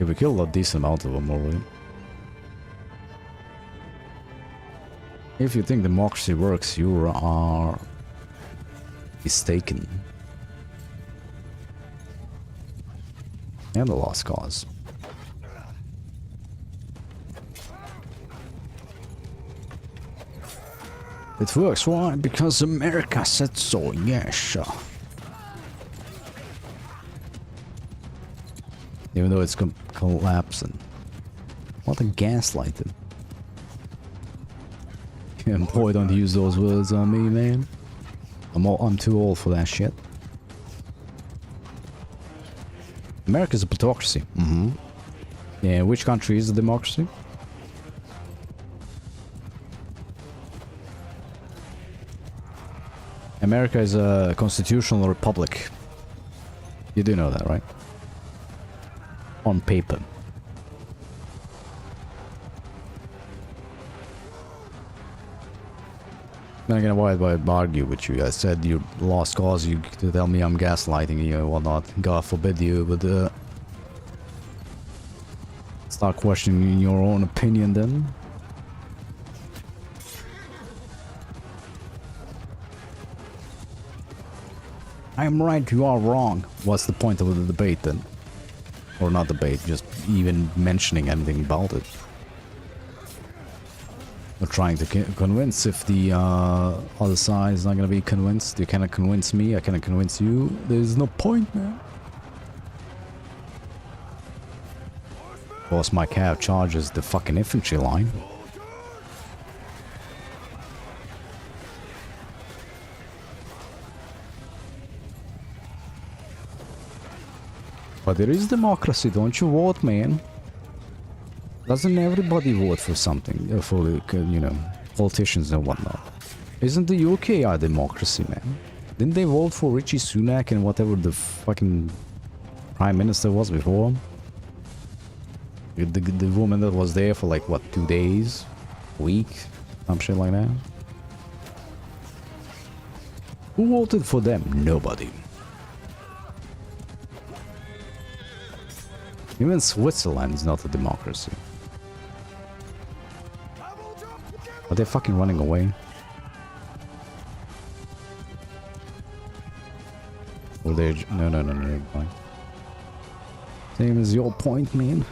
Yeah, we killed a decent amount of them already. If you think democracy works, you are is taken. And the lost cause. It works, why? Because America said so, yes. Even though it's collapsing. What a gaslighting. Yeah, boy, don't use those words on me, man. I'm too old for that shit. America's a plutocracy. Mm-hmm. Yeah, which country is a democracy? America is a constitutional republic. You do know that, right? On paper. I'm not gonna why I argue with you. I said you lost cause, you to tell me I'm gaslighting you and whatnot. God forbid you, but start questioning your own opinion then. I'm right, you are wrong. What's the point of the debate then? Or not debate, just even mentioning anything about it. Or trying to convince if the other side is not gonna be convinced. You cannot convince me, I cannot convince you. There's no point, man. Of course, my cav charges the fucking infantry line. But there is democracy, don't you vote, man? Doesn't everybody vote for something? For, you know, politicians and whatnot? Isn't the UK a democracy, man? Didn't they vote for Richie Sunak and whatever the fucking prime minister was before him? The woman that was there for like, what, 2 days? A week? Some shit like that? Who voted for them? Nobody. Even Switzerland is not a democracy. Are they fucking running away? Or they're... No, fine. Same as your point, man.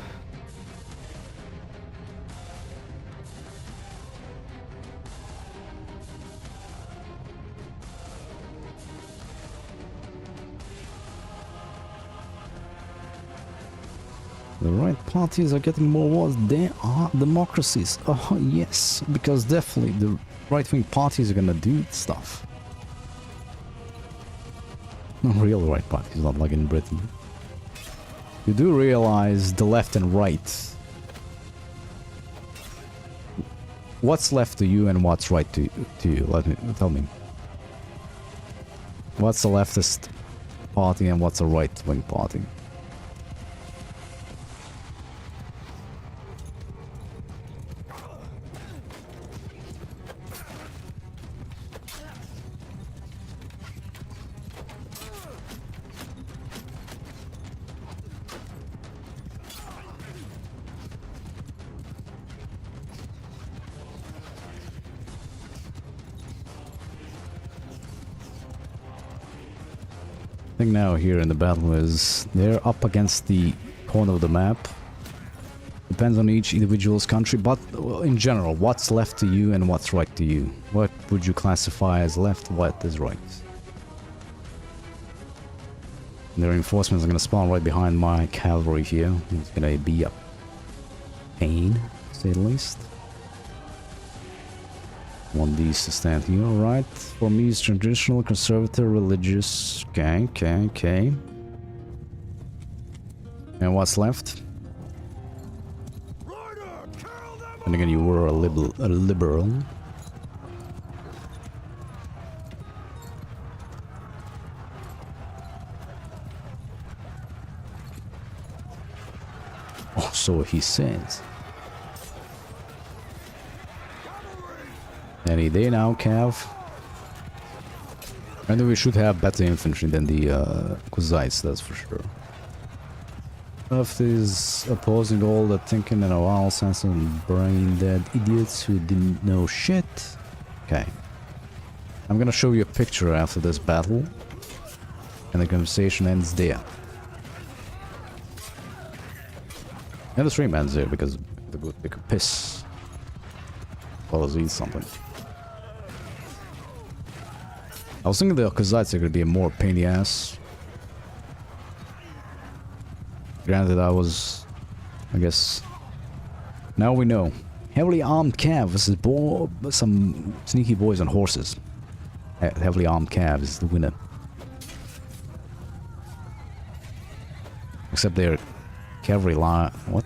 The right parties are getting more votes. They are democracies. Oh, yes. Because definitely the right-wing parties are gonna do stuff. No real right parties, not like in Britain. You do realize the left and right. What's left to you and what's right to you? Tell me. What's the leftist party and what's a right-wing party? Now here in the battle is they're up against the corner of the map. Depends on each individual's country, but in general, what's left to you and what's right to you? What would you classify as left, what is right? The reinforcements are going to spawn right behind my cavalry here. It's going to be a pain, to say the least. Want these to stand here, alright. For me, it's traditional, conservative, religious. Okay. And what's left? And again, you were a liberal. Oh, so he says. Any day now, Cav. I know we should have better infantry than the Kuzites, that's for sure. Left is opposing all the thinking and a wild sense of brain dead idiots who didn't know shit. Okay. I'm gonna show you a picture after this battle, and the conversation ends there. And the stream ends there because they go take a piss. While I eat something. I was thinking the Akazites are gonna be a more pain in the ass. Granted, I guess. Now we know. Heavily armed cav versus some sneaky boys on horses. Heavily armed cav is the winner. Except their cavalry line. What?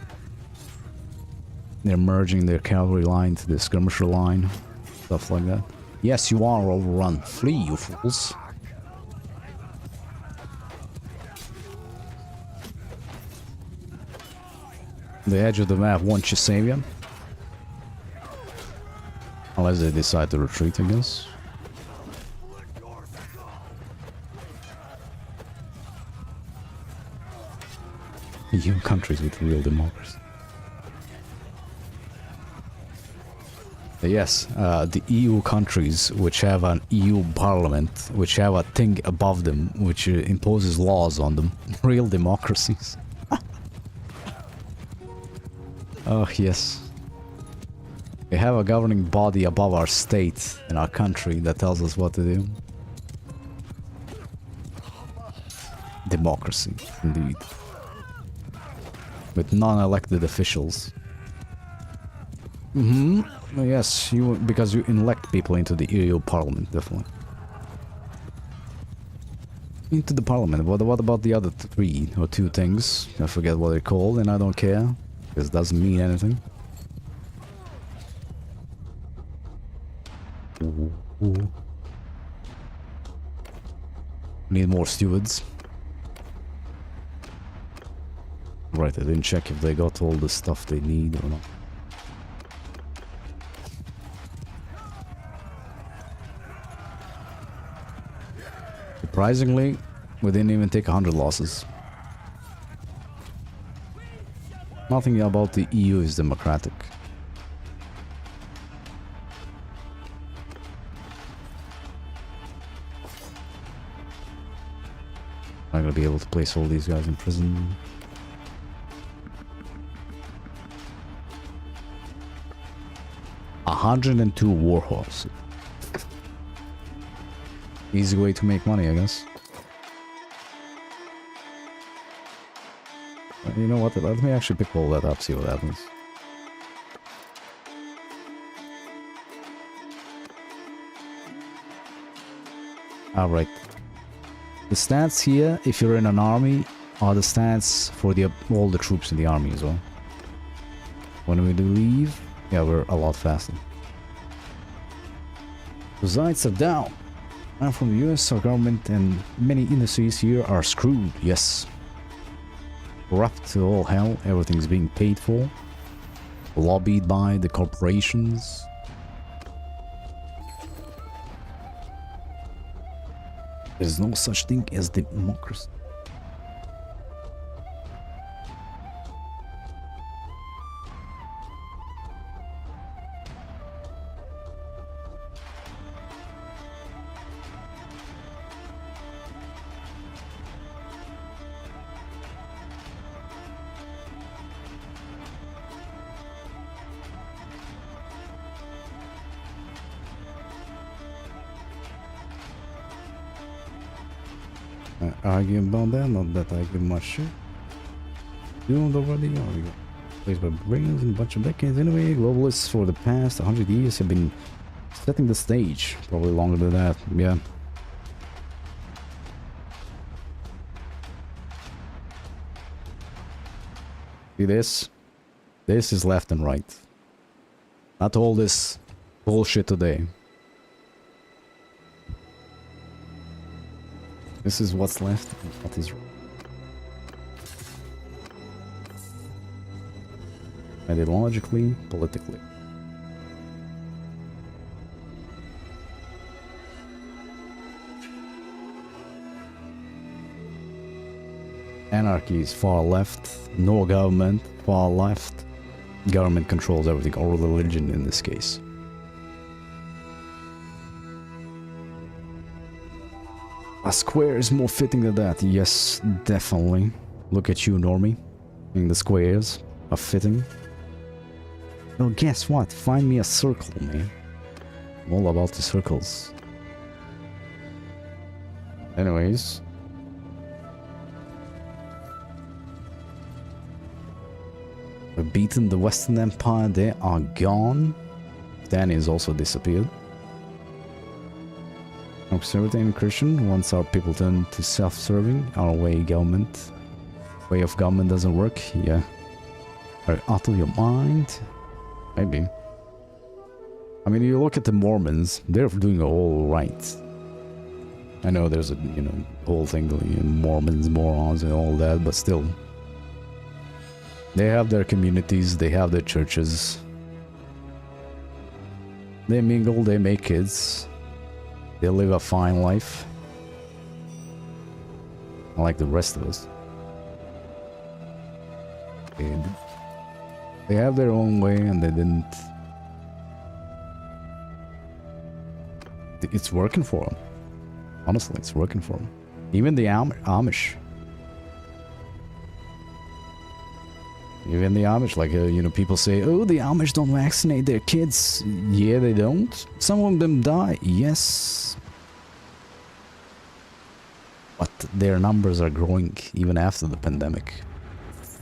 They're merging their cavalry line to the skirmisher line. Stuff like that. Yes, you are overrun. Flee, you fools. The edge of the map wants you save you. Unless they decide to retreat, I guess. EU countries with real democracy. Yes, the EU countries which have an EU parliament, which have a thing above them, which imposes laws on them. Real democracies. Oh, yes. We have a governing body above our state in our country that tells us what to do. Democracy, indeed. With non-elected officials. Yes, because you elect people into the EU parliament, definitely. Into the parliament. What about the other 3 or 2 things? I forget what they're called, and I don't care. Because it doesn't mean anything. Ooh. Need more stewards. Right, I didn't check if they got all the stuff they need or not. Surprisingly, we didn't even take 100 losses. Nothing about the EU is democratic. I'm gonna be able to place all these guys in prison. $102 warhorse. Easy way to make money, I guess. You know what? Let me actually pick all that up, see what happens. Alright. The stats here, if you're in an army, are the stats for all the troops in the army as well. When we do leave, yeah, we're a lot faster. The Zites are down. I'm from the US, our government and many industries here are screwed, yes. Corrupt to all hell, everything's being paid for. Lobbied by the corporations. There's no such thing as democracy. Argue about that, not that I give much shit. Doing already, placed by brains and a bunch of decades anyway. Globalists for the past 100 years have been setting the stage. Probably longer than that, yeah. See this? This is left and right. Not all this bullshit today. This is what's left and what is right. Ideologically, politically. Anarchy is far left, no government, far left. Government controls everything, or religion in this case. A square is more fitting than that. Yes, definitely. Look at you, Normie. I think the squares are fitting. Well, guess what? Find me a circle, man. I'm all about the circles. Anyways. We've beaten the Western Empire. They are gone. Danny has also disappeared. Conservative and Christian. Once our people turn to self-serving, our way of government doesn't work. Yeah. Are you out of your mind? Maybe. I mean, you look at the Mormons, they're doing all right. I know there's a, whole thing, Mormons, morons and all that, but still. They have their communities, they have their churches. They mingle, they make kids. They live a fine life. Like the rest of us. And they have their own way and they didn't... It's working for them. Honestly, it's working for them. Even the Amish. Even the Amish, like, people say, oh, the Amish don't vaccinate their kids. Yeah, they don't. Some of them die, yes. But their numbers are growing even after the pandemic.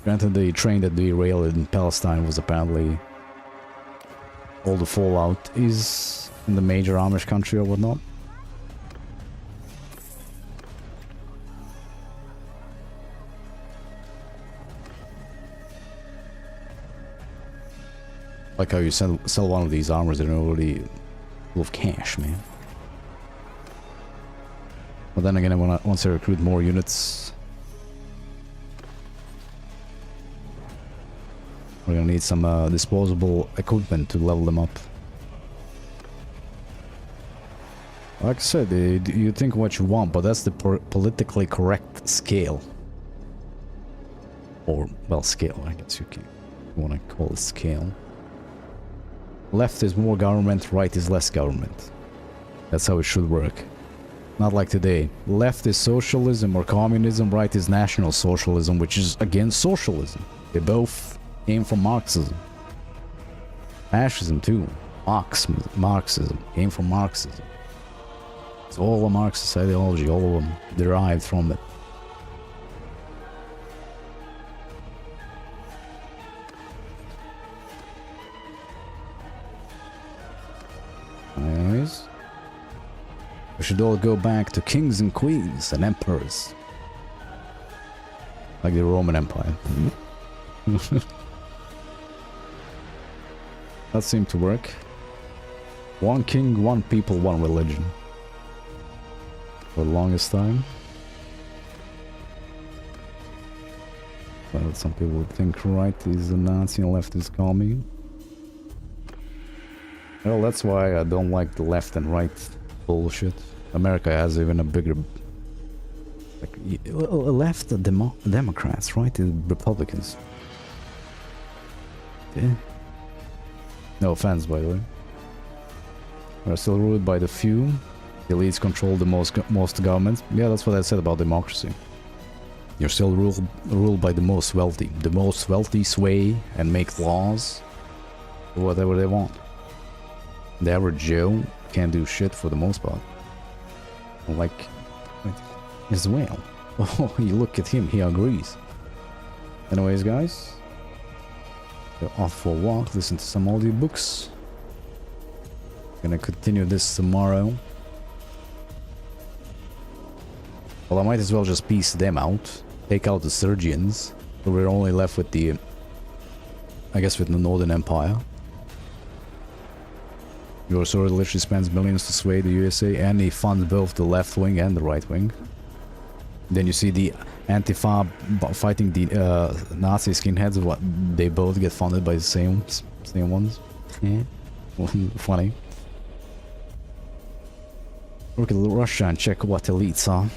Granted, the train that derailed in Palestine was apparently... all the fallout is in the major Amish country or whatnot. Like how you sell one of these armors and they're already full of cash, man. But then again, once I recruit more units, we're gonna need some disposable equipment to level them up. Like I said, you think what you want, but that's the politically correct scale. Or, well, scale, I guess you want to call it scale. Left is more government, right is less government. That's how it should work. Not like today. Left is socialism or communism, right is national socialism, which is against socialism. They both aim for Marxism. Fascism too. Marxism. Aim for Marxism. It's all a Marxist ideology, all of them derived from it. Anyways, we should all go back to kings and queens and emperors. Like the Roman Empire. That seemed to work. One king, one people, one religion. For the longest time. Well, some people would think right is the Nazi and left is commie. Well, that's why I don't like the left and right bullshit. America has even a bigger... Like, left Democrats, right? The Republicans. Yeah. No offense, by the way. We're still ruled by the few. The elites control the most governments. Yeah, that's what I said about democracy. You're still ruled by the most wealthy. The most wealthy sway and make laws. Whatever they want. The average Joe can't do shit for the most part. Like as well. Oh, you look at him, he agrees. Anyways, guys, go off for a walk, listen to some audiobooks. Gonna continue this tomorrow. Well, I might as well just piece them out, take out the Sergians, so we're only left with the, I guess, with the Northern Empire. Your sword literally spends millions to sway the USA, and he funds both the left wing and the right wing. Then you see the Antifa fighting the Nazi skinheads. What they both get funded by the same ones. Funny. Look at Russia and check what elites are.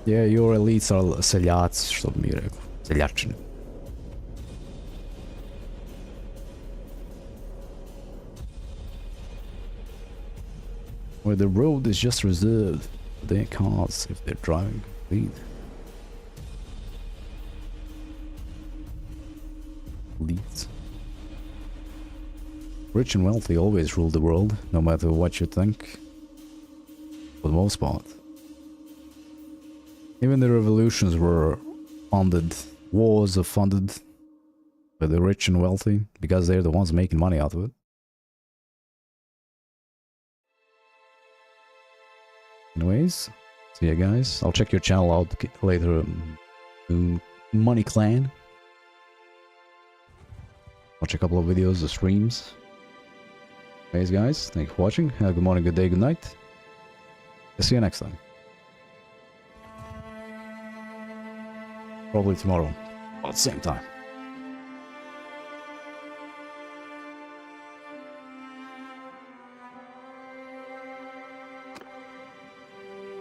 Yeah, your elites are seljaci, što bi mi rekao. Seljačine. where the road is just reserved for their cars if they're driving speed. Leads. Rich and wealthy always rule the world, no matter what you think. For the most part. Even the revolutions were funded, wars are funded by the rich and wealthy, because they're the ones making money out of it. Anyways, see ya guys. I'll check your channel out later. Money Clan. Watch a couple of videos, the streams. Anyways guys, thank you for watching. Have a good morning, good day, good night. I'll see you next time. Probably tomorrow, at the same time.